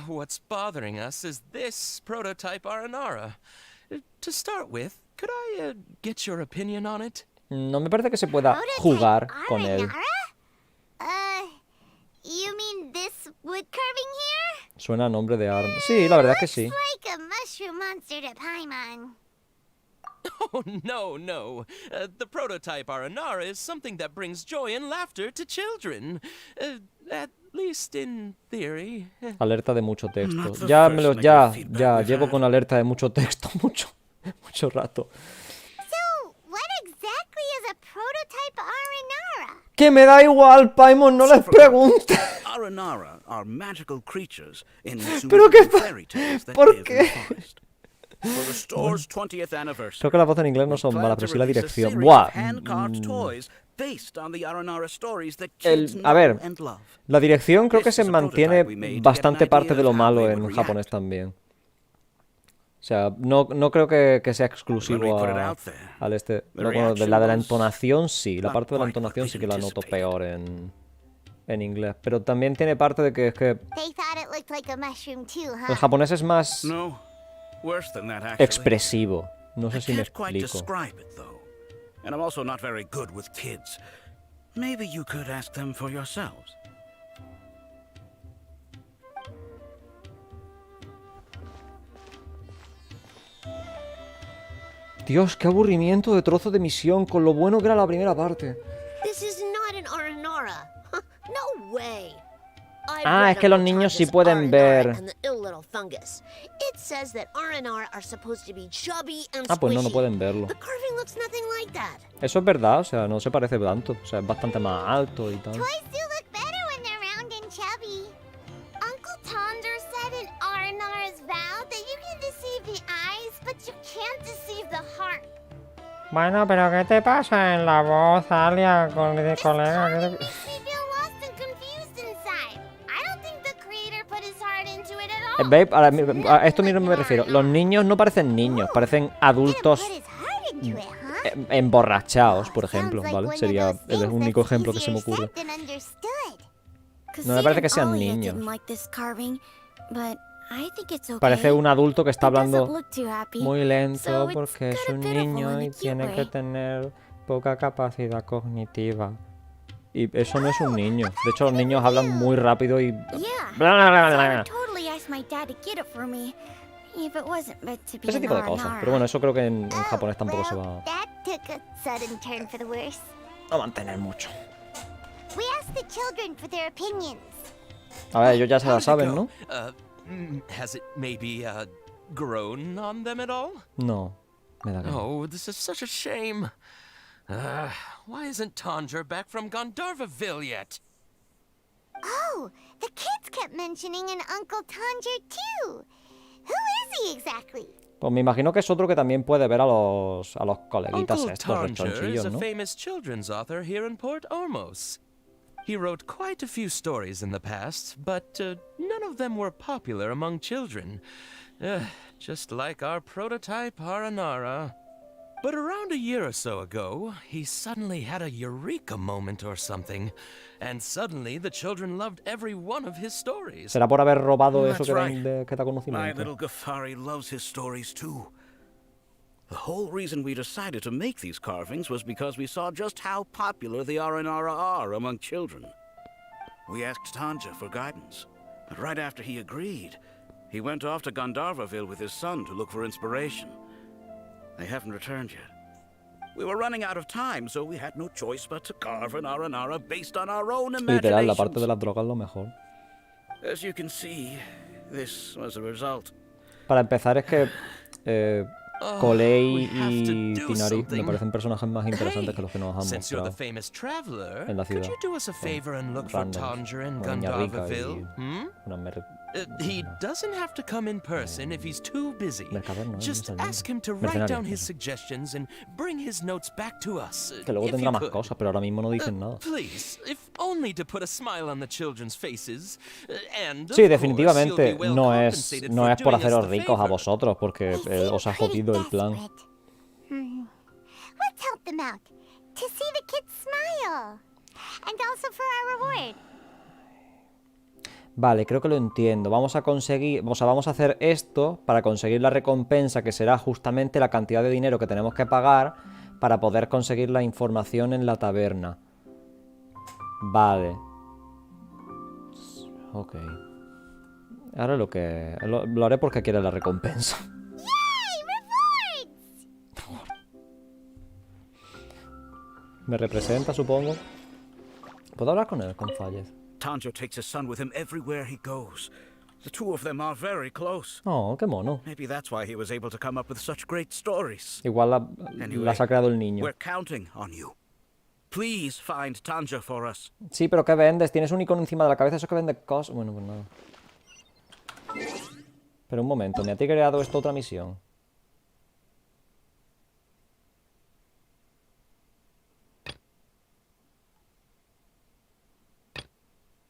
What's bothering us is this prototype Aranara. To start with, could I get your opinion on it? No me parece que se pueda jugar con él. You mean this wood carving here? Suena a nombre de arma. Sí, la verdad es que sí. Like a mushroom monster to Paimon. Oh, no. The prototype Aranara is something that brings joy and laughter to children. At least in theory. Alerta de mucho texto. Ya llevo con alerta de mucho texto mucho rato. So, what exactly is a prototype Aranara? Que me da igual, Paimon, no les preguntes. Aranara are magical creatures in Pero qué fairy tales that ¿Por live in qué? the forest. For the store's 20th anniversary. Creo que las voces en inglés no son malas, pero sí la dirección. Hand-carved toys based on the Aranara stories that El, kids a ver, know and love. la dirección creo que se mantiene bastante parte de lo malo en japonés también. O sea, no creo que sea exclusivo al este. No, bueno, de la entonación sí. La parte de la entonación sí que la noto peor en inglés. Pero también tiene parte de que es que They thought it looked like a mushroom too, huh? el japonés es más Worse than that, actually. expresivo. No sé si me I can't quite explico. describe it, though. And I'm also not very good with kids. Maybe you could ask them for yourselves. Dios, qué aburrimiento de trozo de misión con lo bueno que era la primera parte. This is not an Aranara. No way. Ah, es que los niños sí pueden ver. Ah, pues no pueden verlo. Eso es verdad, o sea, no se parece tanto. O sea, es bastante más alto y tal. Toys do look better when they're round and chubby. Uncle Tonder said in Aranara's vow that you can deceive the eyes, but you can't deceive the heart. Bueno, pero ¿qué te pasa en la voz, Alia, colega? ¿Veis? A esto mismo me refiero. Los niños no parecen niños, parecen adultos emborrachados, por ejemplo, ¿vale? Sería el único ejemplo que se me ocurre. No me parece que sean niños. Parece un adulto que está hablando muy lento porque es un niño y tiene que tener poca capacidad cognitiva. Y eso no es un niño. De hecho, los niños hablan muy rápido y... Ese tipo de cosas. Pero bueno, eso creo que en japonés tampoco se va a mantener mucho. A ver, ellos ya se la saben, ¿no? Has it maybe grown on them at all? No, me da que no. Oh, this is such a shame. Why isn't Tondra back from Gandharvaville yet? Oh, the kids kept mentioning an Uncle Tondra too. Who is he exactly? Pues me imagino que es otro que también puede ver a los coleguitas Uncle estos Tondra rechonchillos, is a ¿no? famous children's author here in Port Ormos. He wrote quite a few stories in the past, but none of them were popular among children. Just like our prototype Aranara. But around a year or so ago, he suddenly had a eureka moment or something. And suddenly the children loved every one of his stories. Será por haber robado eso That's que right. da My conocimiento. little Ghaffari loves his stories too. The whole reason we decided to make these carvings was because we saw just how popular the Aranara are among children. We asked Tanja for guidance, but right after he agreed, he went off to Gandharvaville with his son to look for inspiration. They haven't returned yet. We were running out of time, so we had no choice but to carve an Aranara based on our own Literal, la parte imaginations. de las drogas es lo mejor. As you can see, this was the result. Para empezar es que Colei y Tighnari me parecen personajes más interesantes que los que nos han Since you're the mostrado famous traveler, en la could ciudad. you do us a favor and look for Randoms. Tondra in Una niña rica Gandharvaville? y una He doesn't have to come in person if he's too busy. Mercader, no, Just no ask him to write mercenario, down his eso. suggestions and bring his notes back to us. Que luego if tendrá you más could. cosas, pero ahora mismo no dicen nada. Please, if only to put a smile on the children's faces. And Sí, of definitivamente course, you'll be well no es compensated por for doing us haceros the ricos a favor. vosotros, porque os ha jodido el plan. Let's help them out. To see the kids smile. And also for our reward. Vale, creo que lo entiendo. Vamos a conseguir, o sea, vamos a hacer esto para conseguir la recompensa, que será justamente la cantidad de dinero que tenemos que pagar para poder conseguir la información en la taberna. Vale. Ok. Ahora lo haré porque quiere la recompensa. Me representa, supongo. ¿Puedo hablar con él, con Fallez? Tanjo takes his son with him everywhere he goes. The two of them are very close. Oh, qué mono. Maybe that's why he was able to come up with such great stories. Igual Anyway, las ha creado el niño. We're counting on you. Please find Tanjo for us. Sí, pero ¿qué vendes? Tienes un icono encima de la cabeza, eso que vende cosas. Bueno, pues nada. Pero un momento, ¿me ha creado esto otra misión?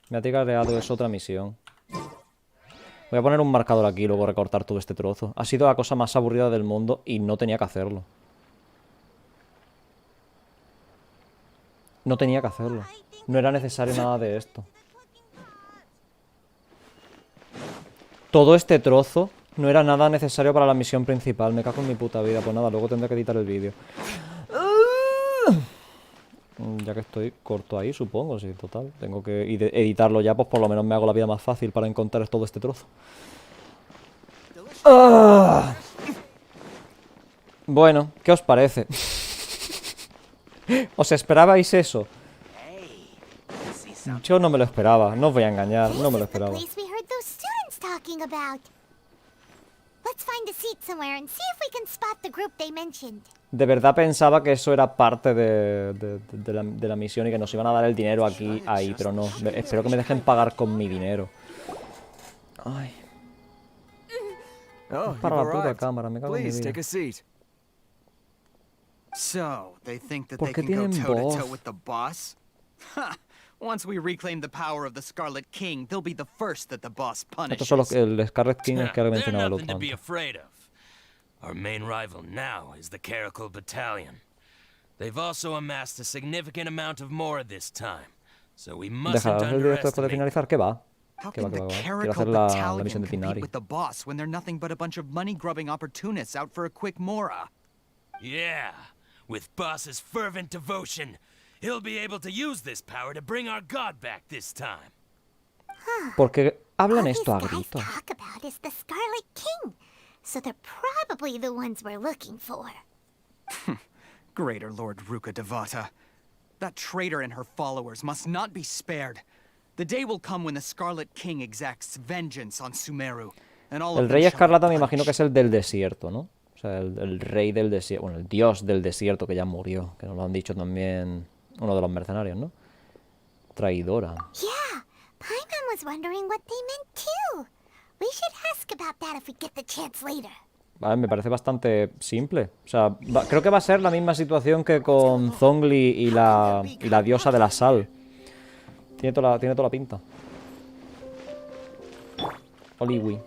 Me ha creado eso otra misión. Voy a poner un marcador aquí y luego recortar todo este trozo. Ha sido la cosa más aburrida del mundo y no tenía que hacerlo. No tenía que hacerlo. No era necesario nada de esto. Todo este trozo no era nada necesario para la misión principal. Me cago en mi puta vida. Pues nada, luego tendré que editar el vídeo. Ya que estoy corto ahí, supongo, sí, total. Tengo que editarlo ya, pues por lo menos me hago la vida más fácil para encontrar todo este trozo. Bueno, ¿qué os parece? ¿Os esperabais eso? Yo no me lo esperaba, no os voy a engañar, no me lo esperaba. Place we heard those students talking about. Let's find a seat somewhere and see if we can spot the group they mentioned. De verdad pensaba que eso era parte de la misión y que nos iban a dar el dinero aquí, ahí, pero no. Espero que me dejen pagar con mi dinero. Ay. Oh, Para la you've puta arrived. cámara, me cago en mi Please vida. take a seat. So, they think that ¿Por they qué can go tienen toe-to-toe voz? with the boss? Ha! Once we reclaim the power of the Scarlet King, they'll be the first that the boss Estos son punishes. el Scarlet King es que They're mencionaba el nothing otro to be antes. afraid of. Our main rival now is the Caracal Battalion. They've also amassed a significant amount of more this time, so we mustn't Deja el directo después de underestimate. finalizar, ¿qué va? How ¿Qué va, can qué the va, qué va? Quiero Caracal hacer la Battalion misión de compete Tighnari. with the boss when they're nothing but a bunch of money-grubbing opportunists out for a quick mora? Yeah, with Boss's fervent devotion, he'll be able to use this power to bring our god back this time. Porque hablan All esto a these guys gritos. talk about is the Scarlet King. So they're probably the ones we're looking for. Greater Lord Ruka Devata. That traitor and her followers must not be spared. The day will come when the Scarlet King exacts vengeance on Sumeru. And all El of them rey shall be escarlata me imagino punished. que es el del desierto, ¿no? O sea, el rey del desierto. Bueno, el dios del desierto que ya murió. Que nos lo han dicho también uno de los mercenarios, ¿no? Traidora. Yeah, Paimon was wondering what they meant too. We should ask about that if we get the chance later. Vale, me parece bastante simple. O sea, creo que va a ser la misma situación que con Zhongli y la diosa de la sal. Tiene toda la pinta. Oliwi.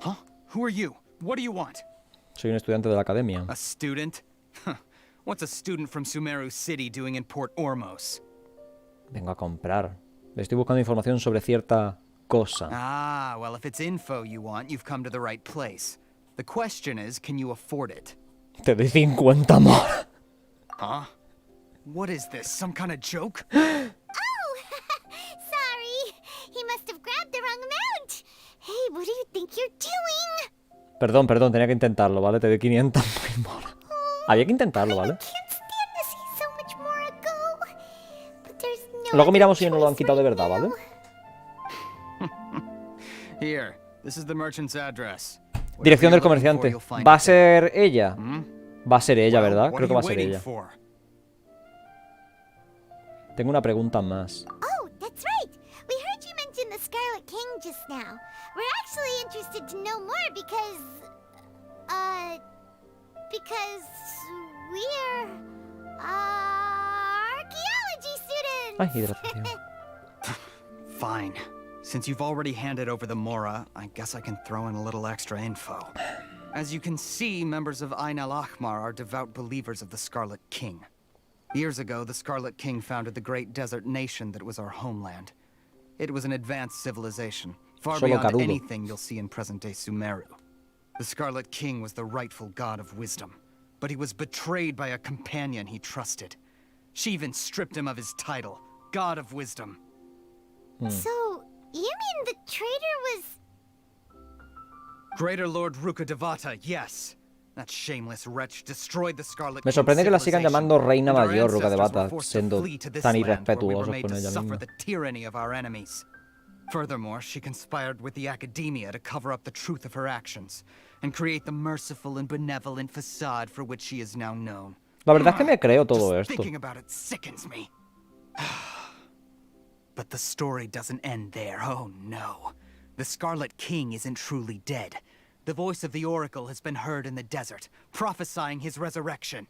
Huh? Who are you? What do you want? Soy un estudiante de la academia. A student? Huh. What's a student from Sumeru City doing in Port Ormos? Vengo a comprar. Le estoy buscando información sobre cierta cosa. Ah, well, if it's info you want, you've come to the right place. The question is, can you afford it? Te doy 50 más. Huh? What is this, some kind of joke? Sorry, he must have grabbed the wrong amount. Hey, what do you think you're doing? Perdón, tenía que intentarlo, ¿vale? Te doy 500 más. Había que intentarlo, ¿vale? Luego miramos si no lo han quitado de verdad, ¿vale? Here, this is the merchant's address. Dirección del comerciante. ¿Va a ser ella? Va a ser ella, ¿verdad? Creo que va a ser ella. Tengo una pregunta más. Oh, that's right. We heard you mention the the Scarlet King just now. We're actually interested to know more because we're archaeology students. Ay, hidratación. Fine. Since you've already handed over the Mora, I guess I can throw in a little extra info. As you can see, members of Ain al-Ahmar are devout believers of the Scarlet King. Years ago, the Scarlet King founded the great desert nation that was our homeland. It was an advanced civilization, far Solo beyond Carudo. anything you'll see in present-day Sumeru. The Scarlet King was the rightful god of wisdom, but he was betrayed by a companion he trusted. She even stripped him of his title, God of Wisdom. So, you mean the traitor was... Greater Lord Rukkhadevata, yes. That shameless wretch destroyed the Scarlet Me King's sorprende que la sigan civilization, llamando Reina and our Mayor, ancestors Rukkhadevata, were forced to siendo flee to this tan land, where we were irrespetuosos made con to ella suffer misma. the tyranny of our enemies. Furthermore, she conspired with the Academia to cover up the truth of her actions and create the merciful and benevolent facade for which she is now known. La verdad es que me creo todo Just esto. thinking about it sickens me. But the story doesn't end there. Oh no. The Scarlet King isn't truly dead. The voice of the Oracle has been heard in the desert, prophesying his resurrection.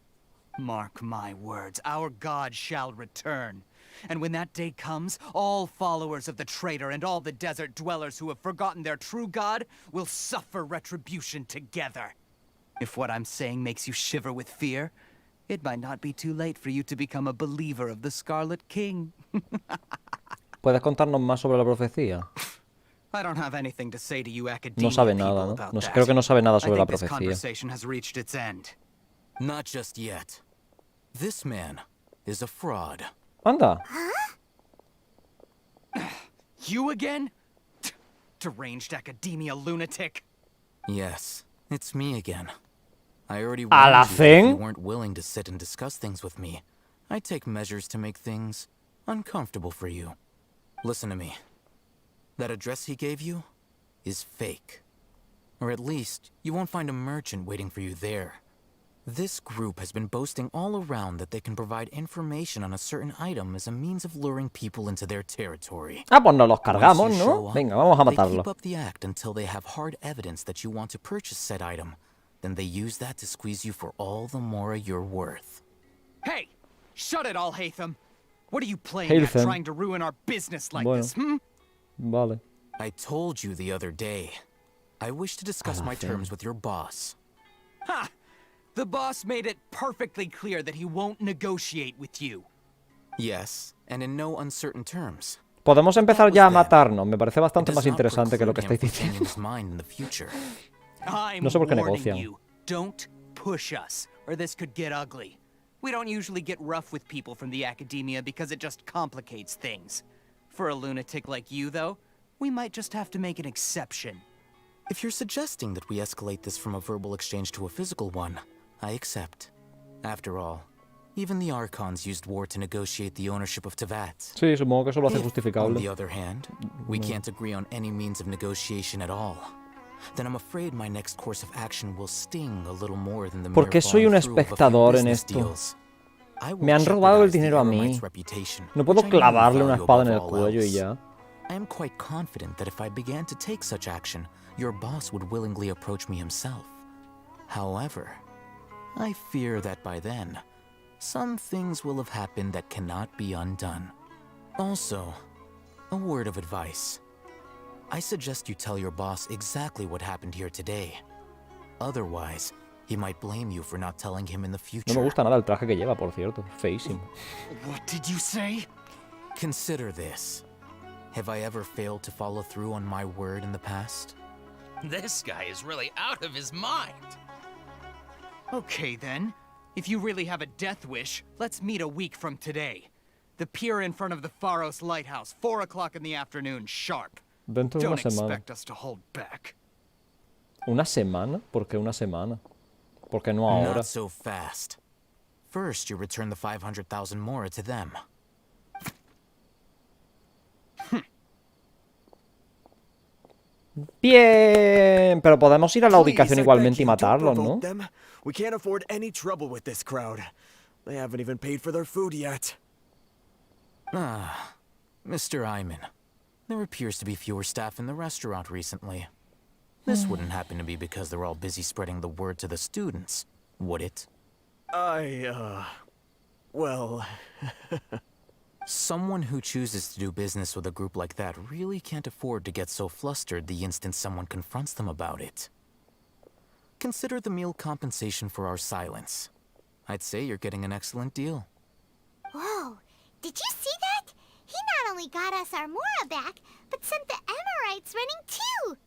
Mark my words, our god shall return. And when that day comes, all followers of the traitor and all the desert dwellers who have forgotten their true god will suffer retribution together. If what I'm saying makes you shiver with fear, it might not be too late for you to become a believer of the Scarlet King. ¿Puedes contarnos más sobre la profecía? I don't have anything to say to you No academia sabe people nada, ¿no? about No sé, that. creo que no sabe nada sobre I la think this profecía. conversation has reached its end. Not just yet. This man is a fraud. Anda. You again? Deranged academia lunatic. Yes, it's me again. I already ¿A warned la you that if you fin? weren't willing to sit and discuss things with me, I'd take measures to make things uncomfortable for you. Listen to me. That address he gave you is fake. Or at least, you won't find a merchant waiting for you there. This group has been boasting all around that they can provide information on a certain item as a means of luring people into their territory. Ah, pues nos los cargamos, Once you ¿no? show up, Venga, vamos a they matarlo. keep up the act until they have hard evidence that you want to purchase said item. Then they use that to squeeze you for all the more you're worth. Hey! Shut it all, Hatham! What are you playing at, Hatham. trying to ruin our business like Bueno. this, hmm? Vale. I told you the other day. I wish to discuss my terms with your boss. Ha! The boss made it perfectly clear that he won't negotiate with you. Yes, and in no uncertain terms. Podemos empezar ya a matarnos. Me parece bastante It más does not interesante que lo que preclude him estáis from changing diciendo. his mind in the future. I'm No sé por qué warning negocian. you. Don't push us, or this could get ugly. We don't usually get rough with people from the Academia because it just complicates things. For a lunatic like you, though, we might just have to make an exception. If you're suggesting that we escalate this from a verbal exchange to a physical one, I accept. After all, even the Archons used war to negotiate the ownership of Teyvat. Sí, supongo que eso lo hace If, on justificable. the other hand, we can't agree on any means of negotiation at all, then I'm afraid my next course of action will sting a little more than the ¿Por qué mere soy un following through of a few espectador en business esto? deals. I will Me han robado el jeopardize the dinero a mí. Eremite's reputation, No puedo which I know you clavarle una value espada en el above all cuello y else. ya. I am quite confident that if I began to take such action, your boss would willingly approach me himself. However, I fear that by then, some things will have happened that cannot be undone. Also, a word of advice. I suggest you tell your boss exactly what happened here today. Otherwise, he might blame you for not telling him in the No future. me gusta nada el traje que lleva, por cierto. Feísimo. What did you say? Consider this. Have I ever failed to follow through on my word in the past? This guy is really out of his mind. Okay, then. If you really have a death wish, let's meet a week from today. The pier in front of the Pharos Lighthouse, 4 o'clock in the afternoon, sharp. Dentro de una Don't semana. expect us to hold back. ¿Una semana? ¿Por qué una semana? ¿Por qué no ahora? Not so fast. First, you return the 500,000 mora to them. Bien, pero podemos ir a la ubicación igualmente y matarlos, ¿no? Them. We can't afford any trouble with this crowd. They haven't even paid for their food yet. Ah, Mr. Iman. There appears to be fewer staff in the restaurant recently. This wouldn't happen to be because they're all busy spreading the word to the students, would it? Well... Someone who chooses to do business with a group like that really can't afford to get so flustered the instant someone confronts them about it. Consider the meal compensation for our silence. I'd say you're getting an excellent deal. Whoa, did you see that? He not only got us our Mora back, but sent the Emirites running too.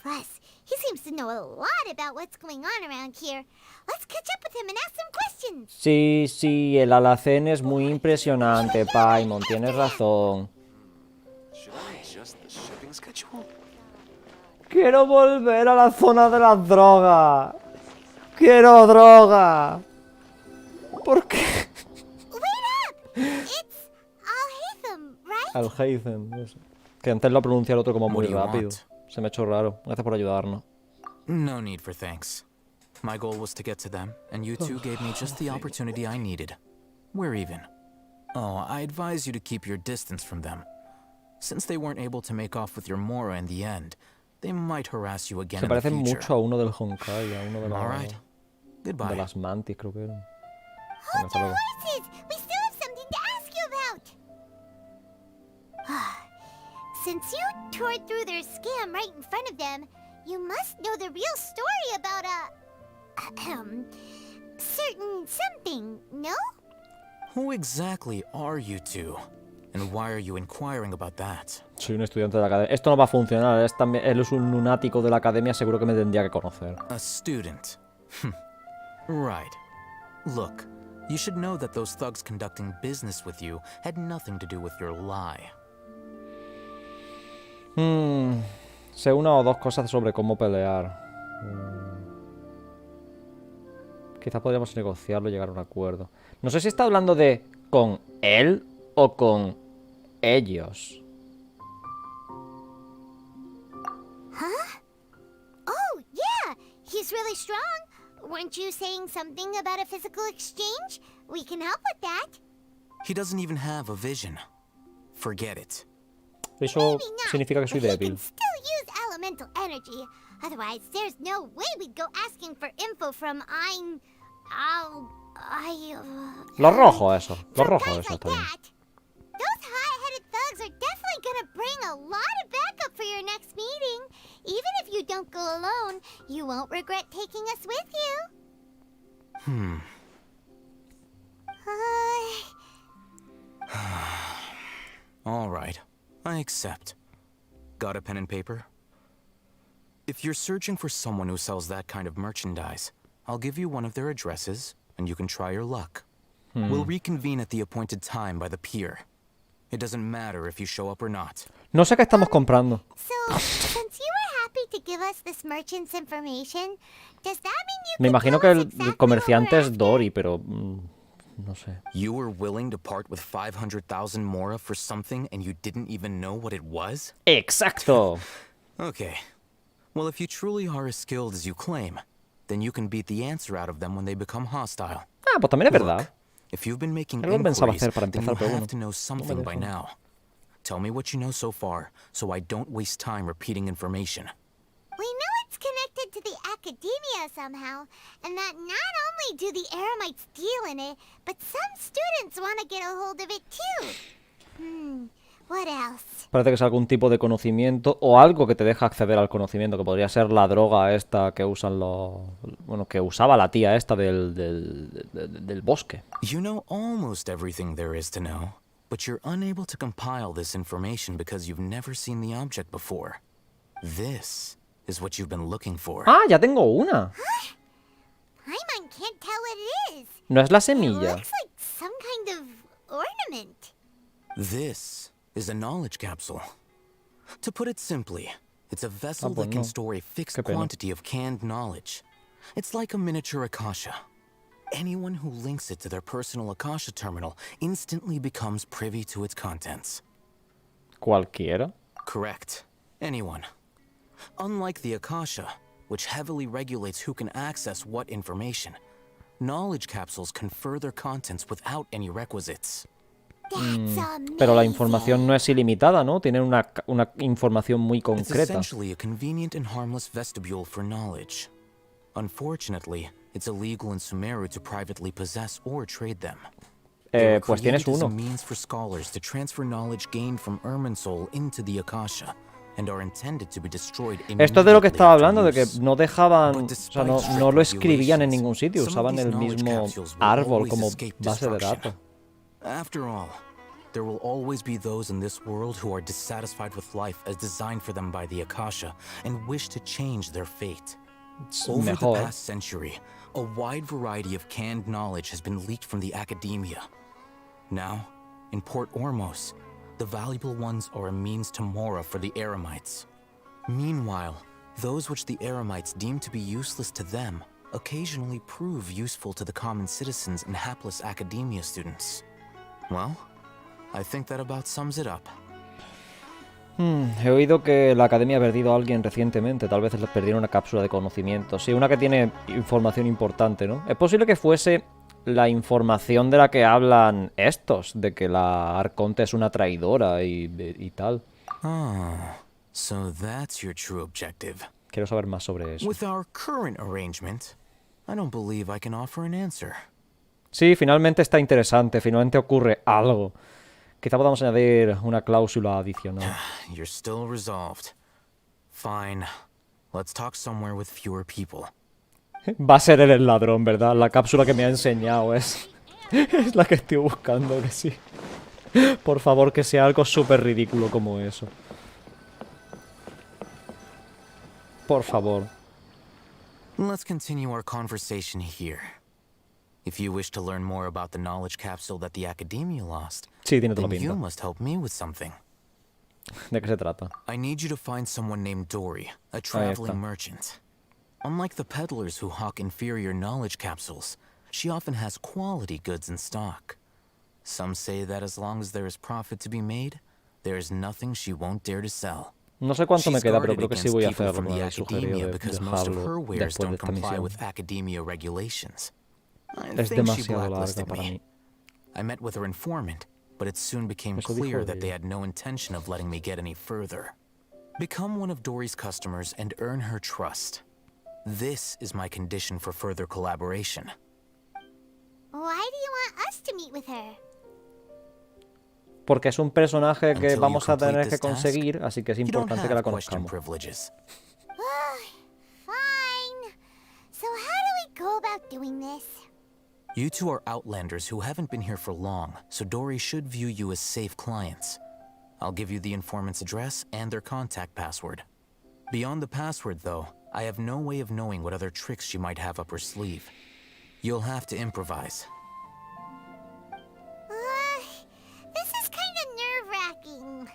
Plus, he seems to know a lot about what's going on around here. Let's catch up with him and ask some questions. Sí, el alacén es muy impresionante, Paimon, tienes razón. Quiero volver a la zona de las drogas. Quiero droga. ¿Por qué? Al-Haytham, eso. Que antes lo pronuncia el otro como muy rápido. Se me ha hecho raro. Gracias por ayudarnos. No need for thanks. My goal was to get to them, and you two gave me just the opportunity I needed. We're even. Oh, I advise you to keep your distance from them. Since they weren't able to make off with your Mora in the end, they might harass you again Se in the parecen future. mucho a uno del Honkai, a uno de, All right. Goodbye. de las mantis, creo que eran. Hold your horses! We still have something to ask you about! Since you tore through their scam right in front of them, you must know the real story about certain something, no? Who exactly are you two? And why are you inquiring about that? Soy un estudiante de la academia. Esto no va a funcionar. Él es un lunático de la academia. Seguro que me tendría que conocer. A student. Right. Look, you should know that those thugs conducting business with you had nothing to do with your lie. Sé una o dos cosas sobre cómo pelear. Quizás podríamos negociarlo y llegar a un acuerdo. No sé si está hablando de con él o con ellos. Huh? Oh, yeah! He's really strong. Weren't you saying something about a physical exchange? We can help with that. He doesn't even have a vision. Forget it. Eso significa que soy débil. Still use elemental energy. Otherwise, there's no way we'd go asking for info from Lo rojo eso. Lo rojo eso está bien. Those hot-headed thugs are definitely gonna bring a lot of backup for your next meeting. Even if you don't go alone, you won't regret taking us with you. All right. I accept. Got a pen and paper? If you're searching for someone who sells that kind of merchandise, I'll give you one of their addresses, and you can try your luck. We'll reconvene at the appointed time by the pier. It doesn't matter if you show up or not. No sé qué estamos comprando. So, since you were happy to give us this merchant's information, does that mean you Me imagino que el exactly comerciante es Dory, pero no sé. You were willing to part with 500,000 Mora for something and you didn't even know what it was? Exacto. Okay. Well, if you truly are as skilled as you claim, then you can beat the answer out of them when they become hostile. Ah, pues también es verdad. If you've been making Algo pensaba inquiries, hacer para then empezar, you pero have bueno. to know something by now. Tell me what you know so far, so I don't waste time repeating information. We know it's connected to the academia somehow, and that not only do the Eremites deal in it, but some students want to get a hold of it too. What else? Parece que es algún tipo de conocimiento o algo que te deja acceder al conocimiento, que podría ser la droga esta que usan los... Bueno, que usaba la tía esta del bosque. You know almost everything there is to know, but you're unable to compile this information because you've never seen the object before. This is what you've been looking for. Ah, ya tengo una. Paimon can't tell what it is. No es la It semilla. looks like some kind of ornament. This is a knowledge capsule. To put it simply, it's a vessel pues that can no. store a fixed Qué pena. quantity of canned knowledge. It's like a miniature Akasha. Anyone who links it to their personal Akasha terminal instantly becomes privy to its contents. Cualquiera. Correct. Anyone. Unlike the Akasha, which heavily regulates who can access what information, knowledge capsules confer their contents without any requisites. Pero la información no es ilimitada, ¿no? Tienen una información muy It's concreta. essentially a convenient and harmless vestibule for knowledge. Unfortunately, it's illegal in Sumeru to privately possess or trade them. They were Pues tienes created as a uno. means for scholars to transfer knowledge gained from Irminsul into the Akasha, and are intended to be destroyed Esto es de lo que immediately estaba after hablando, de que use. no dejaban, But o sea, despite no strict lo escribían en regulations, ningún sitio, some of usaban these el knowledge mismo capsules will árbol always como escape base de destruction. datos. After all, there will always be those in this world who are dissatisfied with life as designed for them by the Akasha and wish to change their fate. Over the Mejor. past century, a wide variety of canned knowledge has been leaked from the academia. Now, in Port Ormos, the valuable ones are a means to Mora for the Eremites. Meanwhile, those which the Eremites deem to be useless to them occasionally prove useful to the common citizens and hapless academia students. Well, I think that about sums it up. He oído que la academia ha perdido a alguien recientemente. Tal vez les perdieron una cápsula de conocimiento. Sí, una que tiene información importante, ¿no? Es posible que fuese la información de la que hablan estos, de que la Arconte es una traidora y tal. Ah, so that's your true objective. Quiero saber más sobre eso. With our current arrangement, I don't believe I can offer an answer. Sí, finalmente está interesante. Finalmente ocurre algo. Quizá podamos añadir una cláusula adicional. You're still resolved. Fine. Let's talk somewhere with fewer people. Va a ser él el ladrón, ¿verdad? La cápsula que me ha enseñado es la que estoy buscando, que sí. Por favor, que sea algo súper ridículo como eso. Por favor. Let's continue our conversation here. If you wish to learn more about the knowledge capsule that the Academia lost, Sí, tiene toda la then you pinta. must help me with something. ¿De qué se trata? I need you to find someone named Dory, a traveling merchant. Unlike the peddlers who hawk inferior knowledge capsules, she often has quality goods in stock. Some say that as long as there is profit to be made, there is nothing she won't dare to sell. No sé cuánto me She's queda, pero guarded creo que sí against voy a people hacerlo from como the habéis sugerido academia de because most of her dejarlo wares después de don't esta comply misión. with academia regulations. I Es think she demasiado larga blacklisted para me. mí. I met with her informant, but it soon became Eso clear dijo that they ella. had no intention of letting me get any further. Become one of Dory's customers and earn her trust. This is my condition for further collaboration. Why do you want us to meet with her? Porque es un personaje que Until you vamos a complete tener que this task, conseguir, así que es you don't importante que la have question conozcamos. privileges. Fine. So how do we go about doing this? You two are outlanders who haven't been here for long, so Dory should view you as safe clients. I'll give you the informant's address and their contact password. Beyond the password, though, I have no way of knowing what other tricks she might have up her sleeve. You'll have to improvise. This is kind of nerve-wracking.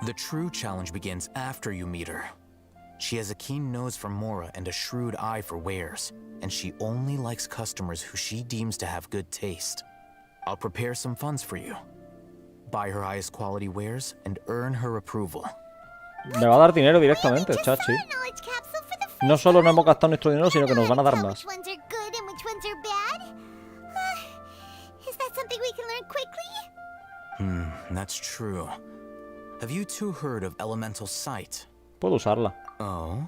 The true challenge begins after you meet her. She has a keen nose for Mora and a shrewd eye for wares, and she only likes customers who she deems to have good taste. I'll prepare some funds for you. Buy her highest quality wares and earn her approval. Me va a dar dinero directamente, chachi. No solo no hemos gastado nuestro dinero, sino que nos van a dar más. Which ones are good and which ones are bad? Is that something we can learn quickly? That's true. Have you two heard of elemental sight? Puedo usarla. Oh?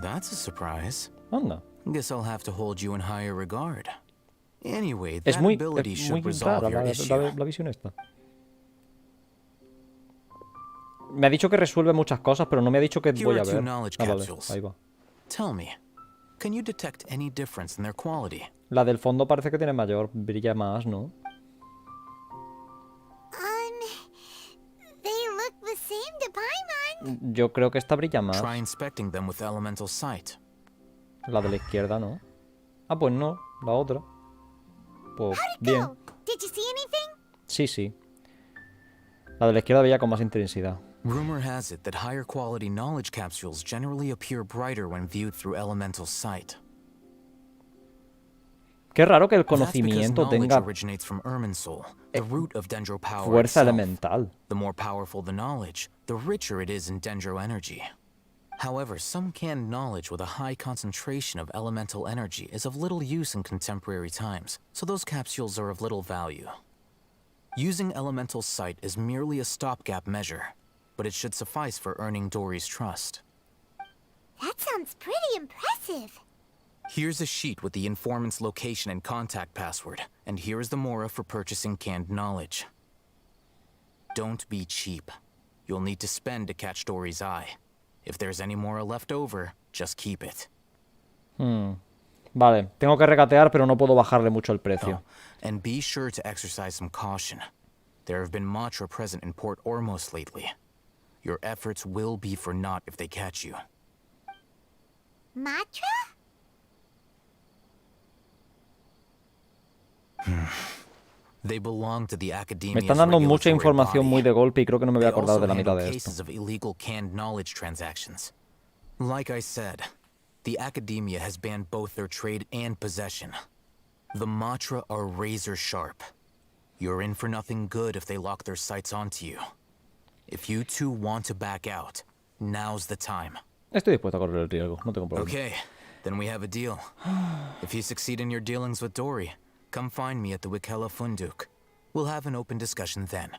That's a surprise. Anda. Guess I'll have to hold you in higher regard. Anyway, Es that muy ability should rara resolve your issue. la visión esta. Me ha dicho que resuelve muchas cosas, pero no me ha dicho que Here voy are a two ver. knowledge Ah, vale, capsules. ahí va. Tell me, can you detect any difference in their quality? La del fondo parece que tiene mayor, brilla más, ¿no? They look the same to Paimon. Yo creo que esta brilla más. Try inspecting them with elemental sight. La de la izquierda, ¿no? Ah, pues no, la otra. Pues bien. Did you see anything? Sí, sí. La de la izquierda brilla con más intensidad. Rumor has it that higher quality knowledge capsules generally appear brighter when viewed through elemental sight. Qué raro que el That's because conocimiento knowledge tenga originates from Irminsul, the root of Dendro power fuerza itself. elemental. The more powerful the knowledge, the richer it is in Dendro energy. However, some canned knowledge with a high concentration of elemental energy is of little use in contemporary times, so those capsules are of little value. Using Elemental Sight is merely a stopgap measure, but it should suffice for earning Dory's trust. That sounds pretty impressive. Here's a sheet with the informant's location and contact password, and here is the mora for purchasing canned knowledge. Don't be cheap. You'll need to spend to catch Dory's eye. If there's any mora left over, just keep it. Vale, tengo que regatear, pero no puedo bajarle mucho el precio. And be sure to exercise some caution. There have been Matra present in Port Ormos lately. Your efforts will be for naught if they catch you. Matra? They belong to the Me Academia's están dando mucha regulatory información body. muy de golpe y creo que no me voy a They acordar also de la mitad handle de esto. cases of illegal canned knowledge transactions. Like I said, the Academia has banned both their trade and possession. The Matra are razor sharp. You're in for nothing good if they lock their sights onto you. If you two want to back out, now's the time. Estoy dispuesto a correr el riesgo, no tengo problema. Okay, then we have a deal. If you succeed in your dealings with Dory, come find me at the Wikela Funduk. We'll have an open discussion then.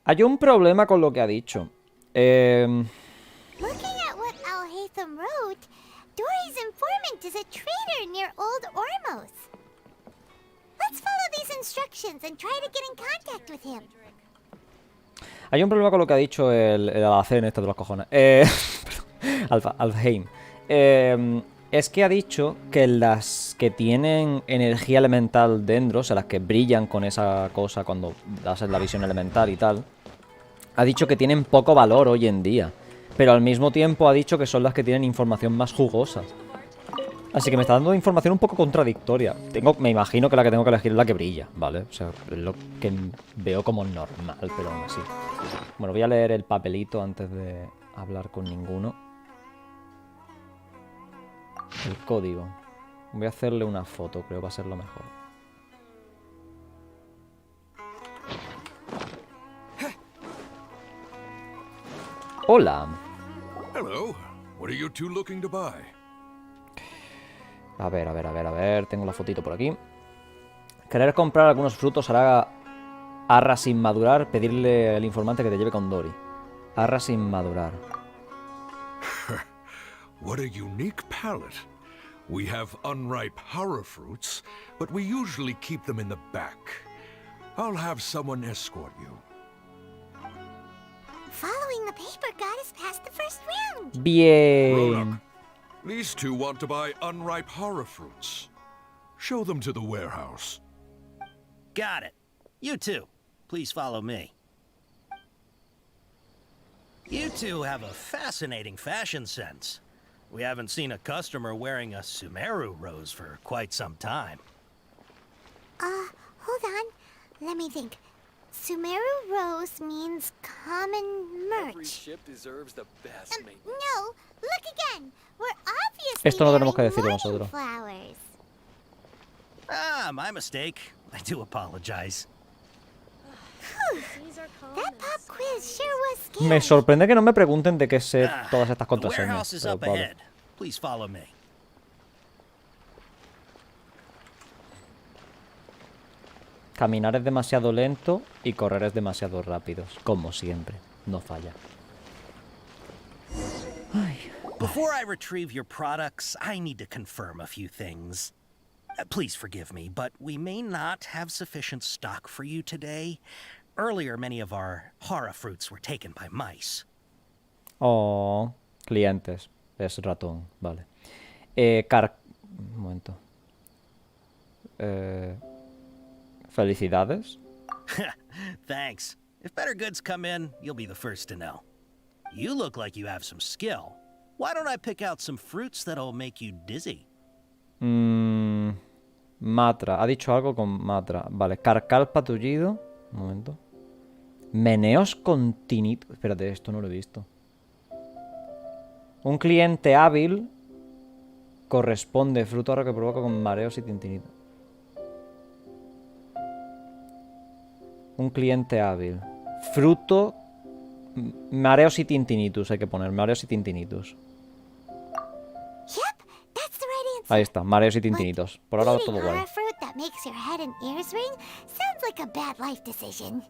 Hay un problema con lo que ha dicho. Looking at what Al-Haytham wrote, Dory's informant is a trader near Old Ormos. Let's follow these instructions and try to get in contact with him. Hay un problema con lo que ha dicho el alacén este de los cojones. Alfheim. Es que ha dicho que las que tienen energía elemental dentro, o sea, las que brillan con esa cosa cuando das la visión elemental y tal, ha dicho que tienen poco valor hoy en día. Pero al mismo tiempo ha dicho que son las que tienen información más jugosa. Así que me está dando información un poco contradictoria. Me imagino que la que tengo que elegir es la que brilla, ¿vale? O sea, es lo que veo como normal, pero aún así. Bueno, voy a leer el papelito antes de hablar con ninguno. El código. Voy a hacerle una foto, creo que va a ser lo mejor. Hola. Hello. What are you two looking to buy? A ver. Tengo la fotito por aquí. Querer comprar algunos frutos hará arra sin madurar. Pedirle al informante que te lleve con Dory. Arra sin madurar. What a unique palate. We have unripe horror fruits, but we usually keep them in the back. I'll have someone escort you. Following the paper got us past the first round. Bien. These two want to buy unripe horror fruits. Show them to the warehouse. Got it. You two, please follow me. You two have a fascinating fashion sense. We haven't seen a customer wearing a Sumeru rose for quite some time. Hold on. Let me think. Sumeru rose means common merch. Every ship deserves the best, mate. No, look again. We're obviously Esto no tenemos que wearing decirlo morning nosotros. flowers. Ah, my mistake. I do apologize. That pop quiz sure was scary. Me sorprende que no me pregunten de qué sé todas estas The warehouse contraseñas. is Pero up vale. ahead. Please follow me. Caminar es demasiado lento y correr es demasiado rápido. Como siempre. No falla. Before I retrieve your products, I need to confirm a few things. Please forgive me, but we may not have sufficient stock for you today. Earlier, many of our hara fruits were taken by mice. Oh, clientes. Es ratón, vale. Un momento. Felicidades. Thanks. If better goods come in, you'll be the first to know. You look like you have some skill. Why don't I pick out some fruits that'll make you dizzy? Matra. Ha dicho algo con Matra. Vale. Carcal patullido. Un momento. Meneos continuitos. Espérate, esto no lo he visto. Un cliente hábil corresponde fruto ahora que provoca con mareos y tintinitos. Un cliente hábil. Fruto. Mareos y tintinitus hay que poner. Mareos y tintinitus. Ahí está. Mareos y tintinitos. Por ahora todo Eating guay. hara fruit that makes your head and ears ring sounds like a bad life decision.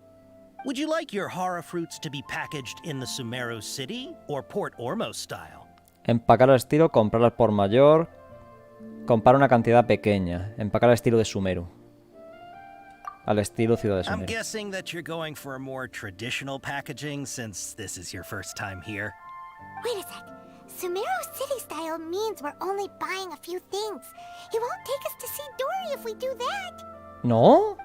Would you like your horror fruits to be packaged in the Sumeru city or Port Ormos style? Empacar al estilo, comprar al por mayor, comprar una cantidad pequeña. Empacar al estilo de Sumeru. Al estilo ciudad de I'm Sumeru. guessing that you're going for a more traditional packaging since this is your first time here. Wait a sec. Sumeru city style means we're only buying a few things. He won't take us to see Dory if we do that. ¿No?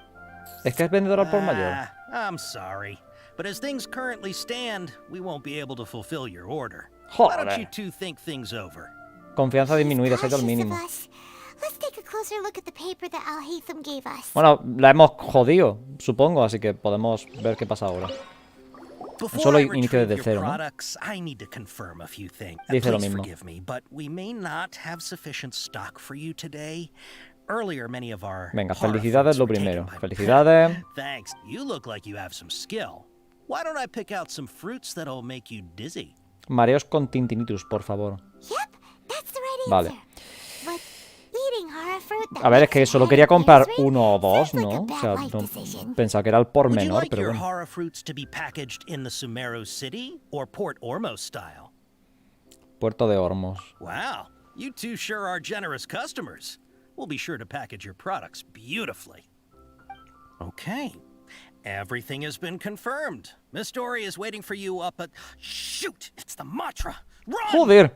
Es que es vendedor al por mayor. I'm sorry, but as things currently stand, we won't be able to fulfill your order. Joder. Why don't you two think things over? Confianza disminuida, se ha ido al mínimo. Let's take a closer look at the paper that Al-Haytham gave us. Bueno, la hemos jodido, supongo, así que podemos ver qué pasa ahora. Solo inicio desde cero, ¿no? I need to confirm a few things. Dice lo Please mismo. forgive me, but we may not have sufficient stock for you today. Earlier, many of our Venga, felicidades lo primero. Felicidades. Thanks. You look like you have some skill. Why don't I pick out some fruits that'll make you dizzy? Mareos con tintinitus, por favor. Vale. A ver, es que solo quería comprar uno o dos, ¿no? O sea, no, pensaba que era el por Would you menor, like pero your bueno. horror fruits to be packaged in the Sumeru city or Port Ormos style? Puerto de Ormos. Wow, you two sure are generous customers. We'll be sure to package your products beautifully. Okay, everything has been confirmed. Miss Dory is waiting for you up at... Shoot, it's the Matra. Run! Joder.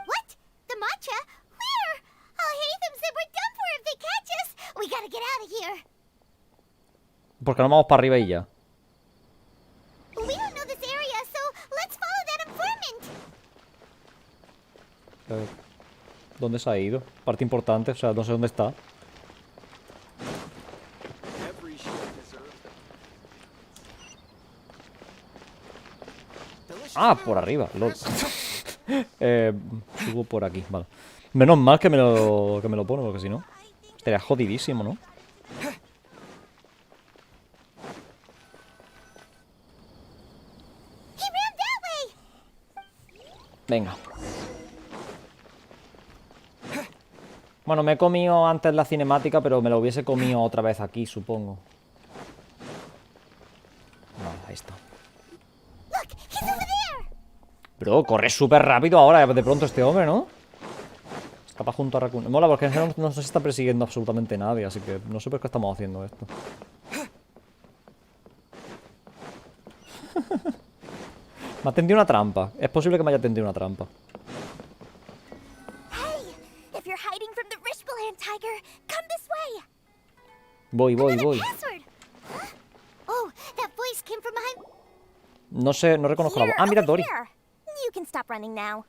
What? The matcha? Where? Al-Haytham said we're done for if they catch us. We gotta get out of here. Porque no vamos para arriba y ya. We don't know this area, so let's follow that informant. ¿Dónde se ha ido? Parte importante, o sea, no sé dónde está. Ah, por arriba. Subo por aquí, vale. Menos mal que me lo pone, porque si no estaría jodidísimo, ¿no? Venga. Bueno, me he comido antes la cinemática, pero me lo hubiese comido otra vez aquí, supongo. Vale, ahí está. Bro, corre súper rápido ahora, de pronto este hombre, ¿no? Escapa junto a Raccoon. Mola, porque no nos está persiguiendo absolutamente nadie, así que no sé por qué estamos haciendo esto. Me ha tendido una trampa. Es posible que me haya tendido una trampa. Voy. No sé, no reconozco la voz. Ah, mira, Dory. You can stop running now.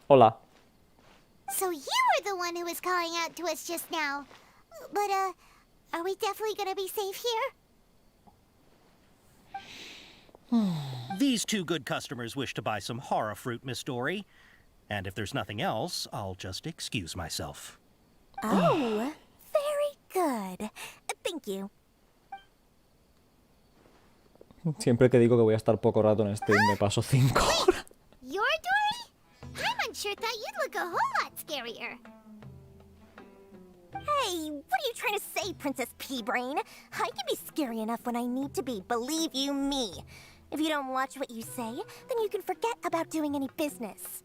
Hola. So you were the one who was calling out to us just now. But, are we definitely gonna be safe here? These two good customers wish to buy some horror fruit, Miss Dory. And if there's nothing else, I'll just excuse myself. Oh, very good. Thank you. Siempre que digo que voy a estar poco rato en Steam, me paso 5 horas. You're Dory? I'm unsure thought you'd look a whole lot scarier. Hey, what are you trying to say, Princess Pea-Brain? I can be scary enough when I need to be, believe you me. If you don't watch what you say, then you can forget about doing any business.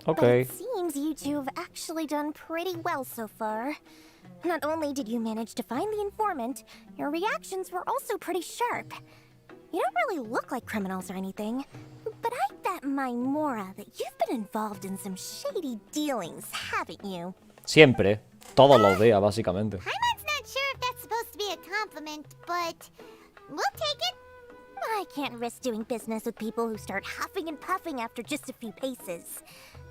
Okay. But it seems you two have actually done pretty well so far. Not only did you manage to find the informant, your reactions were also pretty sharp. You don't really look like criminals or anything, but I bet my Mora that you've been involved in some shady dealings, haven't you? Siempre. Todos los días, básicamente. Paimon's not sure if that's supposed to be a compliment, but we'll take it. I can't risk doing business with people who start huffing and puffing after just a few paces,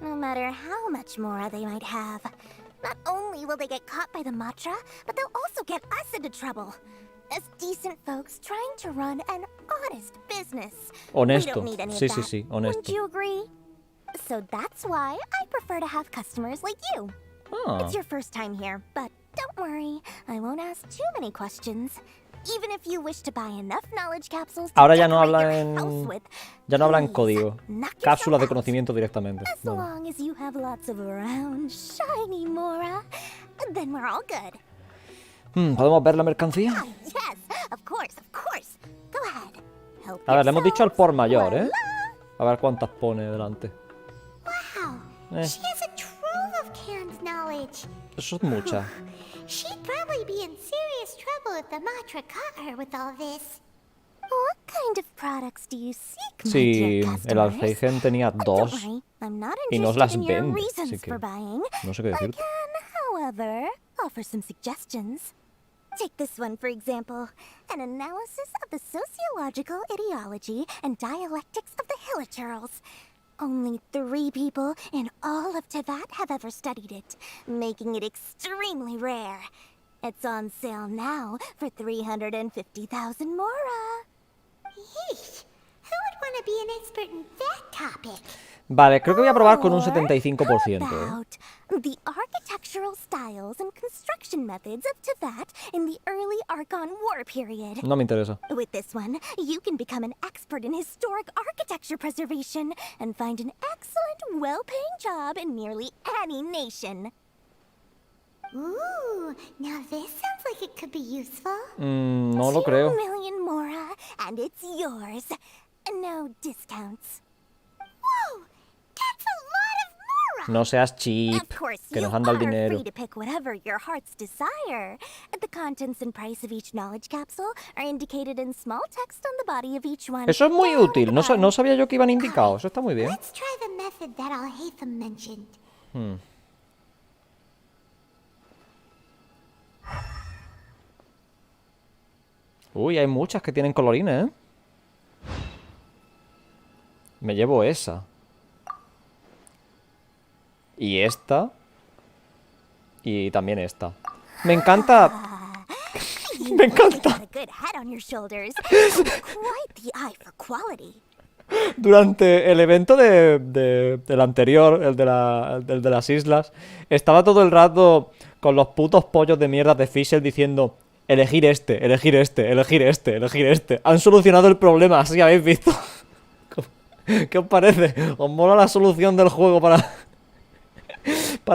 no matter how much Mora they might have. Not only will they get caught by the Matra, but they'll also get us into trouble. As decent folks trying to run an honest business. Honesto. We don't need any of Sí, that. sí, sí, honesto. Wouldn't you agree? So that's why I prefer to have customers like you. Ah. It's your first time here, but don't worry, I won't ask too many questions. Even if you wish to buy enough knowledge capsules to Ahora ya no decorate habla your en... house with, Ya no habla en código. knock yourself Cápsulas de out. conocimiento directamente. As Vale. long as you have lots of round, shiny Mora, then we're all good. ¿Podemos ver la mercancía? Yes, of course, of course. Go ahead. Help A ver, le hemos dicho al por mayor, yourself. A ver cuántas pone delante. Wow, she has a trove of canned knowledge. Eso es mucha. She'd probably be in serious trouble if the Matra caught her with all this. What kind of products do you seek, my Sí, dear el customers? Alfeigen tenía Don't dos worry, I'm not y nos interested las in your vende, reasons así que for buying. no sé qué I decirte. can, however, offer some suggestions. Take this one, for example. An analysis of the sociological ideology and dialectics of the Hilichurls. Only 3 people in all of Teyvat have ever studied it, making it extremely rare. It's on sale now for 350,000 mora. Yeesh. Who would want to be an expert in that topic? Vale, creo que voy a probar con un 75%. About the architectural styles and construction methods of Teyvat in the early Archon War period. No me interesa. With this one, you can become an expert in historic architecture preservation and find an excellent, well-paying job in nearly any nation. Ooh, now this sounds like it could be useful. No lo creo. 2 million mora, and it's yours. No discounts. Whoa, that's a lot of mora! No seas cheap, Of course, que you nos han dado el are dinero. free to pick whatever your heart's desire. The contents and price of each knowledge capsule are indicated in small text on the body of each one. Eso es muy útil. No sabía yo que iban indicados. Eso está muy bien. Let's try the method that Al-Haytham mentioned. Uy, hay muchas que tienen colorines, ¿eh? Me llevo esa. Y esta. Y también esta. Me encanta. Me encanta. A good head on your shoulders. Quite the eye for quality. Durante el evento del anterior, el de las islas, estaba todo el rato con los putos pollos de mierda de Fischl diciendo: elegir este, elegir este, elegir este, elegir este. Han solucionado el problema, así habéis visto. ¿Qué os parece? ¿Os mola la solución del juego para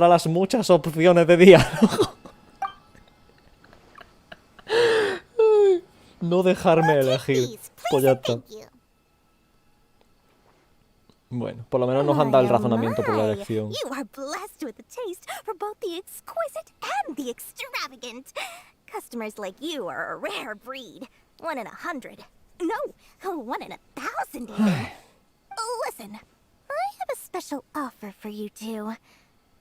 las muchas opciones de diálogo? No dejarme elegir. Pues ya está. Bueno, por lo menos nos han dado el razonamiento por la elección. You are blessed with a taste for both the exquisite and the extravagant. Customers like you are a rare breed. 1 in 100. No, 1 in 1,000 even. Listen, I have a special offer for you two.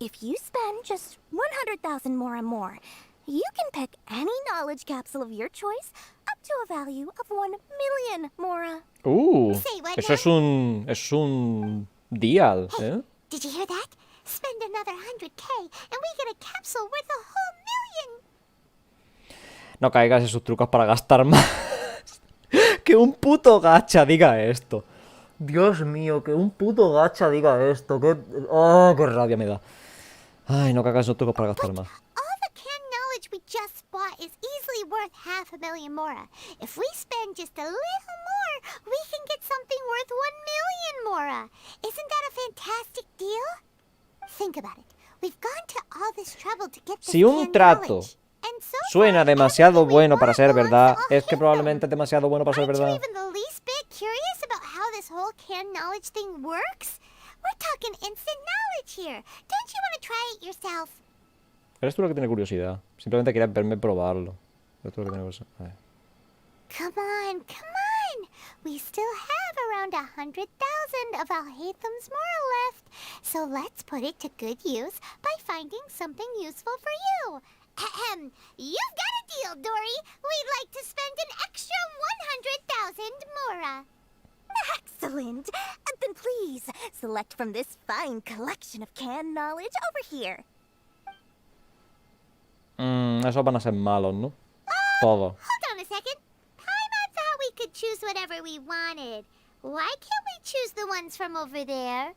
If you spend just 100,000 more and more, you can pick any knowledge capsule of your choice up to a value of 1 million mora. Say what Eso es un dial, ¿eh? Did you hear that? Spend another 100k and we get a capsule worth a whole million. No caigas en sus trucos para gastar más. Que un puto gacha diga esto. Dios mío, que un puto gacha diga esto. Oh, qué rabia me da. Ay, no caigas en sus trucos para gastar más. All the canned knowledge we just bought is easily worth 500,000 mora. If we spend just a little more, we can get something worth 1 million mora. Isn't that a fantastic deal? Think about it. We've gone to all this trouble to get this Si un canned trato knowledge. And so suena demasiado bueno para ser verdad, es que probablemente es demasiado bueno para ser aren't you verdad. even the least bit curious about how this whole canned knowledge thing works? We're talking instant knowledge here. Don't you want to try it yourself? Eres tú lo que tiene curiosidad. Simplemente quieres verme probarlo. Eres tú lo que tiene curiosidad. A ver. Come on, come on. We still have around 100,000 of Al-Haytham's moral left. So let's put it to good use by finding something useful for you. Ahem. You've got a deal, Dory. We'd like to spend an extra 100,000 mora. Excellent. Then please, select from this fine collection of canned knowledge over here. Esos van a ser malos, ¿no? Todos. Hold on a second. Paimon thought we could choose whatever we wanted. Why can't we choose the ones from over there?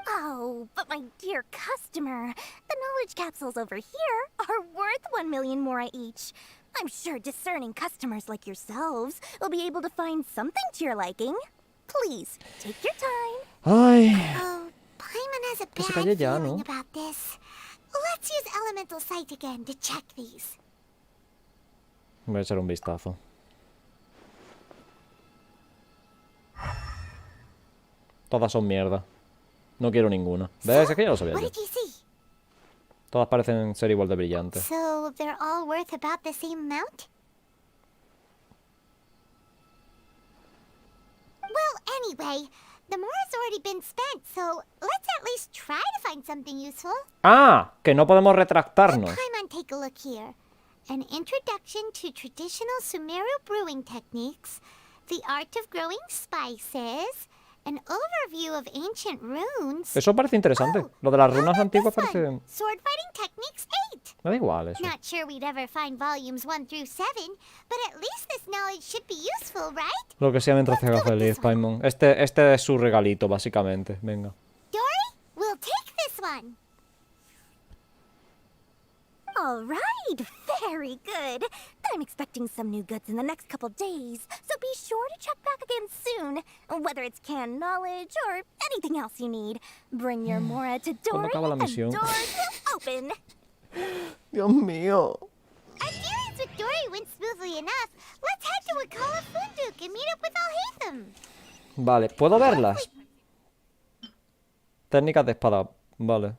Oh, but my dear customer, the knowledge capsules over here are worth 1 million mora each. I'm sure discerning customers like yourselves will be able to find something to your liking. Please, take your time. Ay. Oh, Paimon has a Que se bad calle ya, feeling ¿no? about this. Let's use Elemental Sight again to check these. Voy a echar un vistazo. Todas son mierda. No quiero ninguna. ¿Ves? Es que ya lo sabía yo. Todas parecen ser igual de brillantes. So they're all worth about the same amount? Well, anyway, the more has already been spent, so let's at least try to find something useful. ¡Ah! Que no podemos retractarnos. Come on, take a look here. An introduction to traditional Sumeru brewing techniques, the art of growing spices, an overview of ancient runes. Eso parece interesante. Lo de las runas antiguas parece... Sword fighting techniques 8. Me da igual eso. Not sure we'd ever find volumes 1 through 7, but at least this knowledge should be useful, right? Lo que sea mientras te haga feliz, Paimon. Este es su regalito, básicamente. Venga. Dory, we'll take this one. All right, very good. I'm expecting some new goods in the next couple days, so be sure to check back again soon. Whether it's canned knowledge or anything else you need, bring your Mora to Dory acaba la and misión? doors will open. Dios mío. Our dealings with Dory went smoothly enough. Let's head to Wakala Funduk and meet up with Alhaitham. Vale, ¿puedo verlas? Técnicas de espada. Vale.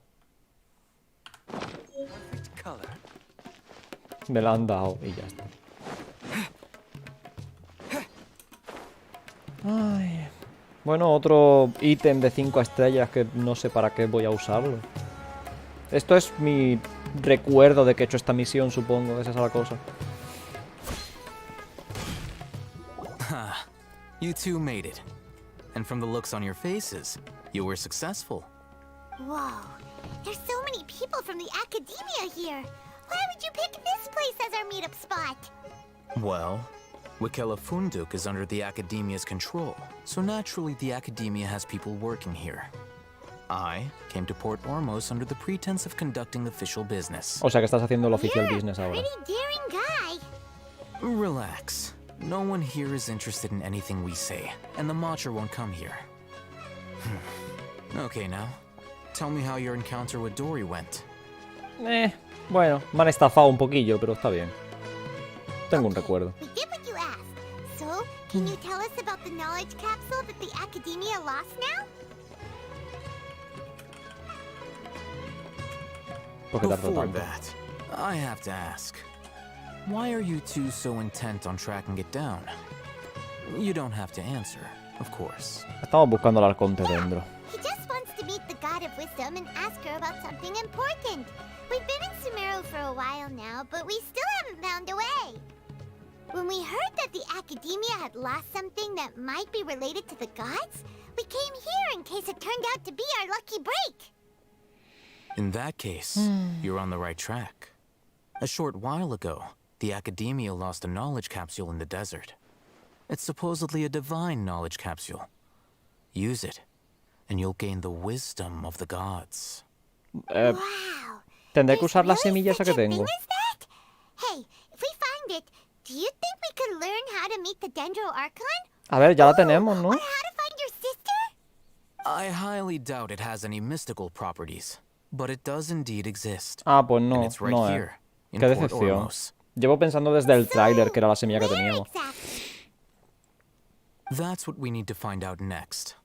Me la han dado y ya está. Ay. Bueno, otro ítem de 5 estrellas que no sé para qué voy a usarlo. Esto es mi recuerdo de que he hecho esta misión, supongo. Esa es la cosa. You two made it. And from the looks on your faces, you were successful. Whoa, there's so many people from the academia here. Why would you pick this place as our meetup spot? Well, Wakela Funduk is under the Academia's control, so naturally the Academia has people working here. I came to Port Ormos under the pretense of conducting official business. O sea que estás haciendo el official business ahora. Pretty daring guy. Relax. No one here is interested in anything we say, and the Matcher won't come here. Okay, now, tell me how your encounter with Dory went. Bueno, me han estafado un poquillo, pero está bien. Tengo un recuerdo. We did what you asked. So, can you tell us about the knowledge capsule that the academia lost now? Before that, I have to ask, why are you two so intent on tracking it down? You don't have to answer, of course. Estamos buscando al arconte dentro. He just wants to meet the God of Wisdom and ask her about something important. We've been in Sumeru for a while now, but we still haven't found a way. When we heard that the academia had lost something that might be related to the gods, we came here in case it turned out to be our lucky break. In that case, you're on the right track. A short while ago, the Academia lost a knowledge capsule in the desert. It's supposedly a divine knowledge capsule. Use it, and you'll gain the wisdom of the gods. Wow. Tendré que usar la semilla esa que tengo. Hey, if we find it, do you think we could learn how to meet the Dendro Archon? A ver, ya la tenemos, ¿no? Or how to find your sister? I highly doubt it has any mystical properties, but it does indeed exist. Ah, pues no, And it's right no, here, in Qué Port decepción. Ormos. Llevo pensando desde el tráiler que era la semilla que teníamos. That's what we need to find out next.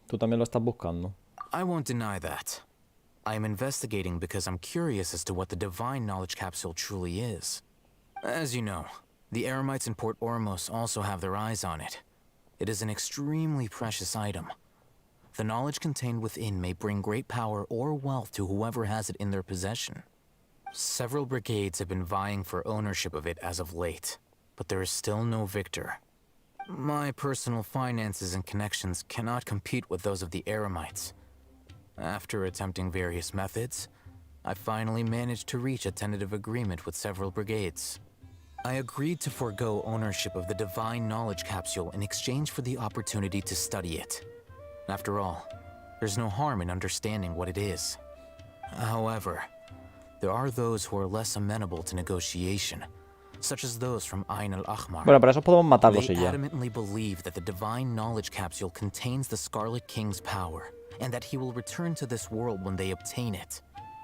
Tú también lo estás buscando. I won't deny that. I am investigating because I'm curious as to what the divine knowledge capsule truly is. As you know, the Eremites in Port Ormos also have their eyes on it. It is an extremely precious item. The knowledge contained within may bring great power or wealth to whoever has it in their possession. Several brigades have been vying for ownership of it as of late, but there is still no victor. My personal finances and connections cannot compete with those of the Eremites. After attempting various methods, I finally managed to reach a tentative agreement with several brigades. I agreed to forego ownership of the divine knowledge capsule in exchange for the opportunity to study it. After all, there's no harm in understanding what it is. However, there are those who are less amenable to negotiation, such as those from Ain al-Ahmar. Bueno, para eso podemos matarlos They y ya. adamantly believe that the divine knowledge capsule contains the Scarlet King's power, and that he will return to this world when they obtain it.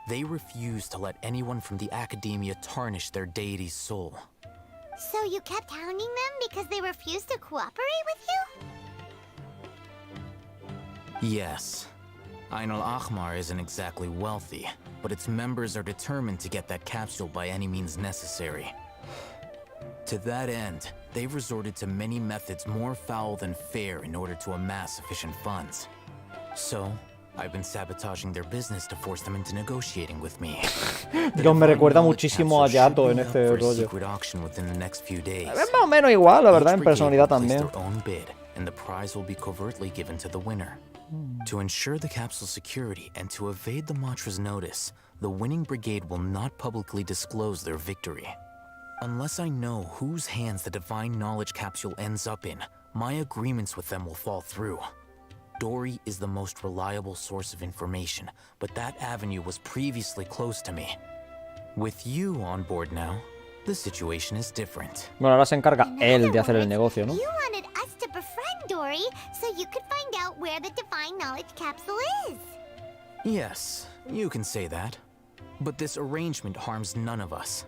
They refuse to let anyone from the Academia tarnish their deity's soul. So you kept hounding them because they refused to cooperate with you? Yes. Ain al-Ahmar isn't exactly wealthy, but its members are determined to get that capsule by any means necessary. To that end, they've resorted to many methods more foul than fair in order to amass sufficient funds. So, I've been sabotaging their business to force them into negotiating with me. Dios, me recuerda muchísimo a Yato en este rollo. Es más o menos igual, la verdad, en personalidad también. And the prize will be covertly given to the winner. To ensure the capsule's security and to evade the Matra's notice, the winning brigade will not publicly disclose their victory. Unless I know whose hands the divine knowledge capsule ends up in, my agreements with them will fall through. Dory is the most reliable source of information, but that avenue was previously closed to me. With you on board now, the situation is different. Bueno, ahora se encarga él de hacer el negocio, ¿no? You wanted us to befriend Dory so you could find out where the divine knowledge capsule is. Yes, you can say that. But this arrangement harms none of us.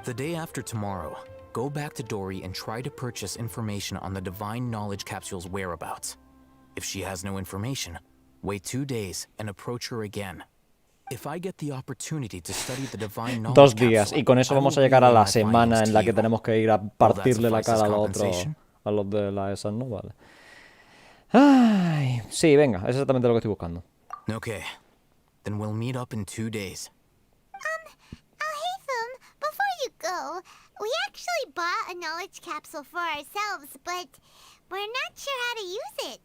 The day after tomorrow, go back to Dory and try to purchase information on the divine knowledge capsule's whereabouts. If she has no information, wait 2 days and approach her again. If I get the opportunity to study the divine knowledge 2 días, y con eso vamos a llegar a la semana en la que tenemos que ir a partirle la cara a los otros, a los de la esas, ¿no? Vale. Ay, sí, venga, es exactamente lo que estoy buscando. Okay, then we'll meet up in 2 days. Alhaitham, before you go, we actually bought a knowledge capsule for ourselves, but we're not sure how to use it.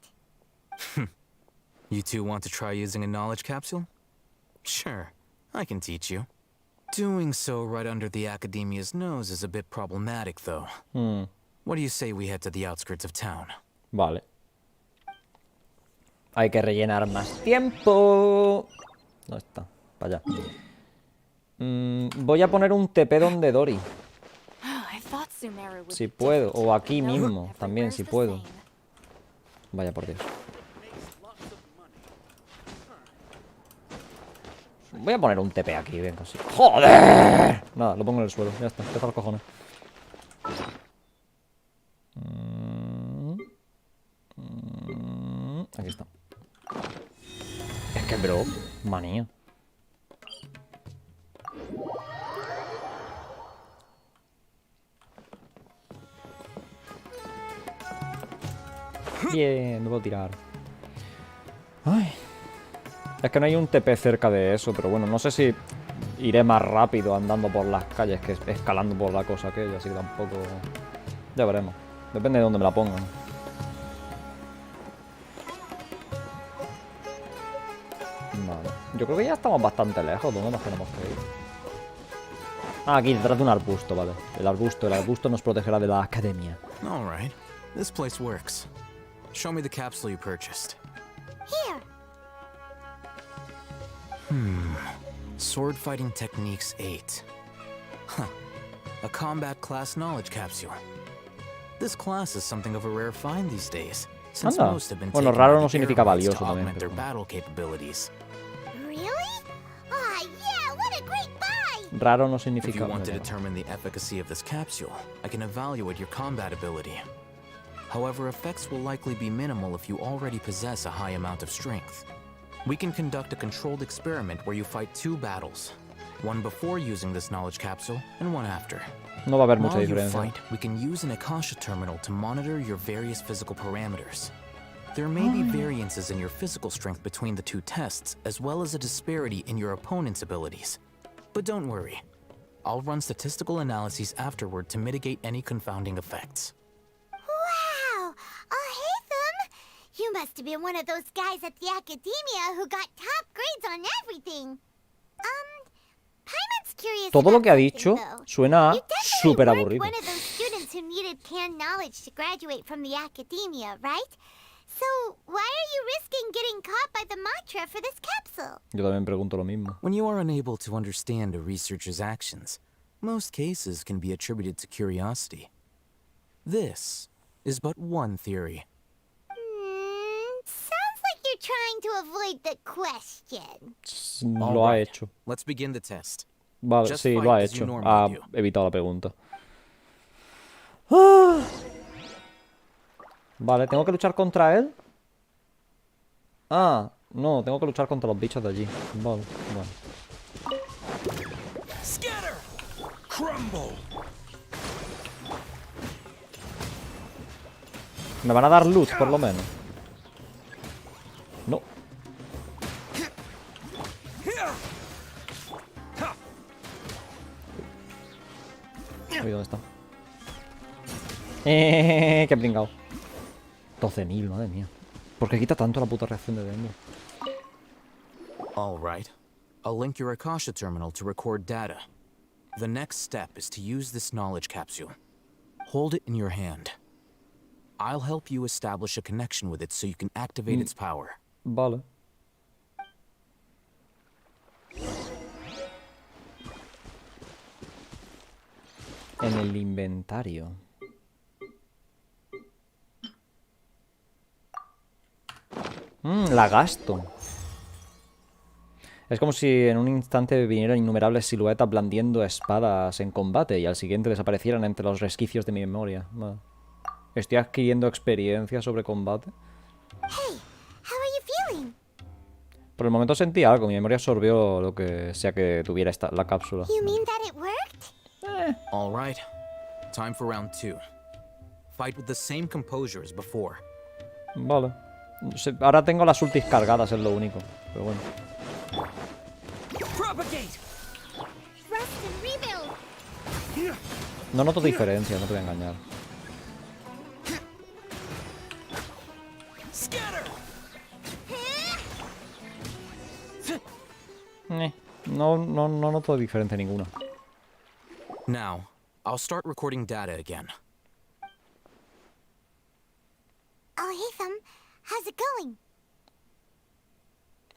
You two want to try using a knowledge capsule? Sure, I can teach you. Doing so right under the Academia's nose is a bit problematic, though. What do you say we head to the outskirts of town? Vale. Hay que rellenar más tiempo. ¿Dónde está? Para allá. Voy a poner un TP donde Dory. Si puedo. O aquí mismo. También, si puedo. Vaya por Dios. Voy a poner un TP aquí, venga, así. ¡Joder! Nada, lo pongo en el suelo. Ya está, deja los cojones. Aquí está. Es que, bro, manía. Bien, me puedo tirar. Ay. Es que no hay un TP cerca de eso, pero bueno, no sé si iré más rápido andando por las calles que escalando por la cosa aquella, así que tampoco... Ya veremos. Depende de dónde me la pongan. Vale. Yo creo que ya estamos bastante lejos. ¿Dónde nos tenemos que ir? Ah, aquí, detrás de un arbusto, vale. El arbusto nos protegerá de la academia. All right. This place works. Show me the capsule you purchased. Here. Sword Fighting Techniques 8. Huh. A combat class knowledge capsule. This class is something of a rare find these days, since Anda. most have been Bueno, taken raro by no the significa Airmites valioso to también. augment their battle capabilities. Really? Ah, yeah, what a great buy! Raro no If significa... you want to determine the efficacy of this capsule, I can evaluate your combat ability. However, effects will likely be minimal if you already possess a high amount of strength. We can conduct a controlled experiment where you fight 2 battles. One before using this knowledge capsule, and one after. No va a haber mucha While you diferencia. fight, we can use an Akasha terminal to monitor your various physical parameters. There may be variances in your physical strength between the 2 tests, as well as a disparity in your opponent's abilities. But don't worry. I'll run statistical analyses afterward to mitigate any confounding effects. Wow! Alhaitham! You must have been one of those guys at the Academia who got top grades on everything. Paimon's curious Todo lo about que ha something, dicho though. suena You definitely súper weren't aburrido. one of those students who needed canned knowledge to graduate from the Academia, right? So, why are you risking getting caught by the Matra for this capsule? Yo también pregunto lo mismo. When you are unable to understand a researcher's actions, most cases can be attributed to curiosity. This is but one theory. Sounds like you're trying to avoid the question. Lo ha hecho. Let's begin the test. Vale, Just sí, fight lo ha as you hecho. normally Ha do. evitado la pregunta. ¡Ah! Vale, ¿tengo que luchar contra él? Ah, no, tengo que luchar contra los bichos de allí. Vale, bueno. Scatter! Crumble! Me van a dar luz, por lo menos. No. Uy, ¿dónde está? Qué pringao. 12.000, madre mía. ¿Por qué quita tanto la puta reacción de demo? All right. I'll link your Akasha terminal to record data. The next step is to use this knowledge capsule. Hold it in your hand. I'll help you establish a connection with it so you can activate its power. Vale. En el inventario. La gasto. Es como si en un instante vinieran innumerables siluetas blandiendo espadas en combate y al siguiente desaparecieran entre los resquicios de mi memoria. Vale. Estoy adquiriendo experiencia sobre combate. Hey, how are you feeling? Por el momento sentí algo. Mi memoria absorbió lo que sea que tuviera la cápsula. You mean that it worked? All right. Time for round 2. Fight with the same composure as before. Vale. Ahora tengo las ultis cargadas, es lo único. Pero bueno. No noto diferencia, no te voy a engañar. No noto diferencia ninguna. Now, I'll start recording data again. Oh, hey, Thumb. How's it going?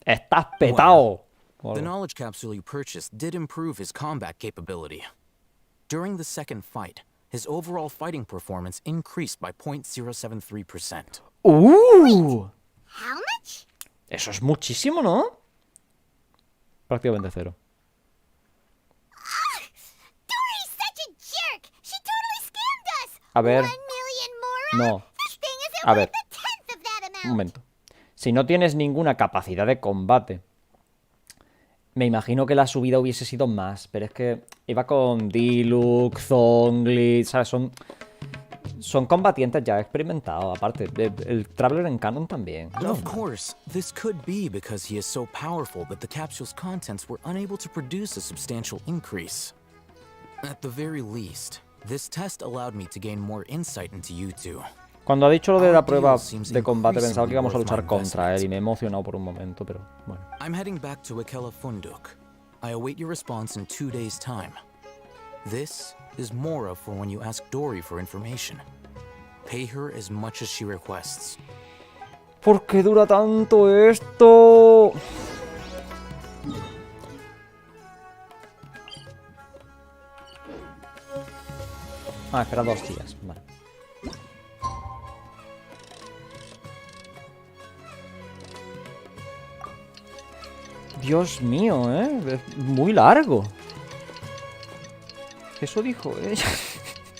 ¡Estás petao! Well, the knowledge capsule you purchased did improve his combat capability. During the second fight, his overall fighting performance increased by 0.073%. How much? Eso es muchísimo, ¿no? Prácticamente cero. Dory's such a jerk. She totally scammed us. A ver. 1 million more. No. This thing isn't A worth ver. a tenth of that amount. Un momento. Si no tienes ninguna capacidad de combate, me imagino que la subida hubiese sido más. Pero es que iba con Diluc, Zhongli, ¿sabes? Son combatientes ya experimentados. Aparte, el Traveler en Canon también. Of course, this could be because he is so powerful that the capsule's contents were unable to produce a substantial increase. At the very least, this test allowed me to gain more insight into you two. Cuando ha dicho lo de la prueba de combate pensaba que íbamos a luchar contra él y me he emocionado por un momento, pero bueno. I'm heading back to Ikela Funduk. I await your response in 2 days' time. This is Mora for when you ask Dory for information. Pay her as much as she requests. ¿Por qué dura tanto esto? Ah, espera 2 días, vale. Dios mío, es muy largo. Eso dijo ella.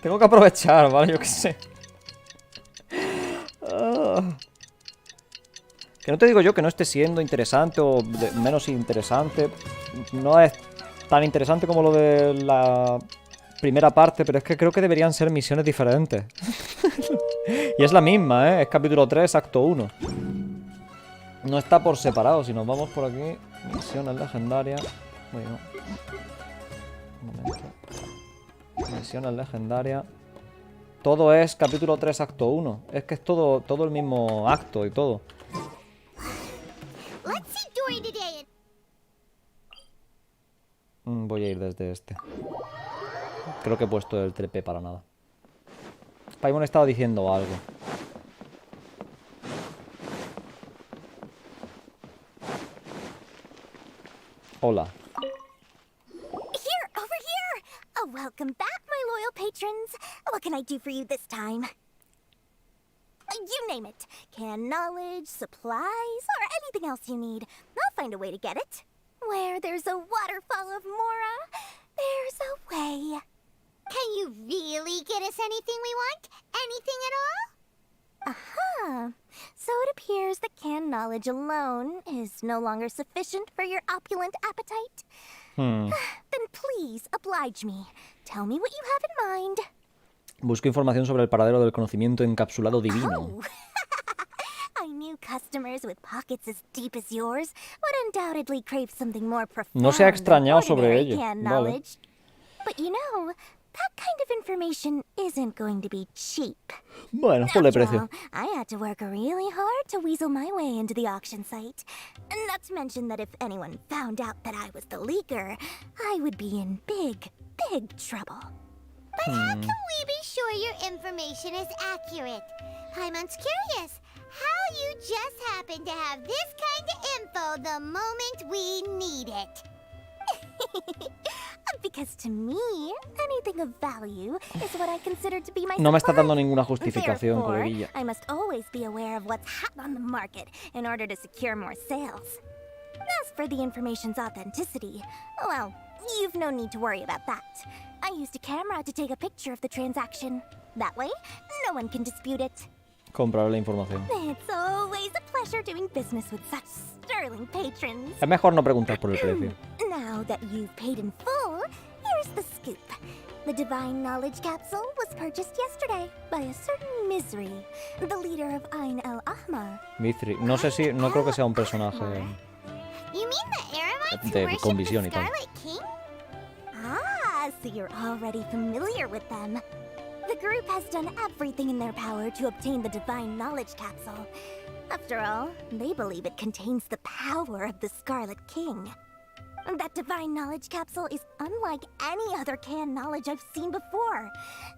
Tengo que aprovechar, ¿vale? Yo qué sé. Que no te digo yo que no esté siendo interesante o menos interesante. No es tan interesante como lo de la primera parte, pero es que creo que deberían ser misiones diferentes. Y es la misma, Es capítulo 3, acto 1. No está por separado. Si nos vamos por aquí, misiones legendarias. Bueno, un momento. Misiones legendarias. Todo es capítulo 3, acto 1. Es que es todo el mismo acto y todo. Voy a ir desde este. Creo que he puesto el TP para nada. Paimon estaba diciendo algo. Hola. Here, over here! Oh, welcome back, my loyal patrons. What can I do for you this time? You name it. Canned knowledge, supplies, or anything else you need. I'll find a way to get it. Where there's a waterfall of Mora, there's a way. Can you really get us anything we want? Anything at all? Aha! So it appears that canned knowledge alone is no longer sufficient for your opulent appetite. Then please, oblige me. Tell me what you have in mind. Busco información sobre el paradero del conocimiento encapsulado divino. Oh. I knew customers with pockets as deep as yours would undoubtedly crave something more profound. No se ha extrañado sobre ello. Canned Vale. knowledge. But you know, that kind of information isn't going to be cheap. Bueno, ponle After precio. all, I had to work really hard to weasel my way into the auction site. Not to mention that if anyone found out that I was the leaker, I would be in big, big trouble. But how can we be sure your information is accurate? Paimon's curious how you just happen to have this kind of info the moment we need it. Because to me, anything of value is what I consider to be my No me está supply. dando ninguna justificación, Therefore, coleguilla. I must always be aware of what's hot on the market in order to secure more sales. As for the information's authenticity, well, you've no need to worry about that. I used a camera to take a picture of the transaction. That way, no one can dispute it. Comprar la información. It's always a pleasure doing business with such sterling patrons. Es mejor no preguntar por el precio. Now that you've paid in full, here's the scoop. The Divine Knowledge Capsule was purchased yesterday by a certain Misery, the leader of Ain el-Ahmar. Mithri. No sé si... No creo que sea un personaje You mean the Eremites de who worship con the visión y tal. Scarlet King? Ah, so you're already familiar with them. The group has done everything in their power to obtain the Divine Knowledge Capsule. After all, they believe it contains the power of the Scarlet King. That Divine Knowledge Capsule is unlike any other canned knowledge I've seen before.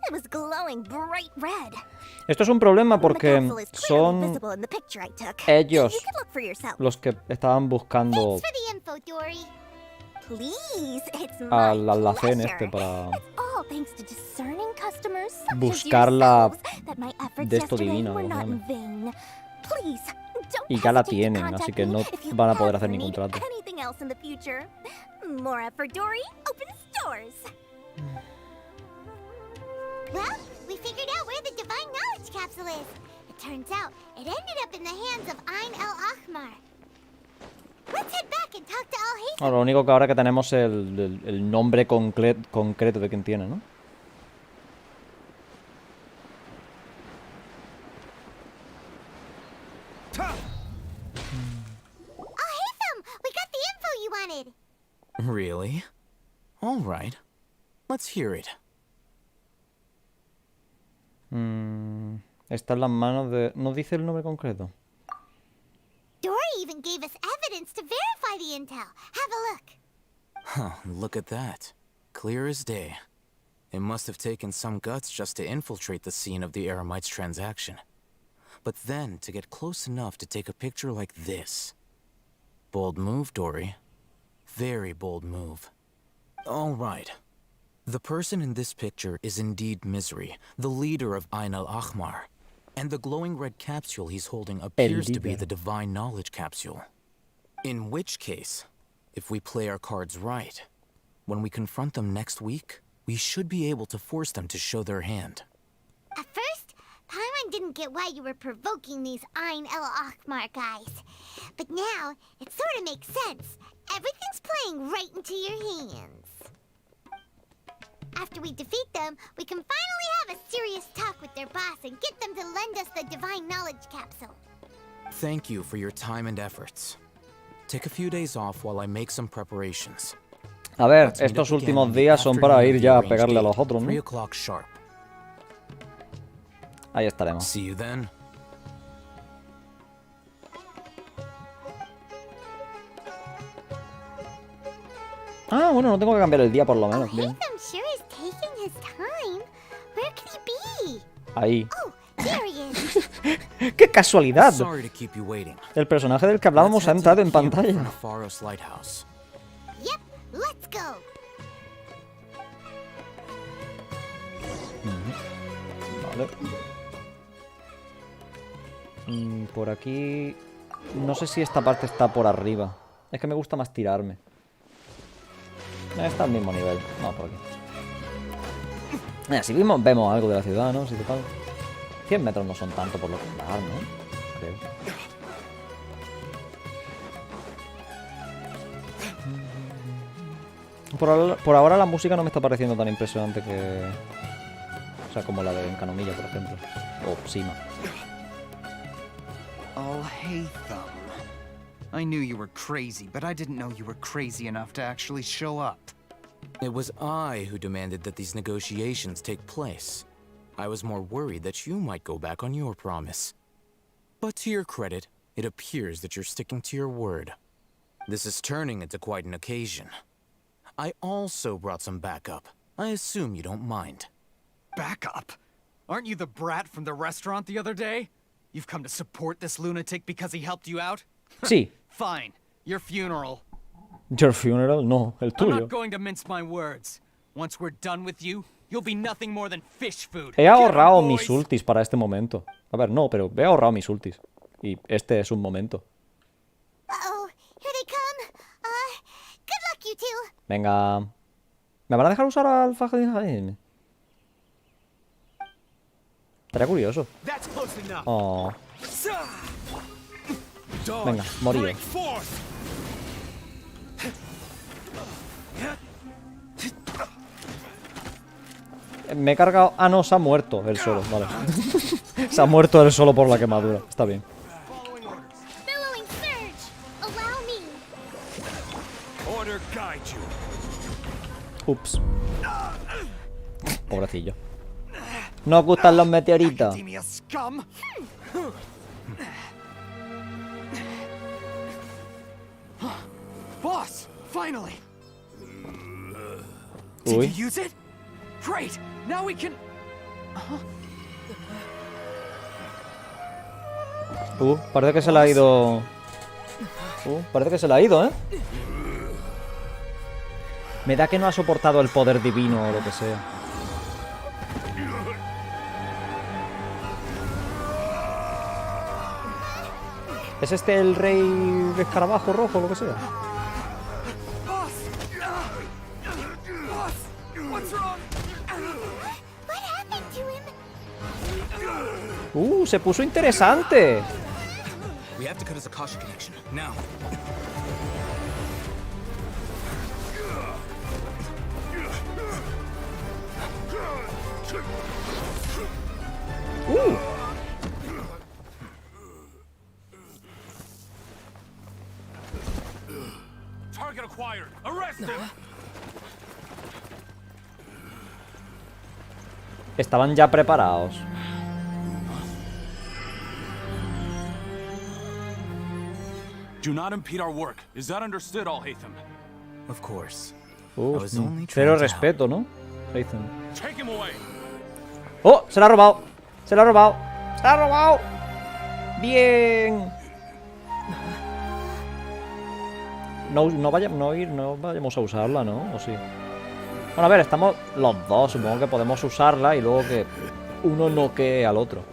It was glowing bright red. Esto es un problema The porque capsule is clearly son visible in the picture I took. ellos You could look for yourself. los que estaban buscando For the info, Dory. Please, it's my al almacén pleasure. este para All thanks to discerning customers such buscar as la yourselves that my efforts de esto yesterday divina, were ¿no? not in vain. Please, don't Y ya la hesitate to tienen, contact así que me no if you van a poder ever hacer ningún need trato. anything else in the future. More effort, Dory. Open doors. Well, we figured out where the Divine Knowledge Capsule is. It turns out it ended up in the hands of Ain el-Ahmar. Let's head back and talk to Al-Haytham. Bueno, lo único que ahora que tenemos es el nombre concreto de quien tiene, ¿no? Al-Haytham, we got the info you wanted. Really? All right. Let's hear it. Está en las manos de... ¿No dice el nombre concreto? Dory even gave us evidence to verify the intel. Have a look. Huh, look at that. Clear as day. It must have taken some guts just to infiltrate the scene of the Eremites' transaction. But then to get close enough to take a picture like this. Bold move, Dory. Very bold move. All right. The person in this picture is indeed Misery, the leader of Ain el-Ahmar. And the glowing red capsule he's holding appears to be the Divine Knowledge Capsule. In which case, if we play our cards right, when we confront them next week, we should be able to force them to show their hand. At first, Paimon didn't get why you were provoking these Ain el-Ahmar guys. But now, it sort of makes sense. Everything's playing right into your hands. After we defeat them, we can finally have a serious talk with their boss and get them to lend us the Divine Knowledge Capsule. Thank you for your time and efforts. Take a few days off while I make some preparations. A ver, Let's meet estos up again últimos on the días son afternoon para of ir the ya a arranged pegarle a date, los otros, 3 ¿no? o'clock sharp. Ahí estaremos. See you then. Ah, bueno, no tengo que cambiar el día por lo menos. Bien. Haytham sure is taking his time. Where could he be? Ahí. Oh, there he is. ¡Qué casualidad! Sorry to keep you waiting. El personaje del que hablábamos ha entrado en pantalla. Faros Lighthouse. Yep, let's go. Vale. Por aquí... No sé si esta parte está por arriba. Es que me gusta más tirarme. Está al mismo nivel. Vamos por aquí. Así vemos algo de la ciudad, ¿no? Si total. 100 metros no son tanto por lo que andar, ¿no? Creo. Por ahora la música no me está pareciendo tan impresionante que... O sea, como la de Encanomilla, por ejemplo. O Sima. Oh, hey, Thumb. I knew you were crazy, but I didn't know you were crazy enough to actually show up. It was I who demanded that these negotiations take place. I was more worried that you might go back on your promise. But to your credit, it appears that you're sticking to your word. This is turning into quite an occasion. I also brought some backup. I assume you don't mind. Backup? Aren't you the brat from the restaurant the other day? You've come to support this lunatic because he helped you out? Sí. Fine. Your funeral. Your funeral? No, el I'm tuyo. not going to mince my words. Once we're done with you, you'll be nothing more than fish food. He ahorrado mis ultis para este momento. A ver, no, pero he ahorrado mis ultis. Y este es un momento. Uh-oh, here they come. Good luck, you two. Venga. ¿Me van a dejar usar al Fajadin? Estaría curioso. Oh. Venga, morir. Me he cargado... Ah, no, se ha muerto él solo, vale. Se ha muerto él solo por la quemadura. Está bien. Ups. Pobrecillo. ¿Nos gustan los meteoritos? Boss, finally. Uy. Did you use it? Great. Now we can. Parece que se le ha ido. Parece que se le ha ido, ¿eh? Me da que no ha soportado el poder divino o lo que sea. ¿Es este el rey de escarabajo rojo o lo que sea? Se puso interesante. We have to cut his Akasha connection now. Target acquired. Arrest him. Estaban ya preparados. Do not impede our work. Is that understood, Al-Haytham? Of course. Cero respeto, ¿no? Haytham. Take him away. ¡Oh! ¡Se la ha robado! ¡Se la ha robado! ¡Se la ha robado! ¡Bien! No vayamos a usarla, ¿no? ¿O sí? Bueno, a ver, estamos los dos. Supongo que podemos usarla y luego que uno noquee al otro.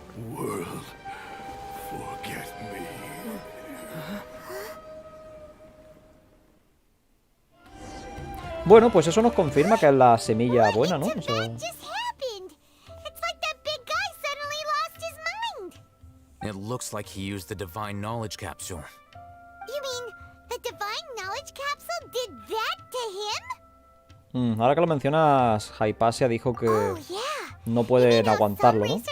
Bueno, pues eso nos confirma que es la semilla buena, ¿no? O sea... It looks like he used the divine knowledge capsule. You mean the divine knowledge capsule did that to him? Ahora que lo mencionas, Hypatia dijo que no pueden aguantarlo, ¿no?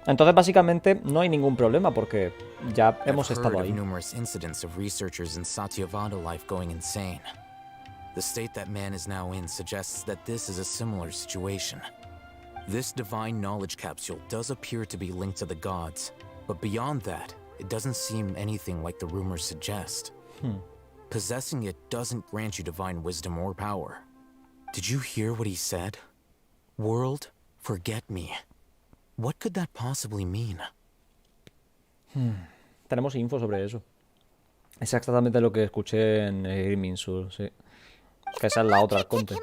Entonces básicamente no hay ningún problema porque ya hemos estado ahí. Numerous incidents of researchers in Satyavada life going insane. The state that man is now in suggests that this is a similar situation. This divine knowledge capsule does appear to be linked to the gods, but beyond that, it doesn't seem anything like the rumors suggest. Possessing it doesn't grant you divine wisdom or power. Did you hear what he said? World, forget me. What could that possibly mean? Tenemos info sobre eso. Es exactamente lo que escuché en Hearing Soul, sí. Que esa es la otra conte.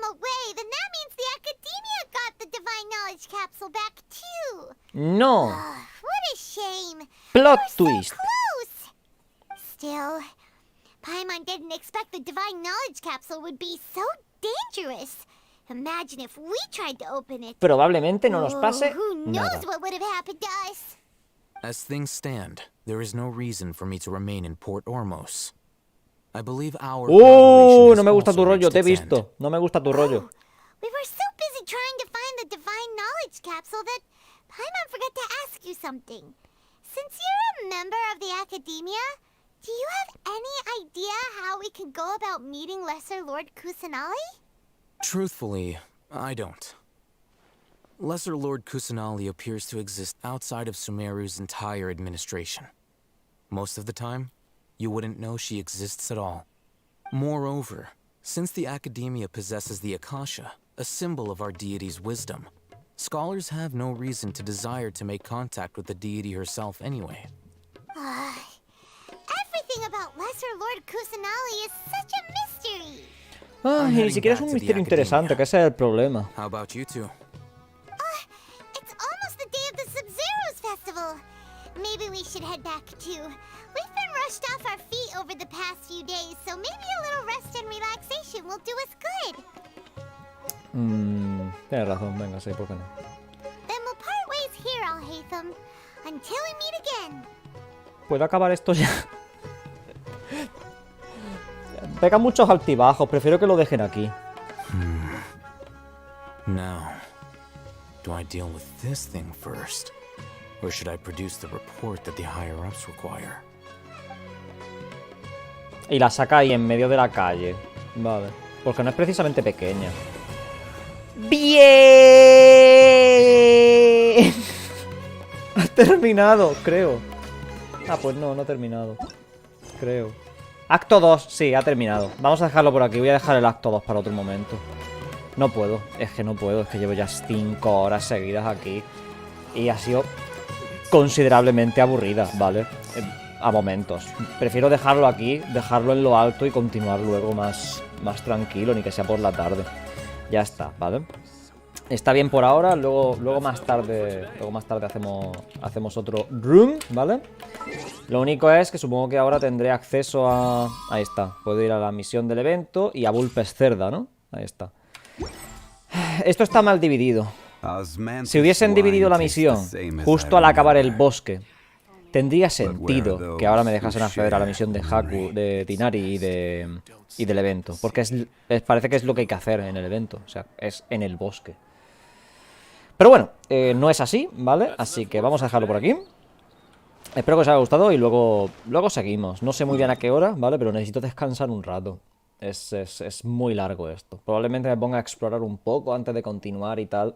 No. What a shame. Plot twist. Still, Paimon didn't expect the divine knowledge capsule would be so dangerous. Imagine if we tried to open it. Probablemente no nos pase Who nada. knows what would have happened to us? As things stand, there is no reason for me to remain in Port Ormos. I believe our collaboration No me has gusta tu also rollo, reached te he its end. visto. No me gusta tu rollo. We were so busy trying to find the divine knowledge capsule that Paimon forgot to ask you something. Since you're a member of the Academia, do you have any idea how we can go about meeting Lesser Lord Kusanali? Truthfully, I don't. Lesser Lord Kusanali appears to exist outside of Sumeru's entire administration. Most of the time, you wouldn't know she exists at all. Moreover, since the Academia possesses the Akasha, a symbol of our deity's wisdom, scholars have no reason to desire to make contact with the deity herself anyway. Everything about Lesser Lord Kusanali is such a mystery. Ay, ni siquiera es un misterio interesante, que ese es el problema. How about you two? It's almost the day of the Subzeros Festival. Maybe we should head back too. We've been rushed off our feet over the past few days, so maybe a little rest and relaxation will do us good. Tienes razón, venga, sí, ¿por qué no? Then we'll part ways here, Alhaitham, until we meet again. ¿Puedo acabar esto ya? Pega muchos altibajos, prefiero que lo dejen aquí. Now, do I deal with this thing first? Or should I produce the report that the higher-ups require? Y la saca ahí en medio de la calle. Vale. Porque no es precisamente pequeña. ¡Bien! Ha terminado, creo. Ah, pues no, no ha terminado. Creo. Acto 2, sí, ha terminado. Vamos a dejarlo por aquí. Voy a dejar el acto 2 para otro momento. No puedo, es que no puedo. Es que llevo ya 5 horas seguidas aquí. Y ha sido considerablemente aburrida, ¿vale? A momentos. Prefiero dejarlo aquí, dejarlo en lo alto y continuar luego más tranquilo, ni que sea por la tarde. Ya está, ¿vale? Está bien por ahora, luego más tarde hacemos otro room, ¿vale? Lo único es que supongo que ahora tendré acceso a... Ahí está, puedo ir a la misión del evento y a Bulpes Cerda, ¿no? Ahí está. Esto está mal dividido. Si hubiesen dividido la misión justo al acabar el bosque, tendría sentido que ahora me dejasen acceder a la misión de Haku, de Tighnari y del evento. Porque parece que es lo que hay que hacer en el evento. O sea, es en el bosque. Pero bueno, no es así, ¿vale? Así que vamos a dejarlo por aquí. Espero que os haya gustado y luego seguimos. No sé muy bien a qué hora, ¿vale? Pero necesito descansar un rato. Es muy largo esto. Probablemente me ponga a explorar un poco antes de continuar y tal.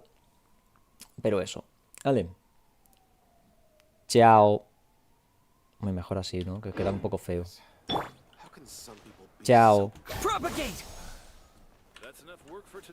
Pero eso. Vale. Chao. Muy mejor así, ¿no? Que queda un poco feo. Chao.